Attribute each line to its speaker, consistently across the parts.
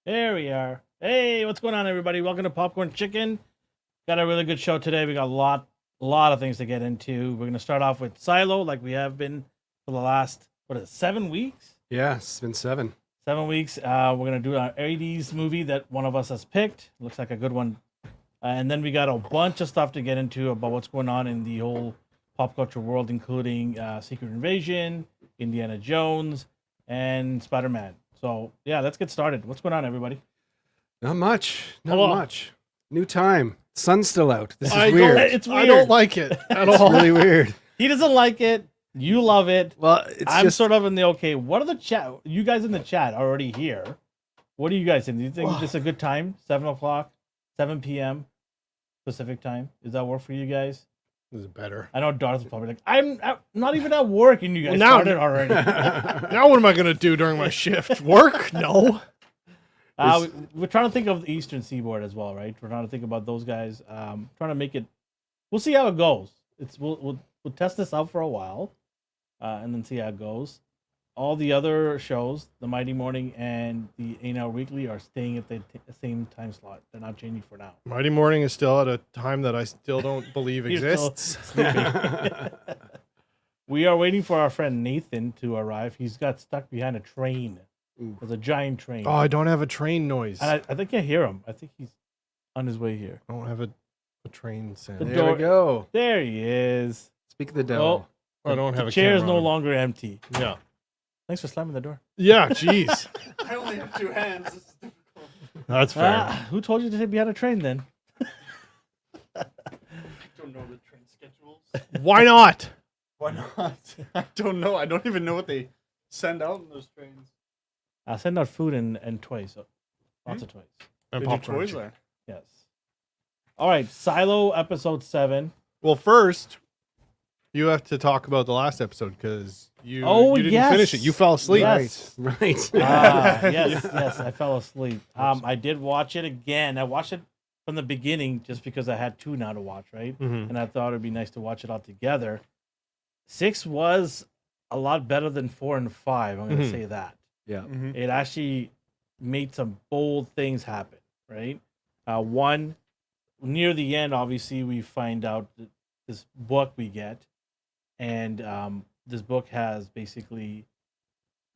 Speaker 1: There we are. Hey, what's going on, everybody? Welcome to Popcorn Chicken. Got a really good show today. We got a lot of things to get into. We're gonna start off with Silo, like we have been for the last 7 weeks.
Speaker 2: Yeah, it's been 7.
Speaker 1: 7 weeks. We're gonna do our '80s movie that one of us has picked. Looks like a good one. And then we got a bunch of stuff to get into about what's going on in the whole pop culture world, including Secret Invasion, Indiana Jones, and Spider-Man. So yeah, let's get started. What's going on, everybody?
Speaker 2: Not much. Not
Speaker 1: Hello.
Speaker 2: much. New time. Sun's still out. This is
Speaker 3: I
Speaker 2: weird.
Speaker 1: It's weird.
Speaker 3: I don't like it at
Speaker 2: It's
Speaker 3: all.
Speaker 2: really weird.
Speaker 1: He doesn't like it. You love it.
Speaker 2: Well, it's
Speaker 1: I'm
Speaker 2: just
Speaker 1: sort of in the okay. What are the chat? You guys in the chat are already here. What do you guys think? Do you think this is a good time? 7:00, 7 p.m. Pacific time. Does that work for you guys?
Speaker 3: This is better.
Speaker 1: I know Darth's probably like, I'm not even at work, and you guys
Speaker 3: Well, now-
Speaker 1: started already.
Speaker 3: Now what am I going to do during my shift? Work? No.
Speaker 1: We're trying to think of the Eastern Seaboard as well, right? We're trying to think about those guys. Trying to make it. We'll see how it goes. We'll test this out for a while, and then see how it goes. All the other shows, the Mighty Morning and the 8-Hour Weekly, are staying at the same time slot. They're not changing for now.
Speaker 3: Mighty Morning is still at a time that I still don't believe
Speaker 1: You're still
Speaker 3: exists.
Speaker 1: sleeping. We are waiting for our friend Nathan to arrive. He's got stuck behind a train.
Speaker 2: Ooh.
Speaker 1: There's a giant train.
Speaker 3: Oh, I don't have a train noise.
Speaker 1: And I think I hear him. I think he's on his way here.
Speaker 3: I don't have a train sound.
Speaker 1: The
Speaker 2: there
Speaker 1: door-
Speaker 2: we go.
Speaker 1: There he is.
Speaker 2: Speak of the devil.
Speaker 3: I don't have
Speaker 1: The
Speaker 3: a
Speaker 1: chair is
Speaker 3: camera
Speaker 1: no
Speaker 3: on.
Speaker 1: longer empty.
Speaker 3: Yeah.
Speaker 1: Thanks for slamming the door.
Speaker 3: Yeah, jeez.
Speaker 4: I only have 2 hands. This is difficult.
Speaker 3: That's fair.
Speaker 1: Who told you to sit behind a train then?
Speaker 4: I don't know the train schedules.
Speaker 3: Why not?
Speaker 4: Why not? I don't know. I don't even know what they send out in those trains.
Speaker 1: I'll send out food and toys. So lots of toys.
Speaker 3: And
Speaker 4: They do
Speaker 3: popcorn
Speaker 4: toys
Speaker 3: chicken.
Speaker 4: there.
Speaker 1: Yes. All right. Silo episode 7.
Speaker 3: Well, first, you have to talk about the last episode because you didn't
Speaker 1: yes.
Speaker 3: finish it. You fell asleep.
Speaker 1: Yes.
Speaker 2: Right.
Speaker 1: Yes. I fell asleep. I did watch it again. I watched it from the beginning just because I had 2 now to watch, right?
Speaker 3: Mhm.
Speaker 1: And I thought it'd be nice to watch it all together. 6 was a lot better than 4 and 5. I'm going to
Speaker 3: Mhm.
Speaker 1: say that.
Speaker 2: Yeah.
Speaker 4: Mm-hmm.
Speaker 1: It actually made some bold things happen, right? One, near the end, obviously, we find out that this book we get, and this book has basically,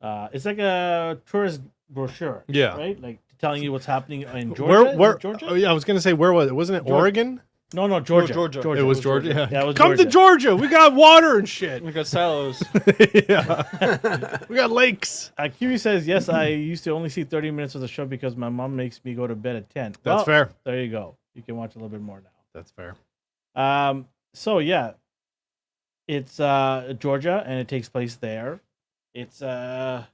Speaker 1: it's like a tourist brochure,
Speaker 3: Yeah.
Speaker 1: right? Like telling you what's happening in Georgia.
Speaker 3: Where?
Speaker 1: Georgia?
Speaker 3: Oh, yeah, I was gonna say where was it? Wasn't it
Speaker 1: Georgia.
Speaker 3: Oregon?
Speaker 1: No, Georgia.
Speaker 4: Georgia.
Speaker 3: It was Georgia. Yeah.
Speaker 1: Yeah, it was
Speaker 3: Come to Georgia. We got water and shit.
Speaker 4: We got silos.
Speaker 3: Yeah. We got lakes.
Speaker 1: Kiwi says, yes, I used to only see 30 minutes of the show because my mom makes me go to bed at 10.
Speaker 3: That's
Speaker 1: Well,
Speaker 3: fair.
Speaker 1: There you go. You can watch a little bit more now.
Speaker 3: That's fair.
Speaker 1: So yeah, it's Georgia, and it takes place there. It's I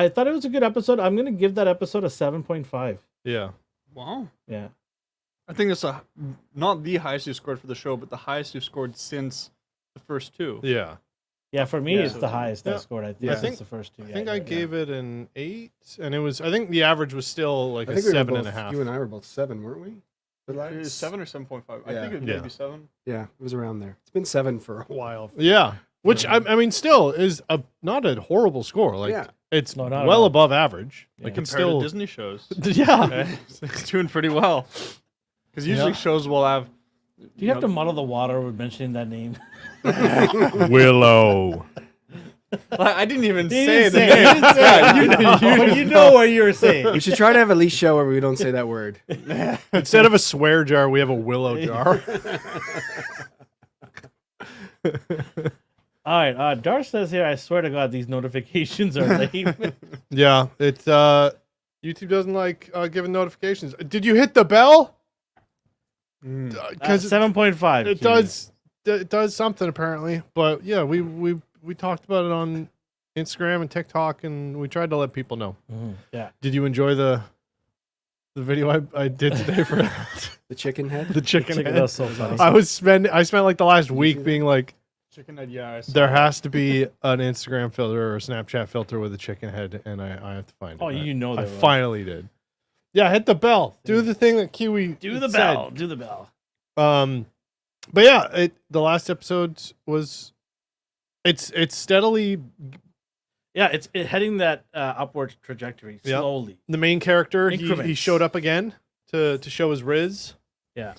Speaker 1: thought it was a good episode. I'm gonna give that episode a 7.5.
Speaker 3: Yeah.
Speaker 4: Wow.
Speaker 1: Yeah.
Speaker 4: I think it's not the highest you've scored for the show, but the highest you've scored since the first 2.
Speaker 3: Yeah.
Speaker 1: Yeah, for me,
Speaker 4: Yeah.
Speaker 1: it's the highest I
Speaker 3: Yeah.
Speaker 1: scored. I think,
Speaker 3: Yeah.
Speaker 1: since the first 2.
Speaker 3: I think I gave it an 8, and it was. I think the average was still like
Speaker 2: I
Speaker 3: a
Speaker 2: think we were
Speaker 3: 7.5.
Speaker 2: You and I were both 7, weren't we? The
Speaker 4: It was 7 or 7.5. I
Speaker 2: Yeah.
Speaker 4: think it was
Speaker 3: Yeah.
Speaker 4: maybe 7.
Speaker 2: Yeah, it was around there. It's been 7 for a while.
Speaker 3: Yeah. Which I mean, still is not a horrible score. Like
Speaker 2: Yeah.
Speaker 3: it's
Speaker 1: No, not at
Speaker 3: well
Speaker 1: all.
Speaker 3: above average.
Speaker 1: Yeah.
Speaker 3: Like
Speaker 4: Compared
Speaker 3: it's still.
Speaker 4: to Disney shows.
Speaker 3: Yeah.
Speaker 4: It's doing pretty well. Because usually
Speaker 3: Yeah.
Speaker 4: shows will have.
Speaker 1: Do you have to muddle the water with mentioning that name?
Speaker 3: Willow.
Speaker 4: I didn't even
Speaker 1: He
Speaker 4: say
Speaker 1: didn't
Speaker 4: the
Speaker 1: say
Speaker 4: name.
Speaker 1: it. He didn't say
Speaker 4: Yeah,
Speaker 1: it. You know what you were saying.
Speaker 2: We should try to have a least show where we don't say that word.
Speaker 3: Instead of a swear jar, we have a willow jar.
Speaker 1: All right. Darth says here, I swear to God, these notifications are lame.
Speaker 3: Yeah, it's YouTube doesn't like giving notifications. Did you hit the bell? Because
Speaker 1: 7.5.
Speaker 3: it does something apparently. But yeah, we talked about it on Instagram and TikTok, and we tried to let people know.
Speaker 1: Yeah.
Speaker 3: Did you enjoy the video I did today for that?
Speaker 2: The chicken head.
Speaker 3: The chicken
Speaker 1: Chicken,
Speaker 3: head?
Speaker 1: that was so funny.
Speaker 3: I spent like the last week being like,
Speaker 4: Chicken head, yeah. I saw
Speaker 3: there
Speaker 4: that.
Speaker 3: has to be an Instagram filter or a Snapchat filter with a chicken head, and I have to find it.
Speaker 1: Oh, you know
Speaker 3: I
Speaker 1: that. right?
Speaker 3: finally did. Yeah, hit the bell. Do the thing that Kiwi
Speaker 1: Do the
Speaker 3: said.
Speaker 1: bell. Do the bell.
Speaker 3: But yeah, the last episode was it's steadily
Speaker 1: Yeah, it's heading that upward trajectory
Speaker 3: Yep.
Speaker 1: slowly.
Speaker 3: The main character, he
Speaker 1: Increments.
Speaker 3: showed up again to show his riz.
Speaker 1: Yeah.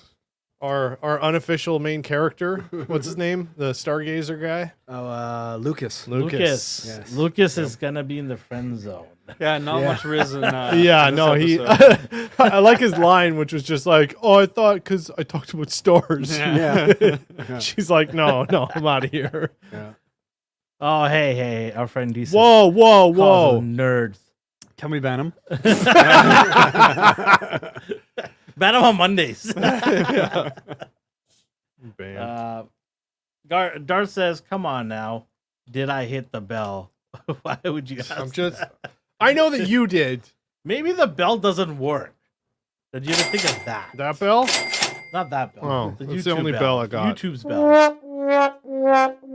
Speaker 3: Our unofficial main character, what's his name? The Stargazer guy?
Speaker 2: Oh, Lucas.
Speaker 1: Lucas.
Speaker 2: Yes.
Speaker 1: Lucas is gonna be in the friend zone.
Speaker 4: Yeah, not
Speaker 2: Yeah.
Speaker 4: much risen.
Speaker 3: Yeah, no, he.
Speaker 4: Episode.
Speaker 3: I like his line, which was just like, "Oh, I thought because I talked about stars."
Speaker 4: Yeah.
Speaker 2: Yeah.
Speaker 3: She's like, "No, I'm out of here."
Speaker 2: Yeah.
Speaker 1: Oh, hey, our friend DC.
Speaker 3: Whoa, whoa,
Speaker 1: Calls
Speaker 3: whoa!
Speaker 1: them nerds.
Speaker 4: Can we ban him?
Speaker 1: Ban him on Mondays.
Speaker 3: Bam.
Speaker 1: Darth says, "Come on now, did I hit the bell? Why would you ask
Speaker 3: I'm just.
Speaker 1: that?
Speaker 3: I know that you did
Speaker 1: Maybe the bell doesn't work. Did you ever think of that?
Speaker 3: that bell.
Speaker 1: Not that bell.
Speaker 3: Oh, that's the only bell I got.
Speaker 1: YouTube's bell.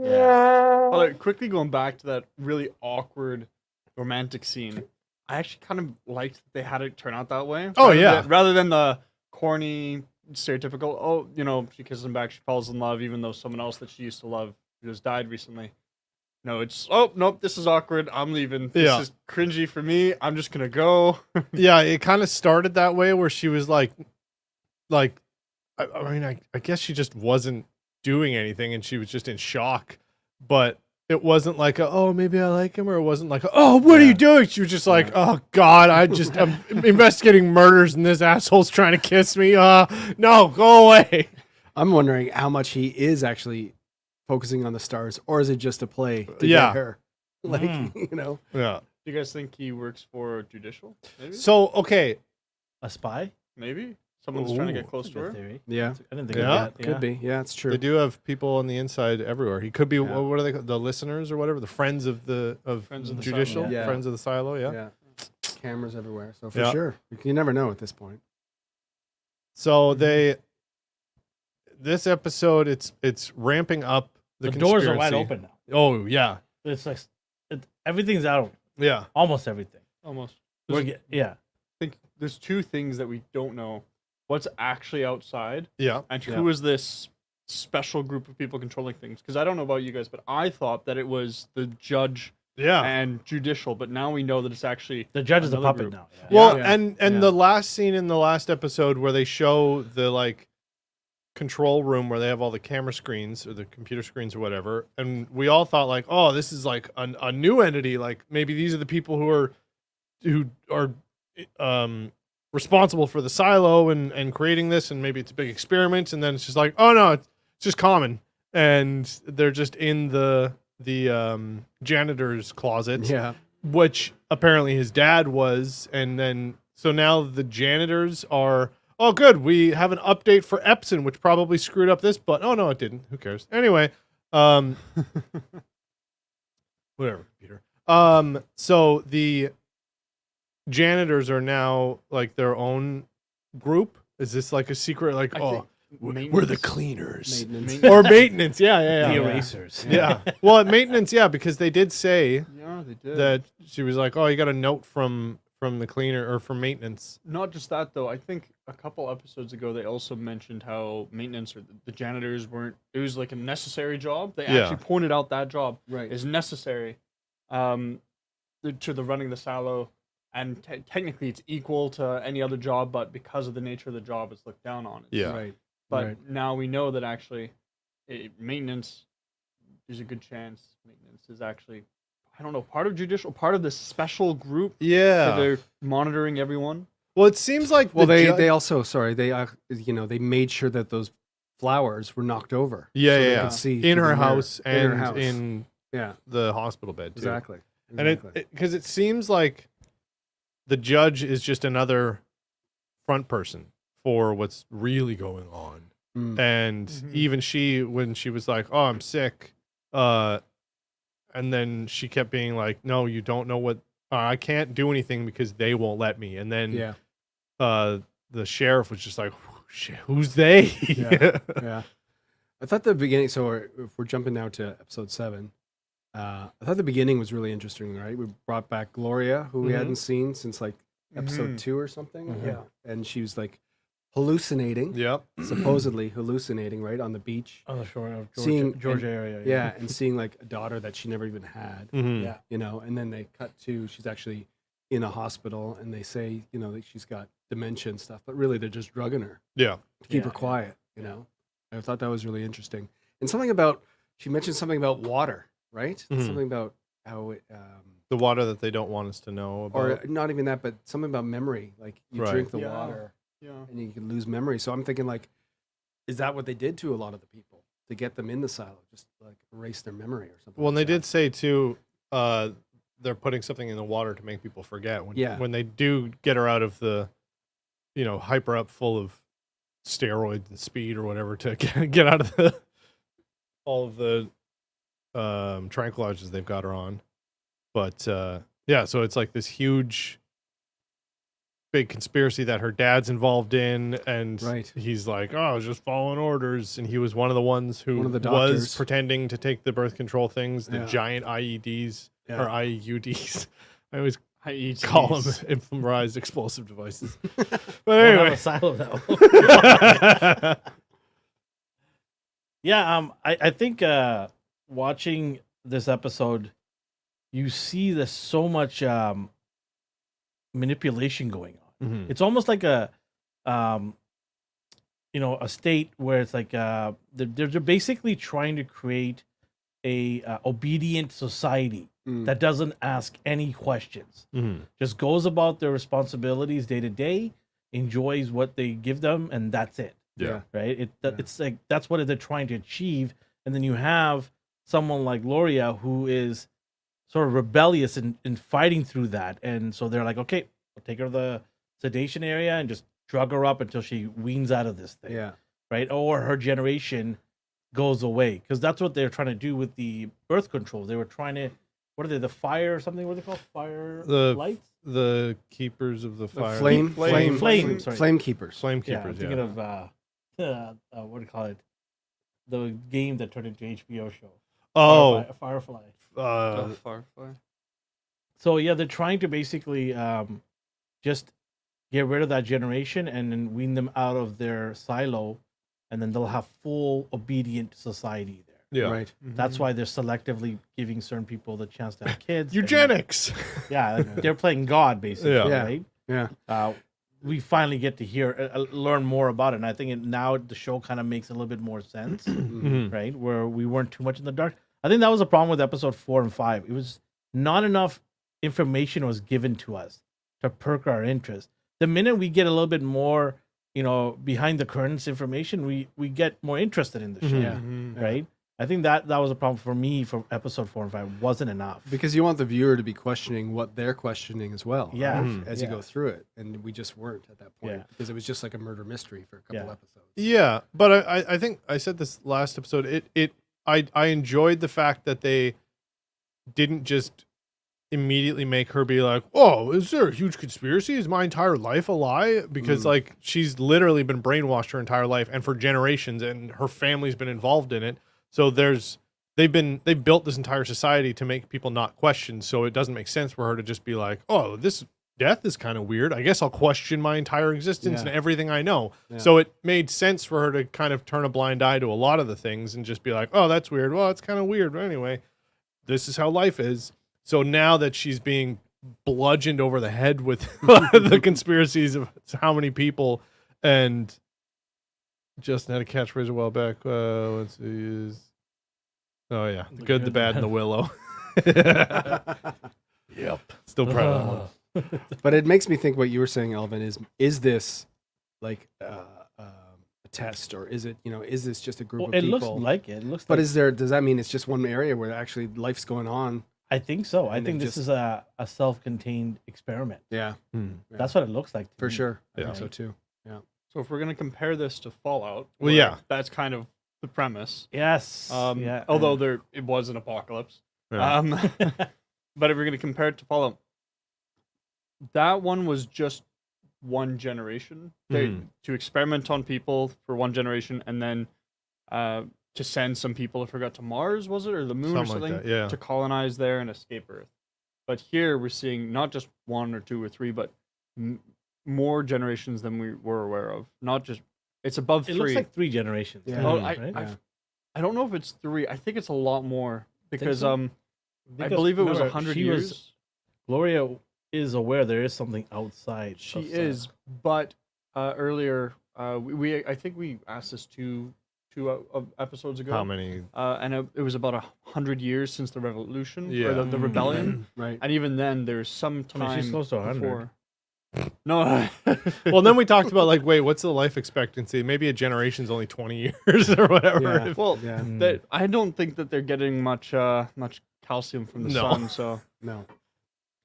Speaker 1: Yeah.
Speaker 4: Well, quickly going back to that really awkward romantic scene, I actually kind of liked that they had it turn out that way.
Speaker 3: Oh,
Speaker 4: rather
Speaker 3: yeah.
Speaker 4: than, rather than the corny, stereotypical. Oh, she kisses him back, she falls in love, even though someone else that she used to love just died recently. No, it's nope, this is awkward. I'm leaving. This
Speaker 3: Yeah.
Speaker 4: is cringy for me. I'm just gonna go.
Speaker 3: Yeah, it kind of started that way where she was like, I mean, I guess she just wasn't doing anything and she was just in shock, but it wasn't like, oh, maybe I like him, or it wasn't like, oh, what are you doing? She was just like, oh God, I'm investigating murders and this asshole's trying to kiss me. No, go away.
Speaker 2: I'm wondering how much he is actually focusing on the stars, or is it just a play to
Speaker 3: Yeah.
Speaker 2: get her? Like,
Speaker 1: Mm.
Speaker 3: Yeah.
Speaker 4: Do you guys think he works for judicial? Maybe.
Speaker 3: So, okay.
Speaker 1: A spy?
Speaker 4: Maybe someone's trying to get
Speaker 3: Ooh.
Speaker 4: close to her.
Speaker 1: Theory.
Speaker 2: Yeah,
Speaker 1: I didn't think
Speaker 3: Yeah,
Speaker 1: of that.
Speaker 2: could be. Yeah, it's true.
Speaker 3: They do have people on the inside everywhere. He could be,
Speaker 2: Yeah.
Speaker 3: what are they called? The listeners or whatever? The friends of
Speaker 4: Friends of the
Speaker 3: judicial?
Speaker 2: silo. Yeah.
Speaker 3: Friends of the silo, yeah.
Speaker 2: Yeah, cameras everywhere. So for
Speaker 3: Yeah.
Speaker 2: sure, you never know at this point.
Speaker 3: So this episode, it's ramping up
Speaker 1: The
Speaker 3: the
Speaker 1: doors are wide
Speaker 3: conspiracy.
Speaker 1: open now.
Speaker 3: Oh, yeah.
Speaker 1: It's like everything's out.
Speaker 3: Yeah.
Speaker 1: Almost everything.
Speaker 4: Almost.
Speaker 1: Yeah.
Speaker 4: I think there's two things that we don't know: what's actually outside,
Speaker 3: Yeah.
Speaker 4: and who is this special group of people controlling things. Because I don't know about you guys, but I thought that it was the judge
Speaker 3: Yeah.
Speaker 4: and judicial, but now we know that it's actually
Speaker 1: The judge is a
Speaker 4: another
Speaker 1: puppet
Speaker 4: group.
Speaker 1: now. Yeah.
Speaker 3: Well,
Speaker 4: Yeah.
Speaker 3: and
Speaker 2: Yeah.
Speaker 3: the last scene in the last episode where they show the like control room where they have all the camera screens or the computer screens or whatever, and we all thought like, oh, this is like a new entity. Like maybe these are the people who are responsible for the silo and creating this, and maybe it's a big experiment. And then it's just like, oh no, it's just common, and they're just in the janitor's closet.
Speaker 2: Yeah,
Speaker 3: Which apparently his dad was, and then so now the janitors are, oh good, we have an update for Epson, which probably screwed up this, but oh no, it didn't. Who cares? Anyway, whatever, Peter. So the janitors are now like their own group. Is this like a secret? Like,
Speaker 4: I
Speaker 3: oh,
Speaker 4: think
Speaker 3: we're the
Speaker 4: maintenance.
Speaker 3: cleaners
Speaker 2: maintenance.
Speaker 3: or maintenance? Yeah,
Speaker 1: The
Speaker 3: yeah, yeah.
Speaker 1: erasers.
Speaker 3: Yeah. Well, at maintenance, yeah, because they did say
Speaker 4: Yeah, they did.
Speaker 3: that she was like, "Oh, you got a note from the cleaner or from maintenance."
Speaker 4: Not just that though. I think a couple episodes ago they also mentioned how maintenance or the janitors weren't. It was like a necessary job. They
Speaker 3: Yeah.
Speaker 4: actually pointed out that job
Speaker 2: Right.
Speaker 4: is necessary, to the running the silo, and technically it's equal to any other job, but because of the nature of the job, it's looked down on.
Speaker 3: Yeah.
Speaker 2: Right.
Speaker 4: But
Speaker 2: Right.
Speaker 4: now we know that actually, maintenance. There's a good chance maintenance is actually, I don't know, part of judicial, part of this special group that
Speaker 3: Yeah.
Speaker 4: they're monitoring everyone.
Speaker 3: Well, it seems like
Speaker 2: Well,
Speaker 3: the
Speaker 2: they also they made sure that those flowers were knocked over.
Speaker 3: yeah,
Speaker 2: so they
Speaker 3: yeah,
Speaker 2: could see
Speaker 3: in
Speaker 2: through
Speaker 3: her
Speaker 2: the mirror.
Speaker 3: house
Speaker 2: In her
Speaker 3: and
Speaker 2: house.
Speaker 3: in
Speaker 2: Yeah,
Speaker 3: the hospital bed too.
Speaker 2: exactly.
Speaker 3: And it because it seems like the judge is just another front person for what's really going on.
Speaker 2: Mm.
Speaker 3: And
Speaker 4: Mhm.
Speaker 3: even she, when she was like, "Oh, I'm sick," and then she kept being like, "No, you don't know what. I can't do anything because they won't let me." And then
Speaker 2: Yeah,
Speaker 3: the sheriff was just like, "Who's they?"
Speaker 2: Yeah. yeah. I thought the beginning. So if we're jumping now to episode 7, I thought the beginning was really interesting. Right, we brought back Gloria, who we
Speaker 3: Mhm.
Speaker 2: hadn't seen since like episode
Speaker 4: Mhm.
Speaker 2: 2 or something.
Speaker 1: Mhm.
Speaker 2: Yeah, and she was like hallucinating,
Speaker 3: Yep.
Speaker 2: supposedly hallucinating, right on the beach.
Speaker 1: On the shore of
Speaker 2: Seeing-
Speaker 1: Georgia
Speaker 2: and-
Speaker 1: area.
Speaker 2: Yeah, and seeing like a daughter that she never even had.
Speaker 3: Mhm.
Speaker 1: Yeah.
Speaker 2: You know, and then they cut to she's actually in a hospital, and they say, you know, that she's got dementia and stuff, but really they're just drugging her
Speaker 3: Yeah.
Speaker 2: to keep
Speaker 1: Yeah,
Speaker 2: her quiet. You know, I thought that was really interesting. And something about she mentioned something about water, right?
Speaker 3: Mhm.
Speaker 2: Something about how it,
Speaker 3: The water that they don't want us to know about.
Speaker 2: or not even that, but something about memory. Like you
Speaker 3: Right.
Speaker 2: drink the
Speaker 4: Yeah.
Speaker 2: water
Speaker 4: Yeah.
Speaker 2: and you can lose memory. So I'm thinking like, is that what they did to a lot of the people to get them in the silo? Just like erase their memory or something.
Speaker 3: Well, and they
Speaker 2: like that?
Speaker 3: did say too, they're putting something in the water to make people forget. When they do get her out of the, hype her up full of steroids and speed or whatever to get out of all of the tranquilizers they've got her on. But yeah, so it's like this huge, big conspiracy that her dad's involved in, and
Speaker 2: Right.
Speaker 3: he's like, "Oh, I was just following orders," and he was one of the ones who
Speaker 2: One of the
Speaker 3: was
Speaker 2: doctors.
Speaker 3: pretending to take the birth control things, the
Speaker 2: Yeah.
Speaker 3: giant IEDs
Speaker 2: Yeah.
Speaker 3: or IUDs. I always
Speaker 4: IEDs.
Speaker 3: call them improvised explosive devices. But
Speaker 1: We'll have
Speaker 3: anyway,
Speaker 1: a silo now. Yeah, I think watching this episode, you see there's so much manipulation going on.
Speaker 3: Mhm.
Speaker 1: It's almost like a state where it's like they're basically trying to create a obedient society
Speaker 2: Mm.
Speaker 1: that doesn't ask any questions,
Speaker 3: Mhm.
Speaker 1: just goes about their responsibilities day to day, enjoys what they give them, and that's it.
Speaker 3: Yeah.
Speaker 1: Right?
Speaker 2: Yeah.
Speaker 1: It's like that's what they're trying to achieve, and then you have someone like Gloria who is sort of rebellious in fighting through that, and so they're like, okay, we'll take her to the sedation area and just drug her up until she weans out of this thing,
Speaker 2: Yeah.
Speaker 1: right? Or her generation goes away, because that's what they're trying to do with the birth control. They were trying to, what are they, the fire or something? What are they called? Fire
Speaker 3: The
Speaker 1: lights?
Speaker 3: The keepers of the fire,
Speaker 2: Flame
Speaker 1: sorry.
Speaker 2: flame keepers.
Speaker 3: flame
Speaker 1: Yeah, I'm
Speaker 3: keepers.
Speaker 1: thinking of what do you call it? The game that turned into HBO show.
Speaker 3: Oh,
Speaker 1: Firefly.
Speaker 4: Firefly.
Speaker 1: So yeah, they're trying to basically just get rid of that generation and then wean them out of their silo, and then they'll have full obedient society there.
Speaker 3: yeah,
Speaker 2: Right.
Speaker 1: That's why they're selectively giving certain people the chance to have kids. and-
Speaker 3: eugenics.
Speaker 1: yeah, they're playing God basically,
Speaker 3: Yeah.
Speaker 1: right?
Speaker 2: Yeah.
Speaker 1: We finally get to learn more about it, and I think now the show kind of makes a little bit more sense,
Speaker 3: Mhm.
Speaker 1: right? Where we weren't too much in the dark. I think that was a problem with episode 4 and 5. It was not enough information was given to us to perk our interest. The minute we get a little bit more, behind the curtains information, we get more interested in the show,
Speaker 3: Mhm.
Speaker 2: Yeah.
Speaker 1: right? I think that was a problem for me for episode 4 and 5. Wasn't enough.
Speaker 2: Because you want the viewer to be questioning what they're questioning as well.
Speaker 1: Yeah.
Speaker 2: right?
Speaker 3: Mhm.
Speaker 2: As
Speaker 1: Yeah.
Speaker 2: you go through it. And we just weren't at that point
Speaker 1: Yeah.
Speaker 2: because it was just like a murder mystery for a couple
Speaker 1: Yeah.
Speaker 2: episodes.
Speaker 3: Yeah, but I think I said this last episode. I enjoyed the fact that they didn't just immediately make her be like, "Oh, is there a huge conspiracy? Is my entire life a lie?" Because like she's literally been brainwashed her entire life and for generations, and her family's been involved in it. So they've built this entire society to make people not question. So it doesn't make sense for her to just be like, "Oh, this death is kind of weird. I guess I'll question my entire existence
Speaker 2: Yeah.
Speaker 3: and everything I know."
Speaker 2: Yeah.
Speaker 3: So it made sense for her to kind of turn a blind eye to a lot of the things and just be like, "Oh, that's weird. Well, it's kind of weird. But anyway, this is how life is." So now that she's being bludgeoned over the head with the conspiracies of how many people, and Justin had a catchphrase a while back. Let's see. Oh yeah, the good, the bad, and the willow. Yep. Still proud of that one.
Speaker 2: But it makes me think what you were saying, Elvin, is this like a test, or is it, is this just a group
Speaker 1: Well,
Speaker 2: of
Speaker 1: it
Speaker 2: people?
Speaker 1: looks like it. It looks
Speaker 2: But
Speaker 1: like
Speaker 2: does that mean it's just one area where actually life's going on?
Speaker 1: I think so. I
Speaker 2: and
Speaker 1: think
Speaker 2: they
Speaker 1: this
Speaker 2: just-
Speaker 1: is a self-contained experiment.
Speaker 2: Yeah,
Speaker 3: Hmm.
Speaker 2: Yeah.
Speaker 1: That's what it looks like to
Speaker 2: for
Speaker 1: me.
Speaker 2: sure. I
Speaker 3: Yeah.
Speaker 2: think so too.
Speaker 4: So if we're gonna compare this to Fallout,
Speaker 3: Well,
Speaker 4: where
Speaker 3: yeah.
Speaker 4: that's kind of the premise.
Speaker 1: Yes. Yeah.
Speaker 4: Although it was an apocalypse.
Speaker 3: Yeah.
Speaker 4: But if we're gonna compare it to Fallout, that one was just one generation to experiment on people for one generation, and then to send some people, I forgot, to Mars, was it, or the moon or
Speaker 3: Something like
Speaker 4: something,
Speaker 3: that, yeah.
Speaker 4: to colonize there and escape Earth. But here we're seeing not just one or two or three, but more generations than we were aware of. Not just it's above
Speaker 1: It
Speaker 4: 3.
Speaker 1: looks like 3 generations.
Speaker 2: Yeah.
Speaker 1: kinda,
Speaker 4: Oh,
Speaker 1: right?
Speaker 4: I don't know if it's 3. I think it's a lot more because
Speaker 1: so?
Speaker 4: I
Speaker 1: Because
Speaker 4: believe it was
Speaker 1: remember,
Speaker 4: 100
Speaker 1: she was-
Speaker 4: years.
Speaker 1: Gloria is aware there is something outside.
Speaker 4: She
Speaker 1: of
Speaker 4: is, but earlier I think we asked this two episodes ago.
Speaker 3: How many?
Speaker 4: And it was about 100 years since the revolution or
Speaker 3: Yeah.
Speaker 4: the rebellion,
Speaker 2: Right.
Speaker 4: and even then there's some
Speaker 1: I
Speaker 4: time
Speaker 1: mean, she's close to 100.
Speaker 4: before. No,
Speaker 3: Well, then we talked about like, wait, what's the life expectancy? Maybe a generation's only 20 years or whatever.
Speaker 2: Yeah.
Speaker 3: If-
Speaker 4: well,
Speaker 2: Yeah.
Speaker 4: that I don't think that they're getting much calcium from the
Speaker 3: No.
Speaker 4: sun, so
Speaker 2: No.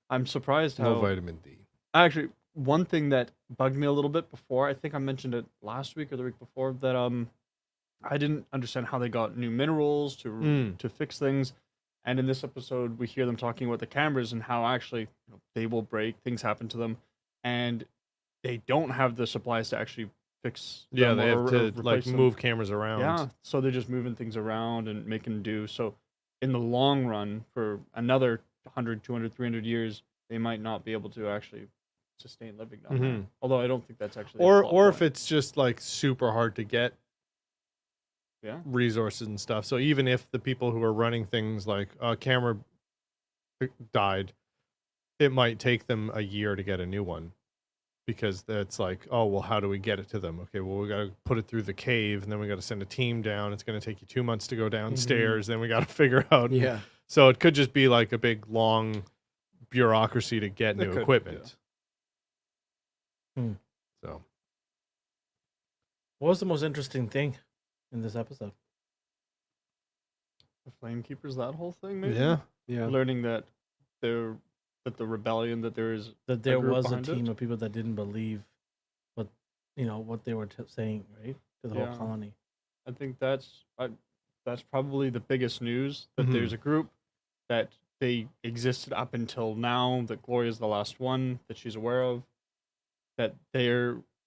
Speaker 4: I'm surprised
Speaker 3: no
Speaker 4: how.
Speaker 3: vitamin D.
Speaker 4: Actually, one thing that bugged me a little bit before, I think I mentioned it last week or the week before, that I didn't understand how they got new minerals to fix things. And in this episode, we hear them talking about the cameras and how actually they will break, things happen to them, and they don't have the supplies to actually fix.
Speaker 3: Yeah,
Speaker 4: them
Speaker 3: they
Speaker 4: or
Speaker 3: have to
Speaker 4: replace
Speaker 3: like
Speaker 4: them.
Speaker 3: move cameras around.
Speaker 4: Yeah, so they're just moving things around and making do. So in the long run, for another 100, 200, 300 years, they might not be able to actually sustain living down there.
Speaker 3: Mhm.
Speaker 4: Although I don't think that's actually a
Speaker 3: Or
Speaker 4: plot
Speaker 3: or if
Speaker 4: point.
Speaker 3: it's just like super hard to get
Speaker 4: Yeah.
Speaker 3: resources and stuff. So even if the people who are running things like a camera died, it might take them a year to get a new one. Because it's like, oh, well, how do we get it to them? Okay, well, we got to put it through the cave, and then we got to send a team down. It's going to take you 2 months to go downstairs. Then we got to figure out.
Speaker 2: Yeah.
Speaker 3: So it could just be like a big, long bureaucracy to get new
Speaker 4: could,
Speaker 3: equipment.
Speaker 1: Hmm.
Speaker 3: So
Speaker 1: What was the most interesting thing in this episode?
Speaker 4: The Flamekeepers, that whole thing, maybe?
Speaker 3: yeah,
Speaker 2: Yeah.
Speaker 4: Learning that the rebellion, that there is
Speaker 1: That there
Speaker 4: group
Speaker 1: was a
Speaker 4: behind it?
Speaker 1: team of people that didn't believe what what they were saying, right, to the
Speaker 4: Yeah.
Speaker 1: whole colony.
Speaker 4: I think that's probably the biggest news, that
Speaker 3: Mhm.
Speaker 4: there's a group that they existed up until now, that Gloria's the last one that she's aware of, that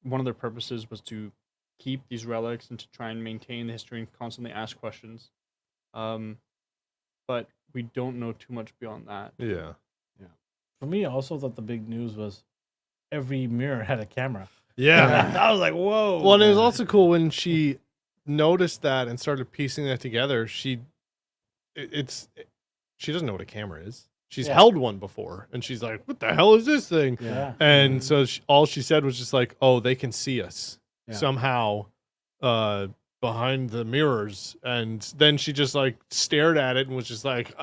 Speaker 4: one of their purposes was to keep these relics and to try and maintain the history and constantly ask questions. But we don't know too much beyond that.
Speaker 3: yeah,
Speaker 1: For me, also thought the big news was every mirror had a camera.
Speaker 3: yeah.
Speaker 1: I was like, whoa.
Speaker 3: Well, and it was also cool when she noticed that and started piecing that together. She doesn't know what a camera is. She's
Speaker 1: Yeah.
Speaker 3: held one before, and she's like, "What the hell is this thing?"
Speaker 1: Yeah.
Speaker 3: And so all she said was just like, "Oh, they can see us
Speaker 2: Yeah.
Speaker 3: somehow behind the mirrors." And then she just like stared at it and was just like,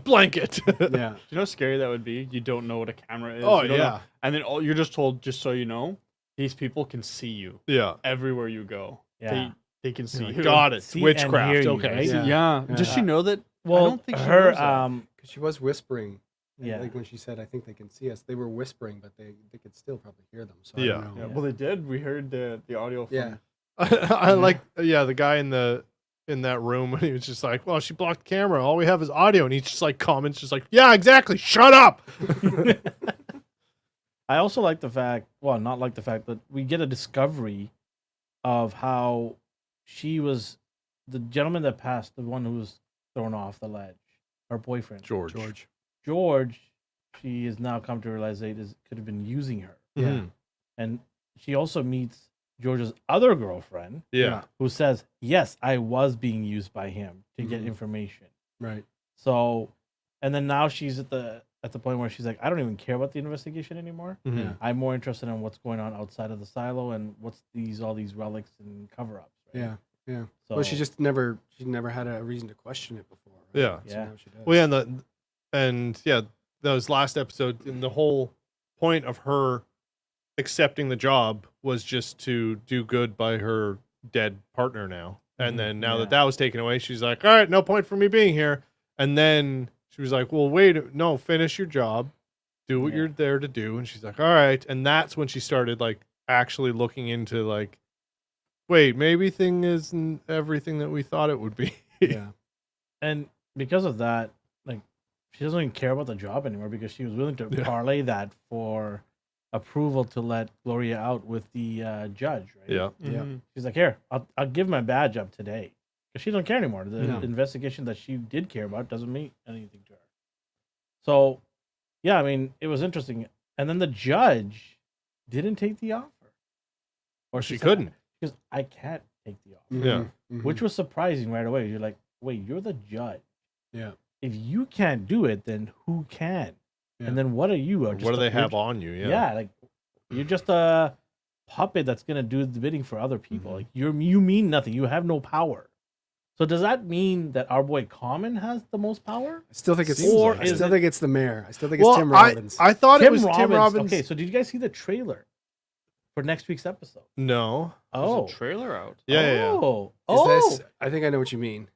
Speaker 3: blanket."
Speaker 2: Yeah.
Speaker 4: Do you know how scary that would be? You don't know what a camera is.
Speaker 3: Oh
Speaker 4: you don't know-
Speaker 3: yeah,
Speaker 4: and then you're just told, just so you know, these people can see you
Speaker 3: yeah.
Speaker 4: everywhere you go.
Speaker 1: Yeah.
Speaker 4: They can see you.
Speaker 3: Got it.
Speaker 1: See and
Speaker 3: Witchcraft.
Speaker 1: hear you,
Speaker 3: Okay.
Speaker 1: right?
Speaker 2: Yeah.
Speaker 4: Yeah.
Speaker 2: Yeah.
Speaker 4: Does she know that?
Speaker 1: Well,
Speaker 4: I don't think she
Speaker 1: her
Speaker 4: knows that.
Speaker 2: Because she was whispering. And,
Speaker 1: Yeah.
Speaker 2: Like when she said, "I think they can see us," they were whispering, but they could still probably hear them. So I
Speaker 3: Yeah.
Speaker 2: don't know.
Speaker 4: Yeah, well, they did. We heard the audio from.
Speaker 2: Yeah.
Speaker 3: I like the guy in that room when he was just like, "Well, she blocked the camera. All we have is audio," and he just like comments, just like, "Yeah, exactly. Shut up."
Speaker 1: I also like the fact, well, not like the fact that we get a discovery of how she was the gentleman that passed, the one who was thrown off the ledge, her boyfriend.
Speaker 3: George.
Speaker 1: George, she has now come to realize that could have been using her.
Speaker 3: Mhm.
Speaker 1: And she also meets George's other girlfriend
Speaker 3: Yeah.
Speaker 1: who says, yes, I was being used by him to get
Speaker 2: Mhm.
Speaker 1: information.
Speaker 2: Right.
Speaker 1: So, and then now she's at the point where she's like, I don't even care about the investigation anymore.
Speaker 3: Mhm.
Speaker 2: Yeah.
Speaker 1: I'm more interested in what's going on outside of the silo and what's all these relics and cover-ups. Right?
Speaker 2: Yeah. Yeah.
Speaker 1: So,
Speaker 2: Well, she never had a reason to question it before. Right?
Speaker 3: Yeah.
Speaker 2: So
Speaker 1: Yeah.
Speaker 2: now she does.
Speaker 3: Well, yeah, and those last episode, and the whole point of her accepting the job was just to do good by her dead partner now. And
Speaker 1: Mhm.
Speaker 3: then now
Speaker 1: Yeah.
Speaker 3: that was taken away, she's like, all right, no point for me being here. And then she was like, well, wait, no, finish your job, do what
Speaker 1: Yeah.
Speaker 3: you're there to do. And she's like, all right. And that's when she started like actually looking into like, wait, maybe thing isn't everything that we thought it would be.
Speaker 2: Yeah.
Speaker 1: And because of that, like, she doesn't even care about the job anymore because she was willing to
Speaker 3: Yeah.
Speaker 1: parlay that for approval to let Gloria out with the judge, right?
Speaker 3: Yeah.
Speaker 2: Yeah.
Speaker 4: Mhm.
Speaker 1: She's like, here, I'll give my badge up today. Because she don't care anymore. The
Speaker 2: No.
Speaker 1: investigation that she did care about doesn't mean anything to her. So, yeah, I mean, it was interesting. And then the judge didn't take the offer, or
Speaker 3: She
Speaker 1: said,
Speaker 3: couldn't.
Speaker 1: because I can't take the offer,
Speaker 3: Yeah.
Speaker 1: which was surprising right away. You're like, wait, you're the judge.
Speaker 2: Yeah.
Speaker 1: If you can't do it, then who can?
Speaker 2: Yeah.
Speaker 1: And then what are you?
Speaker 3: What do they have on you?
Speaker 1: Yeah, like you're just a puppet that's gonna do the bidding for other people.
Speaker 3: Mm-hmm.
Speaker 1: Like you mean nothing. You have no power. So does that mean that our boy Common has the most power?
Speaker 2: I still think it's
Speaker 3: Seems like
Speaker 2: I
Speaker 1: it.
Speaker 2: still think it's the mayor. I still think it's Tim Robbins.
Speaker 3: I thought it was Tim Robbins.
Speaker 1: Okay, so did you guys see the trailer for next week's episode?
Speaker 3: No.
Speaker 4: There's
Speaker 1: Oh,
Speaker 4: a trailer out.
Speaker 3: Yeah.
Speaker 2: Is this, I think I know what you mean.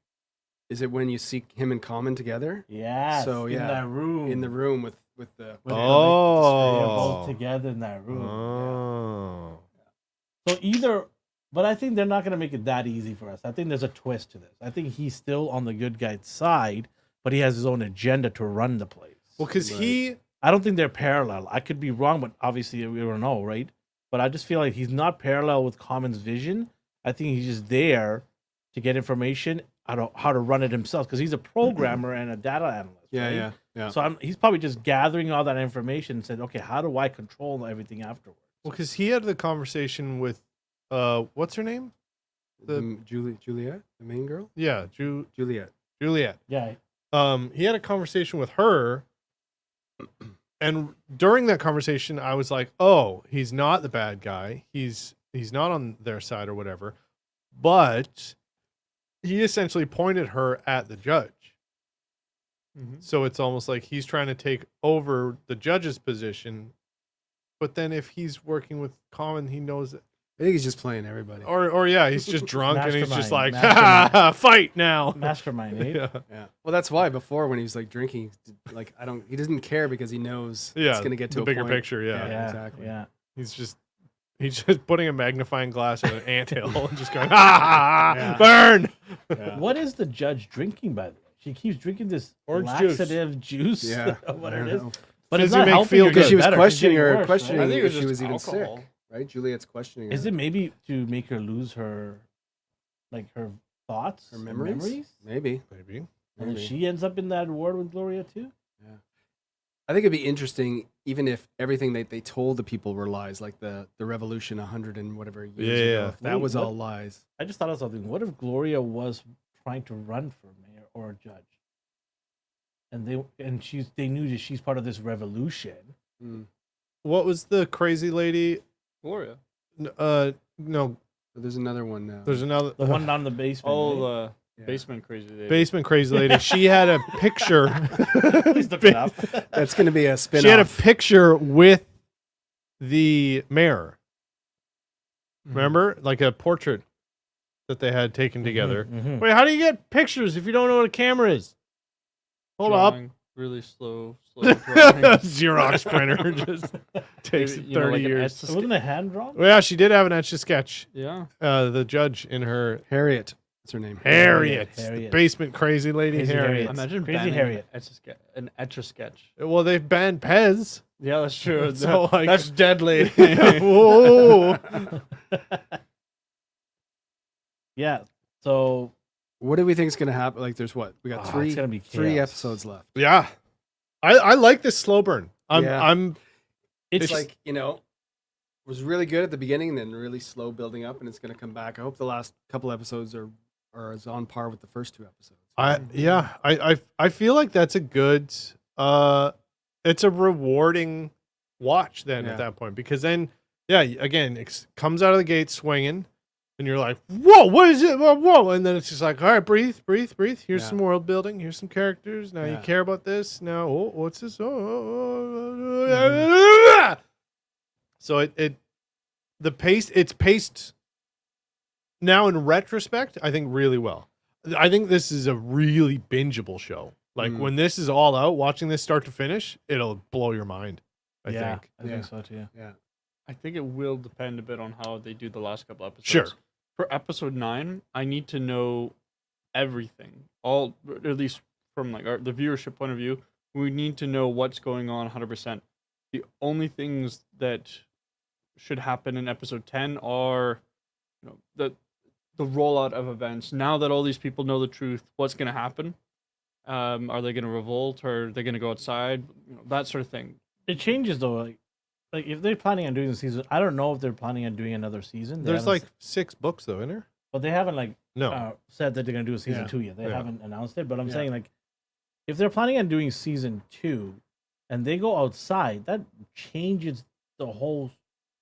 Speaker 2: Is it when you see him and Common together
Speaker 1: yeah.
Speaker 2: So,
Speaker 1: in
Speaker 2: yeah,
Speaker 1: that room,
Speaker 2: in the room with the
Speaker 1: they're
Speaker 3: Oh.
Speaker 1: both together in that room.
Speaker 3: Oh.
Speaker 1: So either, but I think they're not going to make it that easy for us. I think there's a twist to this. I think he's still on the good guy's side, but he has his own agenda to run the place.
Speaker 3: Well, because
Speaker 2: Right.
Speaker 1: I don't think they're parallel. I could be wrong, but obviously we don't know, right? But I just feel like he's not parallel with Common's vision. I think he's just there to get information how to run it himself, because he's a programmer and a data analyst.
Speaker 2: Yeah,
Speaker 1: right?
Speaker 2: yeah.
Speaker 1: So he's probably just gathering all that information and said, okay, how do I control everything afterwards?
Speaker 3: Well, because he had the conversation with, what's her name?
Speaker 2: Juliet, the main girl?
Speaker 3: Yeah,
Speaker 2: Juliet.
Speaker 3: Juliet.
Speaker 1: Yeah.
Speaker 3: He had a conversation with her, and during that conversation, I was like, "Oh, he's not the bad guy. He's not on their side or whatever." But he essentially pointed her at the judge, so it's almost like he's trying to take over the judge's position. But then, if he's working with Common, he knows it.
Speaker 2: I think he's just playing everybody.
Speaker 3: Or yeah, he's just drunk and he's just like,
Speaker 1: Mastermind.
Speaker 3: "Ha, fight now."
Speaker 1: Mastermind, eh?
Speaker 3: Yeah.
Speaker 2: Yeah. Well, that's why before when he was like drinking, like he doesn't care because he knows it's going to get to
Speaker 3: the
Speaker 2: a
Speaker 3: bigger
Speaker 2: point.
Speaker 3: picture. Yeah.
Speaker 1: Yeah,
Speaker 2: exactly.
Speaker 1: Yeah.
Speaker 3: He's just putting a magnifying glass in an anthill and just going, ah,
Speaker 2: Yeah.
Speaker 3: burn.
Speaker 2: Yeah.
Speaker 1: What is the judge drinking, by the way? She keeps drinking this
Speaker 3: Orange juice.
Speaker 1: laxative juice.
Speaker 2: Yeah.
Speaker 1: what
Speaker 2: I
Speaker 1: it
Speaker 2: don't
Speaker 1: is.
Speaker 2: know.
Speaker 1: But it's
Speaker 3: Fizzy
Speaker 1: not
Speaker 3: make
Speaker 1: helping
Speaker 3: feel
Speaker 1: her
Speaker 3: good.
Speaker 1: get
Speaker 2: Because she was
Speaker 1: better. She's
Speaker 2: questioning
Speaker 1: getting
Speaker 2: her,
Speaker 1: worse,
Speaker 2: questioning
Speaker 1: right?
Speaker 4: I think it was
Speaker 2: if she
Speaker 4: just
Speaker 2: was even
Speaker 4: alcohol.
Speaker 2: sick, right? Juliet's questioning
Speaker 1: Is
Speaker 2: her.
Speaker 1: it maybe to make her lose her, like her thoughts,
Speaker 2: her memories? Maybe.
Speaker 3: Maybe.
Speaker 1: And then
Speaker 2: Maybe.
Speaker 1: she ends up in that ward with Gloria too.
Speaker 2: I think it'd be interesting, even if everything they told the people were lies, like the revolution 100 and whatever years
Speaker 3: Yeah,
Speaker 2: ago.
Speaker 3: yeah.
Speaker 2: If that
Speaker 1: Wait,
Speaker 2: was
Speaker 1: what?
Speaker 2: all lies.
Speaker 1: I just thought of something. What if Gloria was trying to run for mayor or a judge, and they knew that she's part of this revolution?
Speaker 2: Mm.
Speaker 3: What was the crazy lady?
Speaker 4: Gloria.
Speaker 3: No,
Speaker 2: But there's another one now.
Speaker 3: there's another
Speaker 1: The one down in the basement.
Speaker 4: Oh,
Speaker 1: right?
Speaker 4: the
Speaker 2: Yeah.
Speaker 4: basement crazy lady.
Speaker 3: basement crazy lady. She had a picture.
Speaker 1: Please look it up.
Speaker 2: That's going to be a spin-off.
Speaker 3: She had a picture with the mayor. Remember, like a portrait that they had taken together.
Speaker 1: Mhm.
Speaker 3: Wait, how do you get pictures if you don't know what a camera is? Hold up.
Speaker 4: Drawing, really slow drawing.
Speaker 3: Xerox printer just takes
Speaker 4: You know,
Speaker 3: 30
Speaker 4: like an
Speaker 3: years.
Speaker 4: etch-
Speaker 1: Wasn't it hand drawn?
Speaker 3: Well, yeah, she did have an etch a sketch.
Speaker 4: Yeah.
Speaker 3: The judge in her
Speaker 2: Harriet. That's her name.
Speaker 3: Harriet,
Speaker 1: Harriet.
Speaker 3: the basement crazy lady
Speaker 1: Crazy
Speaker 3: Harriet.
Speaker 1: Harriet.
Speaker 4: Imagine
Speaker 1: Crazy
Speaker 4: banning
Speaker 1: Harriet.
Speaker 4: an etch a sketch.
Speaker 3: Well, they've banned Pez.
Speaker 4: Yeah, that's true.
Speaker 3: So, like-
Speaker 4: That's deadly.
Speaker 3: Whoa.
Speaker 1: Yeah. So
Speaker 2: What do we think is going to happen? Like, there's what? We got
Speaker 1: it's
Speaker 2: three
Speaker 1: gonna be
Speaker 2: three
Speaker 1: chaos.
Speaker 2: episodes left.
Speaker 3: Yeah, I like this slow burn.
Speaker 2: Yeah.
Speaker 3: I'm
Speaker 2: It's
Speaker 3: It's-
Speaker 2: like, it was really good at the beginning and then really slow building up, and it's going to come back. I hope the last couple episodes are as on par with the first two episodes.
Speaker 3: I feel like that's a good it's a rewarding watch then
Speaker 2: Yeah.
Speaker 3: at that point, because then again it comes out of the gate swinging and you're like, whoa, what is it? Whoa, and then it's just like, all right, breathe. Here's
Speaker 2: Yeah.
Speaker 3: some world building. Here's some characters. Now you
Speaker 2: Yeah.
Speaker 3: care about this. Now, what's this? So it's paced now in retrospect, I think really well. I think this is a really bingeable show. Like
Speaker 2: Mm.
Speaker 3: when this is all out, watching this start to finish, it'll blow your mind. I think.
Speaker 1: I think so too.
Speaker 2: Yeah.
Speaker 4: I think it will depend a bit on how they do the last couple episodes.
Speaker 3: Sure.
Speaker 4: For episode 9, I need to know everything. All, at least from like the viewership point of view, we need to know what's going on 100%. The only things that should happen in episode 10 are, the rollout of events. Now that all these people know the truth, what's going to happen? Are they going to revolt, or are they going to go outside? That sort of thing.
Speaker 1: It changes though. like if they're planning on doing the season, I don't know if they're planning on doing another season. They
Speaker 3: There's
Speaker 1: haven't
Speaker 3: like 6 books though, isn't there?
Speaker 1: but they haven't like
Speaker 3: No.
Speaker 1: said that they're gonna do a season
Speaker 2: Yeah.
Speaker 1: 2 yet. They
Speaker 3: Yeah.
Speaker 1: haven't announced it. But I'm
Speaker 2: Yeah.
Speaker 1: saying like if they're planning on doing season 2 and they go outside, that changes the whole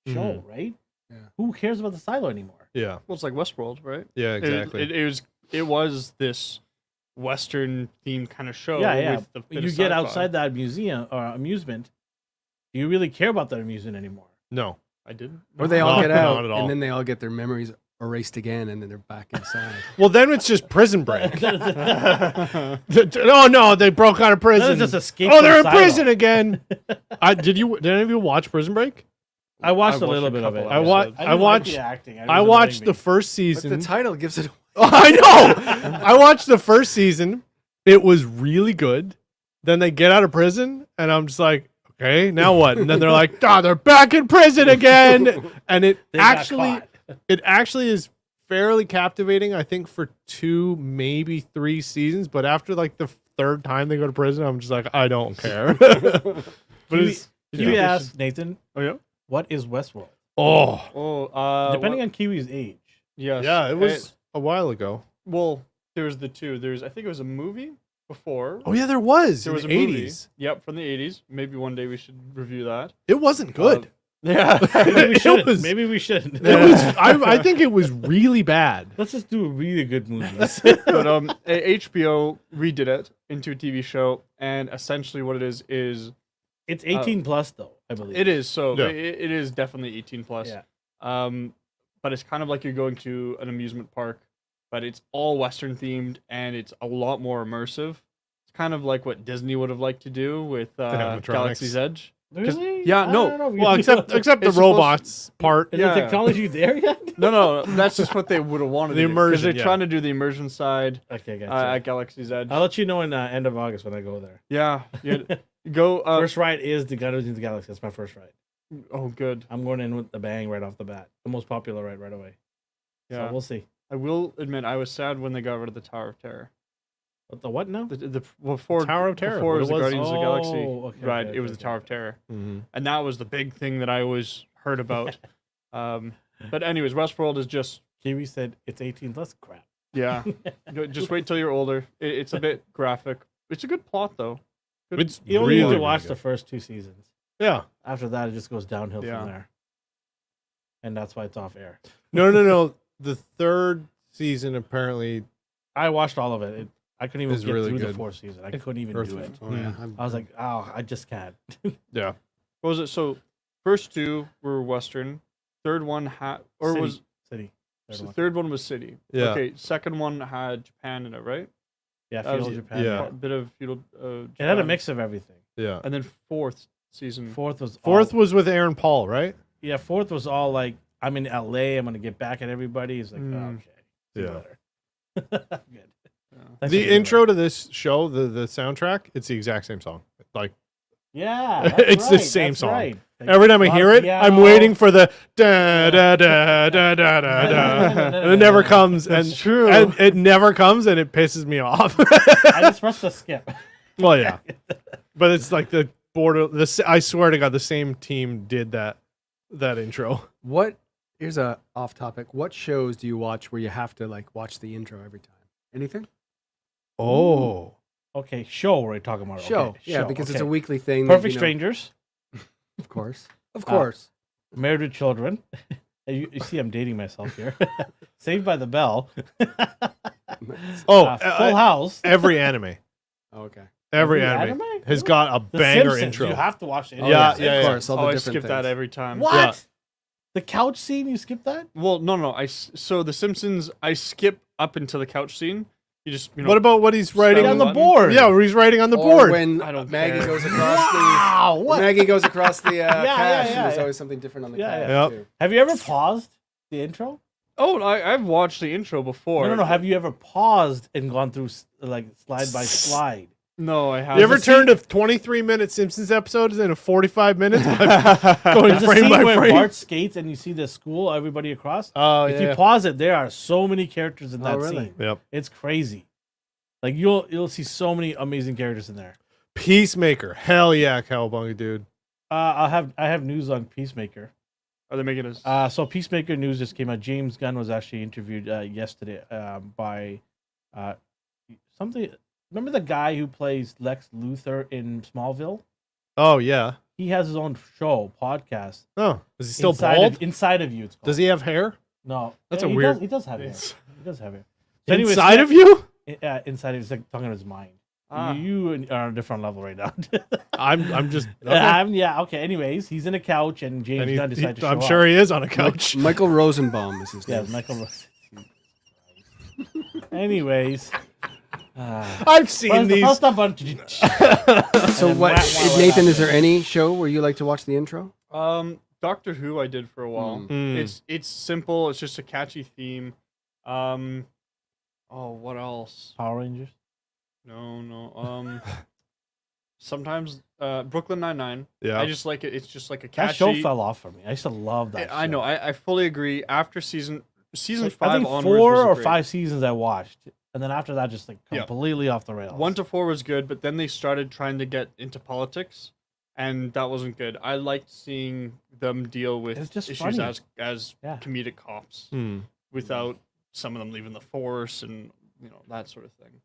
Speaker 1: show, right?
Speaker 2: Yeah.
Speaker 1: Who cares about the silo anymore?
Speaker 3: Yeah.
Speaker 4: Well, it's like Westworld, right?
Speaker 3: Yeah, exactly.
Speaker 4: It was this Western themed kind of show.
Speaker 1: Yeah.
Speaker 4: With the
Speaker 1: But
Speaker 4: bit
Speaker 1: you
Speaker 4: of
Speaker 1: get
Speaker 4: sci-fi.
Speaker 1: outside that museum or amusement. Do you really care about that amusement anymore?
Speaker 3: No.
Speaker 4: I didn't.
Speaker 2: Or they all
Speaker 3: No,
Speaker 2: get
Speaker 3: not
Speaker 2: out,
Speaker 3: at all.
Speaker 2: and then they all get their memories erased again, and then they're back inside.
Speaker 3: Well, then it's just Prison Break.
Speaker 1: That
Speaker 3: Oh no, they broke out of prison.
Speaker 1: is just escape.
Speaker 3: Oh,
Speaker 1: from
Speaker 3: they're in
Speaker 1: silo.
Speaker 3: prison again. Did any of you watch Prison Break?
Speaker 1: I watched
Speaker 4: I
Speaker 1: a little
Speaker 4: watched a
Speaker 1: bit of it.
Speaker 4: couple
Speaker 3: I wa-
Speaker 4: episodes.
Speaker 1: I
Speaker 3: I
Speaker 1: didn't
Speaker 3: watched.
Speaker 1: like the acting.
Speaker 3: I
Speaker 1: It was
Speaker 3: watched
Speaker 1: annoying
Speaker 3: the
Speaker 1: me.
Speaker 3: first
Speaker 2: But
Speaker 3: season.
Speaker 2: the title gives it away.
Speaker 3: I know. I watched the first season. It was really good. Then they get out of prison, and I'm just like, okay, now what? And then they're like, they're back in prison again. And it
Speaker 1: They got
Speaker 3: actually,
Speaker 1: caught.
Speaker 3: it actually is fairly captivating. I think for 2, maybe 3 seasons. But after like the 3rd time they go to prison, I'm just like, I don't care. But it's
Speaker 1: Kiwi
Speaker 3: yeah.
Speaker 1: asked Nathan,
Speaker 4: Oh yeah.
Speaker 1: "What is Westworld?"
Speaker 3: Oh,
Speaker 1: Depending on Kiwi's age.
Speaker 4: Yes.
Speaker 3: yeah, it was a while ago.
Speaker 4: Well, there was the two. I think it was a movie before.
Speaker 3: Oh yeah, there was.
Speaker 4: There
Speaker 3: in
Speaker 4: was a
Speaker 3: the
Speaker 4: movie.
Speaker 3: 80s.
Speaker 4: Yep, from the 80s. Maybe one day we should review that.
Speaker 3: It wasn't good.
Speaker 4: Yeah.
Speaker 1: Maybe we
Speaker 3: It
Speaker 1: shouldn't.
Speaker 3: was-
Speaker 1: Maybe we shouldn't.
Speaker 3: It was. I think it was really bad.
Speaker 1: Let's just do really good movies.
Speaker 4: But HBO redid it into a TV show, and essentially what it is
Speaker 1: It's 18 plus though, I believe.
Speaker 4: it is so
Speaker 3: Yeah.
Speaker 4: it is definitely 18 plus.
Speaker 1: Yeah.
Speaker 4: But it's kind of like you're going to an amusement park, but it's all Western themed and it's a lot more immersive. It's kind of like what Disney would have liked to do with
Speaker 3: animatronics.
Speaker 4: Galaxy's Edge.
Speaker 1: Really?
Speaker 4: yeah,
Speaker 1: I
Speaker 4: no.
Speaker 1: don't know.
Speaker 3: Well, except the
Speaker 4: It's supposed-
Speaker 3: robots part.
Speaker 1: Is
Speaker 4: yeah.
Speaker 1: the technology there yet?
Speaker 4: No, that's just what they would have wanted
Speaker 3: The
Speaker 4: to do. Because they're
Speaker 3: immersion, yeah.
Speaker 4: trying to do the immersion side
Speaker 1: Okay, gotcha.
Speaker 4: at Galaxy's Edge.
Speaker 1: I'll let you know in end of August when I go there.
Speaker 4: Yeah, go.
Speaker 1: First ride is the Guardians of the Galaxy. That's my first ride.
Speaker 4: Oh, good.
Speaker 1: I'm going in with the bang right off the bat. The most popular ride right away.
Speaker 4: Yeah,
Speaker 1: So we'll see.
Speaker 4: I will admit I was sad when they got rid of the Tower of Terror.
Speaker 1: What the what now?
Speaker 4: The before
Speaker 3: Tower of Terror,
Speaker 4: Before
Speaker 3: what
Speaker 4: it was
Speaker 3: it
Speaker 4: the
Speaker 3: was?
Speaker 4: Guardians of the Galaxy
Speaker 1: Okay,
Speaker 4: ride.
Speaker 1: okay,
Speaker 4: It was
Speaker 1: okay,
Speaker 4: the Tower
Speaker 1: okay.
Speaker 4: of Terror,
Speaker 3: Mhm.
Speaker 4: and that was the big thing that I always heard about. But anyways, Westworld is just
Speaker 1: Kiwi said it's 18 plus. Crap.
Speaker 4: yeah. Just wait till you're older. It's a bit graphic. It's a good plot though. Good-
Speaker 3: It's
Speaker 1: You only
Speaker 3: really,
Speaker 1: need to watch
Speaker 3: really
Speaker 1: the
Speaker 3: good.
Speaker 1: first 2 seasons.
Speaker 3: Yeah.
Speaker 1: After that, it just goes downhill
Speaker 4: Yeah.
Speaker 1: from there. And that's why it's off air.
Speaker 3: No. The 3rd season apparently.
Speaker 1: I watched all of it. I couldn't even
Speaker 3: It's
Speaker 1: get
Speaker 3: really
Speaker 1: through the
Speaker 3: good.
Speaker 1: 4th season. I couldn't even
Speaker 3: Earth-
Speaker 1: do it.
Speaker 2: Oh, yeah.
Speaker 1: I was like, oh, I just can't.
Speaker 3: Yeah.
Speaker 4: What was it? So first 2 were Western. Third one had or
Speaker 1: City.
Speaker 4: was
Speaker 1: City. Third one.
Speaker 4: third one was City.
Speaker 3: Yeah.
Speaker 4: Okay. Second one had Japan in it, right?
Speaker 1: Yeah,
Speaker 4: That was
Speaker 1: feudal
Speaker 4: it.
Speaker 1: Japan.
Speaker 3: Yeah.
Speaker 4: A bit of feudal.
Speaker 1: It had a
Speaker 4: Japan.
Speaker 1: mix of everything.
Speaker 3: Yeah.
Speaker 4: And then fourth season.
Speaker 1: 4th was
Speaker 3: 4th
Speaker 1: all,
Speaker 3: was with Aaron Paul, right?
Speaker 1: yeah. 4th was all like, I'm in LA. I'm gonna get back at everybody. It's like, oh,
Speaker 4: Mm.
Speaker 1: okay, see you
Speaker 3: Yeah.
Speaker 1: later. Good.
Speaker 4: Yeah.
Speaker 1: Thanks for
Speaker 3: The
Speaker 1: being
Speaker 3: intro to this show, the soundtrack, it's the exact same song. Like
Speaker 1: there. Yeah, that's
Speaker 3: It's the
Speaker 1: right,
Speaker 3: same
Speaker 1: that's
Speaker 3: song.
Speaker 1: right. Like,
Speaker 3: every time I hear it,
Speaker 1: piano.
Speaker 3: I'm waiting for the da da da da da da da, and it never comes. And
Speaker 4: That's true.
Speaker 3: And it never comes, and it pisses me off.
Speaker 1: I just pressed the skip.
Speaker 3: Well, yeah, but it's like the border. I swear to God, the same team did that intro.
Speaker 2: Here's a off topic. What shows do you watch where you have to like watch the intro every time? Anything?
Speaker 3: Oh,
Speaker 1: Okay, show we're talking about.
Speaker 2: Show.
Speaker 1: Okay,
Speaker 2: Yeah,
Speaker 1: show,
Speaker 2: because it's
Speaker 1: okay.
Speaker 2: a weekly thing. that,
Speaker 1: Perfect
Speaker 2: you know-
Speaker 1: Strangers,
Speaker 2: Of course. Of course.
Speaker 1: Married with Children. You see, I'm dating myself here. Saved by the Bell.
Speaker 3: oh,
Speaker 1: Full House.
Speaker 3: every anime,
Speaker 2: Oh, okay.
Speaker 3: every
Speaker 1: Every
Speaker 3: anime
Speaker 1: anime?
Speaker 3: has got a
Speaker 1: The
Speaker 3: banger
Speaker 1: Simpsons,
Speaker 3: intro.
Speaker 1: You have to watch the
Speaker 2: Oh,
Speaker 1: intro.
Speaker 3: Yeah,
Speaker 2: yes,
Speaker 3: yeah,
Speaker 2: of
Speaker 3: yeah.
Speaker 2: course. All the
Speaker 4: I
Speaker 2: different
Speaker 4: skip that
Speaker 2: things.
Speaker 4: every time.
Speaker 1: What?
Speaker 3: Yeah.
Speaker 1: The couch scene? You skip that?
Speaker 4: Well, no. So The Simpsons, I skip up until the couch scene. You just,
Speaker 3: What about what he's writing
Speaker 1: on
Speaker 4: on
Speaker 1: the
Speaker 4: button?
Speaker 1: board.
Speaker 3: Yeah, where he's writing on the
Speaker 2: Or
Speaker 3: board.
Speaker 2: when
Speaker 4: I don't
Speaker 2: Maggie
Speaker 4: care.
Speaker 2: goes across
Speaker 1: Wow.
Speaker 2: the
Speaker 1: What?
Speaker 2: Maggie goes across the cash,
Speaker 1: yeah,
Speaker 2: and there's
Speaker 1: yeah.
Speaker 2: always something different on the
Speaker 1: Yeah,
Speaker 2: cash
Speaker 3: yeah.
Speaker 2: too.
Speaker 1: Have you ever paused the intro?
Speaker 4: Oh, I've watched the intro before.
Speaker 1: No. Have you ever paused and gone through like slide by slide?
Speaker 4: No, I haven't.
Speaker 3: You ever
Speaker 1: There's a
Speaker 3: turned a 23-minute Simpsons episode into 45 minutes by going
Speaker 1: There's a
Speaker 3: frame
Speaker 1: scene
Speaker 3: by
Speaker 1: where
Speaker 3: frame?
Speaker 1: Bart skates and you see the school, everybody across.
Speaker 3: Oh,
Speaker 1: If you pause it, there are so many characters in that
Speaker 2: really?
Speaker 1: scene.
Speaker 3: Yep.
Speaker 1: It's crazy. Like you'll see so many amazing characters in there.
Speaker 3: Peacemaker. Hell yeah, Cowabunga, dude.
Speaker 1: I have news on Peacemaker.
Speaker 4: Are they making us?
Speaker 1: So Peacemaker news just came out. James Gunn was actually interviewed yesterday by something. Remember the guy who plays Lex Luthor in Smallville?
Speaker 3: Oh yeah.
Speaker 1: He has his own show, podcast.
Speaker 3: Oh, is he still bald?
Speaker 1: Inside of You. It's called.
Speaker 3: Does he have hair?
Speaker 1: No,
Speaker 3: That's
Speaker 1: yeah,
Speaker 3: a weird.
Speaker 1: He does have hair. He does have hair.
Speaker 3: Inside of you?
Speaker 1: Inside, it's like talking to his mind.
Speaker 4: Ah.
Speaker 1: You are on a different level right now.
Speaker 3: I'm just. Okay.
Speaker 1: Yeah. Okay. Anyways, he's in a couch, and James
Speaker 3: And
Speaker 1: Gunn decided to show
Speaker 3: I'm
Speaker 1: up.
Speaker 3: sure he is on a couch.
Speaker 2: Michael Rosenbaum is his
Speaker 1: Yeah,
Speaker 2: name.
Speaker 1: Michael. Anyways,
Speaker 3: I've seen these.
Speaker 2: So
Speaker 1: And
Speaker 2: what,
Speaker 1: wah,
Speaker 2: Nathan? Is there any show where you like to watch the intro?
Speaker 4: Doctor Who I did for a while.
Speaker 3: Mm.
Speaker 4: It's simple. It's just a catchy theme. What else?
Speaker 1: Power Rangers.
Speaker 4: No. Sometimes Brooklyn Nine-Nine.
Speaker 3: Yeah.
Speaker 4: I just like it. It's just like a
Speaker 1: That
Speaker 4: catchy.
Speaker 1: show fell off for me. I used to love that.
Speaker 4: I
Speaker 1: show.
Speaker 4: know. I fully agree. After season
Speaker 1: Like,
Speaker 4: 5
Speaker 1: I think
Speaker 4: onwards
Speaker 1: 4
Speaker 4: was
Speaker 1: or
Speaker 4: great.
Speaker 1: 5 seasons I watched, and then after that, just like
Speaker 4: Yeah.
Speaker 1: completely off the rails.
Speaker 4: 1 to 4 was good, but then they started trying to get into politics, and that wasn't good. I liked seeing them deal with
Speaker 1: It's just
Speaker 4: issues
Speaker 1: funny.
Speaker 4: as
Speaker 1: Yeah.
Speaker 4: comedic cops
Speaker 3: Hmm.
Speaker 4: without some of them leaving the force and that sort of thing,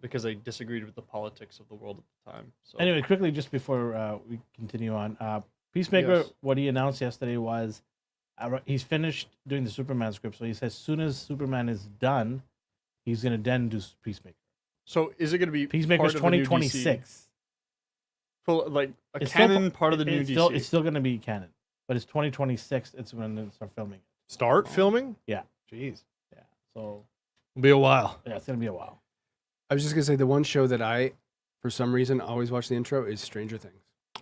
Speaker 4: because they disagreed with the politics of the world at the time. So
Speaker 1: Anyway, quickly, just before we continue on, Peacemaker,
Speaker 4: Yes.
Speaker 1: what he announced yesterday was he's finished doing the Superman script. So he says, as soon as Superman is done, he's going to then do Peacemaker.
Speaker 4: So is it going to be
Speaker 1: Peacemaker's
Speaker 4: part of the new
Speaker 1: 2026.
Speaker 4: DC? Full like a
Speaker 1: It's still
Speaker 4: canon part of the new
Speaker 1: it's
Speaker 4: DC?
Speaker 1: still, it's still going to be canon, but it's 2026. It's when they start filming it.
Speaker 3: Start filming?
Speaker 1: Yeah.
Speaker 3: Jeez.
Speaker 1: Yeah. So
Speaker 3: It'll be a while.
Speaker 1: yeah, it's going to be a while.
Speaker 2: I was just gonna say the one show that I, for some reason, always watch the intro is Stranger Things.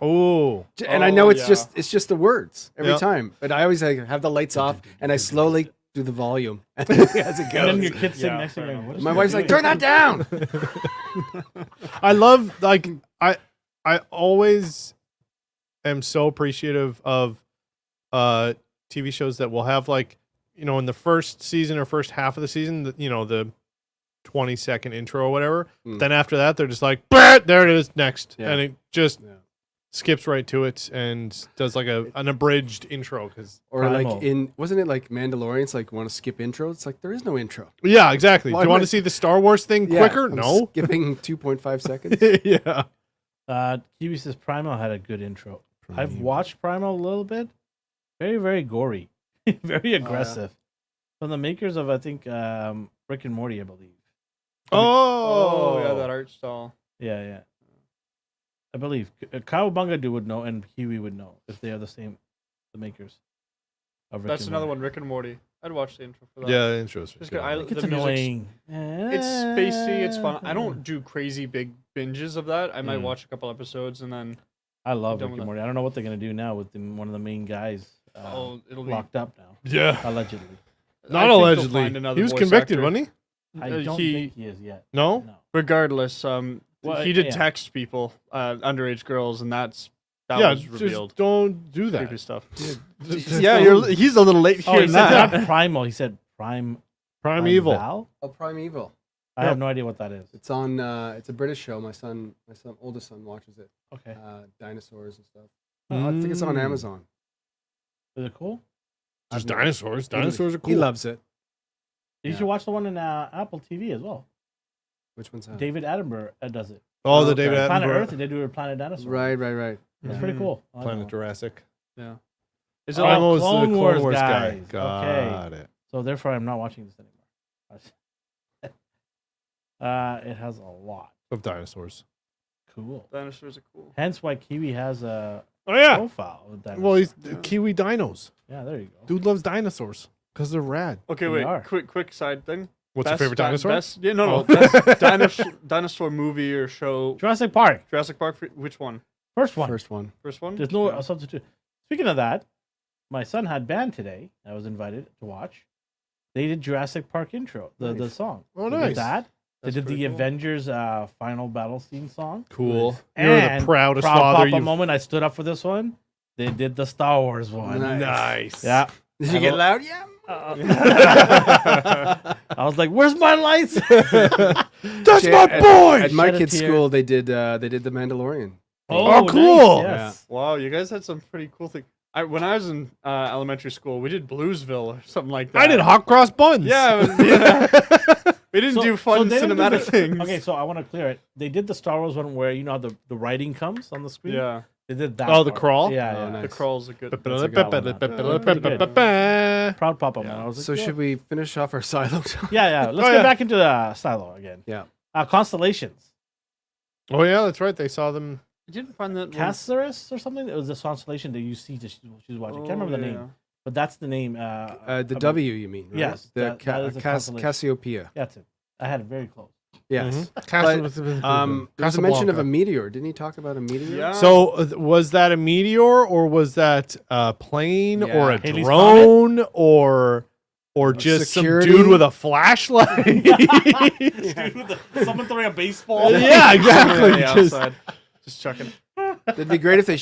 Speaker 3: Oh.
Speaker 2: And I know it's
Speaker 4: yeah.
Speaker 2: just the words every
Speaker 3: Yeah.
Speaker 2: time, but I always have the lights off and I slowly do the volume as it
Speaker 1: And then your
Speaker 2: goes.
Speaker 1: kid's sitting
Speaker 4: Yeah,
Speaker 1: next to
Speaker 4: fair
Speaker 1: you.
Speaker 4: enough.
Speaker 1: What is
Speaker 2: My
Speaker 1: she
Speaker 2: wife's
Speaker 1: doing?
Speaker 2: like, "Turn that down."
Speaker 3: I love I always am so appreciative of TV shows that will have in the first season or first half of the season, the 20-second intro or whatever.
Speaker 2: Mm.
Speaker 3: Then after that, they're just like, "Bah, there it is, next,"
Speaker 2: Yeah.
Speaker 3: and it just
Speaker 2: Yeah.
Speaker 3: skips right to it and does like an abridged intro. Because
Speaker 2: Or
Speaker 1: Primal.
Speaker 2: like wasn't it like Mandalorian? It's like want to skip intro. It's like there is no intro.
Speaker 3: yeah, exactly.
Speaker 2: Why
Speaker 3: Do you
Speaker 2: am
Speaker 3: want
Speaker 2: I-
Speaker 3: to see the Star Wars thing
Speaker 2: Yeah,
Speaker 3: quicker?
Speaker 2: I'm
Speaker 3: No.
Speaker 2: skipping 2.5 seconds.
Speaker 3: Yeah.
Speaker 1: Kiwi says Primal had a good intro. I've watched Primal a little bit. Very, very gory. Very aggressive. From the makers of, I think, Rick and Morty, I believe.
Speaker 4: Oh yeah, that art style.
Speaker 1: Yeah. I believe. Cowabunga would know, and Kiwi would know if they are the makers of Rick
Speaker 4: That's
Speaker 1: and
Speaker 4: another
Speaker 1: Morty.
Speaker 4: one. Rick and Morty. I'd watch the intro for that.
Speaker 3: Yeah, the intro's
Speaker 4: Just
Speaker 3: good.
Speaker 4: good. I-
Speaker 1: It's
Speaker 4: the music's-
Speaker 1: annoying.
Speaker 4: It's spacey. It's fun. I don't do crazy big binges of that. I might watch a couple episodes and then
Speaker 1: I love
Speaker 4: done
Speaker 1: Rick
Speaker 4: with
Speaker 1: and
Speaker 4: that.
Speaker 1: Morty. I don't know what they're going to do now with one of the main guys
Speaker 4: it'll be.
Speaker 1: locked up now,
Speaker 3: Yeah.
Speaker 1: allegedly.
Speaker 3: Not
Speaker 4: I think they'll
Speaker 3: allegedly.
Speaker 4: find another
Speaker 3: He was
Speaker 4: voice
Speaker 3: convicted,
Speaker 4: actor.
Speaker 3: wasn't he?
Speaker 1: I don't think he is yet.
Speaker 3: No?
Speaker 1: No.
Speaker 4: Regardless,
Speaker 1: Well,
Speaker 4: he did
Speaker 1: yeah.
Speaker 4: text people, underage girls, and that
Speaker 3: yeah,
Speaker 4: was revealed.
Speaker 3: just don't do
Speaker 4: Creepy
Speaker 3: that.
Speaker 4: stuff.
Speaker 3: Just
Speaker 4: Yeah,
Speaker 3: don't-
Speaker 4: he's a little late
Speaker 1: Oh,
Speaker 4: here.
Speaker 1: he said not Primal. He said
Speaker 3: Primeval.
Speaker 1: Val?
Speaker 2: Oh, Primeval.
Speaker 1: I have no idea what that is.
Speaker 2: It's on. It's a British show. My oldest son watches it.
Speaker 1: Okay.
Speaker 2: Dinosaurs and stuff. I think it's on
Speaker 3: Mm.
Speaker 2: Amazon.
Speaker 1: Is it cool?
Speaker 3: Just
Speaker 2: I've never-
Speaker 3: dinosaurs. Dinosaurs are cool.
Speaker 2: He loves it.
Speaker 1: You should watch the one in Apple TV as well.
Speaker 2: Which one's that?
Speaker 1: David Attenborough does it.
Speaker 3: Oh, the
Speaker 2: Okay.
Speaker 3: David
Speaker 1: Planet
Speaker 3: Attenborough.
Speaker 1: Earth, they do a Planet Dinosaur.
Speaker 2: Right.
Speaker 1: It's
Speaker 2: Yeah.
Speaker 1: pretty cool. I like
Speaker 3: Planet
Speaker 1: that one.
Speaker 3: Jurassic.
Speaker 4: Yeah. Is
Speaker 1: Oh,
Speaker 4: it like,
Speaker 3: Primal is
Speaker 1: Clone
Speaker 3: the
Speaker 1: Wars
Speaker 3: Clone Wars guy.
Speaker 1: guys.
Speaker 3: Got it.
Speaker 1: So therefore, I'm not watching this anymore. It has a lot.
Speaker 3: Of dinosaurs.
Speaker 1: Cool.
Speaker 4: dinosaurs are cool?
Speaker 1: Hence why Kiwi has a
Speaker 3: Oh, yeah.
Speaker 1: profile with dinosaurs.
Speaker 3: Well, he's
Speaker 4: Yeah.
Speaker 3: Kiwi dinos.
Speaker 1: Yeah, there you go.
Speaker 3: Dude loves dinosaurs because they're rad.
Speaker 4: Okay,
Speaker 1: They
Speaker 4: wait.
Speaker 1: are.
Speaker 4: Quick side thing.
Speaker 3: What's your favorite
Speaker 4: di-
Speaker 3: dinosaur?
Speaker 4: Best, yeah, no.
Speaker 3: Oh.
Speaker 4: Best dinosaur movie or show.
Speaker 1: Jurassic Park,
Speaker 4: Jurassic Park. Which one?
Speaker 1: first one.
Speaker 2: First one.
Speaker 4: First one.
Speaker 1: There's no
Speaker 4: Yeah.
Speaker 1: substitute. Speaking of that, my son had band today. I was invited to watch. They did Jurassic Park intro, the
Speaker 2: Nice.
Speaker 1: song.
Speaker 3: Oh,
Speaker 1: They did
Speaker 3: nice.
Speaker 1: that. They
Speaker 4: That's
Speaker 1: did the
Speaker 4: pretty cool.
Speaker 1: Avengers final battle scene song.
Speaker 3: Cool.
Speaker 1: And
Speaker 3: You're the proudest
Speaker 1: proud
Speaker 3: father
Speaker 1: papa
Speaker 3: you've...
Speaker 1: moment. I stood up for this one. They did the Star Wars one.
Speaker 2: Nice.
Speaker 1: Yeah.
Speaker 2: Did you get loud? Yeah.
Speaker 1: I was like, "Where's my lights?"
Speaker 3: That's
Speaker 2: Shit,
Speaker 3: my boy!
Speaker 2: At my
Speaker 1: Shed a
Speaker 2: kids'
Speaker 1: tear.
Speaker 2: school, they did the Mandalorian.
Speaker 3: Oh, cool.
Speaker 1: Yes.
Speaker 4: Wow, you guys had some pretty cool things. When I was in elementary school, we did Bluesville or something like that.
Speaker 3: I did hot cross buns.
Speaker 4: Yeah, yeah. We didn't do fun
Speaker 1: they didn't do
Speaker 4: cinematic
Speaker 1: the-
Speaker 4: things.
Speaker 1: Okay, so I want to clear it. They did the Star Wars one where you know how the writing comes on the screen.
Speaker 4: Yeah,
Speaker 1: They did that.
Speaker 3: Oh, the
Speaker 1: part.
Speaker 3: crawl?
Speaker 1: Yeah,
Speaker 2: Oh,
Speaker 1: yeah.
Speaker 2: nice.
Speaker 4: the crawl's a good.
Speaker 1: Proud Papa.
Speaker 2: So
Speaker 1: man. I was like,
Speaker 2: should we finish off our silo talk?
Speaker 1: Yeah. Let's
Speaker 3: Oh,
Speaker 1: get
Speaker 3: yeah.
Speaker 1: back into the silo again.
Speaker 2: Yeah.
Speaker 1: Constellations.
Speaker 3: Oh yeah, that's right. They saw them.
Speaker 4: I didn't find that.
Speaker 1: Cassaris or something. It was a constellation that you see that she was watching. I can't remember the name, but that's the name.
Speaker 2: The W, you mean? Right?
Speaker 1: Yes,
Speaker 2: The
Speaker 1: that is a constellation.
Speaker 2: Cassiopeia.
Speaker 1: That's it. I had it very close.
Speaker 2: Yes.
Speaker 3: Mhm.
Speaker 2: There's a mention of
Speaker 3: Casablanca.
Speaker 2: a meteor. Didn't he talk about a meteor?
Speaker 4: Yeah.
Speaker 3: So was that a meteor or was that a plane or a
Speaker 2: Yeah.
Speaker 1: Halley's
Speaker 3: drone or just
Speaker 2: Security?
Speaker 3: some dude with a flashlight?
Speaker 1: Someone throwing a baseball.
Speaker 3: Yeah, exactly.
Speaker 4: Yeah,
Speaker 3: Just-
Speaker 4: outside, just chucking.
Speaker 2: It'd be great if they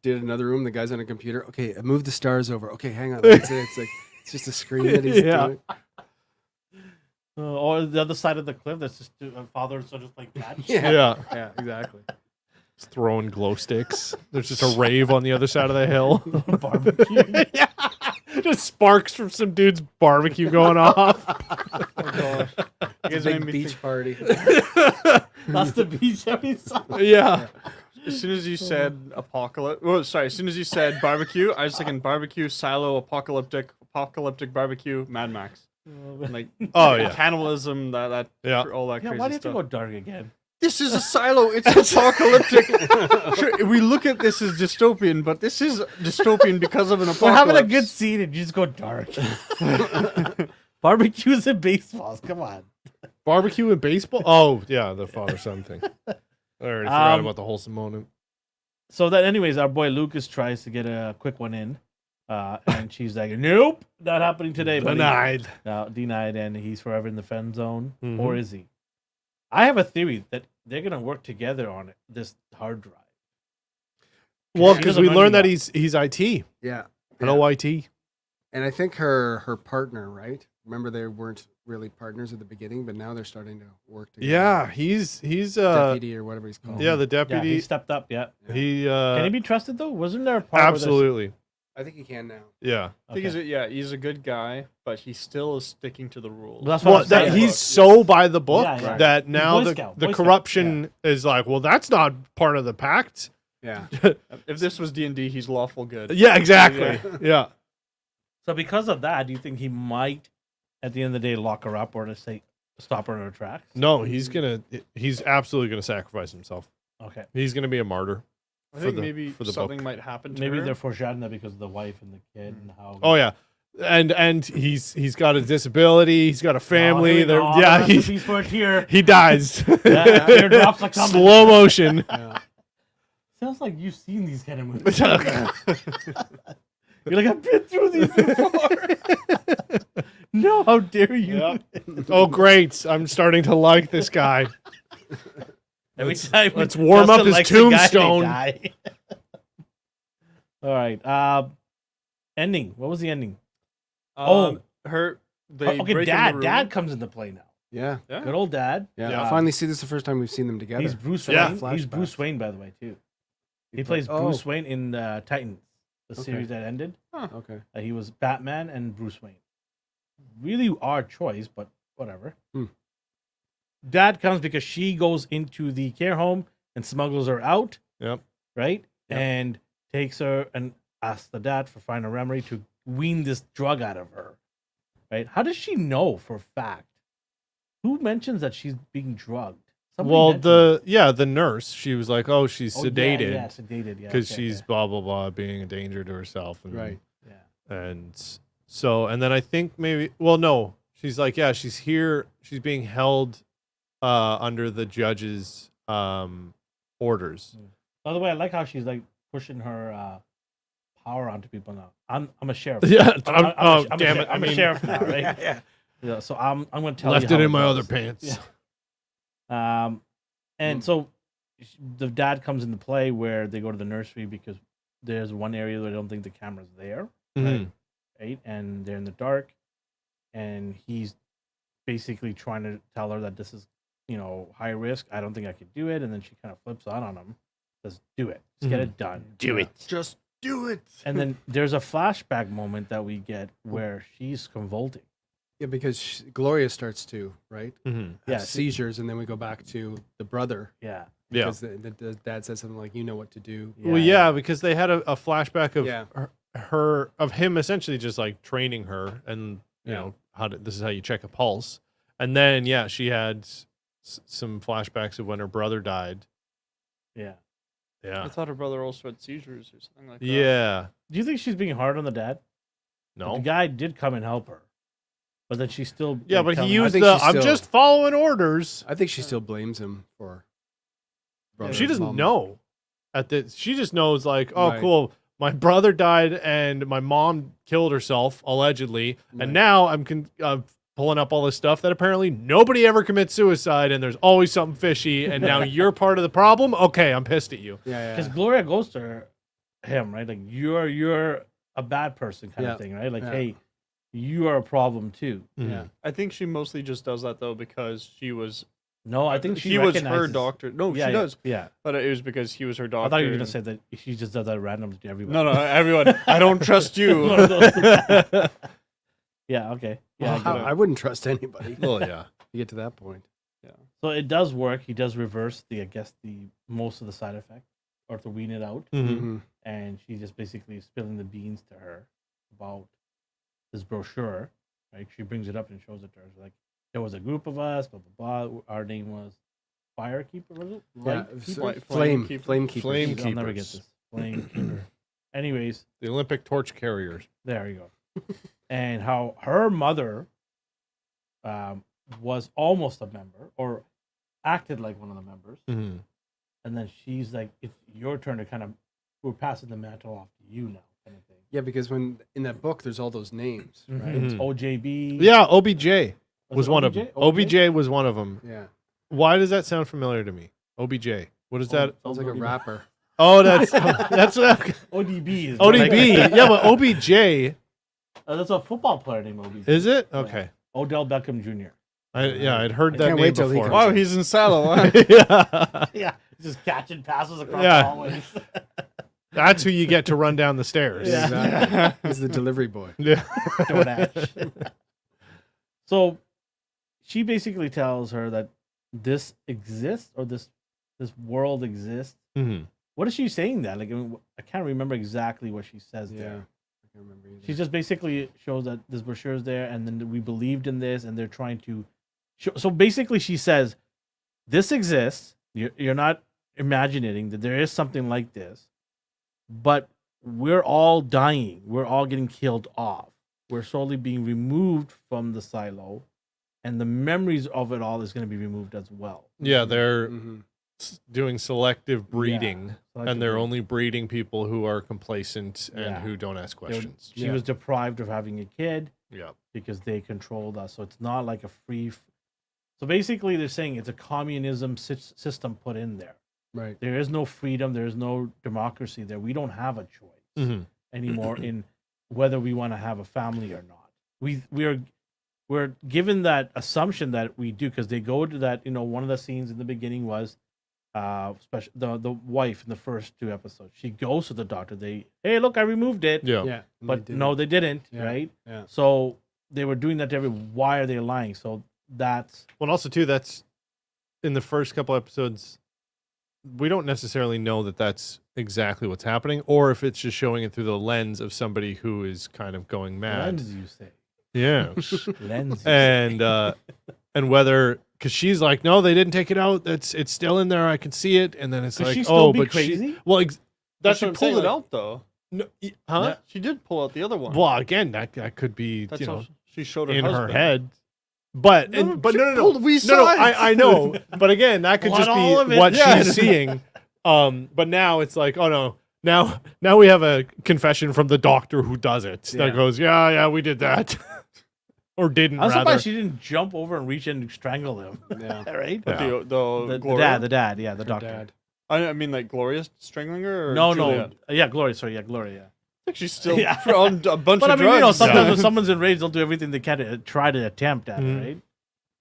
Speaker 2: did another room. The guy's on a computer. Okay, move the stars over. Okay, hang on. That's it. It's like it's just a screen that he's
Speaker 3: Yeah.
Speaker 2: doing.
Speaker 1: Or the other side of the cliff. That's just a father and son just like that.
Speaker 3: yeah.
Speaker 2: Yeah, exactly.
Speaker 3: Just throwing glow sticks. There's just a rave on the other side of the hill.
Speaker 1: Barbecue.
Speaker 3: Yeah. Just sparks from some dude's barbecue going off.
Speaker 4: Oh gosh, you
Speaker 2: It's
Speaker 4: guys
Speaker 2: a
Speaker 4: made
Speaker 2: big
Speaker 4: me
Speaker 2: beach
Speaker 4: think.
Speaker 2: party.
Speaker 1: That's the beach every summer.
Speaker 3: Yeah.
Speaker 4: As soon as you said apocalypse, well, sorry. As soon as you said barbecue, I was thinking barbecue, silo, apocalyptic barbecue, Mad Max. Like
Speaker 3: Oh, yeah.
Speaker 4: cannibalism, that
Speaker 3: Yeah.
Speaker 4: all that
Speaker 1: Yeah,
Speaker 4: crazy
Speaker 1: why do you have to
Speaker 4: stuff.
Speaker 1: go dark again?
Speaker 4: This is a silo. It's apocalyptic. Sure, we look at this as dystopian, but this is dystopian because of an apocalypse.
Speaker 1: We're having a good scene and you just go dark. Barbecues and baseballs. Come on.
Speaker 3: Barbecue and baseball? Oh, yeah, the father-son thing. I already forgot
Speaker 1: Um,
Speaker 3: about the wholesome moment.
Speaker 1: So that, anyways, our boy Lucas tries to get a quick one in, and she's like, "Nope, not happening today, buddy."
Speaker 3: Denied.
Speaker 1: No, denied, and he's forever in the friend zone,
Speaker 3: Mhm.
Speaker 1: or is he? I have a theory that they're gonna work together on this hard drive.
Speaker 3: Well,
Speaker 1: She
Speaker 3: because
Speaker 1: doesn't
Speaker 3: we
Speaker 1: run
Speaker 3: learned
Speaker 1: me
Speaker 3: that
Speaker 1: up.
Speaker 3: he's IT.
Speaker 2: Yeah.
Speaker 3: An OIT.
Speaker 2: And I think her partner, right? Remember they weren't really partners at the beginning, but now they're starting to work together.
Speaker 3: Yeah, he's
Speaker 2: Deputy or whatever he's called.
Speaker 3: yeah, the
Speaker 1: Yeah,
Speaker 3: deputy.
Speaker 1: he stepped up. Yeah,
Speaker 3: he
Speaker 1: can he be trusted though? Wasn't there a part where there's-
Speaker 3: absolutely.
Speaker 2: I think he can now.
Speaker 3: Yeah.
Speaker 4: I think
Speaker 1: Okay.
Speaker 4: he's a good guy, but he still is sticking to the rules.
Speaker 1: Well, that's what
Speaker 3: Well,
Speaker 1: I'm
Speaker 3: that
Speaker 1: saying.
Speaker 3: he's so by the book
Speaker 1: Yeah, yeah.
Speaker 3: that now
Speaker 1: Boy
Speaker 3: the,
Speaker 1: Scout,
Speaker 3: the
Speaker 1: Boy Scout,
Speaker 3: corruption is like, well, that's not part of the pact.
Speaker 2: Yeah.
Speaker 4: If this was D&D, he's lawful good.
Speaker 3: Yeah, exactly. Yeah.
Speaker 1: So because of that, do you think he might, at the end of the day, lock her up or to say stop her in her tracks?
Speaker 3: No, he's absolutely gonna sacrifice himself.
Speaker 1: Okay.
Speaker 3: He's gonna be a martyr.
Speaker 4: I think
Speaker 3: the-
Speaker 4: maybe
Speaker 3: for the
Speaker 4: something
Speaker 3: book.
Speaker 4: might happen to
Speaker 1: Maybe
Speaker 4: her.
Speaker 1: they're foreshadowing that because of the wife and the kid and how.
Speaker 3: Oh yeah. And he's got a disability, he's got a family.
Speaker 1: Oh,
Speaker 3: Yeah,
Speaker 1: he's for a tear.
Speaker 3: he dies.
Speaker 1: Yeah, teardrops are coming.
Speaker 3: Slow motion.
Speaker 2: Yeah.
Speaker 1: Sounds like you've seen these kind of movies. You're like, I've been through these before. No, how dare you?
Speaker 3: Yeah. Oh great. I'm starting to like this guy.
Speaker 1: Every time
Speaker 3: let's warm up
Speaker 1: Justin
Speaker 3: his
Speaker 1: likes a guy, they
Speaker 3: tombstone.
Speaker 1: die. All right. Ending. What was the ending?
Speaker 4: Her. They
Speaker 1: Okay,
Speaker 4: break in the
Speaker 1: Dad.
Speaker 4: room.
Speaker 1: Dad comes into play now.
Speaker 2: Yeah.
Speaker 4: Yeah.
Speaker 1: Good old Dad.
Speaker 2: Yeah.
Speaker 3: Yeah.
Speaker 2: Finally see this is the first time we've seen them together.
Speaker 1: He's Bruce
Speaker 3: Yeah.
Speaker 1: Wayne. He's
Speaker 2: Flashbacks.
Speaker 1: Bruce Wayne, by the way, too. He plays
Speaker 2: Oh.
Speaker 1: Bruce Wayne in Titans, the
Speaker 2: Okay.
Speaker 1: series that ended.
Speaker 2: Okay.
Speaker 1: He was Batman and Bruce Wayne. Really odd choice, but whatever.
Speaker 2: Hmm.
Speaker 1: Dad comes because she goes into the care home and smuggles her out,
Speaker 3: Yep.
Speaker 1: right?
Speaker 3: Yep.
Speaker 1: And takes her and asks the dad for final remedy to wean this drug out of her, right? How does she know for a fact? Who mentions that she's being drugged? Somebody
Speaker 3: Well,
Speaker 1: mentions
Speaker 3: the nurse, she was like, oh, she's
Speaker 1: it.
Speaker 3: sedated
Speaker 1: Yeah, sedated. Yeah,
Speaker 3: because
Speaker 1: okay,
Speaker 3: she's
Speaker 1: okay.
Speaker 3: blah blah blah, being a danger to herself. And,
Speaker 2: Right.
Speaker 1: Yeah.
Speaker 3: And so, and then I think maybe, well, no, she's like, yeah, she's here. She's being held under the judge's orders.
Speaker 1: By the way, I like how she's like pushing her power onto people now. I'm a sheriff.
Speaker 3: Yeah.
Speaker 1: I'm
Speaker 3: Damn it.
Speaker 1: I'm a sheriff now, right?
Speaker 2: Yeah.
Speaker 1: Yeah, so I'm going to tell
Speaker 3: Left
Speaker 1: you
Speaker 3: it
Speaker 1: how
Speaker 3: in my
Speaker 1: goes.
Speaker 3: other pants.
Speaker 1: Yeah. And so the dad comes into play where they go to the nursery because there's one area where I don't think the camera's there,
Speaker 3: Mhm.
Speaker 1: right? And they're in the dark, and he's basically trying to tell her that this is, high risk. I don't think I could do it, and then she kind of flips out on him. Says, "Do it. Just get it done.
Speaker 3: Do it.
Speaker 4: Just do it.
Speaker 1: And then there's a flashback moment that we get where she's convulsing.
Speaker 2: Yeah, because Gloria starts to, right?
Speaker 3: Mm-hmm.
Speaker 2: Have
Speaker 1: Yeah,
Speaker 2: seizures, and then we go back to the brother.
Speaker 1: Yeah.
Speaker 3: Yeah.
Speaker 2: Because the dad says something like, "You know what to do."
Speaker 3: Well, yeah, because they had a flashback of
Speaker 2: Yeah.
Speaker 3: of him essentially just like training her, and you know this is how you check a pulse, and then she had some flashbacks of when her brother died.
Speaker 1: Yeah.
Speaker 4: I
Speaker 3: Yeah,
Speaker 4: thought her brother also had seizures or something like that.
Speaker 3: yeah.
Speaker 1: Do you think she's being hard on the dad?
Speaker 3: No,
Speaker 1: The guy did come and help her, but then she still.
Speaker 3: yeah,
Speaker 1: like,
Speaker 3: but he
Speaker 1: telling-
Speaker 3: used
Speaker 2: think
Speaker 3: the
Speaker 2: she's
Speaker 3: "I'm
Speaker 2: still-
Speaker 3: just following orders."
Speaker 2: I think she still blames him for.
Speaker 3: She doesn't
Speaker 2: mom.
Speaker 3: know. She just knows like, oh,
Speaker 2: Right.
Speaker 3: cool. My brother died and my mom killed herself allegedly,
Speaker 2: Right.
Speaker 3: and now I'm pulling up all this stuff that apparently nobody ever commits suicide, and there's always something fishy, and now you're part of the problem. Okay, I'm pissed at you.
Speaker 2: Yeah,
Speaker 1: Because Gloria goes to him, right? Like you're a bad person, kind
Speaker 2: Yeah.
Speaker 1: of thing, right? Like,
Speaker 2: Yeah.
Speaker 1: hey, you are a problem too.
Speaker 2: yeah.
Speaker 4: I think she mostly just does that though because she was
Speaker 1: No, I think she
Speaker 4: he was her
Speaker 1: recognizes-
Speaker 4: doctor. No,
Speaker 1: Yeah,
Speaker 4: she
Speaker 1: yeah,
Speaker 4: does.
Speaker 1: Yeah,
Speaker 4: But it was because he was her doctor.
Speaker 1: I thought you were gonna
Speaker 4: and-
Speaker 1: say that she just does that randomly to everyone.
Speaker 4: No, everyone. I don't trust you.
Speaker 1: One of those- yeah. Okay. Yeah. I get it.
Speaker 2: I wouldn't trust anybody.
Speaker 3: Well, yeah.
Speaker 2: You get to that point.
Speaker 1: So it does work. He does reverse the most of the side effects, or to wean it out.
Speaker 2: Mm-hmm.
Speaker 1: And she just basically spilling the beans to her about this brochure. Right? She brings it up and shows it to her. She's like, there was a group of us, blah blah blah. Our name was Firekeeper, was it?
Speaker 2: Yeah,
Speaker 1: Light
Speaker 2: flame
Speaker 4: Keeper.
Speaker 2: keeper.
Speaker 3: Flame
Speaker 1: I'll never get
Speaker 3: Keepers.
Speaker 1: this. Flame Keeper. Anyways,
Speaker 3: The Olympic torch carriers.
Speaker 1: there you go. And how her mother was almost a member or acted like one of the members.
Speaker 3: Mm-hmm.
Speaker 1: And then she's like, it's your turn to kind of, we're passing the mantle off to you now, kind of thing.
Speaker 2: Yeah, because when in that book there's all those names, right?
Speaker 1: It's
Speaker 3: Mhm.
Speaker 1: OJB.
Speaker 3: Yeah, OBJ was
Speaker 1: it
Speaker 3: one of
Speaker 1: OBJ?
Speaker 3: them. OBJ was one of them.
Speaker 2: Yeah,
Speaker 3: Why does that sound familiar to me? OBJ. What is that?
Speaker 2: sounds like a rapper.
Speaker 3: Oh, that's what
Speaker 1: ODB is.
Speaker 3: ODB. Yeah, but OBJ
Speaker 1: That's a football player named ODB.
Speaker 3: is it?
Speaker 1: Yeah.
Speaker 3: Okay.
Speaker 1: Odell Beckham Jr.
Speaker 3: I'd heard
Speaker 2: I
Speaker 3: that
Speaker 2: can't
Speaker 3: name
Speaker 2: wait till he
Speaker 3: before.
Speaker 2: comes
Speaker 4: Wow, he's in Salo. Huh?
Speaker 3: Yeah.
Speaker 1: Yeah, just catching passes across
Speaker 3: Yeah.
Speaker 1: the hallways.
Speaker 3: That's who you get to run down the stairs.
Speaker 1: Yeah.
Speaker 2: Exactly. He's the delivery boy.
Speaker 3: Yeah.
Speaker 1: DoorDash. So she basically tells her that this exists, or this world exists.
Speaker 3: Mhm.
Speaker 1: What is she saying that? Like, I can't remember exactly what she says
Speaker 2: Yeah,
Speaker 1: there.
Speaker 2: I can't remember either.
Speaker 1: She just basically shows that this brochure is there, and then we believed in this, and they're trying to show. So basically, she says, "This exists. You're not imagining that there is something like this, but we're all dying. We're all getting killed off. We're slowly being removed from the silo, and the memories of it all is going to be removed as well."
Speaker 3: Yeah, they're
Speaker 2: Mhm.
Speaker 3: doing selective breeding,
Speaker 1: Selective
Speaker 3: and they're
Speaker 1: breeding.
Speaker 3: only breeding people who are complacent and
Speaker 1: Yeah.
Speaker 3: who don't ask
Speaker 1: They were-
Speaker 3: questions.
Speaker 1: She
Speaker 2: Yeah.
Speaker 1: was deprived of having a kid
Speaker 3: Yeah.
Speaker 1: because they controlled us. So it's not like a free. So basically, they're saying it's a communism system put in there.
Speaker 2: Right.
Speaker 1: There is no freedom. There is no democracy there. We don't have a choice
Speaker 3: Mhm.
Speaker 1: anymore in whether we want to have a family or not. We're given that assumption that we do, because they go to that. One of the scenes in the beginning was, special the wife in the first 2 episodes. She goes to the doctor. Hey, look, I removed it.
Speaker 3: Yeah.
Speaker 2: Yeah.
Speaker 1: But no, they didn't.
Speaker 2: Yeah.
Speaker 1: Right.
Speaker 2: Yeah.
Speaker 1: So they were doing that to everyone. Why are they lying? So that's
Speaker 3: Well, and also too, that's in the first couple episodes. We don't necessarily know that that's exactly what's happening, or if it's just showing it through the lens of somebody who is kind of going mad.
Speaker 1: lens, you say.
Speaker 3: Yeah.
Speaker 1: Lens. You say.
Speaker 3: and whether, because she's like, no, they didn't take it out. It's still in there. I can see it. And then it's
Speaker 1: 'Could
Speaker 3: like,
Speaker 1: she still
Speaker 3: oh,
Speaker 1: be
Speaker 3: but
Speaker 1: crazy?
Speaker 3: well,
Speaker 4: That's
Speaker 3: that's
Speaker 4: she
Speaker 3: what I'm
Speaker 4: pulled
Speaker 3: saying,
Speaker 4: it
Speaker 3: like,
Speaker 4: out though.
Speaker 3: No, huh?
Speaker 1: Yeah.
Speaker 4: She did pull out the other one.
Speaker 3: Well, again, that could be
Speaker 4: That's
Speaker 3: you
Speaker 4: how
Speaker 3: know
Speaker 4: she showed her
Speaker 3: in her
Speaker 4: husband.
Speaker 3: head. But
Speaker 4: No,
Speaker 3: but
Speaker 4: she
Speaker 3: no.
Speaker 4: pulled- we
Speaker 3: No,
Speaker 4: saw it.
Speaker 3: I know. But again, that could
Speaker 1: Not
Speaker 3: just
Speaker 1: all of
Speaker 3: be
Speaker 1: it.
Speaker 3: what
Speaker 4: Yeah.
Speaker 3: she's seeing. But now it's like, oh no. Now we have a confession from the doctor who does it.
Speaker 1: Yeah.
Speaker 3: That goes, yeah, we did that. Or didn't,
Speaker 1: I'm
Speaker 3: rather.
Speaker 1: surprised she didn't jump over and reach in and strangle him.
Speaker 2: Yeah.
Speaker 1: Right?
Speaker 3: Yeah.
Speaker 4: The
Speaker 1: The
Speaker 4: Gloria?
Speaker 1: dad, yeah, the
Speaker 2: Her
Speaker 1: doctor.
Speaker 2: dad.
Speaker 4: I mean, like Gloria's strangling her. Or
Speaker 1: No,
Speaker 4: Juliet?
Speaker 1: no, yeah, Gloria. Sorry, yeah, Gloria. Yeah.
Speaker 4: I think she's still
Speaker 1: Yeah.
Speaker 4: on a bunch
Speaker 1: But I
Speaker 4: of
Speaker 1: mean,
Speaker 4: drugs.
Speaker 1: sometimes
Speaker 3: Yeah.
Speaker 1: when someone's enraged, they'll do everything they can to try to attempt at
Speaker 3: Mhm.
Speaker 1: it, right?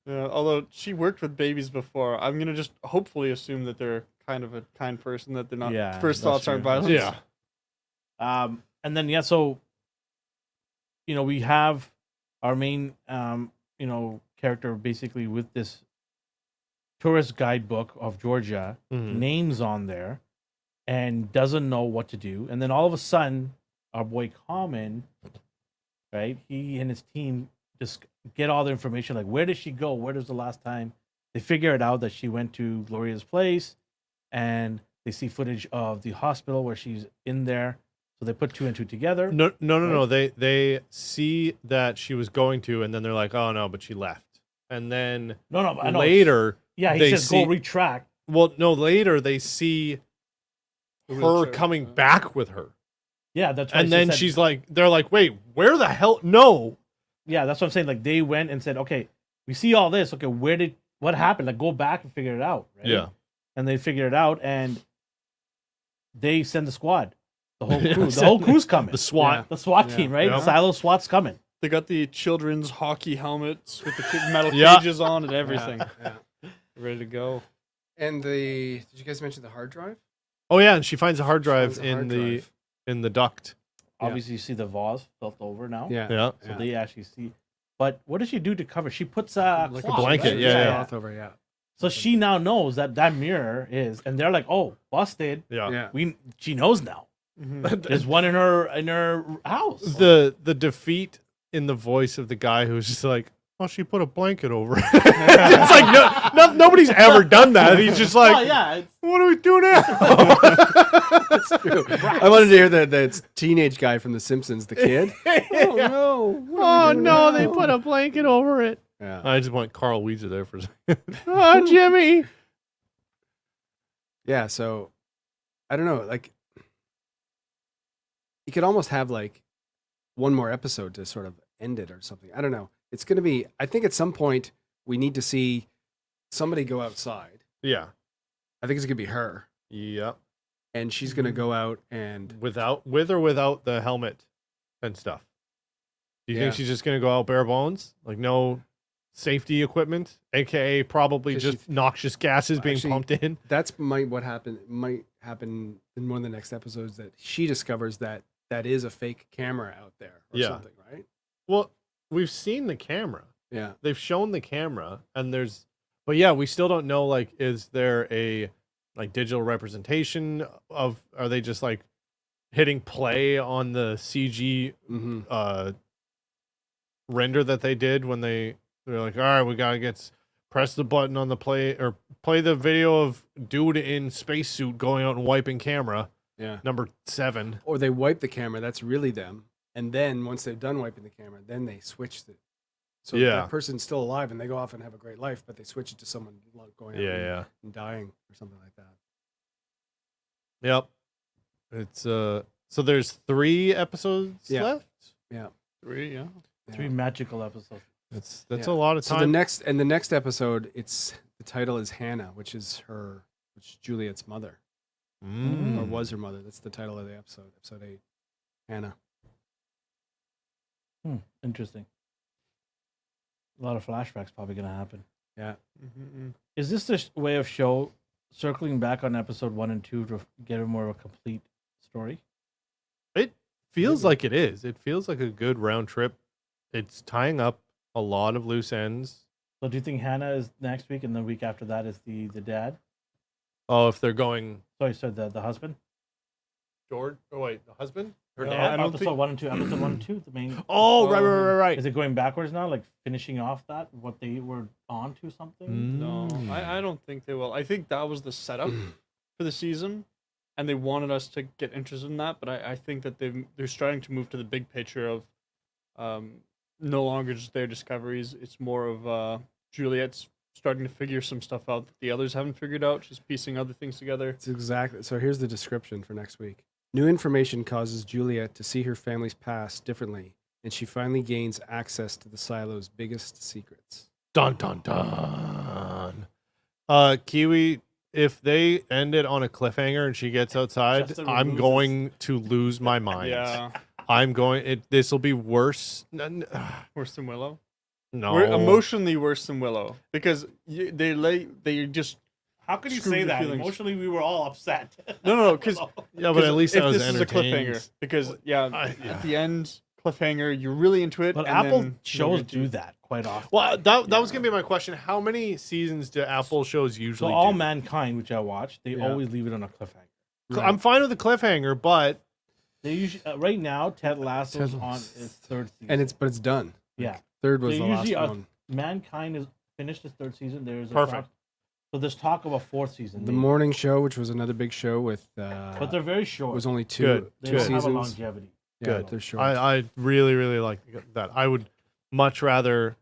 Speaker 4: Yeah, although she worked with babies before, I'm gonna just hopefully assume that they're kind of a kind person that they're not.
Speaker 1: Yeah,
Speaker 4: First
Speaker 1: that's
Speaker 4: thoughts aren't
Speaker 1: true.
Speaker 4: violence.
Speaker 3: Yeah.
Speaker 1: And then so we have our main character basically with this tourist guidebook of Georgia,
Speaker 3: Mhm.
Speaker 1: names on there, and doesn't know what to do. And then all of a sudden, our boy Common, right? He and his team just get all the information. Like, where did she go? Where was the last time? They figure it out that she went to Gloria's place, and they see footage of the hospital where she's in there. So they put two and two together.
Speaker 3: No. They see that she was going to, and then they're like, "Oh no!" But she left. And then
Speaker 1: No, I know.
Speaker 3: later,
Speaker 1: Yeah, he
Speaker 3: they
Speaker 1: says
Speaker 3: see.
Speaker 1: go retract.
Speaker 3: Well, no, later they see
Speaker 4: The
Speaker 3: her
Speaker 4: wheelchair,
Speaker 3: coming
Speaker 4: yeah.
Speaker 3: back with her,
Speaker 1: Yeah, that's why
Speaker 3: and
Speaker 1: she
Speaker 3: then
Speaker 1: said-
Speaker 3: she's like, "They're like, wait, where the hell? No."
Speaker 1: Yeah, that's what I'm saying. Like they went and said, okay, we see all this. Okay, what happened? Like go back and figure it out. Right?
Speaker 3: Yeah.
Speaker 1: And they figured it out, and they send the squad, the whole
Speaker 3: Yeah,
Speaker 1: crew. The whole crew's coming.
Speaker 3: The SWAT.
Speaker 1: The SWAT
Speaker 2: Yeah.
Speaker 1: team, right?
Speaker 3: Yeah.
Speaker 1: Silo SWAT's coming.
Speaker 4: They got the children's hockey helmets with the metal
Speaker 3: Yeah.
Speaker 4: cages on and everything,
Speaker 2: Yeah.
Speaker 4: ready to go.
Speaker 2: And did you guys mention the hard drive?
Speaker 3: Oh yeah, and she finds a hard drive
Speaker 2: Finds a hard
Speaker 3: in the
Speaker 2: drive.
Speaker 3: in the duct.
Speaker 2: Yeah.
Speaker 1: Obviously, you see the vase felt over now.
Speaker 2: Yeah.
Speaker 3: Yeah.
Speaker 1: So
Speaker 2: Yeah.
Speaker 1: they actually see. But what does she do to cover? She puts a
Speaker 2: Like
Speaker 1: cloth,
Speaker 3: blanket,
Speaker 1: right?
Speaker 3: yeah.
Speaker 2: Cloth over, yeah.
Speaker 1: So she now knows that mirror is, and they're like, "Oh, busted.
Speaker 3: Yeah.
Speaker 2: Yeah.
Speaker 1: She knows now. There's one in her house."
Speaker 3: The defeat in the voice of the guy who's just like, "Oh, she put a blanket over it." It's like nobody's ever done that. He's just like,
Speaker 1: Oh yeah,
Speaker 3: "What do we do now?"
Speaker 2: That's true. I wanted to hear that teenage guy from The Simpsons, the kid. Oh no!
Speaker 3: Oh no, they put a blanket over it.
Speaker 2: Yeah.
Speaker 3: I just want Carl Weezer there for a second. Oh, Jimmy.
Speaker 2: Yeah. So, I don't know. Like, you could almost have like one more episode to sort of end it or something. I don't know. It's going to be. I think at some point we need to see somebody go outside.
Speaker 3: Yeah.
Speaker 2: I think it's going to be her,
Speaker 3: Yep.
Speaker 2: and she's going to go out and
Speaker 3: With or without the helmet and stuff. Do you think
Speaker 2: Yeah.
Speaker 3: she's just gonna go out bare bones, like no safety equipment, aka probably
Speaker 2: 'Cause
Speaker 3: just noxious gases being
Speaker 2: Actually,
Speaker 3: pumped in?
Speaker 2: that's might happen in one of the next episodes, that she discovers that is a fake camera out there or
Speaker 3: Yeah.
Speaker 2: something, right?
Speaker 3: Well, we've seen the camera.
Speaker 2: Yeah.
Speaker 3: They've shown the camera, and but yeah, we still don't know. Like, is there a like digital representation of? Are they just like hitting play on the CG
Speaker 2: Mm-hmm.
Speaker 3: render that they did when they're like, all right, we gotta press the button on the play the video of dude in spacesuit going out and wiping camera
Speaker 2: Yeah.
Speaker 3: number 7.
Speaker 2: Or they wipe the camera. That's really them. And then once they're done wiping the camera, then they switch it. So
Speaker 3: Yeah.
Speaker 2: that person's still alive and they go off and have a great life, but they switch it to someone going out
Speaker 3: Yeah.
Speaker 2: and dying or something like that.
Speaker 3: Yep. It's so there's 3 episodes
Speaker 2: Yeah.
Speaker 3: left.
Speaker 4: 3, yeah.
Speaker 1: three magical episodes.
Speaker 3: That's
Speaker 2: Yeah.
Speaker 3: a lot of
Speaker 2: So
Speaker 3: time.
Speaker 2: the next episode, the title is Hannah, which is Juliet's mother,
Speaker 3: Mm.
Speaker 2: or was her mother. That's the title of the episode 8. Hannah.
Speaker 1: Interesting. A lot of flashbacks probably gonna happen.
Speaker 2: Yeah.
Speaker 4: Mm-hmm.
Speaker 1: Is this the way of show circling back on episode 1 and 2 to get a more of a complete story?
Speaker 3: Feels
Speaker 2: Maybe.
Speaker 3: like it is. It feels like a good round trip. It's tying up a lot of loose ends.
Speaker 1: So do you think Hannah is next week, and the week after that is the dad?
Speaker 3: Oh, if they're going
Speaker 1: Sorry, the husband.
Speaker 3: George. Oh wait, the husband. Her
Speaker 4: No,
Speaker 3: dad?
Speaker 4: I don't
Speaker 1: episode
Speaker 4: think-
Speaker 1: 1 and 2. Episode 1 and 2. The main.
Speaker 3: Oh, right.
Speaker 1: Is it going backwards now? Like finishing off that what they were on to something?
Speaker 4: No,
Speaker 3: Mm.
Speaker 4: I don't think they will. I think that was the setup for the season, and they wanted us to get interested in that. But I think that they're starting to move to the big picture of no longer just their discoveries. It's more of Juliet's starting to figure some stuff out that the others haven't figured out. She's piecing other things together.
Speaker 2: It's exactly. So here's the description for next week. New information causes Juliet to see her family's past differently, and she finally gains access to the silo's biggest secrets.
Speaker 3: Dun dun dun. Kiwi, if they end it on a cliffhanger and she gets outside,
Speaker 1: Justin
Speaker 3: I'm
Speaker 1: removes
Speaker 3: going to lose my mind.
Speaker 4: Yeah,
Speaker 3: I'm going. This will be worse.
Speaker 4: worse than Willow.
Speaker 3: No,
Speaker 4: We're emotionally worse than Willow because they just
Speaker 1: How could you
Speaker 4: screwed
Speaker 1: say
Speaker 4: your
Speaker 1: that?
Speaker 4: feelings.
Speaker 1: Emotionally, we were all upset.
Speaker 4: No, because
Speaker 3: Yeah, but at least
Speaker 4: if
Speaker 3: I was
Speaker 4: this is a cliffhanger,
Speaker 3: entertained.
Speaker 4: because
Speaker 3: yeah.
Speaker 4: at the end cliffhanger, you're really into it.
Speaker 1: But
Speaker 4: and
Speaker 1: Apple
Speaker 4: then
Speaker 1: shows
Speaker 4: you
Speaker 1: do that quite often.
Speaker 3: Well, that was gonna be my question. How many seasons do Apple shows
Speaker 1: So
Speaker 3: usually
Speaker 1: All
Speaker 3: do?
Speaker 1: Mankind, which I watched, they
Speaker 2: Yeah.
Speaker 1: always leave it on a cliffhanger.
Speaker 3: I'm fine with the cliffhanger, but
Speaker 1: They usually right now Ted Lasso's
Speaker 2: Ted
Speaker 1: on
Speaker 2: Lasso.
Speaker 1: his third season.
Speaker 2: And it's done.
Speaker 1: yeah.
Speaker 2: Third was
Speaker 1: They
Speaker 2: the last
Speaker 1: usually
Speaker 2: one.
Speaker 1: Mankind is finished his third season. There's
Speaker 3: Perfect.
Speaker 1: So there's talk of a fourth season.
Speaker 2: The
Speaker 1: maybe.
Speaker 2: morning show, which was another big show with,
Speaker 1: But they're very short.
Speaker 2: was only two,
Speaker 3: Good.
Speaker 1: They
Speaker 2: two
Speaker 1: don't have a
Speaker 2: seasons.
Speaker 1: longevity.
Speaker 2: Yeah,
Speaker 3: Good.
Speaker 2: they're short.
Speaker 3: I really, really like that. I would much rather,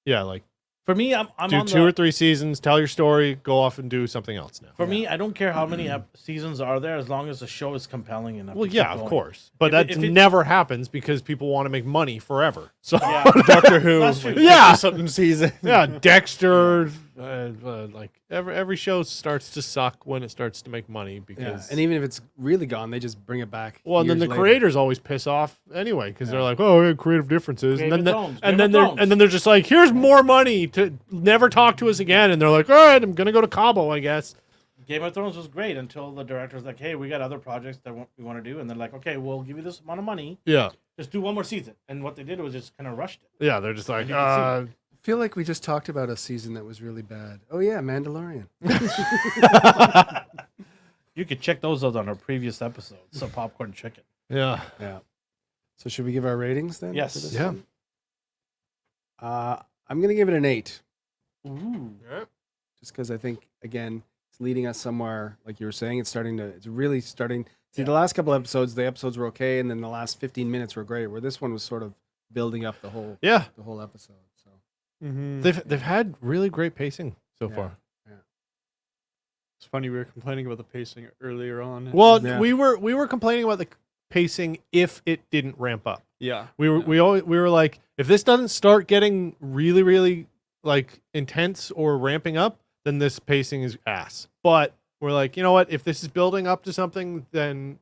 Speaker 3: like
Speaker 1: For me, I'm
Speaker 3: do
Speaker 1: on
Speaker 3: 2 or 3 seasons, tell your story, go off and do something else now.
Speaker 1: For me, I don't care how many seasons are there as long as the show is compelling enough.
Speaker 3: Well,
Speaker 1: to
Speaker 3: yeah,
Speaker 1: keep
Speaker 3: of
Speaker 1: going.
Speaker 3: course, but
Speaker 1: If
Speaker 3: that
Speaker 1: it-
Speaker 3: never happens because people want to make money forever. So
Speaker 1: Yeah,
Speaker 4: Doctor Who,
Speaker 1: That's true.
Speaker 3: Yeah.
Speaker 4: something season.
Speaker 3: yeah, Dexter, like every show starts to suck when it starts to make money
Speaker 2: yeah.
Speaker 3: because
Speaker 2: And even if it's really gone, they just bring it back.
Speaker 3: well, and then
Speaker 2: years
Speaker 3: the
Speaker 2: later.
Speaker 3: creators always piss off anyway because they're
Speaker 2: Yeah.
Speaker 3: like, oh, we have creative differences,
Speaker 1: Game
Speaker 3: and then
Speaker 1: of Thrones,
Speaker 3: and
Speaker 1: Game
Speaker 3: then
Speaker 1: of
Speaker 3: they're
Speaker 1: Thrones.
Speaker 3: and then they're just like, here's more money to never talk to us again, and they're like, all right, I'm gonna go to Cabo, I guess.
Speaker 1: Game of Thrones was great until the director's like, "Hey, we got other projects that we want to do," and they're like, "Okay, we'll give you this amount of money,
Speaker 3: Yeah,
Speaker 1: just do one more season." And what they did was just kind of rushed it.
Speaker 3: yeah, they're just like,
Speaker 1: You can see
Speaker 2: I feel like we just talked about a season that was really bad. Oh yeah, Mandalorian.
Speaker 1: You could check those out on our previous episodes. So Popcorn Chicken.
Speaker 3: yeah,
Speaker 2: Yeah. So should we give our ratings then?
Speaker 1: Yes.
Speaker 2: for this
Speaker 3: Yeah.
Speaker 2: one? I'm gonna give it an 8,
Speaker 1: Ooh.
Speaker 2: just because I think again it's leading us somewhere. Like you were saying, it's really starting. See, the last couple episodes, the episodes were okay, and then the last 15 minutes were great. Where this one was sort of building up the whole episode. So
Speaker 4: Mm-hmm.
Speaker 3: they've had really great pacing so
Speaker 2: Yeah.
Speaker 3: far.
Speaker 4: It's funny, we were complaining about the pacing earlier on.
Speaker 3: Well,
Speaker 2: Yeah.
Speaker 3: we were complaining about the pacing if it didn't ramp up.
Speaker 4: yeah.
Speaker 3: We were like, if this doesn't start getting really, really like intense or ramping up, then this pacing is ass. But we're like, you know what? If this is building up to something, then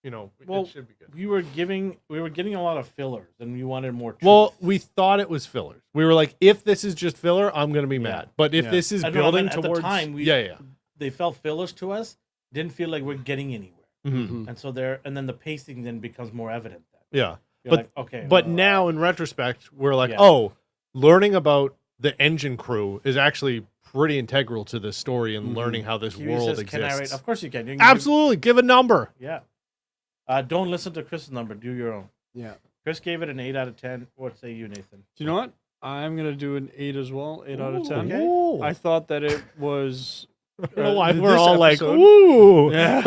Speaker 1: Well,
Speaker 3: it should be good.
Speaker 1: we were getting a lot of fillers, and we wanted more. Truth.
Speaker 3: Well, we thought it was fillers. We were like, if this is just filler, I'm gonna be
Speaker 1: Yeah.
Speaker 3: mad. But if
Speaker 2: Yeah.
Speaker 3: this is
Speaker 1: I don't know,
Speaker 3: building
Speaker 1: at the
Speaker 3: towards,
Speaker 1: time,
Speaker 3: yeah.
Speaker 1: they felt fillers to us. Didn't feel like we're getting anywhere,
Speaker 3: Mhm.
Speaker 1: and so and then the pacing then becomes more evident. Then.
Speaker 3: Yeah.
Speaker 1: You're
Speaker 3: But-
Speaker 1: like, okay,
Speaker 3: But
Speaker 1: well,
Speaker 3: now, in retrospect, we're like,
Speaker 1: Yeah.
Speaker 3: oh, learning about the engine crew is actually pretty integral to the story and
Speaker 2: Mhm.
Speaker 3: learning how this
Speaker 1: Kiwi
Speaker 3: world
Speaker 1: says, "Can I rate?"
Speaker 3: exists.
Speaker 1: Of course you can. You can
Speaker 3: Absolutely, give a number.
Speaker 1: yeah. Don't listen to Chris's number. Do your own.
Speaker 2: yeah,
Speaker 1: Chris gave it an 8 out of 10. What say you, Nathan?
Speaker 4: Do you know what? I'm gonna do an 8 as well. 8 out of
Speaker 1: Ooh,
Speaker 4: 10.
Speaker 1: okay.
Speaker 3: Ooh.
Speaker 4: I thought that it was.
Speaker 3: I don't know why
Speaker 4: this
Speaker 3: we're all like,
Speaker 4: episode-
Speaker 3: ooh.
Speaker 4: Yeah.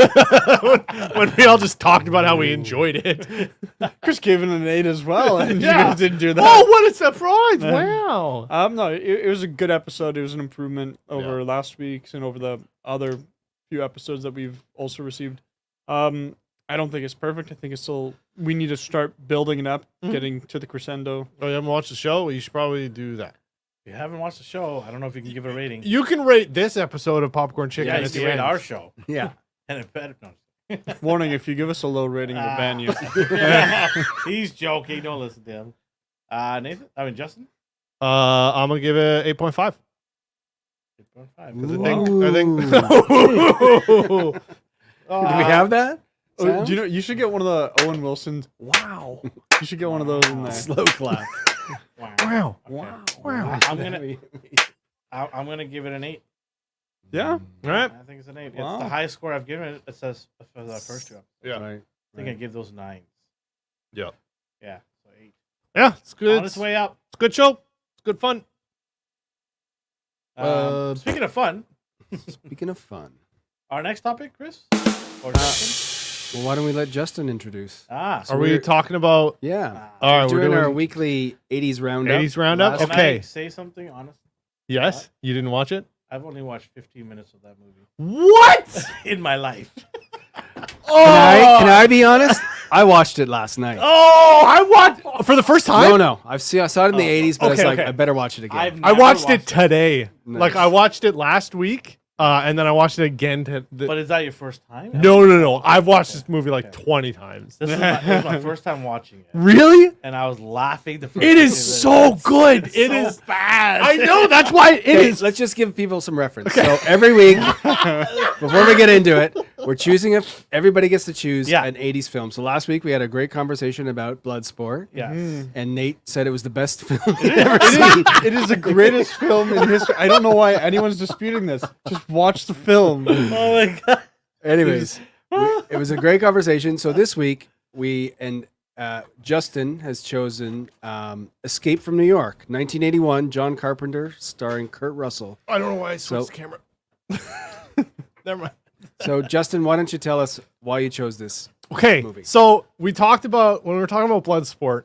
Speaker 3: when we all just talked about how we enjoyed it.
Speaker 4: Chris gave it an 8 as well, and you
Speaker 3: Yeah.
Speaker 4: guys didn't do that.
Speaker 3: Oh, what a surprise!
Speaker 4: Yeah.
Speaker 3: Wow.
Speaker 4: No, it was a good episode. It was an improvement over last week's and over the other few episodes that we've also received. I don't think it's perfect. I think it's still, we need to start building it up, getting to the crescendo.
Speaker 3: Oh, you haven't watched the show? Well, you should probably do that.
Speaker 1: If you haven't watched the show, I don't know if you can give it a rating.
Speaker 3: You can rate this episode of Popcorn Chicken
Speaker 1: yeah, you
Speaker 3: at
Speaker 1: can
Speaker 3: the
Speaker 1: rate
Speaker 3: end.
Speaker 1: our show.
Speaker 2: yeah.
Speaker 1: And it better. No.
Speaker 4: Warning, if you give us a low rating, we'll ban you.
Speaker 1: He's joking. Don't listen to him. Nathan? I mean, Justin?
Speaker 3: I'm gonna give it 8.5.
Speaker 1: 8.5.
Speaker 3: Because
Speaker 2: Ooh.
Speaker 3: I think.
Speaker 2: Do we have that?
Speaker 4: Oh, do you know, you should get one of the Owen Wilsons. Wow. You should get one of those in there.
Speaker 2: Slow clap.
Speaker 1: Wow.
Speaker 3: Wow.
Speaker 1: Okay.
Speaker 3: Wow.
Speaker 1: I'm gonna give it an 8.
Speaker 4: Yeah?
Speaker 3: All right.
Speaker 1: I think it's an 8. It's
Speaker 4: Wow.
Speaker 1: the highest score I've given it. It says for the first two.
Speaker 3: Yeah.
Speaker 2: Right.
Speaker 1: I think I give those 9s.
Speaker 3: Yeah.
Speaker 1: Yeah. So 8.
Speaker 3: Yeah, it's good.
Speaker 1: On its way up.
Speaker 3: It's a good show. It's good fun.
Speaker 1: Speaking of fun,
Speaker 2: Speaking of fun,
Speaker 1: our next topic, Chris? Or Justin?
Speaker 2: well, why don't we let Justin introduce?
Speaker 1: So
Speaker 3: Are we
Speaker 2: we're-
Speaker 3: talking about
Speaker 2: Yeah.
Speaker 3: all right,
Speaker 2: We're
Speaker 3: we're
Speaker 2: doing our
Speaker 3: doing
Speaker 2: weekly 80s roundup.
Speaker 3: 80s roundup?
Speaker 2: Last
Speaker 1: Can
Speaker 3: Okay.
Speaker 1: I say something honest?
Speaker 3: Yes? You didn't watch it?
Speaker 1: I've only watched 15 minutes of that movie
Speaker 3: What?
Speaker 1: in my life.
Speaker 2: Can I be honest? I watched it last night.
Speaker 3: Oh, I watched for the first time.
Speaker 2: No, I saw it in the 80s, but I was
Speaker 3: Okay,
Speaker 2: like,
Speaker 3: okay.
Speaker 2: I better watch it again.
Speaker 1: I've
Speaker 3: I
Speaker 1: never
Speaker 3: watched it today.
Speaker 2: Nice.
Speaker 3: Like I watched it last week, And then I watched it again.
Speaker 1: But is that your first time?
Speaker 3: No. I've watched this movie like 20 times.
Speaker 1: This was my first time watching it.
Speaker 3: Really?
Speaker 1: And I was laughing the first
Speaker 3: It is so good.
Speaker 1: It is bad.
Speaker 3: I know. That's why it
Speaker 2: Okay,
Speaker 3: is.
Speaker 2: let's just give people some reference. So every week, before we get into it, we're choosing everybody gets to choose
Speaker 1: Yeah.
Speaker 2: an 80s film. So last week we had a great conversation about Bloodsport.
Speaker 1: Yeah.
Speaker 2: And Nate said it was the best film he'd ever seen.
Speaker 4: It is the greatest film in history. I don't know why anyone's disputing this. Just watch the film.
Speaker 1: Oh my god.
Speaker 2: Anyways, it was a great conversation. So this week Justin has chosen Escape from New York, 1981, John Carpenter, starring Kurt Russell.
Speaker 3: I don't know why I switched the camera. Never mind.
Speaker 2: So Justin, why don't you tell us why you chose this?
Speaker 3: Okay,
Speaker 2: movie.
Speaker 3: so when we were talking about Bloodsport,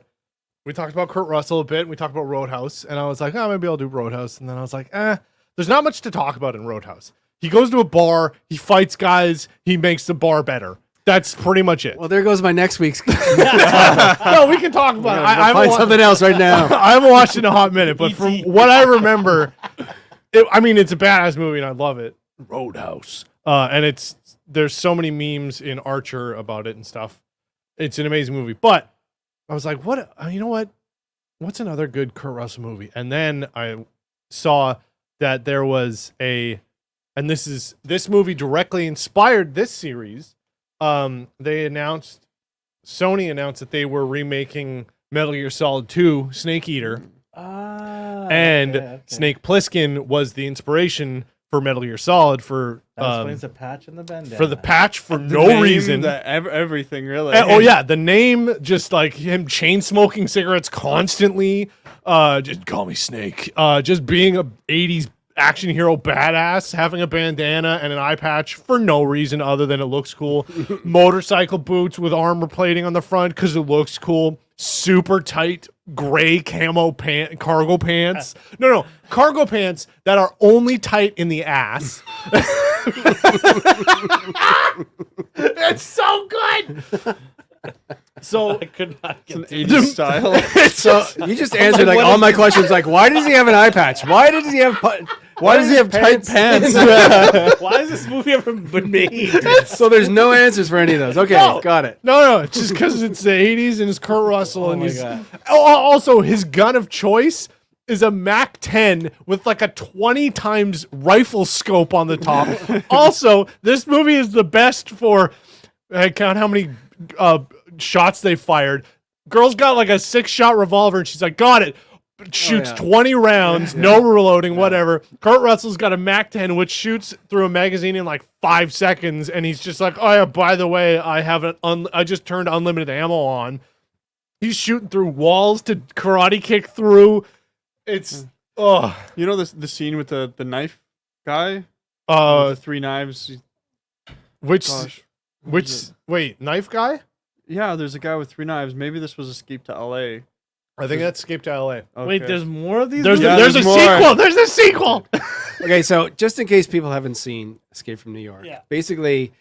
Speaker 3: we talked about Kurt Russell a bit. We talked about Roadhouse, and I was like, maybe I'll do Roadhouse. And then I was like, there's not much to talk about in Roadhouse. He goes to a bar, he fights guys, he makes the bar better. That's pretty much it.
Speaker 2: Well, there goes my next week's.
Speaker 3: No, we can talk about it. I
Speaker 2: find something else right now.
Speaker 3: I haven't watched it in a hot minute, but from what I remember, it's a badass movie and I love it. Roadhouse. And there's so many memes in Archer about it and stuff. It's an amazing movie. But I was like, you know what? What's another good Kurt Russell movie? And then I saw that there was this movie directly inspired this series. Sony announced that they were remaking Metal Gear Solid 2 Snake Eater. Snake Plissken was the inspiration for Metal Gear Solid for
Speaker 1: That explains the patch and the bandana.
Speaker 3: for the patch for
Speaker 4: The
Speaker 3: no
Speaker 4: name,
Speaker 3: reason.
Speaker 4: everything really.
Speaker 3: The name, just like him chain smoking cigarettes constantly. Just call me Snake. Just being a 80s action hero badass, having a bandana and an eye patch for no reason other than it looks cool. Motorcycle boots with armor plating on the front because it looks cool. Super tight gray camo cargo pants. No, cargo pants that are only tight in the ass. It's so good. So
Speaker 1: I could not get
Speaker 4: It's an 80s style.
Speaker 2: So you just answered like all my questions. Like, why does he have an eye patch? Why does he have tight pants?
Speaker 1: Why has this movie ever been made?
Speaker 2: So there's no answers for any of those. Okay,
Speaker 3: No.
Speaker 2: got it.
Speaker 3: No, it's just because it's the 80s and it's Kurt Russell.
Speaker 1: Oh
Speaker 3: and
Speaker 1: my
Speaker 3: he's
Speaker 1: God.
Speaker 3: Also his gun of choice is a Mac 10 with like a 20 times rifle scope on the top. Also, this movie is the best for count how many shots they fired. Girl's got like a 6-shot revolver and she's like, got it. Shoots 20 rounds, no reloading, whatever. Kurt Russell's got a Mac 10 which shoots through a magazine in like 5 seconds, and he's just like, oh yeah, by the way, I just turned unlimited ammo on. He's shooting through walls to karate kick through. It's
Speaker 4: You know the scene with the knife guy? With the 3 knives.
Speaker 3: which
Speaker 4: Gosh.
Speaker 3: wait, knife guy?
Speaker 4: Yeah, there's a guy with 3 knives. Maybe this was Escape to LA.
Speaker 3: I think that's Escape to LA.
Speaker 4: Okay.
Speaker 1: Wait, there's more of these?
Speaker 3: There's
Speaker 1: movies?
Speaker 3: a
Speaker 4: more.
Speaker 3: sequel. There's a sequel.
Speaker 2: Okay, so just in case people haven't seen Escape from New York,
Speaker 1: Yeah.
Speaker 2: basically it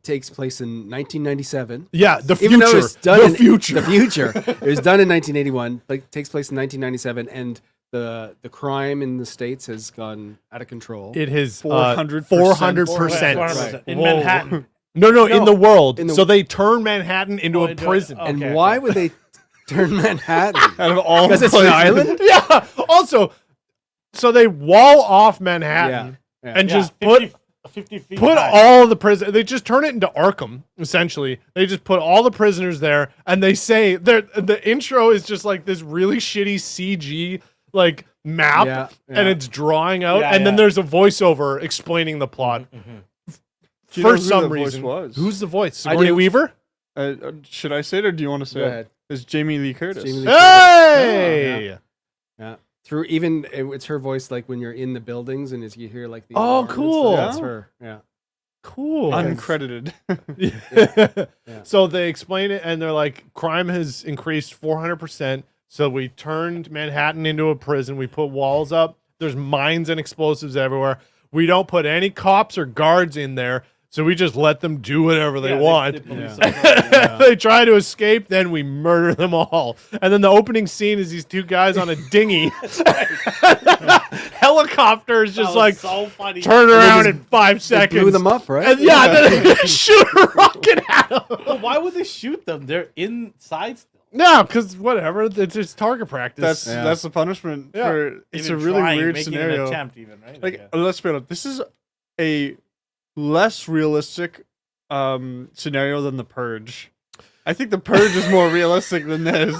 Speaker 2: takes place in 1997.
Speaker 3: Yeah, the future.
Speaker 2: Even though it's done
Speaker 3: The
Speaker 2: in
Speaker 3: future.
Speaker 2: the future. It was done in 1981, but it takes place in 1997, and the crime in the States has gone out of control.
Speaker 3: It has
Speaker 4: 400%.
Speaker 3: 400%.
Speaker 1: 400%. In
Speaker 3: Whoa.
Speaker 1: Manhattan.
Speaker 3: No, in the world.
Speaker 2: In the-
Speaker 3: So they turn Manhattan into
Speaker 1: Oh,
Speaker 3: a prison.
Speaker 1: oh.
Speaker 2: And
Speaker 1: Okay,
Speaker 2: why
Speaker 1: okay.
Speaker 2: would they turn Manhattan?
Speaker 4: Out of all
Speaker 2: Because it's an
Speaker 4: places.
Speaker 2: island?
Speaker 3: Yeah. Also, so they wall off Manhattan
Speaker 2: Yeah.
Speaker 3: and
Speaker 1: Yeah,
Speaker 3: just
Speaker 1: 50 feet
Speaker 3: put
Speaker 1: high.
Speaker 3: all the prison. They just turn it into Arkham. Essentially, they just put all the prisoners there, and they say the intro is just like this really shitty CG like map,
Speaker 2: Yeah,
Speaker 3: and
Speaker 2: yeah.
Speaker 3: it's drawing out,
Speaker 1: Yeah,
Speaker 3: and then
Speaker 1: yeah.
Speaker 3: there's a voiceover explaining the plot.
Speaker 4: Do you know
Speaker 3: For
Speaker 4: who
Speaker 3: some
Speaker 4: the voice
Speaker 3: reason,
Speaker 4: was?
Speaker 3: who's the voice?
Speaker 2: I
Speaker 3: Sigourney
Speaker 2: do.
Speaker 3: Weaver.
Speaker 4: Should I say it or do you want to say
Speaker 2: Go
Speaker 4: it?
Speaker 2: ahead.
Speaker 4: It's Jamie Lee Curtis.
Speaker 2: Jamie Lee
Speaker 3: Hey.
Speaker 2: Yeah. Through even it's her voice like when you're in the buildings and as you hear like the
Speaker 3: Oh,
Speaker 2: alarm and
Speaker 3: cool.
Speaker 2: stuff, that's
Speaker 4: Yeah.
Speaker 2: her. Yeah.
Speaker 3: Cool.
Speaker 4: Uncredited.
Speaker 2: Yeah.
Speaker 3: So they explain it, and they're like, crime has increased 400%. So we turned Manhattan into a prison. We put walls up. There's mines and explosives everywhere. We don't put any cops or guards in there. So we just let them do whatever they
Speaker 1: Yeah,
Speaker 3: want.
Speaker 1: they police
Speaker 2: Yeah.
Speaker 1: themselves.
Speaker 3: If they try to escape, then we murder them all. And then the opening scene is these two guys on a dinghy. Helicopter is just
Speaker 1: That was
Speaker 3: like
Speaker 1: so funny.
Speaker 3: turn around
Speaker 2: just-
Speaker 3: in 5
Speaker 2: They
Speaker 3: seconds.
Speaker 2: blew them up, right?
Speaker 3: And yeah, then they shoot a rocket at them.
Speaker 1: Well, why would they shoot them? They're inside still.
Speaker 3: No, because whatever. It's just target practice.
Speaker 4: That's the punishment
Speaker 3: Yeah.
Speaker 4: for. It's
Speaker 1: Even
Speaker 4: a really
Speaker 1: trying,
Speaker 4: weird
Speaker 1: making
Speaker 4: scenario.
Speaker 1: An attempt, even right?
Speaker 4: Like, let's be honest, this is a less realistic scenario than the Purge. I think the Purge is more realistic than this.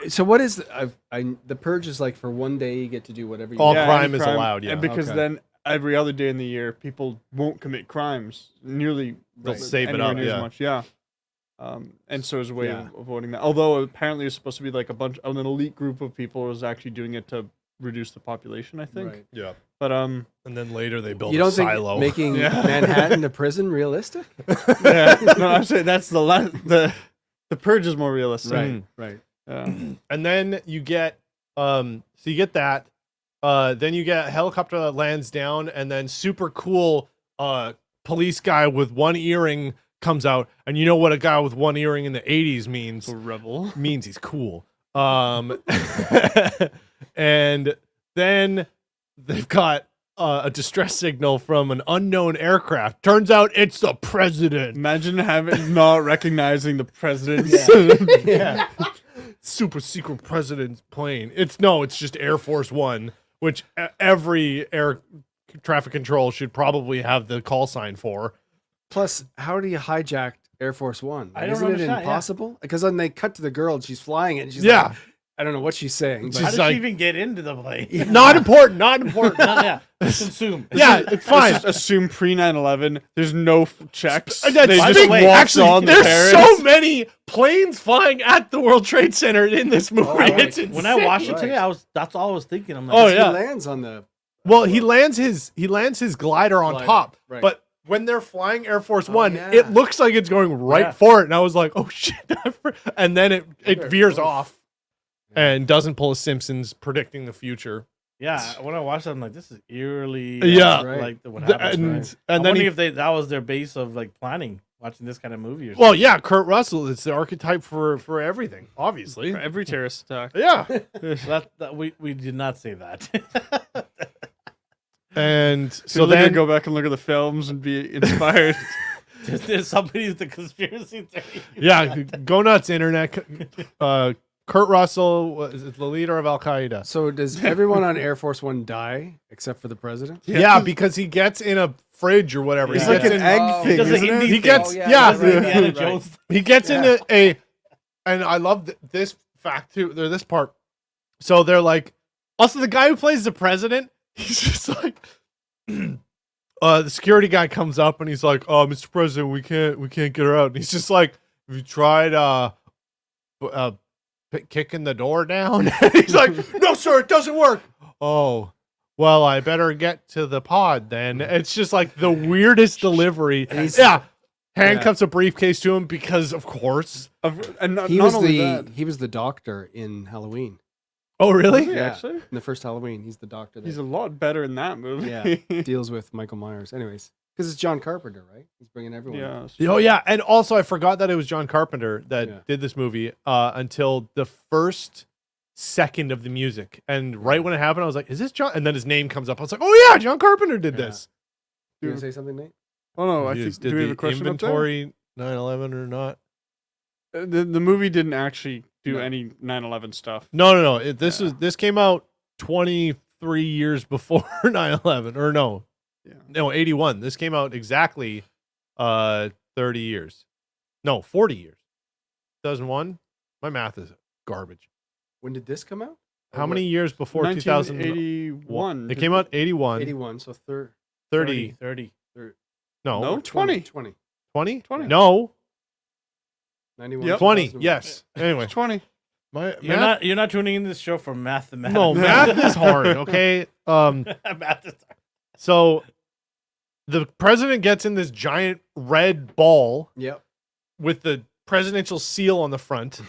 Speaker 2: So what is the purge is like for one day you get to do whatever you
Speaker 3: All
Speaker 2: want.
Speaker 3: crime
Speaker 4: any
Speaker 3: is allowed, yeah.
Speaker 4: And because
Speaker 2: Okay.
Speaker 4: then every other day in the year, people won't commit crimes nearly.
Speaker 3: They'll
Speaker 2: Right.
Speaker 3: save it
Speaker 4: anywhere
Speaker 3: up.
Speaker 4: near as
Speaker 3: Yeah.
Speaker 4: much. Yeah. And so as a way
Speaker 2: Yeah.
Speaker 4: of avoiding that. Although apparently it's supposed to be like an elite group of people was actually doing it to reduce the population, I think.
Speaker 2: Right.
Speaker 3: Yeah.
Speaker 4: But
Speaker 3: And then later they build
Speaker 2: You
Speaker 3: a
Speaker 2: don't think
Speaker 3: silo.
Speaker 2: making
Speaker 4: Yeah.
Speaker 2: Manhattan a prison realistic?
Speaker 4: yeah, no, I'm saying that's the Purge is more realistic.
Speaker 3: Right.
Speaker 2: Right.
Speaker 4: Yeah.
Speaker 3: And then you get so you get that. Then you get a helicopter that lands down, and then super cool police guy with one earring comes out. And you know what a guy with one earring in the 80s means?
Speaker 4: A rebel.
Speaker 3: Means he's cool. And then they've got a distress signal from an unknown aircraft. Turns out it's the president.
Speaker 4: Imagine not recognizing the president.
Speaker 2: Yeah.
Speaker 3: Super secret president's plane. It's just Air Force One, which every air traffic control should probably have the call sign for.
Speaker 2: Plus, how do you hijack Air Force One?
Speaker 1: I don't
Speaker 2: Isn't it
Speaker 1: understand, yeah.
Speaker 2: impossible? Because then they cut to the girl and she's flying it and she's
Speaker 3: Yeah.
Speaker 2: like, I don't know what she's saying.
Speaker 1: How
Speaker 2: But
Speaker 1: did
Speaker 3: like-
Speaker 1: she even get into the plane?
Speaker 3: Not important. Not important.
Speaker 1: Yeah, consume.
Speaker 3: Yeah, it's fine.
Speaker 4: Just assume pre 9/11. There's no checks.
Speaker 3: That's
Speaker 4: They
Speaker 1: by
Speaker 4: just
Speaker 1: the way,
Speaker 4: walked
Speaker 3: actually,
Speaker 4: on the
Speaker 3: there's
Speaker 4: terrorists.
Speaker 3: so many planes flying at the World Trade Center in this movie.
Speaker 2: right.
Speaker 3: It's
Speaker 1: When I
Speaker 3: insane.
Speaker 1: watched it
Speaker 2: Right.
Speaker 1: today, that's all I was thinking. I'm like,
Speaker 3: Oh,
Speaker 2: he
Speaker 3: yeah.
Speaker 2: lands on the
Speaker 3: Well, he lands his glider on
Speaker 2: Glider,
Speaker 3: top,
Speaker 2: right.
Speaker 3: but when they're flying Air Force One,
Speaker 2: yeah.
Speaker 3: it looks like it's going right
Speaker 1: Yeah.
Speaker 3: for it, and I was like, "Oh shit!" And then it
Speaker 2: Better
Speaker 3: veers
Speaker 2: both.
Speaker 3: off and doesn't pull a Simpsons predicting the future.
Speaker 1: yeah. When I watched it, I'm like, this is eerily,
Speaker 3: Yeah.
Speaker 2: Right.
Speaker 1: like what
Speaker 3: The-
Speaker 1: happens.
Speaker 3: and
Speaker 1: right?
Speaker 3: and
Speaker 1: I'm
Speaker 3: then
Speaker 1: wondering
Speaker 3: he,
Speaker 1: if that was their base of like planning watching this kind of movie. Or
Speaker 3: well, yeah, Kurt Russell. It's the archetype for everything, obviously.
Speaker 4: For every terrorist attack.
Speaker 3: Yeah,
Speaker 1: something. We did not say that.
Speaker 3: and
Speaker 4: So
Speaker 3: so
Speaker 4: they're
Speaker 3: then
Speaker 4: gonna go back and look at the films and be inspired.
Speaker 1: There's somebody's the conspiracy theory.
Speaker 3: yeah, go nuts, internet. Kurt Russell is the leader of Al Qaeda.
Speaker 2: So does everyone on Air Force One die except for the president?
Speaker 3: Yeah, because he gets in a fridge or whatever.
Speaker 1: He's
Speaker 3: He
Speaker 1: like
Speaker 3: gets
Speaker 1: an
Speaker 3: in-
Speaker 4: egg
Speaker 2: Oh,
Speaker 4: thing.
Speaker 1: does a
Speaker 4: isn't
Speaker 1: Hindi
Speaker 4: it?
Speaker 3: He
Speaker 1: thing.
Speaker 3: gets
Speaker 2: Oh, yeah,
Speaker 3: yeah.
Speaker 1: That's right, Indiana
Speaker 2: Right.
Speaker 1: Jones.
Speaker 3: He gets into and I love this fact too. Or this part. So they're like, also the guy who plays the president, he's just like, the security guy comes up and he's like, "Oh, Mr. President, we can't get her out." And he's just like, "Have you tried kicking the door down?" And he's like, "No, sir, it doesn't work." Oh. Well, I better get to the pod then. It's just like the weirdest delivery. Yeah. Handcuffs a briefcase to him because, of course.
Speaker 4: And not,
Speaker 2: He
Speaker 4: not
Speaker 2: was
Speaker 4: only that.
Speaker 2: he was the doctor in Halloween.
Speaker 3: Oh, really?
Speaker 4: Really,
Speaker 2: Yeah.
Speaker 4: actually?
Speaker 2: In the first Halloween, he's the doctor.
Speaker 4: He's
Speaker 2: That
Speaker 4: a lot better in that movie.
Speaker 2: yeah deals with Michael Myers. Anyways, because it's John Carpenter, right? He's bringing everyone.
Speaker 4: yeah.
Speaker 3: Oh, yeah. And also, I forgot that it was John Carpenter that
Speaker 2: Yeah.
Speaker 3: did this movie until the first second of the music. And right when it happened, I was like, is this John? And then his name comes up. I was like, oh, yeah, John Carpenter did
Speaker 2: Yeah.
Speaker 3: this.
Speaker 2: You gonna say something, Nate?
Speaker 4: Oh, no. I
Speaker 3: He
Speaker 4: think,
Speaker 3: just
Speaker 4: do
Speaker 3: did
Speaker 4: we have
Speaker 3: the
Speaker 4: a question
Speaker 3: inventory 9/11 or not?
Speaker 4: up there? The movie didn't actually do
Speaker 2: No.
Speaker 4: any 9/11 stuff.
Speaker 3: No. This came out 23 years before 9/11. Or no.
Speaker 4: Yeah.
Speaker 3: No, 81. This came out exactly 30 years. No, 40 years. 2001. My math is garbage.
Speaker 2: When did this come out?
Speaker 3: How many years before 2000?
Speaker 4: 1981.
Speaker 3: It came out 81.
Speaker 2: 81. So
Speaker 3: 30.
Speaker 1: 30.
Speaker 3: No.
Speaker 4: No, 20.
Speaker 2: 20.
Speaker 3: 20?
Speaker 4: 20.
Speaker 3: No.
Speaker 2: 91.
Speaker 4: Yep.
Speaker 3: 20.
Speaker 2: 2001.
Speaker 3: Yes. Anyway.
Speaker 4: 20.
Speaker 3: My
Speaker 1: You're not tuning into this show for mathematics.
Speaker 3: No, math is hard, okay?
Speaker 1: Math is hard.
Speaker 3: So the president gets in this giant red ball
Speaker 2: Yep.
Speaker 3: with the presidential seal on the front.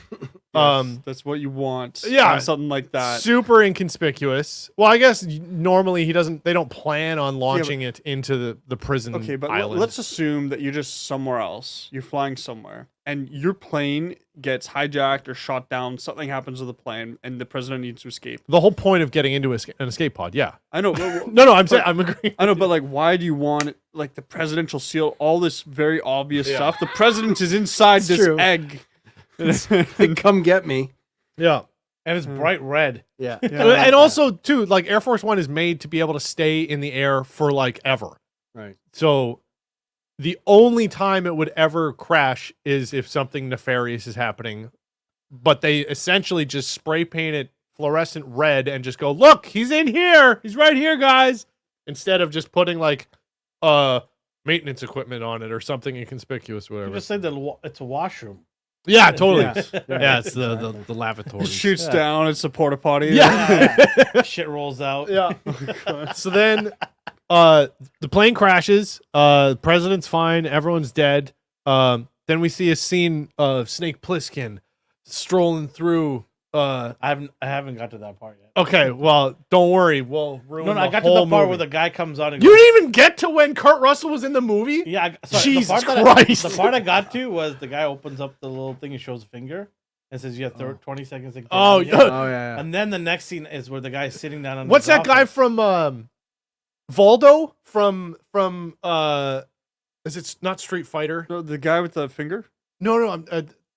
Speaker 4: That's what you want.
Speaker 3: Yeah.
Speaker 4: Something like that.
Speaker 3: Super inconspicuous. Well, I guess normally they don't plan on launching it into the prison
Speaker 4: Okay, but
Speaker 3: island.
Speaker 4: let's assume that you're just somewhere else. You're flying somewhere, and your plane gets hijacked or shot down. Something happens to the plane, and the president needs to escape.
Speaker 3: The whole point of getting into an escape pod, yeah.
Speaker 4: I know.
Speaker 3: No, I'm saying I'm agreeing.
Speaker 4: I know, but like, why do you want like the presidential seal? All this very obvious stuff. The president is inside this
Speaker 2: true.
Speaker 4: egg.
Speaker 2: Like, come get me.
Speaker 3: Yeah.
Speaker 1: And it's bright red.
Speaker 2: Yeah.
Speaker 3: And also, too, like Air Force One is made to be able to stay in the air for like ever.
Speaker 2: Right.
Speaker 3: So the only time it would ever crash is if something nefarious is happening. But they essentially just spray paint it fluorescent red and just go, look, he's in here. He's right here, guys. Instead of just putting like maintenance equipment on it or something inconspicuous,
Speaker 1: You
Speaker 3: whatever.
Speaker 1: just say that it's a washroom.
Speaker 3: Yeah, totally.
Speaker 2: Yeah.
Speaker 3: Yeah, it's the lavatory.
Speaker 4: It shoots
Speaker 1: Yeah.
Speaker 4: down. It's a porta potty.
Speaker 3: Yeah.
Speaker 1: Shit rolls out.
Speaker 3: Yeah. So then the plane crashes. President's fine. Everyone's dead. Then we see a scene of Snake Plissken strolling through.
Speaker 1: I haven't got to that part yet.
Speaker 3: Okay, well, don't worry. We'll ruin
Speaker 1: No,
Speaker 3: the
Speaker 1: I got to
Speaker 3: whole
Speaker 1: the part
Speaker 3: movie.
Speaker 1: where the guy comes on and
Speaker 3: You
Speaker 1: goes,
Speaker 3: didn't even get to when Kurt Russell was in the movie?
Speaker 1: yeah, sorry,
Speaker 3: Jesus
Speaker 1: the part
Speaker 3: Christ.
Speaker 1: the part I got to was the guy opens up the little thing and shows a finger and says you have 20 seconds to get
Speaker 3: Oh,
Speaker 1: on the
Speaker 3: yeah.
Speaker 1: end."
Speaker 2: Oh yeah.
Speaker 1: And then the next scene is where the guy's sitting down on
Speaker 3: What's
Speaker 1: his
Speaker 3: that guy
Speaker 1: office.
Speaker 3: from Voldo from is it not Street Fighter?
Speaker 4: The guy with the finger.
Speaker 3: No,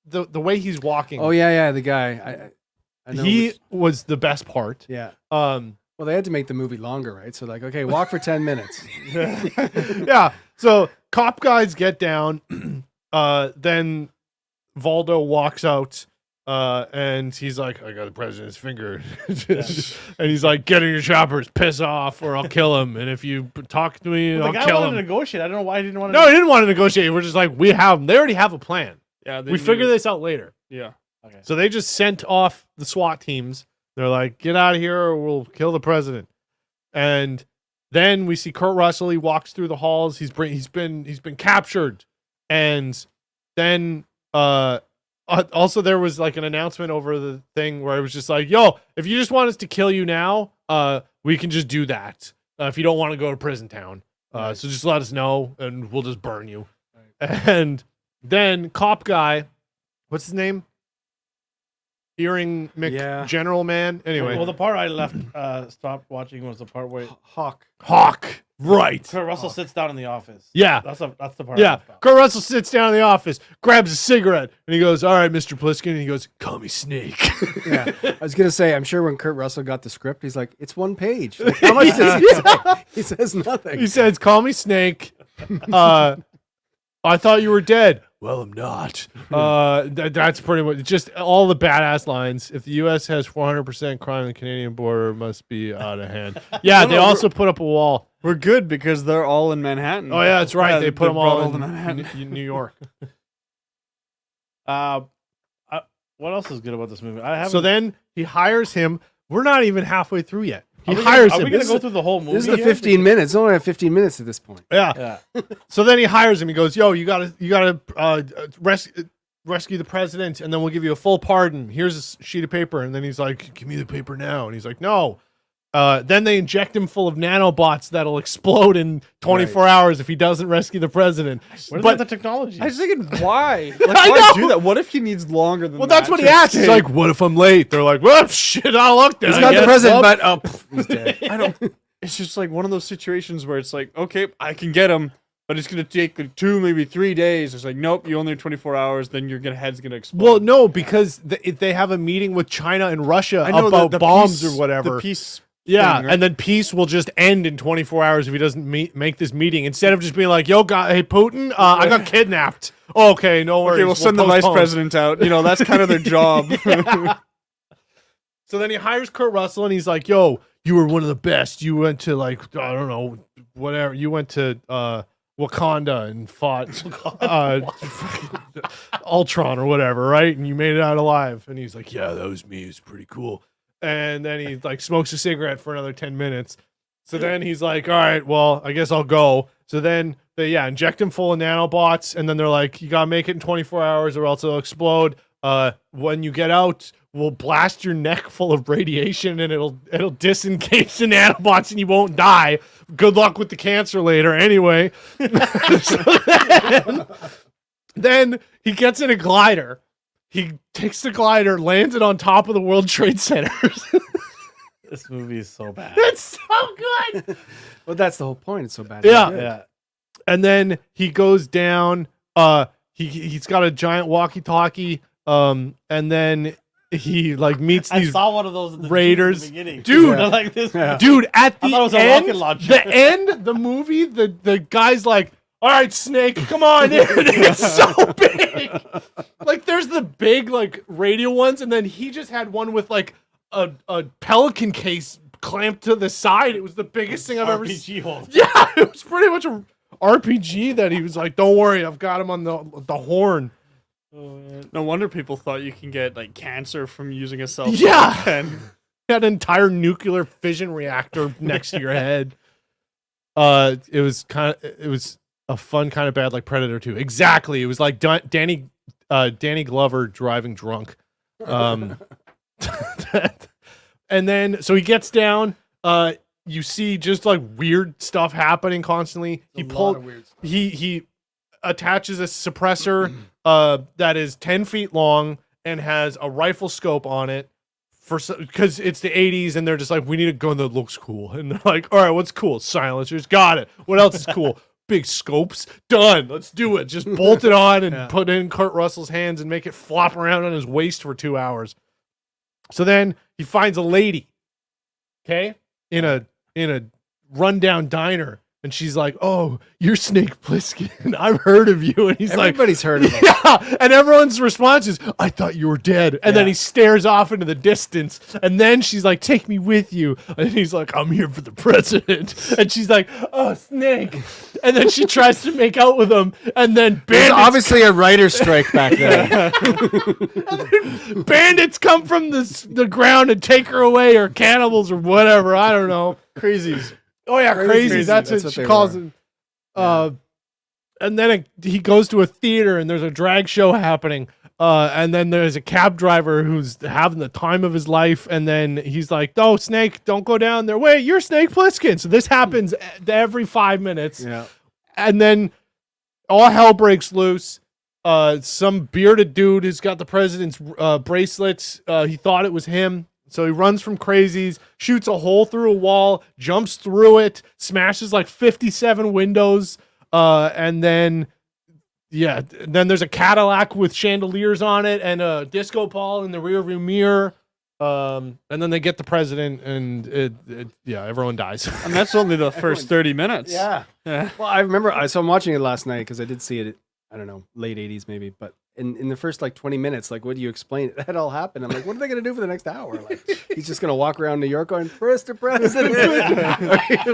Speaker 3: the way he's walking.
Speaker 2: Oh yeah. The guy. I know
Speaker 3: He
Speaker 2: which-
Speaker 3: was the best part.
Speaker 2: Yeah.
Speaker 3: Um
Speaker 2: Well, they had to make the movie longer, right? So like, okay, walk for 10 minutes.
Speaker 3: yeah. So cop guys get down. Then Valdo walks out. And he's like, I got the president's finger. And he's like, get in your choppers, piss off, or I'll kill him. And if you talk to me,
Speaker 1: Well,
Speaker 3: I'll
Speaker 1: the guy
Speaker 3: kill
Speaker 1: wanted
Speaker 3: him.
Speaker 1: to negotiate. I don't know why he didn't want to.
Speaker 3: No, he didn't want to negotiate. We're just like, we have them. They already have a plan.
Speaker 4: Yeah.
Speaker 3: We figure this out later.
Speaker 4: Yeah.
Speaker 1: Okay.
Speaker 3: So they just sent off the SWAT teams. They're like, get out of here or we'll kill the president. And then we see Kurt Russell. He walks through the halls. He's been captured. And then also there was like an announcement over the thing where it was just like, yo, if you just want us to kill you now, we can just do that. If you don't want to go to prison town. So just let us know and we'll just burn you. And then cop guy, what's his name? Earring
Speaker 2: Yeah.
Speaker 3: General Man. Anyway,
Speaker 1: Well, the part I left, stopped watching was the part where
Speaker 2: Hawk.
Speaker 3: Hawk. Right.
Speaker 1: Kurt Russell sits down in the office.
Speaker 3: Yeah.
Speaker 1: That's the part. I
Speaker 3: Yeah.
Speaker 1: left out.
Speaker 3: Kurt Russell sits down in the office, grabs a cigarette, and he goes, all right, Mr. Pliskin. And he goes, call me Snake.
Speaker 2: Yeah. I was gonna say, I'm sure when Kurt Russell got the script, he's like, it's one page. Like, how much does he say? He says nothing.
Speaker 3: He says, call me Snake. I thought you were dead. Well, I'm not. That's pretty much just all the badass lines. If the U.S. has 400% crime, the Canadian border must be out of hand. Yeah, they also put up a wall.
Speaker 4: We're good because they're all in Manhattan.
Speaker 3: Oh, yeah, that's right.
Speaker 4: Yeah,
Speaker 3: they put them
Speaker 4: brought
Speaker 3: all
Speaker 4: to
Speaker 3: in
Speaker 4: Manhattan.
Speaker 3: New York.
Speaker 1: What else is good about this movie? I haven't.
Speaker 3: So then he hires him. We're not even halfay through yet. He
Speaker 1: Are we
Speaker 3: hires
Speaker 1: gonna,
Speaker 3: him.
Speaker 1: Are we gonna
Speaker 3: This
Speaker 1: go
Speaker 3: is-
Speaker 1: through the whole movie?
Speaker 2: This is the
Speaker 1: here?
Speaker 2: 15 minutes. It's only 15 minutes at this point.
Speaker 3: Yeah.
Speaker 1: Yeah.
Speaker 3: So then he hires him. He goes, "Yo, you gotta rescue the president, and then we'll give you a full pardon. Here's a sheet of paper." And then he's like, "Give me the paper now." And he's like, "No." Then they inject him full of nanobots that'll explode in 24 hours if he doesn't rescue the president.
Speaker 1: Where's
Speaker 3: But
Speaker 1: the technology?
Speaker 4: I was thinking, why? Like,
Speaker 3: I
Speaker 4: why
Speaker 3: know.
Speaker 4: do that? What if he needs longer than
Speaker 3: well,
Speaker 4: that?
Speaker 3: that's what
Speaker 4: to
Speaker 3: he asks. He's
Speaker 4: escape?
Speaker 3: like, "What if I'm late?" They're like, "Well, shit, I looked.
Speaker 2: He's not the president, but he's dead.
Speaker 4: I don't. It's just like one of those situations where it's like, okay, I can get him, but it's gonna take like 2, maybe 3 days. It's like, nope, you only have 24 hours. Then your head's gonna explode.
Speaker 3: Well, no, because they have a meeting with China and Russia
Speaker 4: I know
Speaker 3: about
Speaker 4: the
Speaker 3: bombs
Speaker 4: peace-
Speaker 3: or whatever.
Speaker 4: The peace.
Speaker 3: Yeah,
Speaker 4: thing, right?
Speaker 3: and then peace will just end in 24 hours if he doesn't make this meeting. Instead of just being like, "Yo, hey Putin, I got kidnapped." Okay, no worries.
Speaker 4: Okay, we'll send the vice
Speaker 3: postpone.
Speaker 4: president out. You know, that's kind of their job.
Speaker 3: So then he hires Kurt Russell, and he's like, "Yo, you were one of the best. You went to like I don't know, whatever. You went to Wakanda and fought Ultron or whatever, right? And you made it out alive." And he's like, "Yeah, that was me. It's pretty cool." And then he like smokes a cigarette for another 10 minutes. So then he's like, "All right, well, I guess I'll go." So then they inject him full of nanobots, and then they're like, "You gotta make it in 24 hours or else it'll explode." when you get out, we'll blast your neck full of radiation and it'll disengage the nanobots and you won't die. Good luck with the cancer later anyway. Then he gets in a glider. He takes the glider, lands it on top of the World Trade Centers.
Speaker 1: This movie is so bad.
Speaker 3: It's so good.
Speaker 2: Well, that's the whole point. It's so bad.
Speaker 3: Yeah.
Speaker 1: Yeah.
Speaker 3: And then he goes down. He's got a giant walkie-talkie. And then he like meets
Speaker 1: I
Speaker 3: these
Speaker 1: saw one of those in the
Speaker 3: Raiders.
Speaker 1: beginning.
Speaker 3: Dude.
Speaker 1: I like this.
Speaker 2: Yeah.
Speaker 3: dude at
Speaker 1: I
Speaker 3: the
Speaker 1: thought it was a
Speaker 3: end.
Speaker 1: rocket launcher.
Speaker 3: The end, the movie, the guy's like, "All right, Snake, come on in." It's so big. Like there's the big like radio ones, and then he just had one with like a Pelican case clamped to the side. It was the biggest thing I've ever seen.
Speaker 1: RPG hold.
Speaker 3: Yeah, it was pretty much a RPG that he was like, "Don't worry, I've got him on the horn."
Speaker 1: Oh, man.
Speaker 4: No wonder people thought you can get like cancer from using a cell phone.
Speaker 3: Yeah.
Speaker 4: And
Speaker 3: He had an entire nuclear fission reactor next to your head. It was a fun kind of bad like Predator 2. Exactly. It was like Danny Glover driving drunk. And then so he gets down. You see just like weird stuff happening constantly. He attaches a suppressor that is 10 feet long and has a rifle scope on it because it's the 80s and they're just like, we need a gun that looks cool. And they're like, all right, what's cool? Silencers. Got it. What else is cool? Big scopes. Done. Let's do it. Just bolt it on and put it in Kurt Russell's hands and make it flop around on his waist for 2 hours. So then he finds a lady, okay, in a rundown diner. And she's like, "Oh, you're Snake Plissken. I've heard of you." And he's
Speaker 2: Everybody's heard of him.
Speaker 3: "Yeah." And everyone's response is, "I thought you were dead." And then he stares off into the distance. And then she's like, "Take me with you." And he's like, "I'm here for the president." And she's like, "Oh, Snake." And then she tries to make out with him. And then
Speaker 2: There's
Speaker 3: bandits,
Speaker 2: obviously a writer's strike back then.
Speaker 3: bandits come from the ground and take her away, or cannibals or whatever. I don't know.
Speaker 4: crazies.
Speaker 3: Oh yeah, crazy.
Speaker 2: Crazy.
Speaker 3: That's
Speaker 2: That's
Speaker 3: what
Speaker 2: what
Speaker 3: she
Speaker 2: they
Speaker 3: calls
Speaker 2: were.
Speaker 3: it. And then he goes to a theater and there's a drag show happening. And then there's a cab driver who's having the time of his life. And then he's like, "No, Snake, don't go down there. Wait, you're Snake Plissken." So this happens every 5 minutes.
Speaker 2: Yeah.
Speaker 3: And then all hell breaks loose. Some bearded dude who's got the president's bracelets. He thought it was him. So he runs from crazies, shoots a hole through a wall, jumps through it, smashes like 57 windows, and then there's a Cadillac with chandeliers on it and a disco ball in the rearview mirror. And then they get the president, and everyone dies.
Speaker 4: And that's only the first 30 minutes.
Speaker 2: Yeah.
Speaker 4: Yeah.
Speaker 2: Well, I remember, I'm watching it last night because I did see it, I don't know, late 80s maybe, but in the first like 20 minutes, like, what do you explain? That all happened. I'm like, what are they going to do for the next hour? Like, he's just going to walk around New York going, "Mr. President,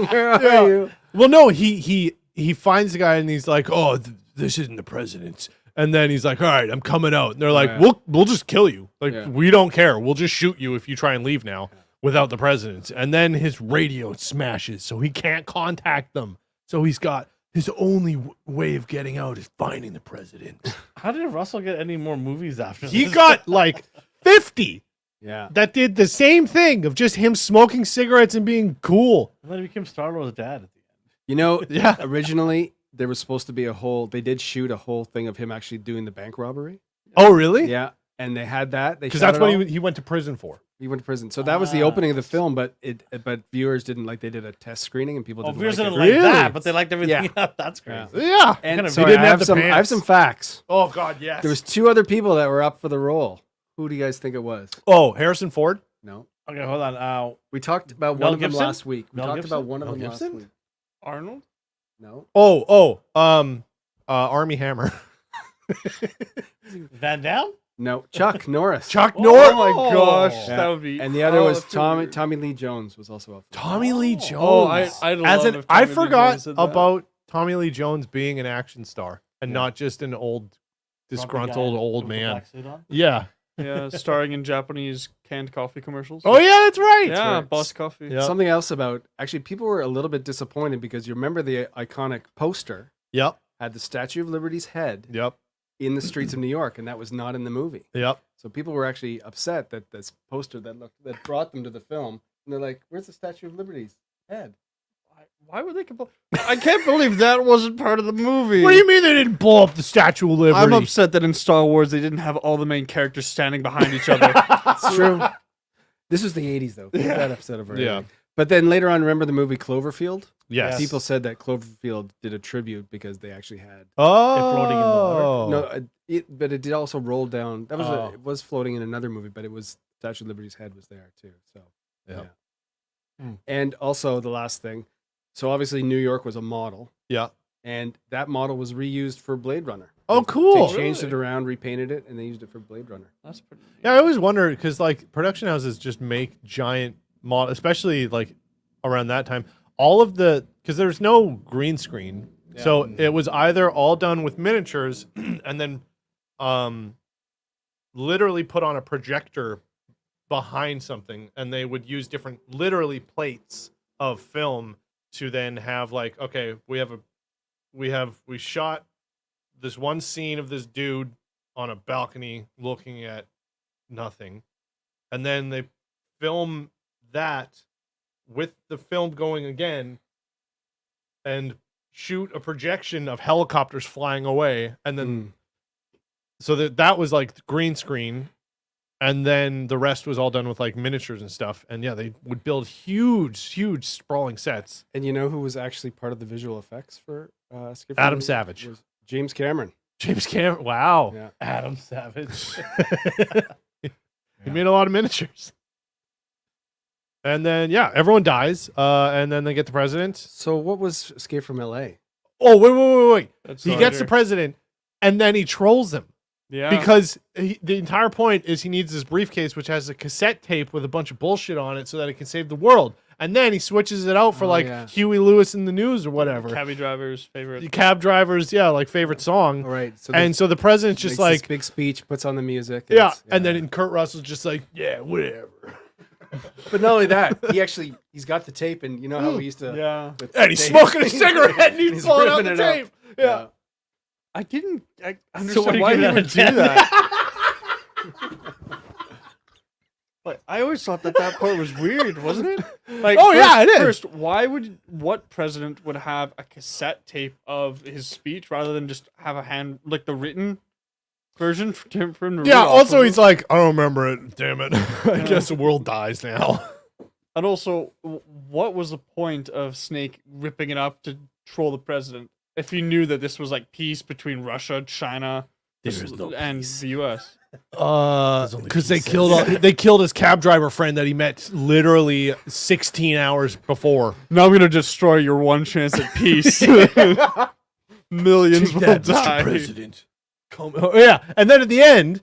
Speaker 2: where are you?"
Speaker 3: Well, no, he finds the guy and he's like, "Oh, this isn't the president's." And then he's like, "All right, I'm coming out." And they're like,
Speaker 2: yeah.
Speaker 3: "We'll just kill you. Like,
Speaker 2: Yeah.
Speaker 3: we don't care. We'll just shoot you if you try and leave now without the president's." And then his radio smashes, so he can't contact them. So he's got his only way of getting out is finding the president.
Speaker 1: How did Russell get any more movies after
Speaker 3: He
Speaker 1: this?
Speaker 3: got like 50
Speaker 2: Yeah.
Speaker 3: that did the same thing of just him smoking cigarettes and being cool.
Speaker 1: And then he became Star-Lord's dad at the end.
Speaker 2: You know,
Speaker 3: Yeah.
Speaker 2: originally there was supposed to be they did shoot a whole thing of him actually doing the bank robbery.
Speaker 3: Oh, really?
Speaker 2: Yeah. And they had that.
Speaker 3: Because that's what he went to prison for.
Speaker 2: He went to prison. So that was the opening of the film, but viewers didn't like, they did a test screening and people
Speaker 1: Oh,
Speaker 2: didn't
Speaker 1: viewers
Speaker 2: like
Speaker 1: didn't
Speaker 2: it.
Speaker 1: like
Speaker 3: Really?
Speaker 1: that, but they liked everything
Speaker 2: Yeah.
Speaker 1: else. That's crazy.
Speaker 3: Yeah.
Speaker 2: And
Speaker 1: Kind of-
Speaker 2: so
Speaker 3: He didn't
Speaker 2: I
Speaker 3: have
Speaker 2: have
Speaker 3: the
Speaker 2: I have
Speaker 3: pants.
Speaker 2: some facts.
Speaker 3: Oh, God, yes.
Speaker 2: There was 2 other people that were up for the role. Who do you guys think it was?
Speaker 3: Oh, Harrison Ford?
Speaker 2: No.
Speaker 1: Okay, hold on.
Speaker 2: We talked about
Speaker 1: Mel
Speaker 2: one of them
Speaker 1: Gibson?
Speaker 2: last week. We
Speaker 1: Mel
Speaker 2: talked
Speaker 1: Gibson?
Speaker 2: about one of
Speaker 1: Mel
Speaker 2: them last
Speaker 1: Gibson?
Speaker 2: week.
Speaker 4: Arnold?
Speaker 2: No.
Speaker 3: Army Hammer.
Speaker 1: Van Damme?
Speaker 2: No. Chuck Norris.
Speaker 3: Chuck
Speaker 4: Oh
Speaker 3: Norris.
Speaker 4: my gosh,
Speaker 2: Yeah.
Speaker 4: that would be.
Speaker 2: And the other
Speaker 4: oh,
Speaker 2: was
Speaker 4: that's really weird.
Speaker 2: Tommy Lee Jones was also up.
Speaker 3: Tommy Lee Jones.
Speaker 4: Oh, I
Speaker 3: As
Speaker 4: love
Speaker 3: an,
Speaker 4: if
Speaker 3: I
Speaker 4: Tommy Lee
Speaker 3: forgot
Speaker 4: Jones did that.
Speaker 3: about Tommy Lee Jones being an action star and not just an old, disgruntled old
Speaker 1: With the
Speaker 3: man.
Speaker 1: black suit on?
Speaker 3: Yeah.
Speaker 4: Yeah, starring in Japanese canned coffee commercials.
Speaker 3: Oh, yeah, that's right.
Speaker 4: yeah,
Speaker 2: right.
Speaker 4: Boss Coffee.
Speaker 3: Yep.
Speaker 2: Something else about, actually, people were a little bit disappointed because you remember the iconic poster
Speaker 3: Yep.
Speaker 2: had the Statue of Liberty's head,
Speaker 3: Yep.
Speaker 2: in the streets of New York, and that was not in the movie.
Speaker 3: Yep.
Speaker 2: So people were actually upset that this poster that brought them to the film, and they're like, "Where's the Statue of Liberty's head?"
Speaker 4: Why would they complain? I can't believe that wasn't part of the movie.
Speaker 3: What do you mean they didn't blow up the Statue of Liberty?
Speaker 4: I'm upset that in Star Wars they didn't have all the main characters standing behind each other.
Speaker 2: It's true. This was the 80s, though. Yeah. That upset over
Speaker 3: Yeah.
Speaker 2: everything. But then later on, remember the movie Cloverfield?
Speaker 3: Yes.
Speaker 2: People said that Cloverfield did a tribute because they actually had
Speaker 1: floating in the water?
Speaker 2: no, but it did also roll down. That was
Speaker 1: Oh.
Speaker 2: it was floating in another movie, but it was Statue of Liberty's head was there too. So
Speaker 3: Yeah.
Speaker 2: And also the last thing, so obviously New York was a model,
Speaker 3: Yeah.
Speaker 2: and that model was reused for Blade Runner.
Speaker 3: Oh, cool.
Speaker 2: They changed it around, repainted it, and they used it for Blade Runner.
Speaker 4: That's pretty.
Speaker 3: Yeah, I always wonder because like production houses just make giant model, especially like around that time. All of the because there's no green screen, so it was either all done with miniatures and then literally put on a projector behind something, and they would use different literally plates of film to then have like, okay, we shot this one scene of this dude on a balcony looking at nothing, and then they film that with the film going again and shoot a projection of helicopters flying away, and then so that was like green screen, and then the rest was all done with like miniatures and stuff. And yeah, they would build huge sprawling sets.
Speaker 2: And you know who was actually part of the visual effects for Escape from
Speaker 3: Adam
Speaker 2: New York?
Speaker 3: Savage.
Speaker 2: Was James Cameron.
Speaker 3: James Cameron, wow.
Speaker 2: Yeah.
Speaker 1: Adam Savage.
Speaker 3: He made a lot of miniatures. And then yeah, everyone dies, and then they get the president.
Speaker 2: So what was Escape from L.A.?
Speaker 3: Oh wait!
Speaker 4: That's
Speaker 3: He
Speaker 4: all
Speaker 3: gets
Speaker 4: I
Speaker 3: the
Speaker 4: hear.
Speaker 3: president, and then he trolls him.
Speaker 4: Yeah.
Speaker 3: Because the entire point is he needs this briefcase which has a cassette tape with a bunch of bullshit on it so that it can save the world. And then he switches it out for Huey Lewis in the News or whatever.
Speaker 4: Cabby driver's favorite.
Speaker 3: The cab drivers, like favorite song.
Speaker 2: All right. So
Speaker 3: And so the president's just
Speaker 2: makes this
Speaker 3: like,
Speaker 2: big speech, puts on the music.
Speaker 3: and then Kurt Russell's just like, yeah, whatever.
Speaker 2: But not only that, he's got the tape, and you know how we used to.
Speaker 4: Yeah.
Speaker 2: with
Speaker 3: And he's
Speaker 2: tape.
Speaker 3: smoking a cigarette and he's pulling out
Speaker 2: ripping
Speaker 3: the
Speaker 2: it up.
Speaker 3: tape. Yeah.
Speaker 4: I didn't understand
Speaker 1: So what do you
Speaker 4: why
Speaker 1: give
Speaker 4: he
Speaker 1: it out
Speaker 4: would
Speaker 1: of
Speaker 4: do
Speaker 1: 10?
Speaker 4: that. Like, I always thought that part was weird, wasn't it? Like,
Speaker 3: Oh, yeah, it is.
Speaker 4: First, what president would have a cassette tape of his speech rather than just have like the written version for him to read
Speaker 3: Yeah,
Speaker 4: off
Speaker 3: also
Speaker 4: of?
Speaker 3: he's like, I don't remember it. Damn it. I guess the world dies now.
Speaker 4: And also, what was the point of Snake ripping it up to troll the president if he knew that this was like peace between Russia, China, and the U.S.?
Speaker 3: Because they killed his cab driver friend that he met literally 16 hours before.
Speaker 4: Now I'm gonna destroy your one chance at peace. Millions will die.
Speaker 3: President. Oh, yeah, and then at the end,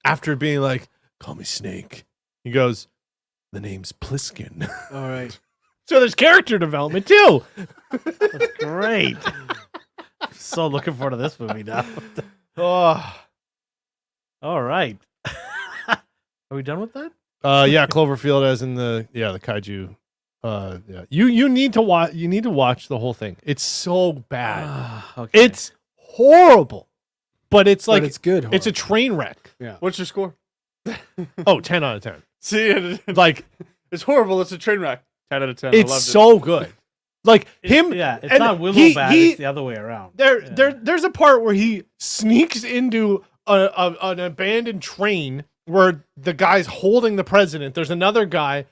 Speaker 3: after being like, "Call me Snake," he goes, "The name's Pliskin."
Speaker 2: All right.
Speaker 3: So there's character development too.
Speaker 1: That's great. So looking forward to this movie now.
Speaker 3: Oh.
Speaker 1: All right. Are we done with that?
Speaker 3: Yeah, Cloverfield as in the kaiju. Yeah. You need to watch the whole thing. It's so bad.
Speaker 1: Okay.
Speaker 3: It's horrible. But it's like
Speaker 2: But it's good.
Speaker 3: it's a train wreck.
Speaker 2: Yeah.
Speaker 4: What's your score?
Speaker 3: Oh, 10 out of 10.
Speaker 4: See,
Speaker 3: Like
Speaker 4: it's horrible. It's a train wreck. 10 out of 10. I
Speaker 3: it's
Speaker 4: loved
Speaker 3: so good. Like him
Speaker 1: Yeah, it's
Speaker 3: and
Speaker 1: not Willow bad. It's the other way around.
Speaker 3: there's a part where he sneaks into an abandoned train where the guy's holding the president. There's another guy,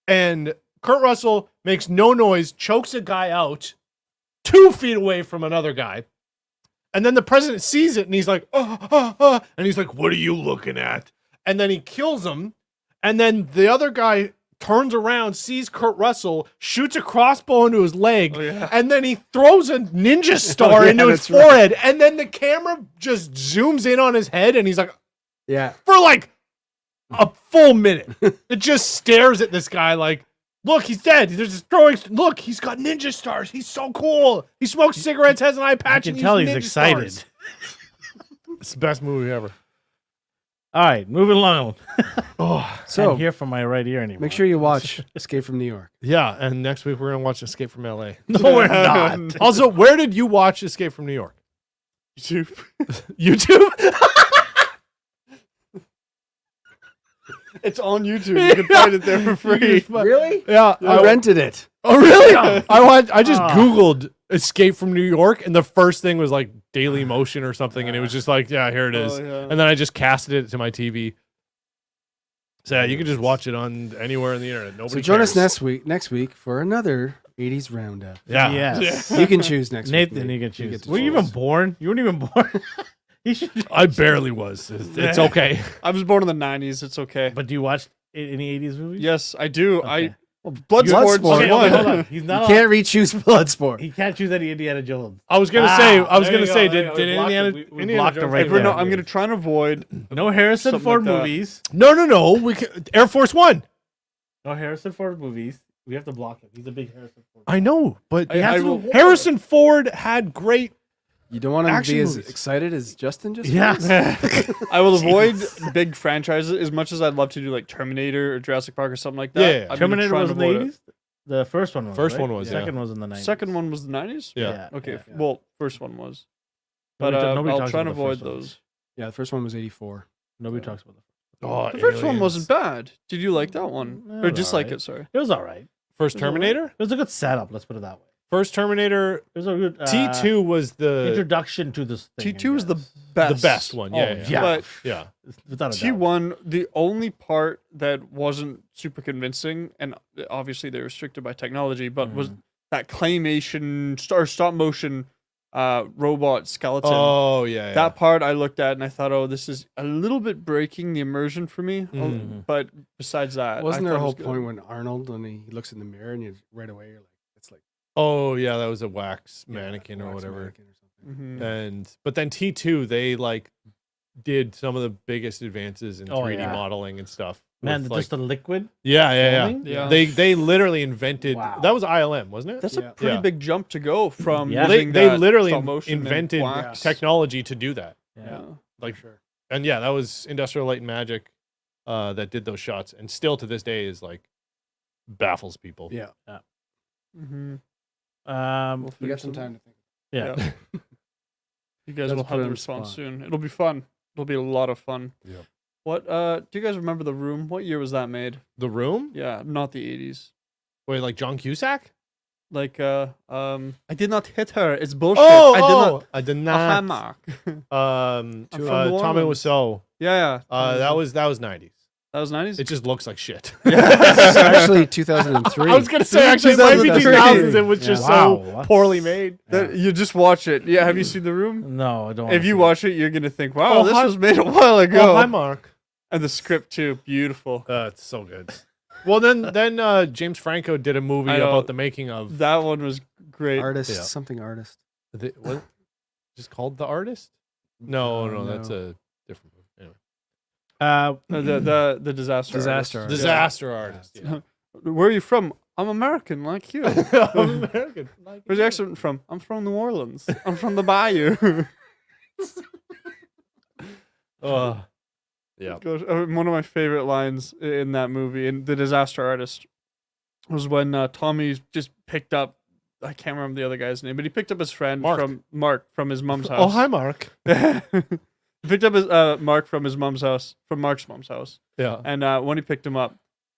Speaker 3: and Kurt Russell makes no noise, chokes a guy out 2 feet away from another guy. And then the president sees it and he's like, and he's like, what are you looking at? And then he kills him. And then the other guy turns around, sees Kurt Russell, shoots a crossbow into his leg, and then he throws a ninja star into his forehead. And then the camera just zooms in on his head and he's like,
Speaker 2: Yeah.
Speaker 3: for like a full minute. It just stares at this guy like, look, he's dead. There's just throwing. Look, he's got ninja stars. He's so cool. He smokes cigarettes, has an eye
Speaker 1: I
Speaker 3: patch,
Speaker 1: can
Speaker 3: and
Speaker 1: tell he's
Speaker 3: ninja
Speaker 1: excited.
Speaker 3: stars. It's the best movie ever.
Speaker 1: All right, moving along.
Speaker 3: Oh,
Speaker 2: So
Speaker 1: Can't hear from my right ear anymore.
Speaker 2: make sure you watch Escape from New York.
Speaker 3: yeah. And next week we're gonna watch Escape from L.A.
Speaker 1: No, we're not.
Speaker 3: Also, where did you watch Escape from New York?
Speaker 4: YouTube.
Speaker 3: YouTube?
Speaker 4: It's on YouTube. You can find it there for free.
Speaker 2: Really?
Speaker 3: Yeah.
Speaker 2: I rented it.
Speaker 3: Oh, really? I just Googled Escape from New York, and the first thing was like Daily Motion or something, and it was just like, yeah, here it is.
Speaker 4: Oh, yeah.
Speaker 3: And then I just casted it to my TV. So yeah, you can just watch it on anywhere on the internet. Nobody
Speaker 2: So join us
Speaker 3: cares.
Speaker 2: next week for another 80s roundup.
Speaker 3: Yeah.
Speaker 1: Yes.
Speaker 2: You can choose next week.
Speaker 1: Nathan,
Speaker 2: Nate.
Speaker 1: you can
Speaker 2: You
Speaker 1: choose.
Speaker 2: get to
Speaker 1: Were you
Speaker 2: choose.
Speaker 1: even born? You weren't even born. You should.
Speaker 3: I barely was. It's okay.
Speaker 4: I was born in the 90s. It's okay.
Speaker 1: But do you watch any 80s movies?
Speaker 4: Yes, I do.
Speaker 1: Okay.
Speaker 4: Bloodsport's
Speaker 2: Bloodsport.
Speaker 1: Okay,
Speaker 4: one.
Speaker 1: hold on. He's
Speaker 2: You
Speaker 1: not.
Speaker 2: can't re-choose Bloodsport.
Speaker 1: He can't choose any Indiana Jones.
Speaker 3: I was gonna say, did
Speaker 1: We blocked
Speaker 3: Indiana,
Speaker 1: it. We
Speaker 3: Indiana
Speaker 1: blocked it
Speaker 3: Jones-
Speaker 1: right
Speaker 4: If we're
Speaker 1: there.
Speaker 4: not, I'm going to try and avoid.
Speaker 1: No Harrison
Speaker 4: Something
Speaker 1: Ford
Speaker 4: like that.
Speaker 1: movies.
Speaker 3: No. We can, Air Force One.
Speaker 1: No Harrison Ford movies. We have to block him. He's a big Harrison Ford.
Speaker 3: I know, but
Speaker 4: I will-
Speaker 3: Harrison Ford had great.
Speaker 2: You don't want to
Speaker 3: Action
Speaker 2: be as
Speaker 3: movies.
Speaker 2: excited as Justin just
Speaker 1: Yeah.
Speaker 2: was?
Speaker 4: I will avoid big franchises as much as I'd love to do like Terminator or Jurassic Park or something like that.
Speaker 3: Yeah, yeah.
Speaker 4: I'm gonna
Speaker 1: Terminator
Speaker 4: try
Speaker 1: was
Speaker 4: and
Speaker 1: in the
Speaker 4: avoid it.
Speaker 1: 80s. The first one was.
Speaker 3: First
Speaker 1: right?
Speaker 3: one was, yeah.
Speaker 1: Second was in the 90s.
Speaker 4: Second one was the 90s?
Speaker 3: Yeah.
Speaker 4: Okay.
Speaker 1: Yeah.
Speaker 4: Well, first one was. But
Speaker 1: Nobody
Speaker 4: I'll
Speaker 1: talks
Speaker 4: try and
Speaker 1: about the
Speaker 4: avoid
Speaker 1: first one.
Speaker 4: those.
Speaker 2: Yeah, the first one was 84.
Speaker 1: Nobody talks about the
Speaker 3: Oh,
Speaker 4: The first one
Speaker 3: aliens.
Speaker 4: wasn't bad. Did you like that one?
Speaker 1: Mm,
Speaker 4: Or
Speaker 1: it was
Speaker 4: dislike
Speaker 1: alright.
Speaker 4: it, sorry.
Speaker 1: It was all right.
Speaker 3: First Terminator.
Speaker 1: It was a good setup. Let's put it that way.
Speaker 3: First Terminator.
Speaker 1: It was a good
Speaker 3: T2 was the
Speaker 1: introduction to this thing.
Speaker 4: T2 was the
Speaker 3: the
Speaker 4: best.
Speaker 3: best one.
Speaker 1: Oh,
Speaker 3: Yeah.
Speaker 1: yeah.
Speaker 4: But
Speaker 3: Yeah.
Speaker 1: Without a doubt.
Speaker 4: T1, the only part that wasn't super convincing, and obviously they're restricted by technology, but was that claymation stop motion robot skeleton.
Speaker 3: Oh yeah.
Speaker 4: That part I looked at and I thought, oh, this is a little bit breaking the immersion for me.
Speaker 3: Mhm.
Speaker 4: But besides that,
Speaker 2: Wasn't
Speaker 4: I
Speaker 2: there a
Speaker 4: thought it
Speaker 2: whole
Speaker 4: was good.
Speaker 2: point when Arnold, when he looks in the mirror and you right away you're like, it's like
Speaker 3: Oh yeah, that was a wax
Speaker 2: yeah,
Speaker 3: mannequin or
Speaker 2: wax
Speaker 3: whatever.
Speaker 2: mannequin or something.
Speaker 4: Mhm.
Speaker 3: But then T2 they like did some of the biggest advances in
Speaker 1: Oh,
Speaker 3: 3D
Speaker 1: yeah.
Speaker 3: modeling and stuff.
Speaker 1: Man,
Speaker 3: with,
Speaker 1: just the liquid.
Speaker 3: yeah.
Speaker 1: foaming?
Speaker 4: Yeah.
Speaker 3: They literally invented
Speaker 1: Wow.
Speaker 3: that was ILM, wasn't it?
Speaker 4: That's
Speaker 2: Yeah.
Speaker 4: a pretty
Speaker 3: Yeah.
Speaker 4: big jump to go from
Speaker 1: Yeah.
Speaker 3: They
Speaker 4: using
Speaker 3: they
Speaker 4: that
Speaker 3: literally
Speaker 4: stop motion and
Speaker 3: invented
Speaker 4: wax.
Speaker 3: technology to do that.
Speaker 1: Yeah.
Speaker 3: Like
Speaker 2: For sure.
Speaker 3: and yeah, that was Industrial Light and Magic that did those shots and still to this day is like baffles people.
Speaker 2: Yeah.
Speaker 4: Mhm.
Speaker 1: Um.
Speaker 2: You got some time to think.
Speaker 1: Yeah.
Speaker 4: You guys
Speaker 2: Let's
Speaker 4: will
Speaker 2: put
Speaker 4: have
Speaker 2: it
Speaker 4: the
Speaker 2: on the
Speaker 4: response
Speaker 2: spot.
Speaker 4: soon. It'll be fun. It'll be a lot of fun.
Speaker 3: Yep.
Speaker 4: What do you guys remember The Room? What year was that made?
Speaker 3: The Room?
Speaker 4: Yeah, not the 80s.
Speaker 3: Wait, like John Cusack?
Speaker 4: Like I did not hit her. It's bullshit. I did not
Speaker 3: I did
Speaker 4: a
Speaker 3: not.
Speaker 4: hammer.
Speaker 3: To,
Speaker 4: New
Speaker 3: Tommy
Speaker 4: Orleans.
Speaker 3: Wiseau.
Speaker 4: Yeah.
Speaker 3: That was 90s.
Speaker 4: That was 90s.
Speaker 3: It just looks like shit.
Speaker 2: It's actually 2003.
Speaker 3: I was gonna say actually it might be
Speaker 4: 2003.
Speaker 3: 2000s. It was
Speaker 2: Yeah.
Speaker 3: just
Speaker 1: Wow,
Speaker 3: so
Speaker 1: what?
Speaker 3: poorly made.
Speaker 4: You just watch it. Yeah, have you seen The Room?
Speaker 1: No, I don't.
Speaker 4: If you watch it, you're gonna think, "Wow,
Speaker 3: Oh,
Speaker 4: this
Speaker 3: hi-
Speaker 4: was made a while ago."
Speaker 3: Oh, hi Mark.
Speaker 4: And the script too, beautiful.
Speaker 3: It's so good. Well, then James Franco did a movie
Speaker 4: I know.
Speaker 3: about the making of
Speaker 4: That one was great.
Speaker 2: artist,
Speaker 3: Yeah.
Speaker 2: something artist.
Speaker 3: what? Just called The Artist? No,
Speaker 2: No.
Speaker 3: that's a different movie. Anyway.
Speaker 4: The disaster.
Speaker 2: Disaster
Speaker 4: Artist.
Speaker 3: Disaster Artist. Yeah.
Speaker 4: Where are you from? I'm American, like you.
Speaker 3: I'm American. Like
Speaker 4: Where's your accent from? I'm from New Orleans. I'm from the Bayou.
Speaker 3: Oh, yeah.
Speaker 4: Gosh, one of my favorite lines in that movie, in The Disaster Artist, was when Tommy just picked up. I can't remember the other guy's name, but he picked up his friend
Speaker 3: Mark.
Speaker 4: from his mom's house.
Speaker 3: Oh, hi Mark.
Speaker 4: He picked up his Mark from his mom's house, from Mark's mom's house,
Speaker 3: Yeah.
Speaker 4: and when he picked him up,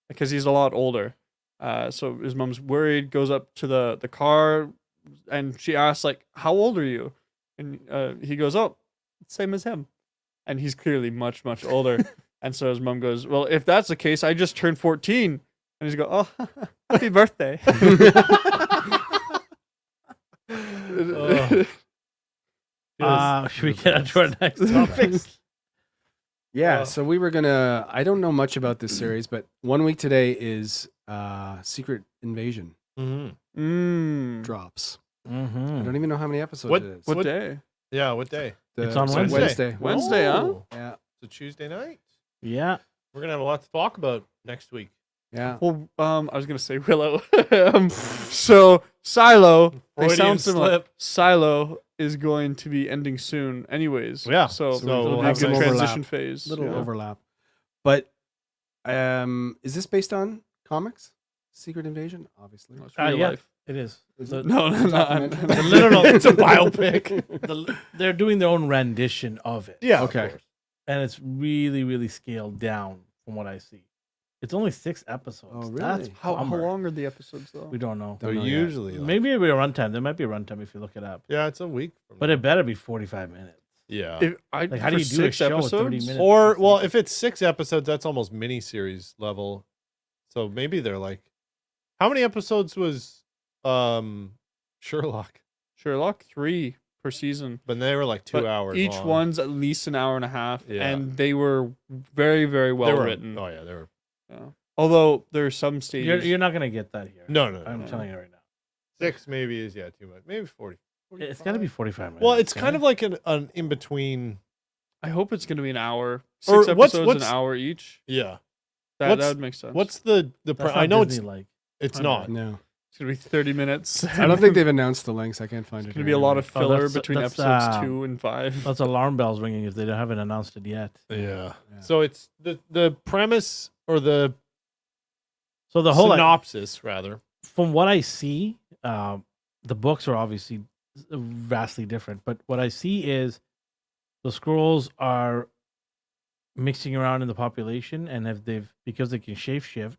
Speaker 4: because he's a lot older, so his mom's worried. Goes up to the car, and she asks like, "How old are you?" And he goes, "Oh, same as him," and he's clearly much older. And so his mom goes, "Well, if that's the case, I just turned 14," and he's go, "Oh, happy birthday."
Speaker 1: Should we get on to our next topic?
Speaker 2: Yeah, so we were gonna. I don't know much about this series, but 1 week today is Secret Invasion
Speaker 3: Mm-hmm.
Speaker 2: drops. I
Speaker 1: Mm-hmm.
Speaker 2: don't even know how many episodes
Speaker 3: What-
Speaker 2: it is.
Speaker 4: What day?
Speaker 3: Yeah, what day?
Speaker 1: It's on
Speaker 2: so
Speaker 1: Wednesday.
Speaker 4: Wednesday, huh?
Speaker 3: Oh,
Speaker 2: Yeah,
Speaker 3: It's a Tuesday night.
Speaker 1: Yeah.
Speaker 3: We're gonna have a lot to talk about next week.
Speaker 2: yeah.
Speaker 4: Well, I was gonna say Willow. So Silo, they
Speaker 3: Freudian
Speaker 4: sound similar.
Speaker 3: slip.
Speaker 4: Silo is going to be ending soon, anyways.
Speaker 3: Yeah,
Speaker 4: So,
Speaker 2: so
Speaker 4: it'll
Speaker 2: we'll
Speaker 4: be a
Speaker 2: have
Speaker 4: good
Speaker 2: some
Speaker 4: transition
Speaker 2: overlap.
Speaker 4: phase.
Speaker 2: Little
Speaker 4: yeah.
Speaker 2: overlap, but is this based on comics? Secret Invasion? Obviously.
Speaker 4: No, it's real
Speaker 1: Yeah.
Speaker 4: life.
Speaker 1: It is.
Speaker 2: Is
Speaker 1: The-
Speaker 2: it?
Speaker 4: No, no, no.
Speaker 2: Documentary?
Speaker 1: the literal.
Speaker 3: It's a biopic.
Speaker 1: They're doing their own rendition of it.
Speaker 3: Yeah.
Speaker 2: Okay.
Speaker 3: Of course.
Speaker 1: And it's really, really scaled down from what I see. It's only 6 episodes.
Speaker 2: Oh,
Speaker 1: That's
Speaker 2: really?
Speaker 4: How
Speaker 1: bummer.
Speaker 4: long are the episodes though?
Speaker 1: We don't know.
Speaker 2: Don't
Speaker 3: They're
Speaker 2: know yet.
Speaker 3: usually like,
Speaker 1: Maybe it'll be a runtime. There might be a runtime if you look it up.
Speaker 3: yeah, it's a week. From
Speaker 1: But
Speaker 3: now.
Speaker 1: it better be 45 minutes.
Speaker 3: yeah.
Speaker 1: Like, how do you do a show with 30 minutes?
Speaker 3: Or well, if it's 6 episodes, that's almost miniseries level. So maybe they're like, how many episodes was Sherlock?
Speaker 4: Sherlock 3 per season.
Speaker 3: But they were like 2
Speaker 4: But
Speaker 3: hours.
Speaker 4: Each
Speaker 3: long.
Speaker 4: one's at least an hour and a half,
Speaker 3: Yeah.
Speaker 4: and they were very, very
Speaker 3: They
Speaker 4: well
Speaker 3: were,
Speaker 4: written.
Speaker 3: Oh yeah, they were.
Speaker 4: Yeah. Although there are some stages.
Speaker 1: You're not going to get that here.
Speaker 3: No.
Speaker 1: I'm
Speaker 3: no.
Speaker 1: telling you right now.
Speaker 3: 6 maybe is too much. Maybe 40.
Speaker 1: It's got to be 45 minutes.
Speaker 3: Well, it's
Speaker 1: right?
Speaker 3: kind of like an in between.
Speaker 4: I hope it's going to be an hour.
Speaker 3: Or
Speaker 4: 6
Speaker 3: what's-
Speaker 4: episodes,
Speaker 3: what's-
Speaker 4: an hour each.
Speaker 3: Yeah.
Speaker 4: That
Speaker 3: what's-
Speaker 4: would make sense.
Speaker 3: What's the
Speaker 1: That's
Speaker 3: I
Speaker 1: not
Speaker 3: know
Speaker 1: Disney like.
Speaker 3: it's
Speaker 1: I know.
Speaker 3: not.
Speaker 2: No.
Speaker 4: It's going to be 30 minutes.
Speaker 2: I don't think they've announced the lengths. I can't find
Speaker 4: It's
Speaker 2: it.
Speaker 4: going to
Speaker 2: here
Speaker 4: be a lot
Speaker 2: anyway.
Speaker 4: of filler
Speaker 1: that's-
Speaker 4: between
Speaker 1: that's,
Speaker 4: episodes 2 and 5.
Speaker 1: That's alarm bells ringing if they haven't announced it yet.
Speaker 3: Yeah.
Speaker 2: Yeah.
Speaker 3: So it's the premise or the
Speaker 1: So the whole
Speaker 3: synopsis rather.
Speaker 1: from what I see, the books are obviously vastly different. But what I see is the scrolls are mixing around in the population, and because they can shape shift,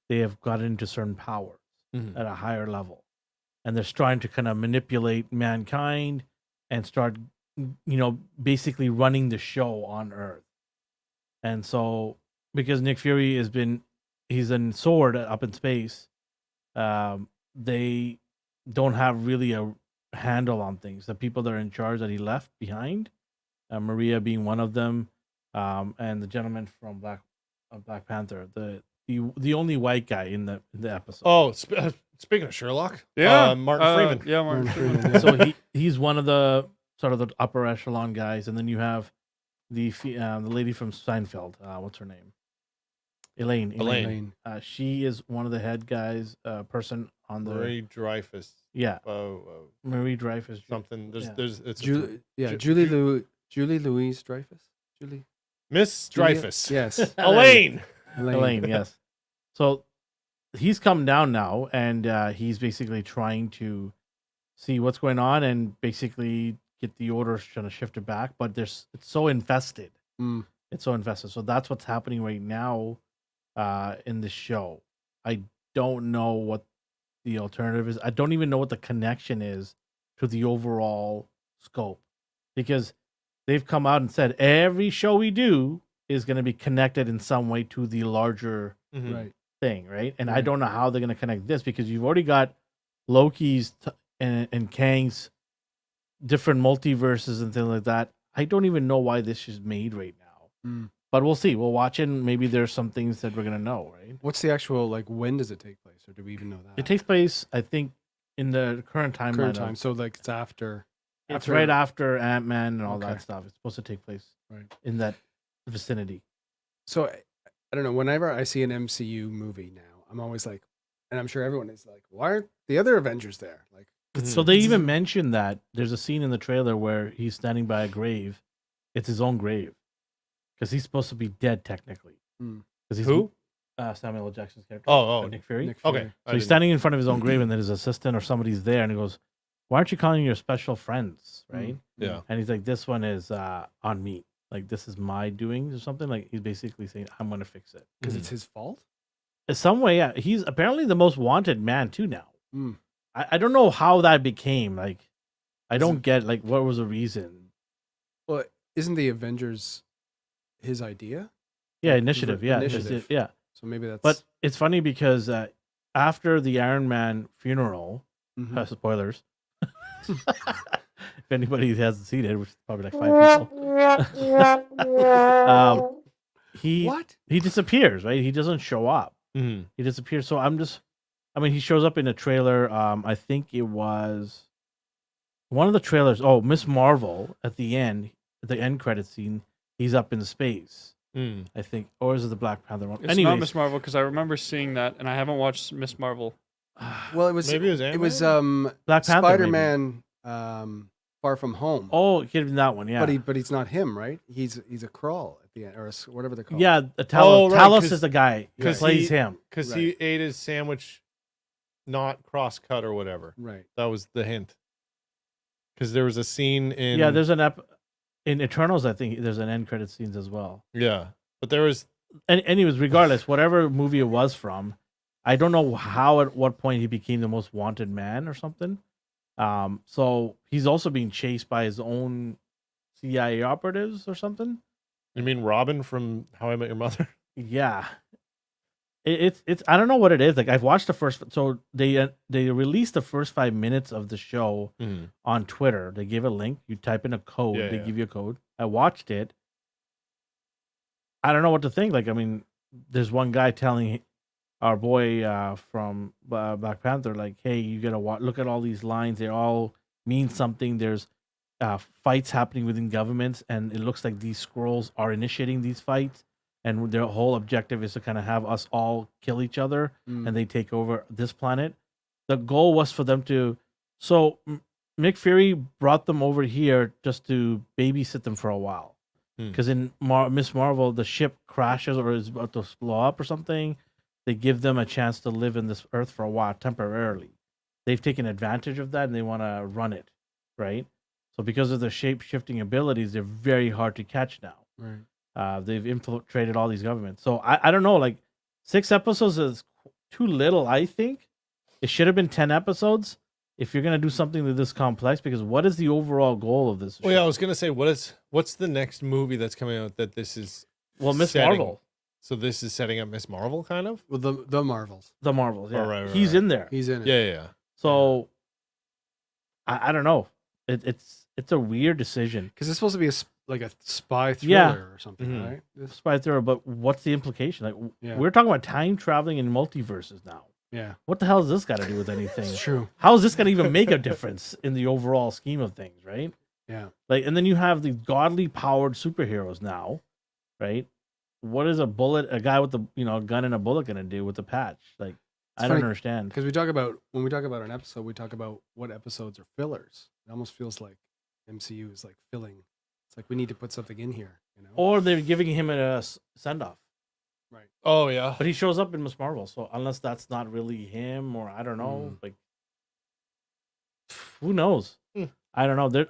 Speaker 1: they have gotten into certain powers
Speaker 3: Mhm.
Speaker 1: at a higher level, and they're trying to kind of manipulate mankind and start, basically running the show on Earth. And so, because Nick Fury he's in Sword up in space, they don't have really a handle on things. The people that are in charge that he left behind, Maria being one of them, and the gentleman from Black Panther, the only white guy in the episode.
Speaker 3: Oh, speaking of Sherlock,
Speaker 4: Yeah.
Speaker 3: Martin Freeman.
Speaker 4: Yeah, Martin
Speaker 2: Martin
Speaker 4: Freeman.
Speaker 2: Freeman, yeah.
Speaker 1: So he's one of the sort of the upper echelon guys, and then you have the lady from Seinfeld. What's her name? Elaine.
Speaker 3: Elaine.
Speaker 1: She is one of the head guys, person on the
Speaker 3: Marie Dreyfus.
Speaker 1: yeah
Speaker 3: Oh,
Speaker 1: Marie Dreyfus.
Speaker 3: something.
Speaker 1: Yeah.
Speaker 3: There's it's
Speaker 2: Julie Louise Dreyfus. Julie.
Speaker 3: Miss
Speaker 2: Julia?
Speaker 3: Dreyfus.
Speaker 2: Yes.
Speaker 3: Elaine.
Speaker 1: Elaine, yes. So he's come down now, and he's basically trying to see what's going on and basically get the orders trying to shift it back. But it's so infested.
Speaker 2: Mm.
Speaker 1: It's so infested. So that's what's happening right now in the show. I don't know what the alternative is. I don't even know what the connection is to the overall scope, because they've come out and said every show we do is going to be connected in some way to the larger
Speaker 3: Mhm.
Speaker 2: Right.
Speaker 1: thing, right? And I
Speaker 2: Right.
Speaker 1: don't know how they're going to connect this, because you've already got Loki's and Kang's different multiverses and things like that. I don't even know why this is made right now.
Speaker 2: Mm.
Speaker 1: But we'll see. We'll watch it, and maybe there's some things that we're going to know, right?
Speaker 2: What's the actual when does it take place, or do we even know that?
Speaker 1: It takes place, I think, in the current timeline.
Speaker 2: current time, so it's after.
Speaker 1: It's right after Ant-Man and all
Speaker 2: Okay.
Speaker 1: that stuff. It's supposed to take place
Speaker 2: Right.
Speaker 1: in that vicinity.
Speaker 2: So I don't know. Whenever I see an MCU movie now, I'm always like, and I'm sure everyone is like, why aren't the other Avengers there? Like,
Speaker 1: So they even mentioned that there's a scene in the trailer where he's standing by a grave. It's his own grave, because he's supposed to be dead technically.
Speaker 2: Hmm.
Speaker 1: Because
Speaker 3: Who?
Speaker 1: Samuel L. Jackson's character.
Speaker 3: Oh,
Speaker 1: Nick Fury.
Speaker 2: Nick
Speaker 3: okay.
Speaker 2: Fury.
Speaker 1: So he's standing in front of his own grave, and then his assistant or somebody's there, and he goes, "Why aren't you calling your special friends?" Right?
Speaker 3: Yeah.
Speaker 1: And he's like, "This one is on me. Like, this is my doings or something." Like, he's basically saying, "I'm gonna fix it."
Speaker 2: because it's his fault.
Speaker 1: In some way, yeah. He's apparently the most wanted man too now.
Speaker 2: Hmm.
Speaker 1: I don't know how that became. Like, I
Speaker 2: Is
Speaker 1: don't
Speaker 2: it-
Speaker 1: get like what was the reason.
Speaker 2: Well, isn't the Avengers his idea?
Speaker 1: Yeah, initiative. Yeah,
Speaker 2: Initiative.
Speaker 1: yeah.
Speaker 2: So maybe that's.
Speaker 1: But it's funny because after the Iron Man funeral,
Speaker 2: Mhm.
Speaker 1: spoilers. If anybody hasn't seen it, which is probably like 5 people, he
Speaker 2: What?
Speaker 1: he disappears. Right, he doesn't show up.
Speaker 3: Mhm.
Speaker 1: He disappears. So he shows up in a trailer. I think it was one of the trailers. Oh, Miss Marvel at the end credit scene. He's up in space,
Speaker 3: Mm.
Speaker 1: I think, or is it the Black Panther one?
Speaker 4: It's
Speaker 1: Anyways,
Speaker 4: not Miss Marvel, because I remember seeing that, and I haven't watched Miss Marvel.
Speaker 2: Well, it was.
Speaker 3: Maybe it was
Speaker 1: Black Panther, maybe.
Speaker 2: Spider-Man. Far From Home.
Speaker 1: Oh, it could have been that one. Yeah,
Speaker 2: But he's not him, right? He's a crawl. the end, or whatever they're called.
Speaker 1: Yeah,
Speaker 3: Oh,
Speaker 1: Talos.
Speaker 3: right,
Speaker 1: Talos
Speaker 3: 'cause-
Speaker 1: is the guy who
Speaker 3: 'cause
Speaker 1: plays
Speaker 3: he-
Speaker 1: him.
Speaker 3: Because
Speaker 2: Right.
Speaker 3: he ate his sandwich not cross-cut or whatever.
Speaker 2: Right.
Speaker 3: That was the hint. Because there was a scene in...
Speaker 1: Yeah, there's an in Eternals. I think there's an end credit scenes as well.
Speaker 3: Yeah. But there was...
Speaker 1: And anyways, regardless, whatever movie it was from, I don't know how at what point he became the most wanted man or something. So he's also being chased by his own CIA operatives or something.
Speaker 3: You mean Robin from How I Met Your Mother?
Speaker 1: Yeah, it's I don't know what it is. Like I've watched the first, so they released the first 5 minutes of the show on Twitter. They give a link. You type in a code.
Speaker 3: Yeah,
Speaker 1: they
Speaker 3: yeah.
Speaker 1: give you a code. I watched it. I don't know what to think. Like I mean, there's one guy telling our boy from Black Panther, like, "Hey, you gotta look at all these lines. They all mean something. There's fights happening within governments, and it looks like these scrolls are initiating these fights, and their whole objective is to kind of have us all kill each other, and they take over this planet. The goal was for them to. So Nick Fury brought them over here just to babysit them for a while, because in Miss Marvel, the ship crashes or is about to blow up or something. They give them a chance to live in this Earth for a while temporarily. They've taken advantage of that and they want to run it, right? So because of their shape-shifting abilities, they're very hard to catch now.
Speaker 2: Right.
Speaker 1: They've infiltrated all these governments. So I don't know, like 6 episodes is too little, I think. It should have been 10 episodes if you're going to do something this complex, because what is the overall goal of this
Speaker 3: Well, yeah, I
Speaker 1: show?
Speaker 3: was going to say, what's the next movie that's coming out that this is...
Speaker 1: Well, Miss
Speaker 3: setting-
Speaker 1: Marvel.
Speaker 3: So this is setting up Miss Marvel, kind of?
Speaker 2: Well, the Marvels.
Speaker 1: The Marvels, yeah.
Speaker 3: Oh, right,
Speaker 1: He's
Speaker 3: right.
Speaker 1: in there.
Speaker 2: He's in it.
Speaker 3: Yeah, yeah, yeah.
Speaker 1: So I don't know. It's a weird decision.
Speaker 2: Because it's supposed to be like a spy thriller
Speaker 1: Yeah.
Speaker 2: or something,
Speaker 3: Mhm.
Speaker 2: right? This-
Speaker 1: Spy thriller, but what's the implication? Like
Speaker 2: Yeah.
Speaker 1: we're talking about time traveling and multiverses now.
Speaker 2: Yeah.
Speaker 1: What the hell has this got to do with anything?
Speaker 2: It's true.
Speaker 1: How is this going to even make a difference in the overall scheme of things, right?
Speaker 2: Yeah.
Speaker 1: Like, and then you have the godly powered superheroes now, right? What is a guy with a gun and a bullet going to do with the patch? Like, I don't
Speaker 2: funny,
Speaker 1: understand.
Speaker 2: Because when we talk about an episode, we talk about what episodes are fillers. It almost feels like MCU is like filling. It's like we need to put something in here, you know?
Speaker 1: Or they're giving him a send off,
Speaker 2: Right.
Speaker 3: Oh, yeah.
Speaker 1: but he shows up in Miss Marvel. So unless that's not really him, or I don't know, like, who knows? I don't know.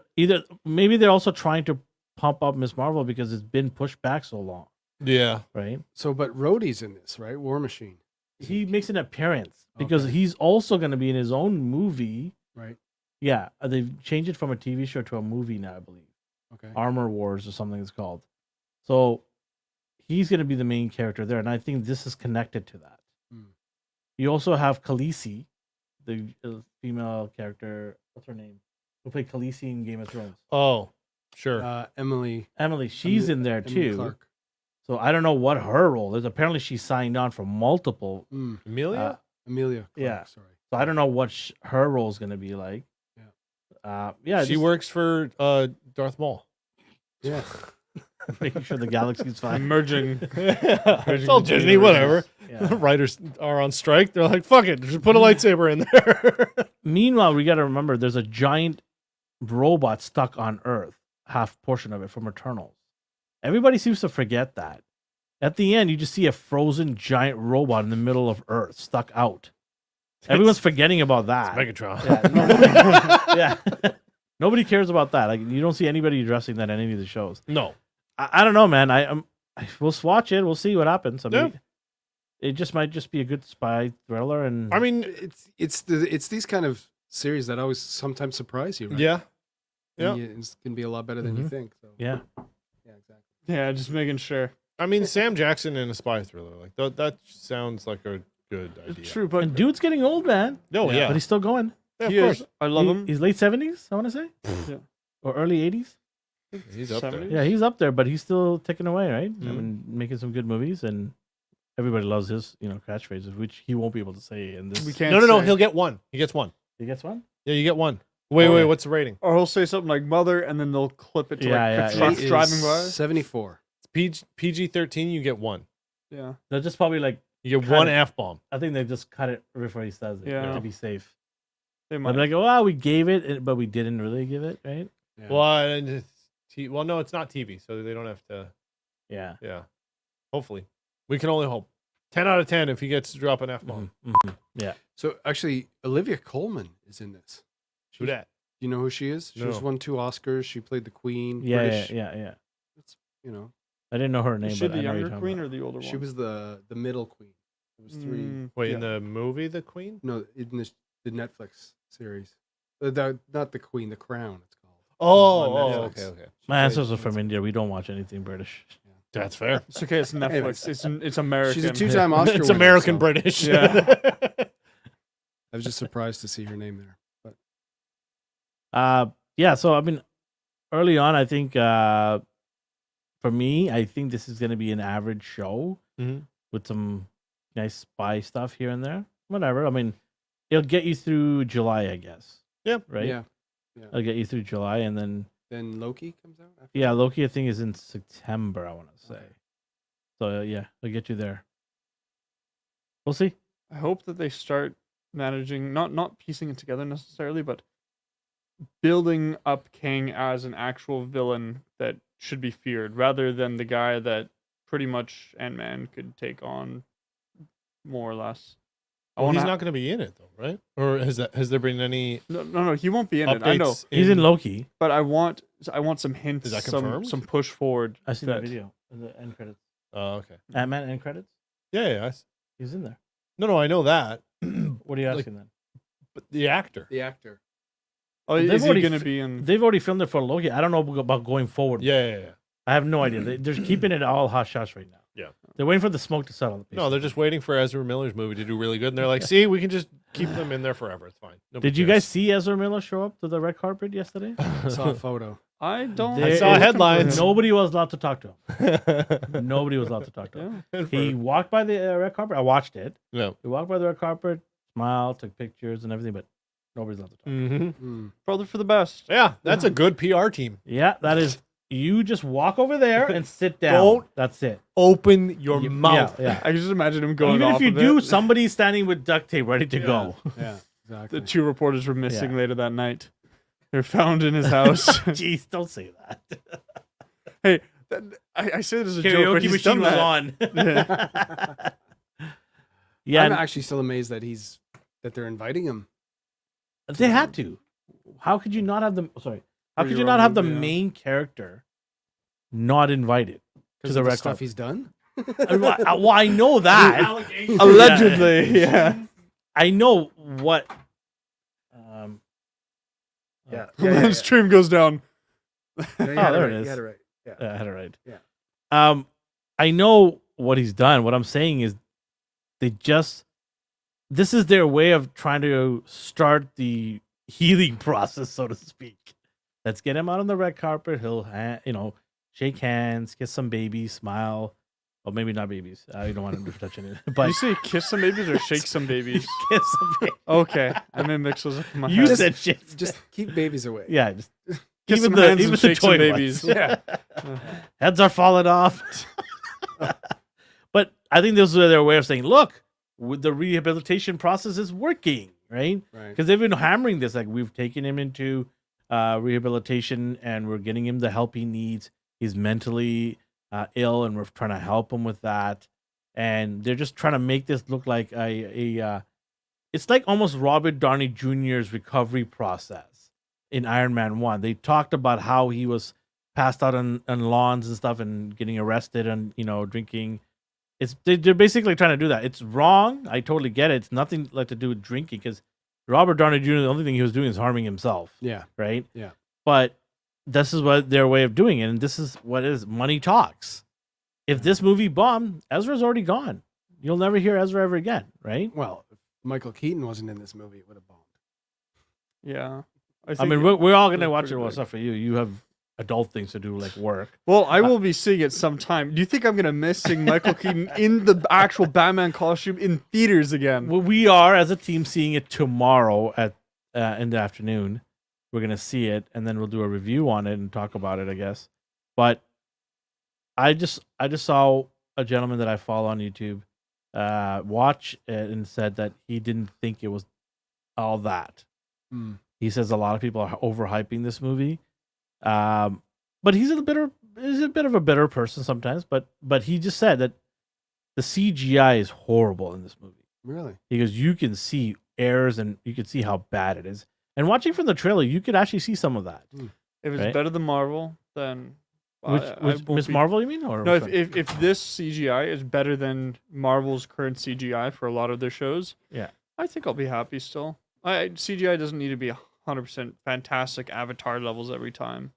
Speaker 1: Maybe they're also trying to pump up Miss Marvel because it's been pushed back so long,
Speaker 3: Yeah.
Speaker 1: right?
Speaker 2: So, but Rhodey's in this, right? War Machine.
Speaker 1: He makes an appearance because
Speaker 2: Okay.
Speaker 1: he's also going to be in his own movie.
Speaker 2: Right.
Speaker 1: Yeah, they've changed it from a TV show to a movie now, I believe.
Speaker 2: Okay.
Speaker 1: Armor Wars or something it's called. So he's going to be the main character there, and I think this is connected to that. You also have Khaleesi, the female character. What's her name? Who played Khaleesi in Game of Thrones?
Speaker 3: Oh, sure.
Speaker 2: Emily.
Speaker 1: Emily. She's in there
Speaker 2: Emily
Speaker 1: too.
Speaker 2: Clark.
Speaker 1: So I don't know what her role is. Apparently, she signed on for multiple.
Speaker 3: Amelia?
Speaker 2: Amelia. Clark,
Speaker 1: yeah.
Speaker 2: Sorry.
Speaker 1: So I don't know what her role is going to be like. Yeah.
Speaker 3: She works for Darth Maul.
Speaker 2: Yeah.
Speaker 1: making sure the galaxy's fine.
Speaker 4: Merging.
Speaker 3: It's all Disney, whatever.
Speaker 1: Yeah.
Speaker 3: Writers are on strike. They're like, fuck it, just put a lightsaber in there.
Speaker 1: Meanwhile, we got to remember there's a giant robot stuck on Earth, half portion of it from Eternals. Everybody seems to forget that. At the end, you just see a frozen giant robot in the middle of Earth stuck out. Everyone's forgetting about that.
Speaker 3: Megatron.
Speaker 1: Yeah, yeah. Nobody cares about that. Like, you don't see anybody addressing that in any of the shows.
Speaker 3: No.
Speaker 1: I don't know, man. We'll watch it. We'll see what happens. I mean,
Speaker 3: Yeah.
Speaker 1: it just might just be a good spy thriller. And
Speaker 3: I mean,
Speaker 2: It's these kind of series that always sometimes surprise you, right?
Speaker 3: yeah.
Speaker 2: And
Speaker 3: Yeah.
Speaker 2: it can be a lot better than you
Speaker 1: Mhm.
Speaker 2: think. So
Speaker 1: yeah,
Speaker 2: yeah, exactly.
Speaker 4: Yeah, just making sure.
Speaker 3: I mean, Sam Jackson in a spy thriller. Like, that sounds like a good idea.
Speaker 4: True, but
Speaker 1: and dude's getting old, man.
Speaker 3: No, yeah.
Speaker 1: But he's still going.
Speaker 3: Yeah, of
Speaker 4: he
Speaker 3: course.
Speaker 4: is. I love him.
Speaker 1: He's late 70s, I want to say.
Speaker 4: Yeah.
Speaker 1: Or early 80s.
Speaker 3: He's up there.
Speaker 4: 70s?
Speaker 1: Yeah, he's up there, but he's still ticking away, right? I
Speaker 3: Mhm.
Speaker 1: mean, making some good movies, and everybody loves his, catchphrases, which he won't be able to say in this.
Speaker 4: We can't.
Speaker 3: No.
Speaker 4: say.
Speaker 3: He'll get one. He gets one.
Speaker 1: He gets one?
Speaker 3: Yeah, you get one. Wait,
Speaker 1: Okay.
Speaker 3: what's the rating?
Speaker 4: Or he'll say something like "mother," and then they'll clip it to
Speaker 1: Yeah,
Speaker 4: like
Speaker 1: yeah,
Speaker 4: a
Speaker 1: yeah.
Speaker 4: truck
Speaker 2: It is
Speaker 4: driving by.
Speaker 2: 74.
Speaker 3: It's PG-13. You get one.
Speaker 4: Yeah.
Speaker 1: They'll just probably
Speaker 3: You get
Speaker 1: Cut
Speaker 3: one
Speaker 1: it.
Speaker 3: F-bomb.
Speaker 1: I think they just cut it before he says it
Speaker 4: Yeah.
Speaker 1: to be safe.
Speaker 4: They
Speaker 1: They'll
Speaker 4: might.
Speaker 1: be like, well, we gave it, but we didn't really give it, right?
Speaker 2: Yeah.
Speaker 3: Well, no, it's not TV, so they don't have to.
Speaker 1: Yeah.
Speaker 3: Yeah. Hopefully. We can only hope. 10 out of 10 if he gets to drop an F-bomb.
Speaker 1: Yeah.
Speaker 2: So actually, Olivia Colman is in this.
Speaker 3: Who that?
Speaker 2: Do you know who she is? She
Speaker 3: No.
Speaker 2: was won 2 Oscars. She played the Queen.
Speaker 1: Yeah,
Speaker 2: British.
Speaker 1: yeah.
Speaker 2: It's, you know,
Speaker 1: I didn't know her name,
Speaker 4: Is she
Speaker 1: but
Speaker 4: the
Speaker 1: I know you're
Speaker 4: younger
Speaker 1: talking
Speaker 4: queen
Speaker 1: about.
Speaker 4: or the older one?
Speaker 2: she was the middle queen. It was 3.
Speaker 3: Wait, in
Speaker 2: yeah.
Speaker 3: the movie The Queen?
Speaker 2: No, in the Netflix series. Not the Queen, the Crown. It's called. On Netflix.
Speaker 3: okay.
Speaker 2: She
Speaker 1: My
Speaker 2: played-
Speaker 1: ancestors are from India. We don't watch anything British.
Speaker 3: That's fair.
Speaker 4: It's okay. It's Netflix. It's American.
Speaker 2: She's a 2-time Oscar
Speaker 3: It's
Speaker 2: winner,
Speaker 3: American
Speaker 2: so
Speaker 3: British.
Speaker 4: Yeah.
Speaker 2: I was just surprised to see her name there.
Speaker 1: Yeah. So I mean, early on, I think for me, I think this is going to be an average show
Speaker 3: Mhm.
Speaker 1: with some nice spy stuff here and there. Whatever. I mean, it'll get you through July, I guess.
Speaker 3: Yep.
Speaker 1: Right.
Speaker 2: Yeah.
Speaker 1: It'll get you through July, and then
Speaker 2: Then Loki comes out. After
Speaker 1: yeah, Loki I think is in September. I want to say.
Speaker 2: Okay.
Speaker 1: So yeah, it'll get you there. We'll see.
Speaker 4: I hope that they start managing not piecing it together necessarily, but building up King as an actual villain that should be feared, rather than the guy that pretty much Ant-Man could take on, more or less.
Speaker 3: Well, he's not going to be in it though, right? Or has there been any
Speaker 4: No, he won't be in it.
Speaker 3: updates?
Speaker 4: I know,
Speaker 1: He's in Loki.
Speaker 4: but I want some hints,
Speaker 3: Is that confirmed?
Speaker 4: some push forward.
Speaker 1: I seen that video in the end credits.
Speaker 3: Oh, okay.
Speaker 1: Ant-Man end credits.
Speaker 3: Yeah.
Speaker 1: He's in there.
Speaker 3: No, I know that.
Speaker 1: What are you
Speaker 3: Like-
Speaker 1: asking then?
Speaker 3: But the actor.
Speaker 2: The actor.
Speaker 4: Oh,
Speaker 1: They've
Speaker 4: is he
Speaker 1: already
Speaker 4: going to
Speaker 1: f-
Speaker 4: be in?
Speaker 1: They've already filmed it for Loki. I don't know about going forward.
Speaker 3: Yeah.
Speaker 1: I have no idea. They're keeping it all hush hush right now.
Speaker 3: Yeah.
Speaker 1: They're waiting for the smoke to settle.
Speaker 3: No,
Speaker 1: basically.
Speaker 3: they're just waiting for Ezra Miller's movie to do really good, and they're like, "See, we can just keep them in there forever. It's fine." Nobody
Speaker 1: Did you
Speaker 3: cares.
Speaker 1: guys see Ezra Miller show up to the red carpet yesterday?
Speaker 2: I saw a photo.
Speaker 4: I don't.
Speaker 1: I
Speaker 3: saw headlines.
Speaker 1: Nobody was allowed to talk to him. Nobody was allowed to talk to him.
Speaker 4: Yeah.
Speaker 1: He walked by the red carpet. I watched it.
Speaker 3: No.
Speaker 1: He walked by the red carpet, smiled, took pictures and everything, but nobody's allowed to talk.
Speaker 3: Mm-hmm.
Speaker 4: Probably for the best.
Speaker 3: Yeah, that's a good PR team.
Speaker 1: Yeah, that is. You just walk over there and sit down.
Speaker 3: Don't
Speaker 1: That's it.
Speaker 3: Open your mouth.
Speaker 1: Yeah.
Speaker 4: I can just imagine him going
Speaker 1: Even
Speaker 4: off
Speaker 1: if you
Speaker 4: of
Speaker 1: do,
Speaker 4: it.
Speaker 1: somebody's standing with duct tape ready to go.
Speaker 2: Yeah, exactly.
Speaker 4: The 2 reporters were missing
Speaker 1: Yeah.
Speaker 4: later that night. They're found in his house.
Speaker 1: Jeez, don't say that.
Speaker 4: Hey, I say it as a joke, but
Speaker 1: Karaoke
Speaker 4: he's
Speaker 1: machine
Speaker 4: done
Speaker 1: was
Speaker 4: that.
Speaker 1: on. Yeah,
Speaker 2: I'm
Speaker 1: and
Speaker 2: actually still amazed that they're inviting him.
Speaker 1: they had to. How could you not have the? Sorry, how
Speaker 2: Pretty
Speaker 1: could you not have the
Speaker 2: wrong, yeah.
Speaker 1: main character not invited to
Speaker 2: Because
Speaker 1: the
Speaker 2: of the
Speaker 1: red
Speaker 2: stuff
Speaker 1: carpet?
Speaker 2: he's done.
Speaker 1: Well, I know that.
Speaker 4: Allegedly, yeah.
Speaker 1: I know what.
Speaker 2: Yeah.
Speaker 4: When stream goes down.
Speaker 2: You
Speaker 1: there
Speaker 2: had
Speaker 1: it
Speaker 2: right.
Speaker 1: is.
Speaker 2: You had it right. Yeah.
Speaker 1: I had it right.
Speaker 2: Yeah.
Speaker 1: I know what he's done. What I'm saying is, this is their way of trying to start the healing process, so to speak. Let's get him out on the red carpet. He'll, shake hands, kiss some babies, smile. Or maybe not babies. You don't want him to touch any. But
Speaker 4: You say kiss some babies or shake some babies?
Speaker 1: kiss some babies.
Speaker 4: Okay, I may mix those up in my
Speaker 1: You
Speaker 4: head.
Speaker 1: said shit.
Speaker 2: Just keep babies away.
Speaker 1: Yeah, just
Speaker 4: Kiss
Speaker 1: even
Speaker 4: some hands and
Speaker 1: the
Speaker 4: shake some
Speaker 1: toy
Speaker 4: babies.
Speaker 1: ones. Yeah, heads are falling off. But I think this is their way of saying, look, with the rehabilitation process is working, right?
Speaker 2: Right.
Speaker 1: Because they've been hammering this, like we've taken him into rehabilitation and we're getting him the help he needs. He's mentally ill, and we're trying to help him with that. And they're just trying to make this look like it's like almost Robert Downey Jr.'s recovery process in Iron Man 1. They talked about how he was passed out on lawns and stuff and getting arrested and, drinking. They're basically trying to do that. It's wrong. I totally get it. It's nothing like to do with drinking, because Robert Downey Jr., the only thing he was doing is harming himself.
Speaker 2: Yeah.
Speaker 1: Right?
Speaker 2: Yeah.
Speaker 1: But this is what their way of doing it, and this is what it is. Money talks. If this movie bombed, Ezra's already gone. You'll never hear Ezra ever again, right?
Speaker 2: Well, if Michael Keaton wasn't in this movie, it would have bombed.
Speaker 4: Yeah.
Speaker 1: I mean, we're all gonna
Speaker 4: it's
Speaker 1: watch it.
Speaker 4: pretty
Speaker 1: Well,
Speaker 4: big.
Speaker 1: it's not for you. You have adult things to do, like work.
Speaker 4: Well, I will be seeing it sometime. Do you think I'm gonna miss seeing Michael Keaton in the actual Batman costume in theaters again?
Speaker 1: Well, we are, as a team, seeing it tomorrow at in the afternoon. We're gonna see it, and then we'll do a review on it and talk about it, I guess. But I just saw a gentleman that I follow on YouTube watch it and said that he didn't think it was all that. He says a lot of people are overhyping this movie, but he's a is a bit of a bitter person sometimes, but he just said that the CGI is horrible in this movie.
Speaker 2: Really?
Speaker 1: Because you can see errors and you can see how bad it is. And watching from the trailer, you could actually see some of that.
Speaker 4: If it's
Speaker 1: Right?
Speaker 4: better than Marvel, then
Speaker 1: Which
Speaker 4: won't
Speaker 1: Miss
Speaker 4: be-
Speaker 1: Marvel, you mean? Or
Speaker 4: No,
Speaker 1: which one?
Speaker 4: if this CGI is better than Marvel's current CGI for a lot of their shows,
Speaker 1: Yeah.
Speaker 4: I think I'll be happy still. CGI doesn't need to be 100% fantastic Avatar levels every time.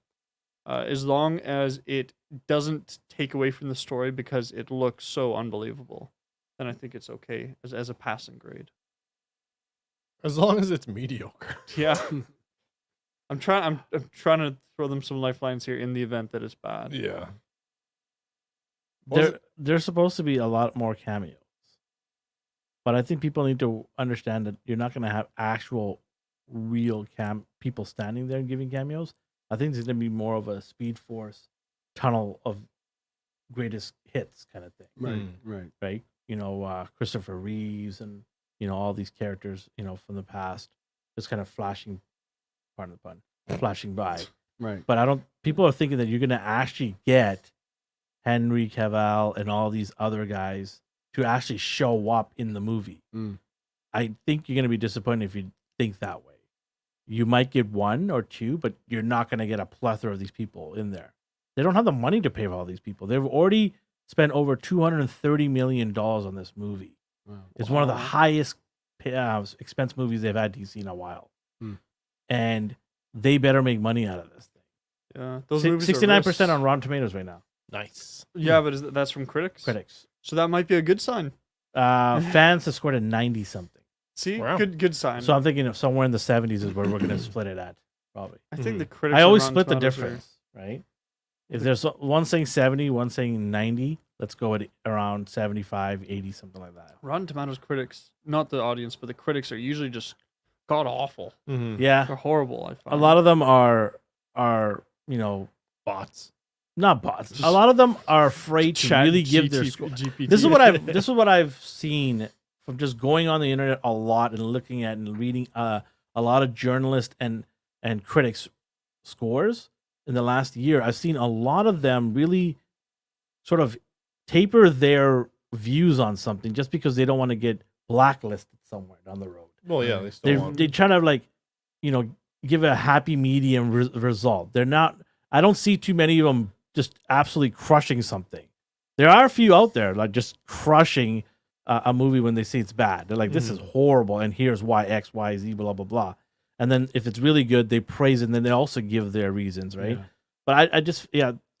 Speaker 4: As long as it doesn't take away from the story because it looks so unbelievable, then I think it's okay as a passing grade.
Speaker 3: As long as it's mediocre.
Speaker 4: Yeah. I'm trying to throw them some lifelines here in the event that it's bad.
Speaker 3: Yeah.
Speaker 1: There's supposed to be a lot more cameos. But I think people need to understand that you're not going to have actual real people standing there and giving cameos. I think there's going to be more of a Speed Force tunnel of greatest hits kind of thing. Right? Christopher Reeves and, all these characters, from the past just kind of flashing, pardon the pun, flashing by.
Speaker 2: Right.
Speaker 1: But people are thinking that you're going to actually get Henry Cavill and all these other guys to actually show up in the movie. I think you're going to be disappointed if you think that way. You might get one or two, but you're not going to get a plethora of these people in there. They don't have the money to pay for all these people. They've already spent over $230 million on this movie.
Speaker 2: Wow.
Speaker 1: It's one of the highest expense movies they've had DC in a while. And they better make money out of this thing.
Speaker 4: Yeah, those movies are
Speaker 1: 69%
Speaker 4: risks.
Speaker 1: on Rotten Tomatoes right now.
Speaker 3: Nice.
Speaker 4: Yeah, but that's from critics.
Speaker 1: Critics.
Speaker 4: So that might be a good sign.
Speaker 1: Fans have scored a 90 something.
Speaker 4: See,
Speaker 3: Wow.
Speaker 4: good sign.
Speaker 1: So I'm thinking of somewhere in the 70s is where we're going to split it at, probably.
Speaker 4: I think the critics.
Speaker 1: I
Speaker 4: on
Speaker 1: always
Speaker 4: Rotten
Speaker 1: split the
Speaker 4: Tomatoes are-
Speaker 1: difference, right? If there's one saying 70, one saying 90, let's go at around 75, 80, something like that.
Speaker 4: Rotten Tomatoes critics, not the audience, but the critics are usually just god awful.
Speaker 1: Yeah.
Speaker 4: They're horrible. I
Speaker 1: A
Speaker 4: find
Speaker 1: lot of them are
Speaker 3: Bots.
Speaker 1: not bots.
Speaker 4: Just
Speaker 1: A lot of them are afraid to
Speaker 4: Chat
Speaker 1: really give their
Speaker 4: GT
Speaker 1: score.
Speaker 4: GPT.
Speaker 1: This is what I've seen from just going on the internet a lot and looking at and reading a lot of journalists and critics scores in the last year. I've seen a lot of them really sort of taper their views on something just because they don't want to get blacklisted somewhere down the road.
Speaker 3: Well, yeah, they still want.
Speaker 1: They try to give a happy medium result. They're not. I don't see too many of them just absolutely crushing something. There are a few out there like just crushing a movie when they say it's bad. They're like, this is horrible, and here's why X, Y, Z, blah blah blah. And then if it's really good, they praise it, and then they also give their reasons, right?
Speaker 2: Yeah.
Speaker 1: But I just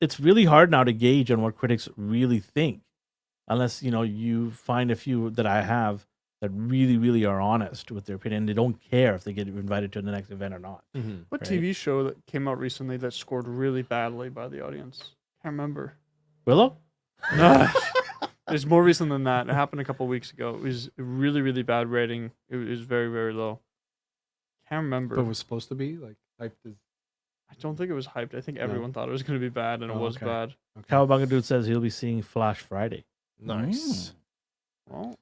Speaker 1: it's really hard now to gauge on what critics really think, unless you find a few that I have that really, really are honest with their opinion. They don't care if they get invited to the next event or not.
Speaker 4: What
Speaker 1: Right.
Speaker 4: TV show that came out recently that scored really badly by the audience? Can't remember.
Speaker 1: Willow?
Speaker 4: It's more recent than that. It happened a couple weeks ago. It was a really, really bad rating. It was very, very low. Can't remember.
Speaker 2: But it was supposed to be like hyped as.
Speaker 4: I don't think it was hyped. I think everyone thought it was going to be bad, and it
Speaker 2: Oh,
Speaker 4: was
Speaker 2: okay.
Speaker 4: bad.
Speaker 1: Cowabunga Dude says he'll be seeing Flash Friday.
Speaker 3: Nice.
Speaker 4: Well,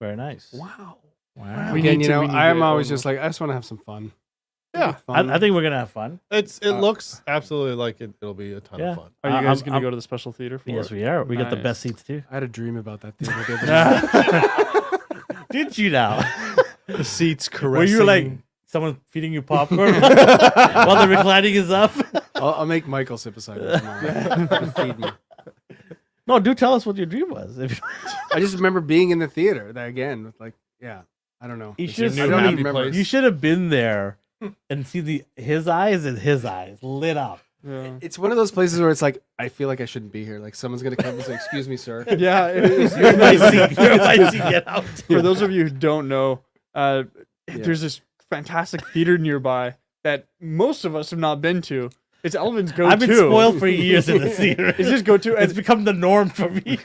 Speaker 1: Very nice.
Speaker 4: wow.
Speaker 1: Wow.
Speaker 4: We
Speaker 2: Again,
Speaker 4: need to
Speaker 2: I'm always
Speaker 4: go
Speaker 2: just like I just want to have some fun.
Speaker 3: Yeah.
Speaker 2: Fun.
Speaker 1: I think we're gonna have fun.
Speaker 3: It looks absolutely like it'll be a ton
Speaker 1: Yeah.
Speaker 3: of fun.
Speaker 4: Are you
Speaker 1: I'm-
Speaker 4: guys going to
Speaker 1: I'm-
Speaker 4: go to the special theater for
Speaker 1: Yes,
Speaker 4: it?
Speaker 1: we are. We got the
Speaker 4: Nice.
Speaker 1: best seats too.
Speaker 2: I had a dream about that the other day.
Speaker 1: Did you now?
Speaker 3: The seats caressing.
Speaker 1: Were you like someone feeding you popcorn while the reclining is up?
Speaker 2: I'll make Michael sip aside tomorrow. Feed me.
Speaker 1: No, do tell us what your dream was.
Speaker 2: I just remember being in the theater. That again, with I don't know.
Speaker 1: You
Speaker 3: It's your
Speaker 1: should
Speaker 3: new
Speaker 2: I don't
Speaker 3: happy
Speaker 2: even remember.
Speaker 3: place.
Speaker 1: you should have been there and see his eyes lit up.
Speaker 4: Yeah.
Speaker 2: It's one of those places where it's like I feel like I shouldn't be here. Like someone's gonna come and say, "Excuse me, sir."
Speaker 4: Yeah,
Speaker 1: You're in my seat. You're in my seat. Get out.
Speaker 4: for those of you who don't know, there's this fantastic theater nearby that most of us have not been to. It's Elvin's go-to.
Speaker 1: I've been spoiled for years in the theater.
Speaker 4: It's his go-to,
Speaker 1: It's
Speaker 4: and
Speaker 1: become the norm for me.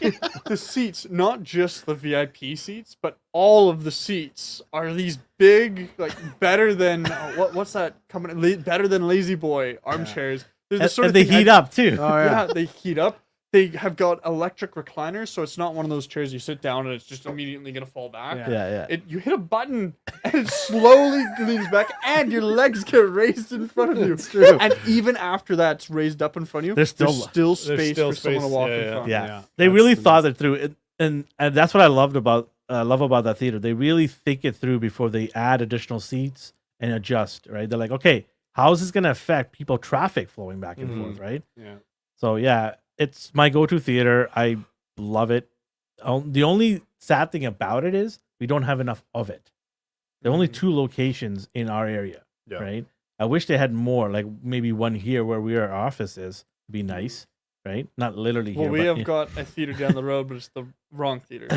Speaker 4: the seats, not just the VIP seats, but all of the seats are these big, like better than what's that company? Better than Lazy Boy armchairs. They're the
Speaker 1: and
Speaker 4: sort of
Speaker 1: they
Speaker 4: thing
Speaker 1: heat up too.
Speaker 2: Oh
Speaker 4: Yeah,
Speaker 2: yeah.
Speaker 4: they heat up. they have got electric recliners, so it's not one of those chairs you sit down and it's just immediately gonna fall back.
Speaker 1: Yeah.
Speaker 4: You hit a button and it slowly leans back, and your legs get raised in front of you.
Speaker 2: It's true.
Speaker 4: And even after that's raised up in front of you,
Speaker 1: There's still
Speaker 4: space
Speaker 3: still
Speaker 4: for someone to
Speaker 3: space.
Speaker 4: walk
Speaker 3: Yeah,
Speaker 4: in
Speaker 3: yeah.
Speaker 4: front.
Speaker 1: Yeah, they
Speaker 2: That's
Speaker 1: really
Speaker 2: the
Speaker 1: thought it through, and that's what I love about that theater. They really think it through before they add additional seats and adjust. Right? They're like, okay, how is this going to affect people traffic flowing back and forth? Right?
Speaker 2: Yeah.
Speaker 1: So yeah, it's my go-to theater. I love it. The only sad thing about it is we don't have enough of it. There are only 2 locations in our area.
Speaker 3: Yeah.
Speaker 1: Right? I wish they had more, like maybe one here where our office is. Be nice, right? Not literally
Speaker 4: Well,
Speaker 1: here.
Speaker 4: we
Speaker 1: but,
Speaker 4: have got a theater down the road, but it's the wrong theater.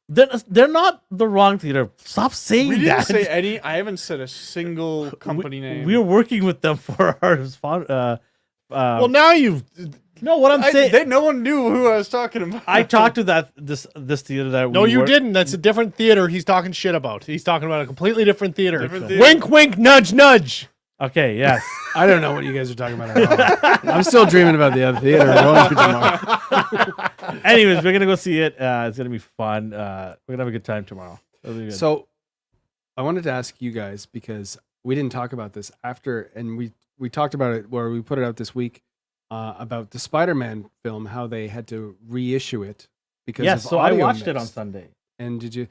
Speaker 1: They're not the wrong theater. Stop saying
Speaker 4: We
Speaker 1: that.
Speaker 4: didn't say any. I haven't said a single company name.
Speaker 1: We're working with them for our sponsor.
Speaker 3: Well, now you've.
Speaker 1: No, what I'm saying.
Speaker 4: no one knew who I was talking about.
Speaker 1: I talked to this theater that.
Speaker 3: No,
Speaker 1: we
Speaker 3: you
Speaker 1: work-
Speaker 3: didn't. That's a different theater he's talking shit about. He's talking about a completely different theater.
Speaker 4: Different theater.
Speaker 3: Wink, wink, nudge, nudge.
Speaker 1: Okay. Yes.
Speaker 2: I don't know what you guys are talking about at all. I'm still dreaming about the other theater we're going to tomorrow.
Speaker 1: Anyways, we're gonna go see it. It's gonna be fun. We're gonna have a good time tomorrow. It'll be good.
Speaker 2: So I wanted to ask you guys, because we didn't talk about this after, and we talked about it where we put it out this week about the Spider-Man film, how they had to reissue it because
Speaker 1: yes.
Speaker 2: of
Speaker 1: So I
Speaker 2: audio
Speaker 1: watched it on
Speaker 2: mixed.
Speaker 1: Sunday.
Speaker 2: And did you?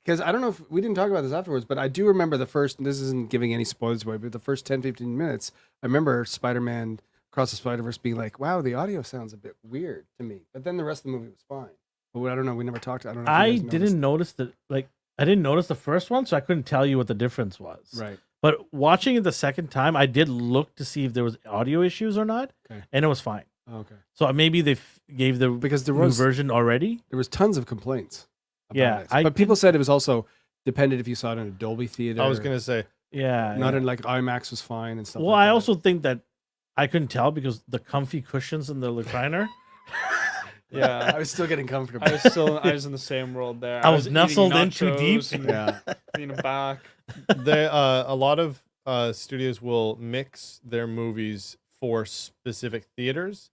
Speaker 2: Because I don't know if we didn't talk about this afterwards, but I do remember the first, and this isn't giving any spoilers away, but the first 10, 15 minutes, I remember Spider-Man Across the Spider-Verse being like, wow, the audio sounds a bit weird to me. But then the rest of the movie was fine. But I don't know. We never talked. I don't know. If
Speaker 1: I
Speaker 2: you guys noticed.
Speaker 1: didn't notice that. Like, I didn't notice the first one, so I couldn't tell you what the difference was.
Speaker 2: Right.
Speaker 1: But watching it the second time, I did look to see if there was audio issues or not,
Speaker 2: Okay.
Speaker 1: and it was fine.
Speaker 2: Oh, okay.
Speaker 1: So maybe they gave the
Speaker 2: Because there
Speaker 1: new
Speaker 2: was
Speaker 1: version already.
Speaker 2: there was tons of complaints. About
Speaker 1: Yeah,
Speaker 2: it. But people said it was also depended if you saw it in a Dolby theater.
Speaker 3: I was gonna say.
Speaker 1: Yeah.
Speaker 2: not
Speaker 1: yeah.
Speaker 2: in like IMAX was fine and stuff.
Speaker 1: Well,
Speaker 2: like
Speaker 1: I
Speaker 2: that.
Speaker 1: also think that I couldn't tell because the comfy cushions in the recliner.
Speaker 4: Yeah,
Speaker 2: I was still getting comfortable.
Speaker 4: I was in the same world there.
Speaker 1: I was
Speaker 4: eating
Speaker 1: nestled in too deep.
Speaker 4: nachos and
Speaker 2: Yeah.
Speaker 4: leaning back.
Speaker 3: A lot of studios will mix their movies for specific theaters,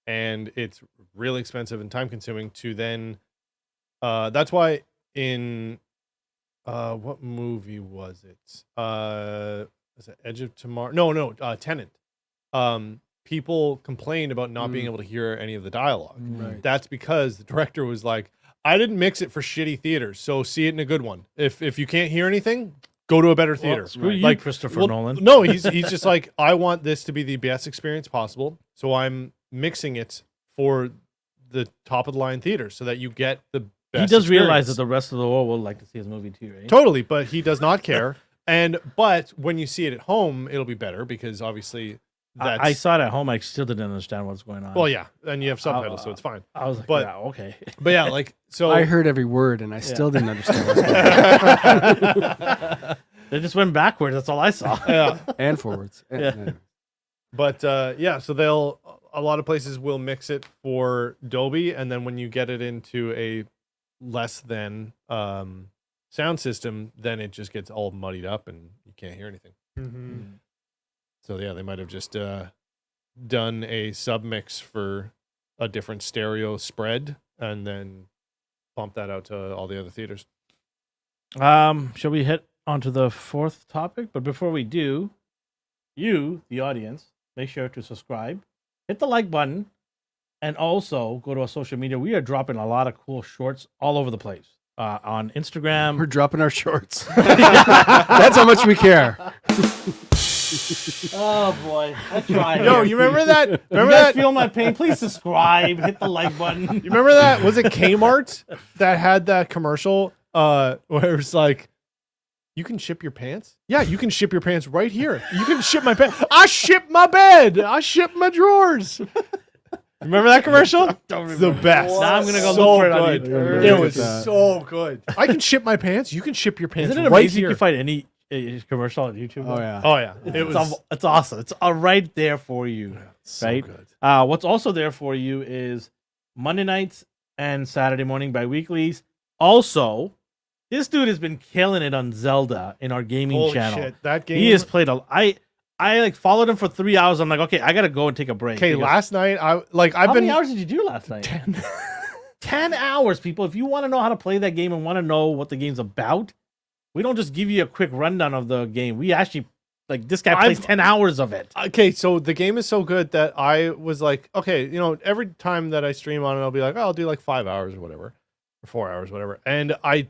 Speaker 3: and it's really expensive and time consuming to then. That's why in what movie was it? Was it Edge of Tomorrow? No, Tenet. People complained about not being able to hear any of the dialogue.
Speaker 2: Right.
Speaker 3: That's because the director was like, I didn't mix it for shitty theaters, so see it in a good one. If you can't hear anything, go to a better theater.
Speaker 1: Well, screw you,
Speaker 3: Like,
Speaker 1: Christopher
Speaker 3: well,
Speaker 1: Nolan.
Speaker 3: No, he's just like, I want this to be the best experience possible, so I'm mixing it for the top of the line theater so that you get the best.
Speaker 1: He does realize that
Speaker 3: experience.
Speaker 1: the rest of the world would like to see his movie too, right?
Speaker 3: Totally, but he does not care. But when you see it at home, it'll be better because obviously that's
Speaker 1: I saw it at home. I still didn't understand what's going on.
Speaker 3: well, yeah, and you have subtitles, so it's fine.
Speaker 1: I was like,
Speaker 3: but-
Speaker 1: yeah, okay.
Speaker 3: But yeah, like so.
Speaker 2: I heard every word and I still didn't understand what's going on.
Speaker 1: They just went backwards. That's all I saw.
Speaker 3: Yeah,
Speaker 2: And forwards.
Speaker 1: Yeah.
Speaker 3: but yeah, so a lot of places will mix it for Dolby, and then when you get it into a less than sound system, then it just gets all muddied up and you can't hear anything.
Speaker 4: Mm-hmm.
Speaker 3: So yeah, they might have just done a submix for a different stereo spread and then bump that out to all the other theaters.
Speaker 1: Shall we hit onto the fourth topic? But before we do, you, the audience, make sure to subscribe, hit the like button, and also go to our social media. We are dropping a lot of cool shorts all over the place. On Instagram.
Speaker 2: We're dropping our shorts. That's how much we care.
Speaker 1: Oh boy, I tried.
Speaker 3: Yo, you remember that?
Speaker 1: You
Speaker 3: Remember
Speaker 1: guys
Speaker 3: that?
Speaker 1: feel my pain? Please subscribe, hit the like button.
Speaker 3: You remember that? Was it Kmart that had that commercial where it was like, you can ship your pants? Yeah, you can ship your pants right here. You can ship my pants. I ship my bed. I ship my drawers. Remember that commercial? It's the best.
Speaker 1: Now I'm gonna go
Speaker 3: So
Speaker 1: look for it on
Speaker 3: good.
Speaker 1: YouTube.
Speaker 3: It
Speaker 2: Look
Speaker 3: was
Speaker 2: at that.
Speaker 3: so good. I can ship my pants. You can ship your pants
Speaker 1: Isn't it
Speaker 3: right
Speaker 1: amazing
Speaker 3: here.
Speaker 1: you can find any commercial on YouTube?
Speaker 2: Oh, yeah.
Speaker 3: Oh yeah,
Speaker 1: It's awesome. It's right there for you.
Speaker 3: so
Speaker 1: right?
Speaker 3: good.
Speaker 1: What's also there for you is Monday nights and Saturday morning bi-weeklies. Also, this dude has been killing it on Zelda in our gaming
Speaker 3: Holy
Speaker 1: channel.
Speaker 3: shit, that game.
Speaker 1: He has played I like followed him for 3 hours. I'm like, okay, I gotta go and take a break.
Speaker 3: Okay,
Speaker 1: because-
Speaker 3: last night I've
Speaker 1: How
Speaker 3: been
Speaker 1: many hours did you do last night?
Speaker 3: 10.
Speaker 1: 10 hours, people. If you want to know how to play that game and want to know what the game's about, we don't just give you a quick rundown of the game. We actually, like, this guy plays 10 hours of it.
Speaker 3: Okay, so the game is so good that I was like, okay, every time that I stream on it, I'll be like, oh, I'll do like 5 hours or whatever, or 4 hours, whatever. And I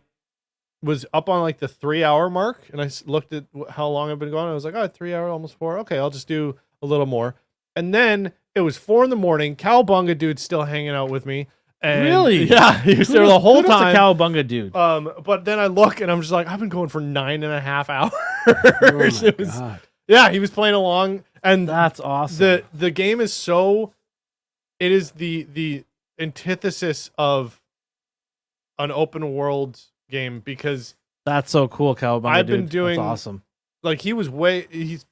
Speaker 3: was up on like the 3 hour mark, and I looked at how long I've been going. I was like, oh, 3 hours, almost 4. Okay, I'll just do a little more. And then it was 4 a.m. Cowabunga dude's still hanging out with me. And
Speaker 1: Really?
Speaker 3: Yeah, he was there the whole
Speaker 1: Who's the
Speaker 3: time.
Speaker 1: Cowabunga dude?
Speaker 3: But then I look and I'm just like, I've been going for 9.5 hours.
Speaker 2: Oh my
Speaker 3: It was-
Speaker 2: God.
Speaker 3: yeah, he was playing along, and
Speaker 1: That's awesome.
Speaker 3: the game is so. It is the antithesis of an open world game because
Speaker 1: That's so cool, Cowabunga
Speaker 3: I've
Speaker 1: dude.
Speaker 3: been doing-
Speaker 1: That's awesome.
Speaker 3: like he's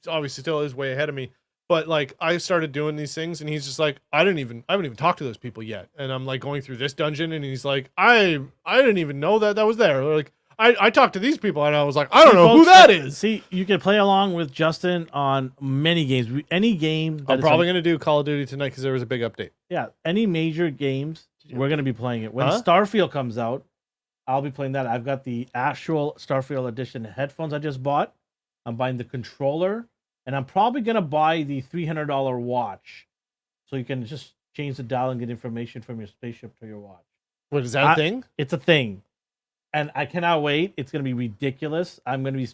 Speaker 3: obviously still is way ahead of me. But like I started doing these things, and he's just like, I haven't even talked to those people yet, and I'm like going through this dungeon, and he's like, I didn't even know that was there. Like I talked to these people, and I was like, I don't know who
Speaker 1: Folks,
Speaker 3: that is.
Speaker 1: See, you can play along with Justin on many games. Any game. That
Speaker 3: I'm
Speaker 1: is
Speaker 3: probably gonna do Call of Duty tonight because there was a big update.
Speaker 1: Yeah, any major games, we're going to be playing it. When
Speaker 3: Huh?
Speaker 1: Starfield comes out, I'll be playing that. I've got the actual Starfield edition headphones I just bought. I'm buying the controller, and I'm probably going to buy the $300 watch so you can just change the dial and get information from your spaceship to your watch.
Speaker 3: What is that a thing?
Speaker 1: It's a thing, and I cannot wait. It's going to be ridiculous. I'm going to be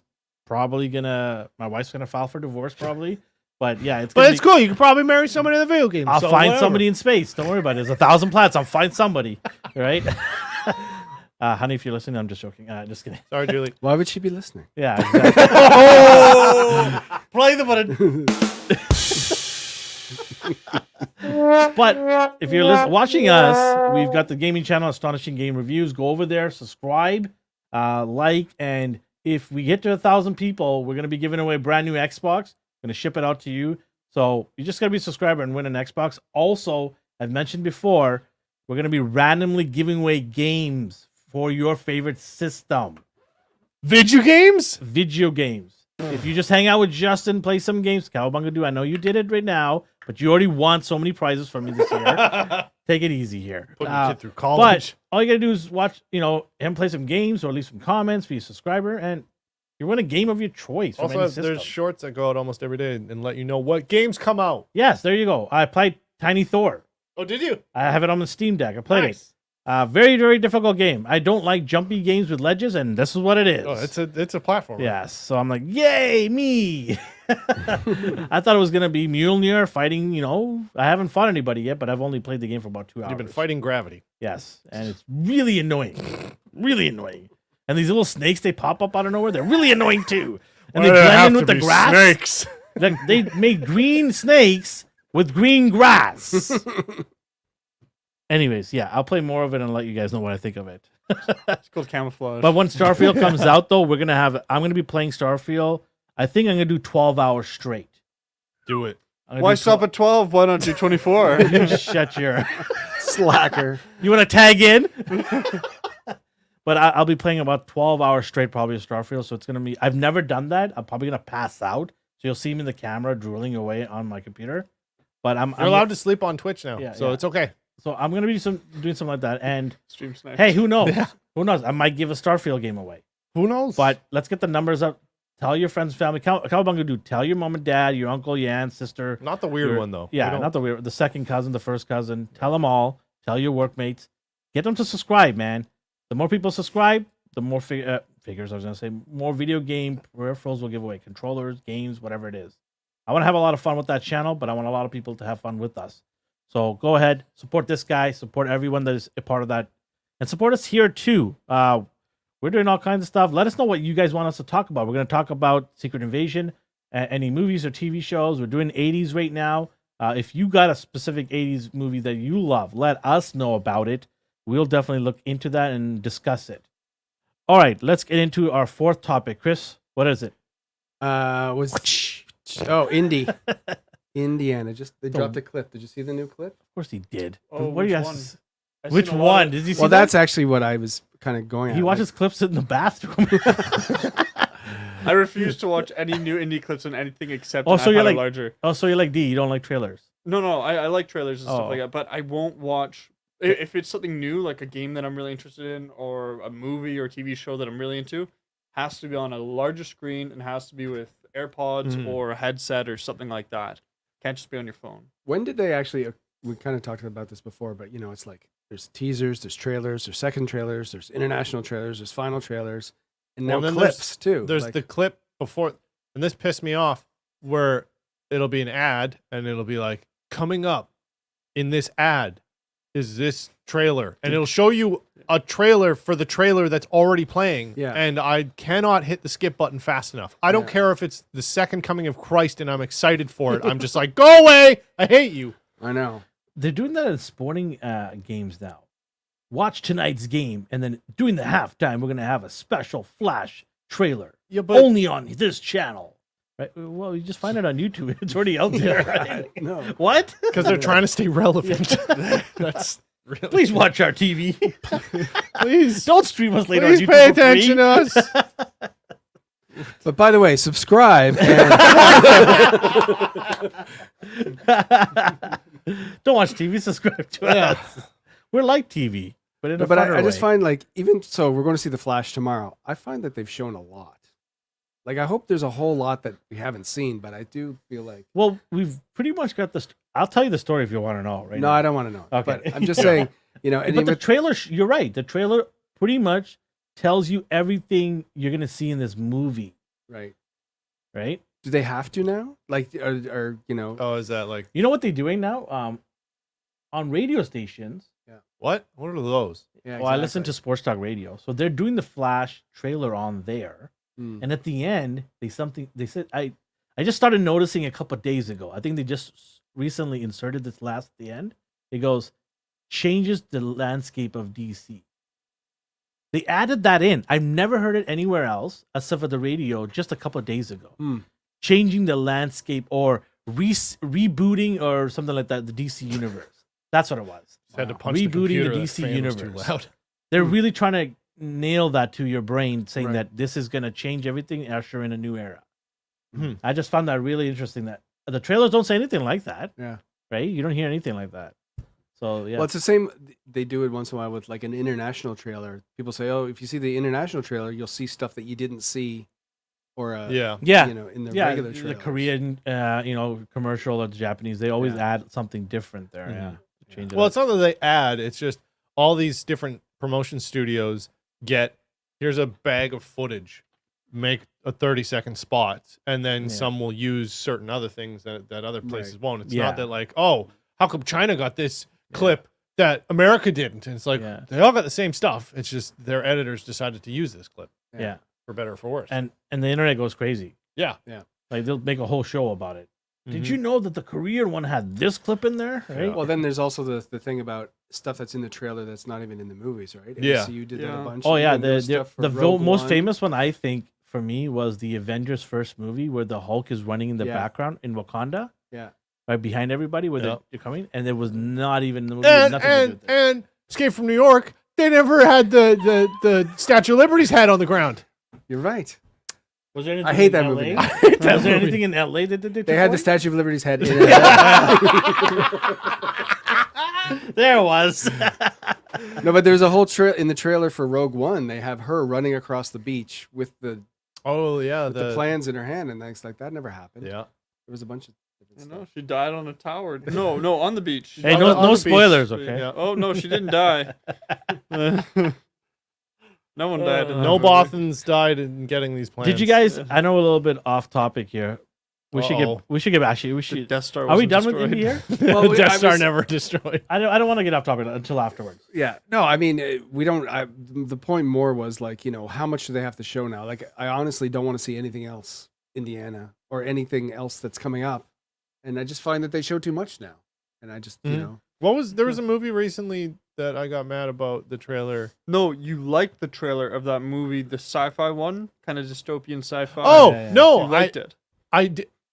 Speaker 1: probably going to, my wife's going to file for divorce probably. But yeah, it's.
Speaker 3: But
Speaker 1: gonna
Speaker 3: it's
Speaker 1: be,
Speaker 3: cool. You could probably marry somebody in the video game.
Speaker 1: I'll
Speaker 3: so
Speaker 1: find
Speaker 3: whatever.
Speaker 1: somebody in space. Don't worry about it. There's 1,000 planets. I'll find somebody. Right? Honey, if you're listening, I'm just joking. Just kidding.
Speaker 3: Sorry, Julie.
Speaker 2: Why would she be listening?
Speaker 1: Yeah, exactly. Play the button. But if you're watching us, we've got the gaming channel, Astonishing Game Reviews. Go over there, subscribe, like, and if we get to 1,000 people, we're going to be giving away a brand new Xbox. Going to ship it out to you. So you just got to be a subscriber and win an Xbox. Also, I've mentioned before, we're going to be randomly giving away games for your favorite system.
Speaker 3: Video games?
Speaker 1: Video games. If you just hang out with Justin, play some games, Cowabunga do. I know you did it right now, but you already won so many prizes from me this year. Take it easy here.
Speaker 3: Putting your kid through
Speaker 1: But
Speaker 3: college.
Speaker 1: all you gotta do is watch, him play some games or leave some comments, be a subscriber, and you win a game of your choice from
Speaker 3: Also,
Speaker 1: any
Speaker 3: there's
Speaker 1: system.
Speaker 3: shorts that go out almost every day and let you know what games come out.
Speaker 1: Yes, there you go. I played Tiny Thor.
Speaker 3: Oh, did you?
Speaker 1: I have it on the Steam Deck. I played
Speaker 3: Nice.
Speaker 1: it. Very, very difficult game. I don't like jumpy games with ledges, and this is what it is.
Speaker 3: Oh, it's a platform.
Speaker 1: Yes. So I'm like, yay, me. I thought it was going to be Mjolnir fighting, I haven't fought anybody yet, but I've only played the game for about 2 hours.
Speaker 3: You've been fighting gravity.
Speaker 1: Yes. And it's really annoying. Really annoying. And these little snakes, they pop up out of nowhere. They're really annoying too. And they blend in with the grass.
Speaker 3: Snakes.
Speaker 1: Like, they made green snakes with green grass. Anyways, yeah, I'll play more of it and let you guys know what I think of it.
Speaker 4: It's called camouflage.
Speaker 1: But when Starfield comes out, though, I'm gonna be playing Starfield. I think I'm gonna do 12 hours straight.
Speaker 3: Do it.
Speaker 4: Why stop at 12? Why not do 24?
Speaker 1: You shut your.
Speaker 2: Slacker.
Speaker 1: You want to tag in? But I'll be playing about 12 hours straight, probably of Starfield. So it's gonna be. I've never done that. I'm probably gonna pass out. So you'll see me in the camera drooling away on my computer. But I'm
Speaker 3: allowed to sleep on Twitch now,
Speaker 1: Yeah,
Speaker 3: so
Speaker 1: yeah.
Speaker 3: it's okay.
Speaker 1: So I'm gonna be doing something like that. And
Speaker 4: Stream snipe.
Speaker 1: hey, who knows? Who knows? I might give a Starfield game away.
Speaker 3: Who knows?
Speaker 1: But let's get the numbers up. Tell your friends, family. Cowabunga do. Tell your mom and dad, your uncle, your aunt, sister.
Speaker 3: not the weird one though.
Speaker 1: Yeah,
Speaker 3: We don't-
Speaker 1: not the weird. The second cousin, the first cousin. Tell them all. Tell your workmates. Get them to subscribe, man. The more people subscribe, the more figures. I was gonna say more video game peripherals will give away. Controllers, games, whatever it is. I want to have a lot of fun with that channel, but I want a lot of people to have fun with us. So go ahead, support this guy, support everyone that is a part of that, and support us here too. We're doing all kinds of stuff. Let us know what you guys want us to talk about. We're going to talk about Secret Invasion, any movies or TV shows. We're doing 80s right now. If you got a specific 80s movie that you love, let us know about it. We'll definitely look into that and discuss it. All right, let's get into our fourth topic. Chris, what is it?
Speaker 2: Indy. Indiana. They dropped a clip. Did you see the new clip?
Speaker 1: Of course he did.
Speaker 4: Oh,
Speaker 1: what do you
Speaker 4: which
Speaker 1: ask?
Speaker 4: one?
Speaker 1: Which one? Did you see
Speaker 2: Well,
Speaker 1: that?
Speaker 2: that's actually what I was kind of going at.
Speaker 1: He watches clips in the bathroom.
Speaker 4: I refuse to watch any new indie clips on anything except
Speaker 1: Oh,
Speaker 4: an
Speaker 1: so you're
Speaker 4: iPad or
Speaker 1: like-
Speaker 4: larger.
Speaker 1: Oh, so you're like D. You don't like trailers.
Speaker 4: No, I like trailers and stuff
Speaker 1: Oh.
Speaker 4: like that, but I won't watch if it's something new, like a game that I'm really interested in, or a movie or TV show that I'm really into. Has to be on a larger screen and has to be with AirPods or a headset or something like that. Can't just be on your phone.
Speaker 2: When did they actually? We kind of talked about this before, but it's like there's teasers, there's trailers, there's second trailers, there's international trailers, there's final trailers, and now
Speaker 3: Well, then
Speaker 2: clips too.
Speaker 3: There's
Speaker 2: like,
Speaker 3: the clip before, and this pissed me off, where it'll be an ad, and it'll be like, coming up in this ad is this trailer, and it'll show you a trailer for the trailer that's already playing.
Speaker 2: Yeah.
Speaker 3: And I cannot hit the skip button fast enough. I don't care if it's the second coming of Christ and I'm excited for it. I'm just like, go away. I hate you.
Speaker 2: I know.
Speaker 1: They're doing that in sporting games now. Watch tonight's game, and then during the halftime, we're gonna have a special flash trailer
Speaker 3: Yeah, but
Speaker 1: only on this channel. Right? Well, you just find it on YouTube. It's already out there. Right?
Speaker 2: No.
Speaker 1: What?
Speaker 3: because they're trying to stay relevant. That's really
Speaker 1: Please watch our TV.
Speaker 3: please
Speaker 1: Don't stream us later.
Speaker 3: please
Speaker 1: on YouTube
Speaker 3: pay
Speaker 1: for free.
Speaker 3: attention to us.
Speaker 2: But by the way, subscribe.
Speaker 1: Don't watch TV. Subscribe to us. We're like TV, but in a
Speaker 2: But
Speaker 1: funner
Speaker 2: I just
Speaker 1: way.
Speaker 2: find like even so, we're going to see the Flash tomorrow. I find that they've shown a lot. Like I hope there's a whole lot that we haven't seen, but I do feel like
Speaker 1: Well, we've pretty much got this. I'll tell you the story if you want to know. Right?
Speaker 2: no,
Speaker 1: now.
Speaker 2: I don't want to know.
Speaker 1: Okay.
Speaker 2: But I'm just saying, and
Speaker 1: But the
Speaker 2: even,
Speaker 1: trailer, you're right. The trailer pretty much tells you everything you're gonna see in this movie,
Speaker 2: right.
Speaker 1: right?
Speaker 2: Do they have to now? Like, or
Speaker 3: Oh, is that like
Speaker 1: You know what they're doing now? On radio stations.
Speaker 3: what? What are those?
Speaker 2: yeah,
Speaker 1: Well, I listen to Sports Talk Radio, so they're doing the Flash trailer on there,
Speaker 2: Mm.
Speaker 1: and at the end, they said I just started noticing a couple of days ago. I think they just recently inserted this last at the end. It goes changes the landscape of DC. They added that in. I've never heard it anywhere else except for the radio just a couple of days ago.
Speaker 2: Mm.
Speaker 1: Changing the landscape or rebooting or something like that, the DC universe. That's what it was.
Speaker 3: Just had to punch
Speaker 1: Rebooting
Speaker 3: the, computer,
Speaker 1: the
Speaker 3: that
Speaker 1: DC
Speaker 3: fan was too
Speaker 1: universe.
Speaker 3: loud.
Speaker 1: They're really trying to nail that to your brain, saying
Speaker 2: Right.
Speaker 1: that this is going to change everything, usher in a new era.
Speaker 3: Hmm.
Speaker 1: I just found that really interesting that the trailers don't say anything like that.
Speaker 2: Yeah.
Speaker 1: Right? You don't hear anything like that. So, yeah.
Speaker 2: Well, it's the same. They do it once in a while with like an international trailer. People say, "Oh, if you see the international trailer, you'll see stuff that you didn't see," or
Speaker 3: Yeah.
Speaker 1: yeah.
Speaker 2: in the
Speaker 1: Yeah,
Speaker 2: regular
Speaker 1: the
Speaker 2: trailers.
Speaker 1: Korean, commercial or the Japanese, they always
Speaker 2: Yeah.
Speaker 1: add something different there.
Speaker 3: Mhm.
Speaker 1: Yeah. to change it
Speaker 3: Well,
Speaker 1: up.
Speaker 3: it's not that they add. It's just all these different promotion studios get, here's a bag of footage, make a 30-second spot, and then
Speaker 1: Yeah.
Speaker 3: some will use certain other things that other places won't. It's
Speaker 1: Yeah.
Speaker 3: not that like, oh, how come China got this clip that America didn't? And it's like,
Speaker 1: Yeah.
Speaker 3: they all got the same stuff. It's just their editors decided to use this clip,
Speaker 1: yeah.
Speaker 3: for better or for worse.
Speaker 1: And the internet goes crazy.
Speaker 3: yeah.
Speaker 1: Like they'll make a whole show about it. Did
Speaker 3: Mhm.
Speaker 1: you know that the Korean one had this clip in there? Right?
Speaker 3: Yeah.
Speaker 2: Well, then there's also the thing about stuff that's in the trailer that's not even in the movies, right?
Speaker 3: Yeah.
Speaker 2: So you did that
Speaker 4: Yeah.
Speaker 2: a bunch.
Speaker 1: Oh yeah,
Speaker 2: and there was
Speaker 1: the
Speaker 2: stuff for Rogue
Speaker 1: most
Speaker 2: One.
Speaker 1: famous one I think for me was the Avengers first movie where the Hulk is running in the
Speaker 2: Yeah.
Speaker 1: background in Wakanda,
Speaker 2: Yeah.
Speaker 1: right behind everybody where
Speaker 3: Yeah.
Speaker 1: they're coming, and it was not even the movie. had nothing to do with it.
Speaker 3: And Escape from New York, they never had the Statue of Liberty's head on the ground.
Speaker 2: You're right.
Speaker 1: Was there anything
Speaker 2: I hate
Speaker 1: in
Speaker 2: that
Speaker 1: LA?
Speaker 2: movie.
Speaker 3: I hate that
Speaker 1: Was there
Speaker 3: movie.
Speaker 1: anything in LA that they
Speaker 2: They had the
Speaker 1: took
Speaker 2: Statue of Liberty's head in it.
Speaker 1: away? There it was.
Speaker 2: No, but there's a whole in the trailer for Rogue One. They have her running across the beach with the
Speaker 3: Oh yeah,
Speaker 2: the plans in her hand, and things like that never happened.
Speaker 3: Yeah.
Speaker 2: There was a bunch of
Speaker 4: I
Speaker 2: different
Speaker 4: know
Speaker 2: stuff.
Speaker 4: she died on a tower. No, on the beach.
Speaker 1: Hey,
Speaker 3: On
Speaker 1: no,
Speaker 3: the- on
Speaker 1: no
Speaker 3: the beach.
Speaker 1: spoilers, okay?
Speaker 3: Yeah.
Speaker 4: Oh no, she didn't die. No one died. in that
Speaker 3: No
Speaker 4: movie.
Speaker 3: Bothans died in getting these plans.
Speaker 1: Did you guys? I know a little bit off topic here. We should
Speaker 3: Uh-oh.
Speaker 1: get. We should get. Actually, we
Speaker 4: The
Speaker 1: should.
Speaker 4: Death Star.
Speaker 1: Are we
Speaker 4: wasn't
Speaker 1: done with
Speaker 4: destroyed.
Speaker 1: India here?
Speaker 2: Well, we-
Speaker 3: Death
Speaker 2: I
Speaker 3: Star
Speaker 2: was-
Speaker 3: never destroyed?
Speaker 1: I don't want to get off topic until afterwards.
Speaker 2: Yeah, no, I mean we don't. The point more was like how much do they have to show now? Like I honestly don't want to see anything else Indiana or anything else that's coming up, and I just find that they show too much now, and I just
Speaker 3: Mhm. There was a movie recently that I got mad about the trailer.
Speaker 4: No, you liked the trailer of that movie, the sci-fi one, kind of dystopian sci-fi.
Speaker 3: Oh
Speaker 1: yeah, yeah.
Speaker 3: no,
Speaker 4: you liked it.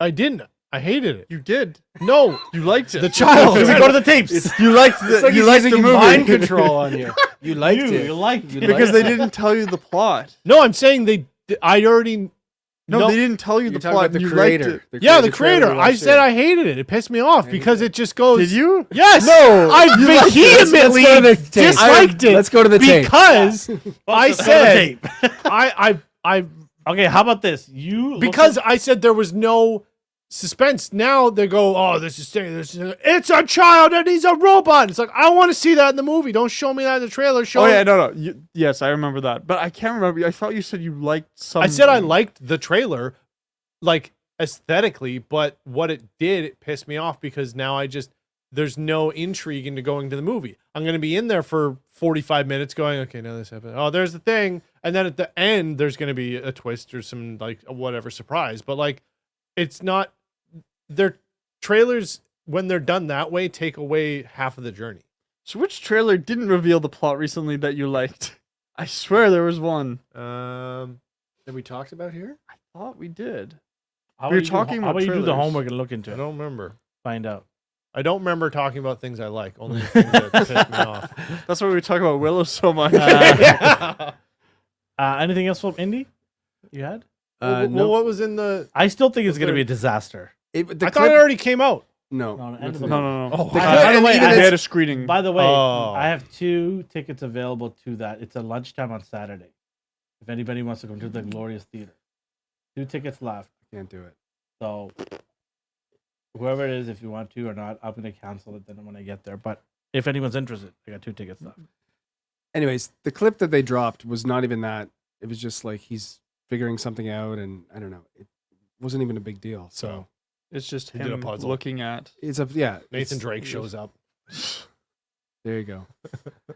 Speaker 3: I didn't. I hated it.
Speaker 4: You did.
Speaker 3: No,
Speaker 4: You liked it.
Speaker 3: the child.
Speaker 1: Can we go to the tapes?
Speaker 4: You liked the.
Speaker 2: It's like
Speaker 4: you
Speaker 2: he's
Speaker 4: liked
Speaker 2: using
Speaker 4: the movie
Speaker 2: mind control on you. You liked
Speaker 1: you
Speaker 2: it
Speaker 1: liked it.
Speaker 4: because they didn't tell you the plot.
Speaker 3: No, I'm saying I already
Speaker 4: No, they didn't tell you
Speaker 2: You're
Speaker 4: the
Speaker 2: talking
Speaker 4: plot.
Speaker 2: about the
Speaker 4: You
Speaker 2: creator.
Speaker 4: liked
Speaker 3: Yeah, the
Speaker 2: trailer
Speaker 3: creator.
Speaker 2: we
Speaker 3: I
Speaker 2: watched
Speaker 3: said
Speaker 2: here.
Speaker 3: I hated it. It pissed me off because it just goes.
Speaker 4: Did you?
Speaker 3: Yes.
Speaker 2: No,
Speaker 3: I
Speaker 2: you liked it.
Speaker 3: vehemently
Speaker 2: Let's go to the tape.
Speaker 3: disliked it.
Speaker 2: Let's go to the tape.
Speaker 3: Because I said I
Speaker 1: Okay, how about this? You
Speaker 3: because I said there was no suspense. Now they go, oh, this is it's a child and he's a robot. It's like I want to see that in the movie. Don't show me that in the trailer. Show.
Speaker 4: Oh yeah, no. Yes, I remember that, but I can't remember. I thought you said you liked some.
Speaker 3: I said I liked the trailer, like aesthetically, but what it did, it pissed me off because now there's no intrigue into going to the movie. I'm going to be in there for 45 minutes going, okay, now this happened. Oh, there's the thing. And then at the end, there's going to be a twist or some like whatever surprise. But like, it's not, their trailers, when they're done that way, take away half of the journey.
Speaker 4: So which trailer didn't reveal the plot recently that you liked? I swear there was one.
Speaker 2: That we talked about here?
Speaker 4: I thought we did.
Speaker 1: How
Speaker 4: we were
Speaker 1: about
Speaker 4: talking
Speaker 1: how
Speaker 4: about
Speaker 1: about you do the
Speaker 4: trailers.
Speaker 1: homework and look into
Speaker 3: I
Speaker 1: it?
Speaker 3: don't remember.
Speaker 1: Find out.
Speaker 3: I don't remember talking about things I like, only things that piss me off.
Speaker 4: That's why we talk about Willow so much.
Speaker 1: Anything else from Indy? You had?
Speaker 3: Well,
Speaker 2: No.
Speaker 3: what was in the?
Speaker 1: I still think it's
Speaker 3: Was
Speaker 1: going to
Speaker 3: there-
Speaker 1: be a disaster.
Speaker 2: The
Speaker 3: I thought
Speaker 2: clip-
Speaker 3: it already came out.
Speaker 2: No.
Speaker 1: No, end of the
Speaker 4: no.
Speaker 3: Oh,
Speaker 2: The
Speaker 1: By
Speaker 2: clip-
Speaker 1: the
Speaker 2: and
Speaker 1: way,
Speaker 2: even
Speaker 1: I
Speaker 4: They
Speaker 2: it's-
Speaker 4: had a screening.
Speaker 1: By the way,
Speaker 3: Oh.
Speaker 1: I have 2 tickets available to that. It's a lunchtime on Saturday. If anybody wants to come to the Glorious Theater, 2 tickets left.
Speaker 2: Can't do it.
Speaker 1: So whoever it is, if you want to or not, I'm going to cancel it then when I get there. But if anyone's interested, I got 2 tickets left.
Speaker 2: Anyways, the clip that they dropped was not even that. It was just like he's figuring something out, and I don't know. It wasn't even a big deal. So
Speaker 4: It's just
Speaker 3: He did a
Speaker 4: him
Speaker 3: puzzle.
Speaker 4: looking at.
Speaker 2: it's a yeah.
Speaker 3: Nathan
Speaker 2: it's-
Speaker 3: Drake shows up.
Speaker 2: There you go.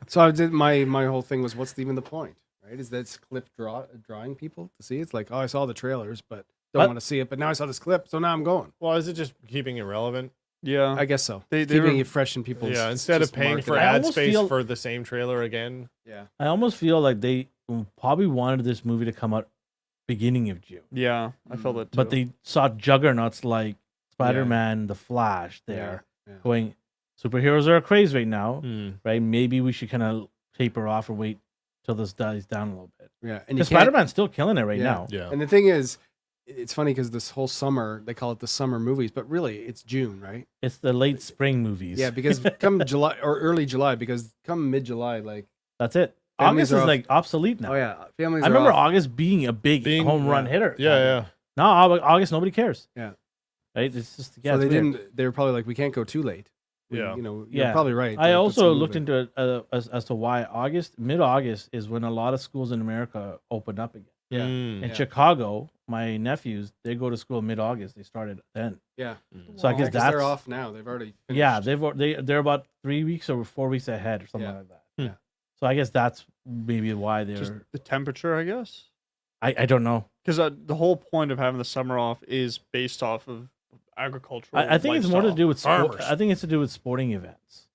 Speaker 2: So I did my whole thing was what's even the point, right? Is this clip drawing people to see? It's like, oh, I saw the trailers, but don't
Speaker 1: But-
Speaker 2: want to see it. But now I saw this clip, so now I'm going.
Speaker 3: Well, is it just keeping it relevant?
Speaker 4: Yeah.
Speaker 2: I guess so.
Speaker 4: They
Speaker 2: Keeping
Speaker 4: were-
Speaker 2: it fresh in people's.
Speaker 3: Yeah, instead of
Speaker 2: just
Speaker 3: paying for
Speaker 2: marketing.
Speaker 1: I
Speaker 3: ad
Speaker 1: almost
Speaker 3: space
Speaker 1: feel-
Speaker 3: for the same trailer again.
Speaker 2: Yeah.
Speaker 1: I almost feel like they probably wanted this movie to come out beginning of June.
Speaker 4: Yeah, I felt it too.
Speaker 1: But they saw juggernauts like Spider-Man, The Flash there
Speaker 2: Yeah.
Speaker 1: going, superheroes are a craze right now,
Speaker 3: Hmm.
Speaker 1: right? Maybe we should kind of taper off or wait till this dies down a little bit.
Speaker 2: Yeah. And you
Speaker 1: Because
Speaker 2: can't-
Speaker 1: Spider-Man's still killing it right
Speaker 2: Yeah.
Speaker 1: now.
Speaker 3: Yeah.
Speaker 2: And the thing is, it's funny because this whole summer they call it the summer movies, but really it's June, right?
Speaker 1: It's the late spring movies.
Speaker 2: Yeah, because come July or early July, because come mid July, like
Speaker 1: That's it.
Speaker 2: Families
Speaker 1: August is
Speaker 2: are off-
Speaker 1: like obsolete now.
Speaker 2: oh yeah, families.
Speaker 1: I remember
Speaker 2: are off.
Speaker 1: August being a big home run hitter.
Speaker 3: Yeah, yeah.
Speaker 1: Now August, nobody cares.
Speaker 2: Yeah.
Speaker 1: Right? It's just, yeah,
Speaker 2: So they
Speaker 1: it's weird.
Speaker 2: didn't. They were probably like, we can't go too late.
Speaker 3: Yeah.
Speaker 2: You know,
Speaker 1: Yeah.
Speaker 2: you're probably right.
Speaker 1: I
Speaker 2: Like,
Speaker 1: also
Speaker 2: let's
Speaker 1: looked
Speaker 2: move
Speaker 1: into it as to why mid-August is when a lot of schools in America open up again.
Speaker 2: Yeah.
Speaker 3: Mm.
Speaker 1: In
Speaker 2: Yeah.
Speaker 1: Chicago, my nephews, they go to school mid-August. They started then.
Speaker 2: Yeah.
Speaker 1: So I
Speaker 2: Yeah,
Speaker 1: guess
Speaker 2: 'cause
Speaker 1: that's
Speaker 2: they're off now. They've already.
Speaker 1: yeah.
Speaker 2: finished.
Speaker 1: They're about 3 weeks or 4 weeks ahead or something
Speaker 2: Yeah.
Speaker 1: like that.
Speaker 2: Yeah.
Speaker 1: So I guess that's maybe why they're.
Speaker 4: just the temperature, I guess.
Speaker 1: I don't know.
Speaker 4: Because the whole point of having the summer off is based off of agricultural.
Speaker 1: I think it's more to
Speaker 4: lifestyle.
Speaker 1: do with
Speaker 3: Farmers.
Speaker 1: I think it's to do with sporting events.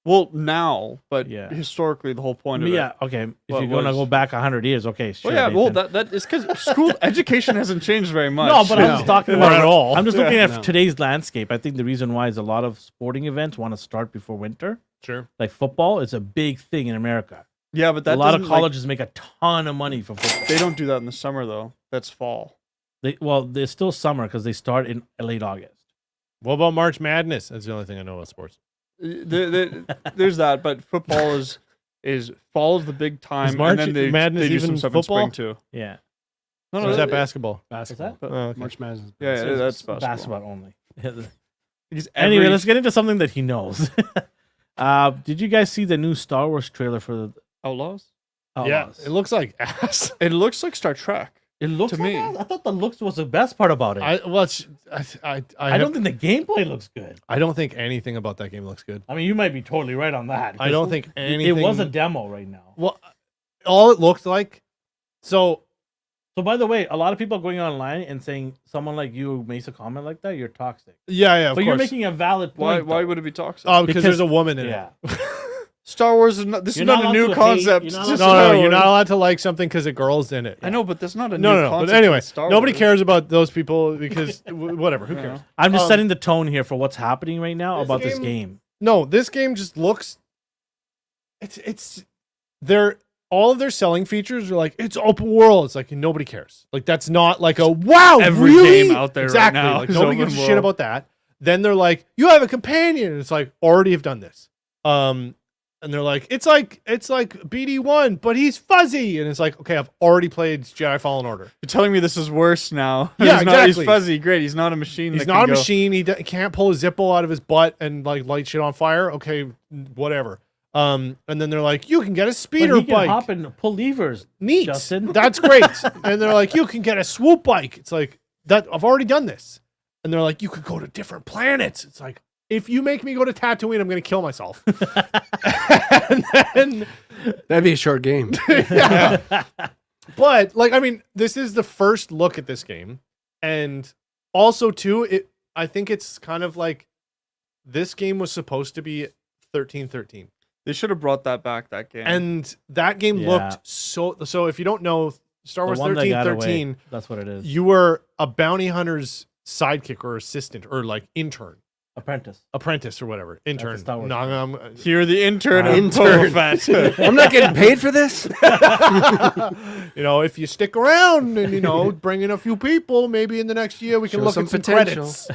Speaker 4: Well, now, but
Speaker 1: Yeah.
Speaker 4: historically, the whole point of
Speaker 1: Yeah. Okay. If
Speaker 4: Well,
Speaker 1: you're gonna
Speaker 4: was-
Speaker 1: go back 100 years, okay. Sure,
Speaker 4: Well, yeah, well,
Speaker 1: Nathan.
Speaker 4: that is because school education hasn't changed very much.
Speaker 1: No, but I'm
Speaker 2: No.
Speaker 1: just talking
Speaker 3: Not
Speaker 1: about
Speaker 3: at all.
Speaker 1: I'm just looking
Speaker 4: Yeah.
Speaker 1: at
Speaker 2: No.
Speaker 1: today's landscape. I think the reason why is a lot of sporting events want to start before winter.
Speaker 3: Sure.
Speaker 1: Like football is a big thing in America.
Speaker 4: yeah, but that
Speaker 1: A lot of
Speaker 4: doesn't, like,
Speaker 1: colleges make a ton of money for football.
Speaker 4: they don't do that in the summer though. That's fall.
Speaker 1: They're still summer because they start in late August.
Speaker 3: What about March Madness? That's the only thing I know about sports.
Speaker 4: There's that, but football is fall is the big time,
Speaker 3: March
Speaker 4: and then they
Speaker 3: Madness
Speaker 4: do
Speaker 3: even
Speaker 4: some stuff
Speaker 3: football?
Speaker 4: in spring too.
Speaker 1: Yeah,
Speaker 4: No,
Speaker 3: Or is that
Speaker 4: it-
Speaker 3: basketball?
Speaker 2: Basketball.
Speaker 1: that?
Speaker 4: but-
Speaker 3: Oh, okay.
Speaker 2: March Madness.
Speaker 4: Yeah,
Speaker 1: So
Speaker 4: that's
Speaker 1: it's
Speaker 4: basketball.
Speaker 1: only.
Speaker 4: Because
Speaker 1: Anyway,
Speaker 4: every-
Speaker 1: let's get into something that he knows. Did you guys see the new Star Wars trailer for the
Speaker 4: Outlaws.
Speaker 3: Yeah,
Speaker 1: Outlaws?
Speaker 3: it looks like ass.
Speaker 4: It looks like Star Trek.
Speaker 1: It looks
Speaker 4: to
Speaker 1: like
Speaker 4: me.
Speaker 1: that? I thought the looks was the best part about it. I
Speaker 3: I
Speaker 1: don't think the gameplay looks good.
Speaker 3: I don't think anything about that game looks good.
Speaker 1: I mean, you might be totally right on that.
Speaker 3: I don't think
Speaker 1: it
Speaker 3: anything.
Speaker 1: was a demo right now.
Speaker 3: well, all it looked like. So
Speaker 1: So, by the way, a lot of people are going online and saying someone like you makes a comment like that, you're toxic.
Speaker 3: yeah, of
Speaker 1: But
Speaker 3: course.
Speaker 1: you're making a valid point.
Speaker 4: Why
Speaker 1: though.
Speaker 4: would it be toxic?
Speaker 3: Oh, because there's
Speaker 1: because-
Speaker 3: a woman in
Speaker 1: Yeah.
Speaker 3: it.
Speaker 4: Star Wars is not. This
Speaker 1: You're
Speaker 4: is
Speaker 1: not
Speaker 4: not a
Speaker 1: allowed
Speaker 4: new
Speaker 1: to hate-
Speaker 4: concept.
Speaker 1: you're not
Speaker 4: It's
Speaker 1: allowed
Speaker 4: just
Speaker 1: to-
Speaker 3: No,
Speaker 4: Star
Speaker 3: you're not
Speaker 4: Wars.
Speaker 3: allowed to like something because a girl's in it.
Speaker 4: I know, but that's not a
Speaker 3: No,
Speaker 4: new
Speaker 3: no,
Speaker 4: concept.
Speaker 3: but anyway,
Speaker 4: in Star
Speaker 3: nobody
Speaker 4: Wars.
Speaker 3: cares about those people because whatever. Who
Speaker 4: Yeah.
Speaker 3: cares?
Speaker 1: I'm just
Speaker 3: Um,
Speaker 1: setting the tone here for what's happening right now
Speaker 3: this
Speaker 1: about this
Speaker 3: game-
Speaker 1: game.
Speaker 3: No, this game just looks. It's they're all of their selling features are like, it's open world. It's like, nobody cares. Like, that's not like a wow.
Speaker 4: Every
Speaker 3: really?
Speaker 4: game out there right
Speaker 3: exactly.
Speaker 4: now
Speaker 3: Like,
Speaker 4: is
Speaker 3: nobody
Speaker 4: open
Speaker 3: gives a shit
Speaker 4: world.
Speaker 3: about that. Then they're like, you have a companion. And it's like, already have done this. And they're like, it's like BD1, but he's fuzzy. And it's like, okay, I've already played Jedi Fallen Order.
Speaker 4: You're telling me this is worse now.
Speaker 3: Yeah,
Speaker 4: he's not,
Speaker 3: exactly.
Speaker 4: he's fuzzy. Great. He's not a machine.
Speaker 3: He's
Speaker 4: that
Speaker 3: not a
Speaker 4: can go-
Speaker 3: machine. He can't pull a Zippo out of his butt and like light shit on fire. Okay, whatever. And then they're like, you can get a speeder
Speaker 1: But he can
Speaker 3: bike.
Speaker 1: hop and pull levers.
Speaker 3: Neat.
Speaker 1: Justin.
Speaker 3: That's great. And they're like, you can get a swoop bike. It's like, that I've already done this. And they're like, you could go to different planets. It's like, if you make me go to Tatooine, I'm going to kill myself. And then,
Speaker 2: That'd be a short game.
Speaker 3: yeah. But like, I mean, this is the first look at this game. And also too, I think it's kind of like, this game was supposed to be 1313.
Speaker 4: They should have brought that back, that game.
Speaker 3: And that game
Speaker 1: Yeah.
Speaker 3: looked so if you don't know, Star
Speaker 1: The
Speaker 3: Wars
Speaker 1: one that got away.
Speaker 3: 1313,
Speaker 1: That's what it is.
Speaker 3: you were a bounty hunter's sidekick or assistant or like intern,
Speaker 1: Apprentice.
Speaker 3: apprentice or whatever. Intern.
Speaker 1: Star Wars
Speaker 3: No,
Speaker 1: game.
Speaker 4: You're the intern of
Speaker 2: Intern.
Speaker 4: Boba Fett.
Speaker 2: I'm not getting paid for this.
Speaker 3: you know, if you stick around and bring in a few people, maybe in the next year we can
Speaker 2: Show
Speaker 3: look
Speaker 2: some
Speaker 3: at some
Speaker 2: potential.
Speaker 3: credits.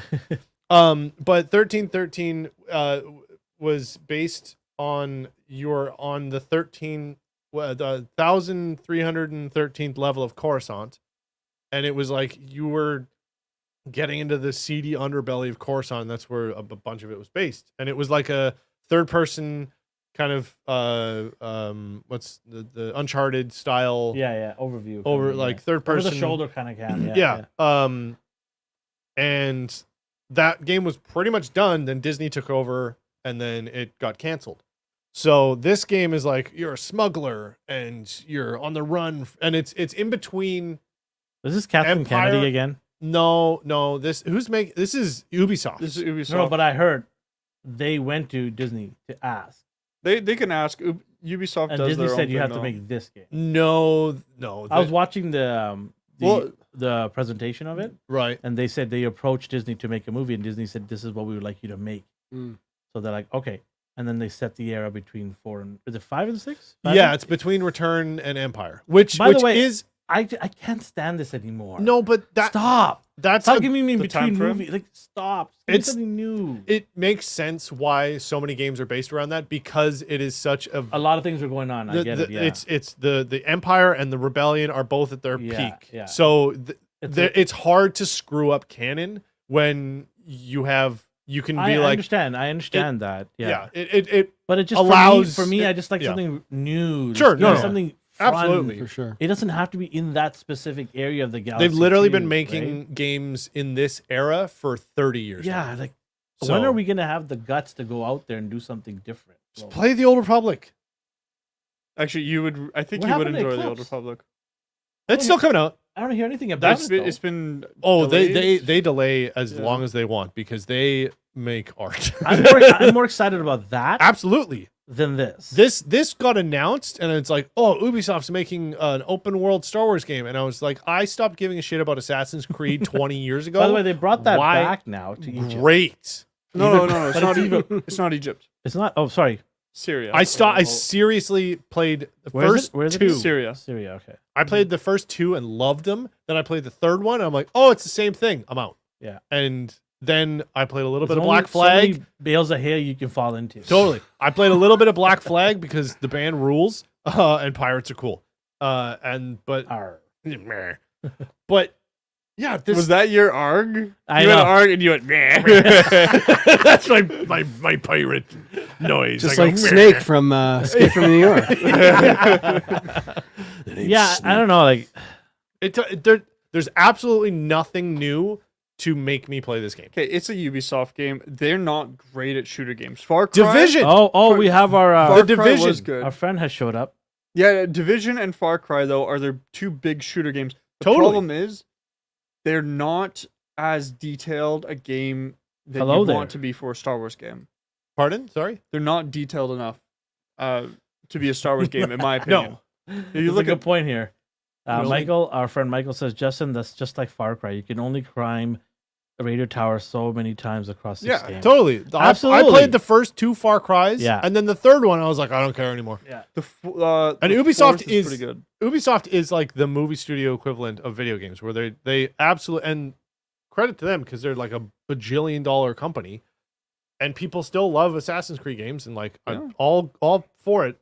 Speaker 3: But 1313 was based on the 1313th level of Coruscant, and it was like you were getting into the seedy underbelly of Coruscant. That's where a bunch of it was based, and it was like a third person kind of what's the Uncharted style
Speaker 1: Yeah. Overview.
Speaker 3: over
Speaker 1: kinda,
Speaker 3: like
Speaker 1: yeah.
Speaker 3: third
Speaker 1: Over
Speaker 3: person
Speaker 1: the shoulder kind of cam.
Speaker 3: yeah. And that game was pretty much done. Then Disney took over, and then it got canceled. So this game is like you're a smuggler and you're on the run, and it's in between.
Speaker 1: Is this Kathleen
Speaker 3: Empire-
Speaker 1: Kennedy again?
Speaker 3: No. This is Ubisoft.
Speaker 4: This is Ubisoft.
Speaker 1: No, but I heard they went to Disney to ask,
Speaker 4: they can ask. Ubisoft
Speaker 1: and
Speaker 4: does
Speaker 1: Disney
Speaker 4: their
Speaker 1: said
Speaker 4: own
Speaker 1: you
Speaker 4: thing
Speaker 1: have to
Speaker 4: now.
Speaker 1: make this game.
Speaker 3: no.
Speaker 1: I was watching the
Speaker 4: Well-
Speaker 1: the presentation of it,
Speaker 3: right.
Speaker 1: and they said they approached Disney to make a movie, and Disney said this is what we would like you to make.
Speaker 2: Mm.
Speaker 1: So they're like, okay, and then they set the era between 4 and is it 5 and 6?
Speaker 3: Yeah, it's between Return and Empire, which
Speaker 1: By the
Speaker 3: which
Speaker 1: way,
Speaker 3: is
Speaker 1: I can't stand this anymore.
Speaker 3: no, but
Speaker 1: Stop.
Speaker 3: that's
Speaker 1: Stop
Speaker 3: a-
Speaker 1: giving me in
Speaker 4: the
Speaker 1: between
Speaker 4: time frame?
Speaker 1: movies. Like, stop. Give me
Speaker 3: It's-
Speaker 1: something new.
Speaker 3: it makes sense why so many games are based around that because it is such a
Speaker 1: A lot of things are going on. I get it. Yeah.
Speaker 3: It's the Empire and the Rebellion are both at their
Speaker 1: Yeah,
Speaker 3: peak.
Speaker 1: yeah.
Speaker 3: So
Speaker 1: It's
Speaker 3: it's hard to screw up canon when you can be
Speaker 1: I
Speaker 3: like
Speaker 1: understand that. Yeah.
Speaker 3: it
Speaker 1: But it just
Speaker 3: allows-
Speaker 1: for me,
Speaker 3: it-
Speaker 1: I just like
Speaker 3: yeah.
Speaker 1: something new.
Speaker 3: Sure,
Speaker 1: Just give me
Speaker 3: no.
Speaker 1: something fun.
Speaker 3: Absolutely.
Speaker 2: For sure.
Speaker 1: It doesn't have to be in that specific area of the galaxy.
Speaker 3: they've literally been
Speaker 1: too,
Speaker 3: making
Speaker 1: right?
Speaker 3: games in this era for 30 years.
Speaker 1: Yeah,
Speaker 3: now.
Speaker 1: like
Speaker 3: So,
Speaker 1: when are we gonna have the guts to go out there and do something different?
Speaker 3: just play the Old Republic?
Speaker 4: Actually, I think
Speaker 1: What
Speaker 4: you would
Speaker 1: happened to
Speaker 4: enjoy the Old
Speaker 1: Eclipse?
Speaker 4: Republic.
Speaker 3: It's still coming out.
Speaker 1: I don't hear anything about
Speaker 4: It's
Speaker 1: it.
Speaker 4: been,
Speaker 1: though.
Speaker 4: it's been
Speaker 3: Oh,
Speaker 4: delayed.
Speaker 3: they delay as
Speaker 4: Yeah.
Speaker 3: long as they want because they make art.
Speaker 1: I'm more excited about that
Speaker 3: Absolutely.
Speaker 1: than this.
Speaker 3: This got announced and it's like, oh, Ubisoft's making an open world Star Wars game, and I was like, I stopped giving a shit about Assassin's Creed 20 years ago.
Speaker 1: By the way, they brought that
Speaker 3: Why?
Speaker 1: back now to Egypt.
Speaker 3: Great.
Speaker 4: No, it's
Speaker 1: But
Speaker 4: not
Speaker 1: it's
Speaker 4: even. It's not Egypt.
Speaker 1: It's not. Oh, sorry.
Speaker 4: Syria.
Speaker 3: I seriously played the
Speaker 1: Where is
Speaker 3: first
Speaker 1: it? Where is it?
Speaker 3: two.
Speaker 4: Syria.
Speaker 1: Syria. Okay.
Speaker 3: I played the first two and loved them. Then I played the third one. And I'm like, oh, it's the same thing. I'm out.
Speaker 1: Yeah.
Speaker 3: And then I played a little bit
Speaker 1: There's
Speaker 3: of
Speaker 1: only
Speaker 3: Black Flag.
Speaker 1: So many bales of hay you can fall into.
Speaker 3: Totally. I played a little bit of Black Flag because the band rules and pirates are cool. But
Speaker 1: Arr.
Speaker 3: but yeah, this
Speaker 4: Was that your ARG?
Speaker 1: I
Speaker 4: you had
Speaker 1: know.
Speaker 4: an ARG and you went. Meh.
Speaker 3: that's my pirate noise.
Speaker 2: Just
Speaker 3: I go,
Speaker 2: like Snake from Escape from New York.
Speaker 1: Yeah, I don't know. Like,
Speaker 3: there's absolutely nothing new to make me play this game.
Speaker 4: Okay, it's a Ubisoft game. They're not great at shooter games. Far Cry.
Speaker 3: Division.
Speaker 1: oh, we have our
Speaker 4: Far
Speaker 3: The
Speaker 4: Cry
Speaker 3: Division.
Speaker 4: was good.
Speaker 1: our friend has showed up.
Speaker 4: Yeah, Division and Far Cry though are their two big shooter games. The
Speaker 3: Totally.
Speaker 4: problem is they're not as detailed a game that
Speaker 1: Hello
Speaker 4: you
Speaker 1: there.
Speaker 4: want to be for a Star Wars game.
Speaker 3: Pardon? Sorry.
Speaker 4: They're not detailed enough to be a Star Wars game, in my opinion.
Speaker 3: No.
Speaker 4: If
Speaker 1: You
Speaker 4: you
Speaker 1: look
Speaker 4: look
Speaker 1: a good point here.
Speaker 3: Really?
Speaker 1: Michael, our friend Michael says, Justin, that's just like Far Cry. You can only climb radio tower so many times across this game.
Speaker 3: Totally. I
Speaker 1: Absolutely.
Speaker 3: played the first 2 Far Cries,
Speaker 1: Yeah.
Speaker 3: and then the third one, I was like, I don't care anymore.
Speaker 1: Yeah.
Speaker 3: And
Speaker 4: the
Speaker 3: Ubisoft
Speaker 4: fourth
Speaker 3: is
Speaker 4: pretty good.
Speaker 3: Ubisoft is like the movie studio equivalent of video games, where they absolutely, and credit to them because they're like a bajillion-dollar company, and people still love Assassin's Creed games, and like I'm all for it.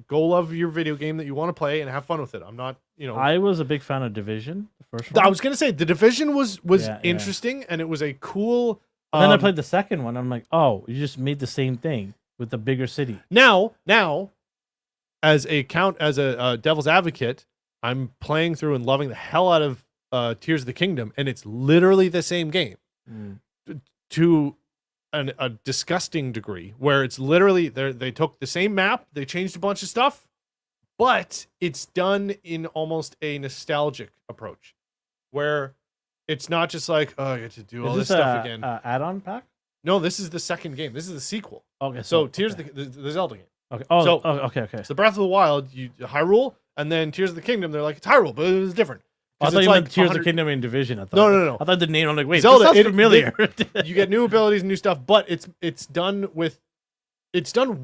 Speaker 3: Go love your video game that you want to play and have fun with it. I'm not,
Speaker 1: I was a big fan of Division, the first one.
Speaker 3: I was gonna say the Division was
Speaker 1: Yeah.
Speaker 3: interesting, and it was a cool.
Speaker 1: And then I played the second one. I'm like, oh, you just made the same thing with the bigger city.
Speaker 3: Now, as a devil's advocate, I'm playing through and loving the hell out of Tears of the Kingdom, and it's literally the same game to a disgusting degree, where it's literally they took the same map, they changed a bunch of stuff, but it's done in almost a nostalgic approach, where it's not just like, oh, I get to do all this stuff again.
Speaker 1: Add-on pack?
Speaker 3: No, this is the second game. This is the sequel.
Speaker 1: Okay,
Speaker 3: So Tears of the Zelda game.
Speaker 1: Okay. Okay.
Speaker 3: It's the Breath of the Wild, Hyrule, and then Tears of the Kingdom. They're like, it's Hyrule, but it was different.
Speaker 1: I
Speaker 3: 'Cause
Speaker 1: thought
Speaker 3: it's
Speaker 1: you
Speaker 3: like
Speaker 1: meant Tears of
Speaker 3: 100
Speaker 1: the Kingdom in Division. I thought.
Speaker 3: No.
Speaker 1: I thought the name. I'm like, wait,
Speaker 3: Zelda,
Speaker 1: this sounds familiar.
Speaker 3: You get new abilities, new stuff, but it's done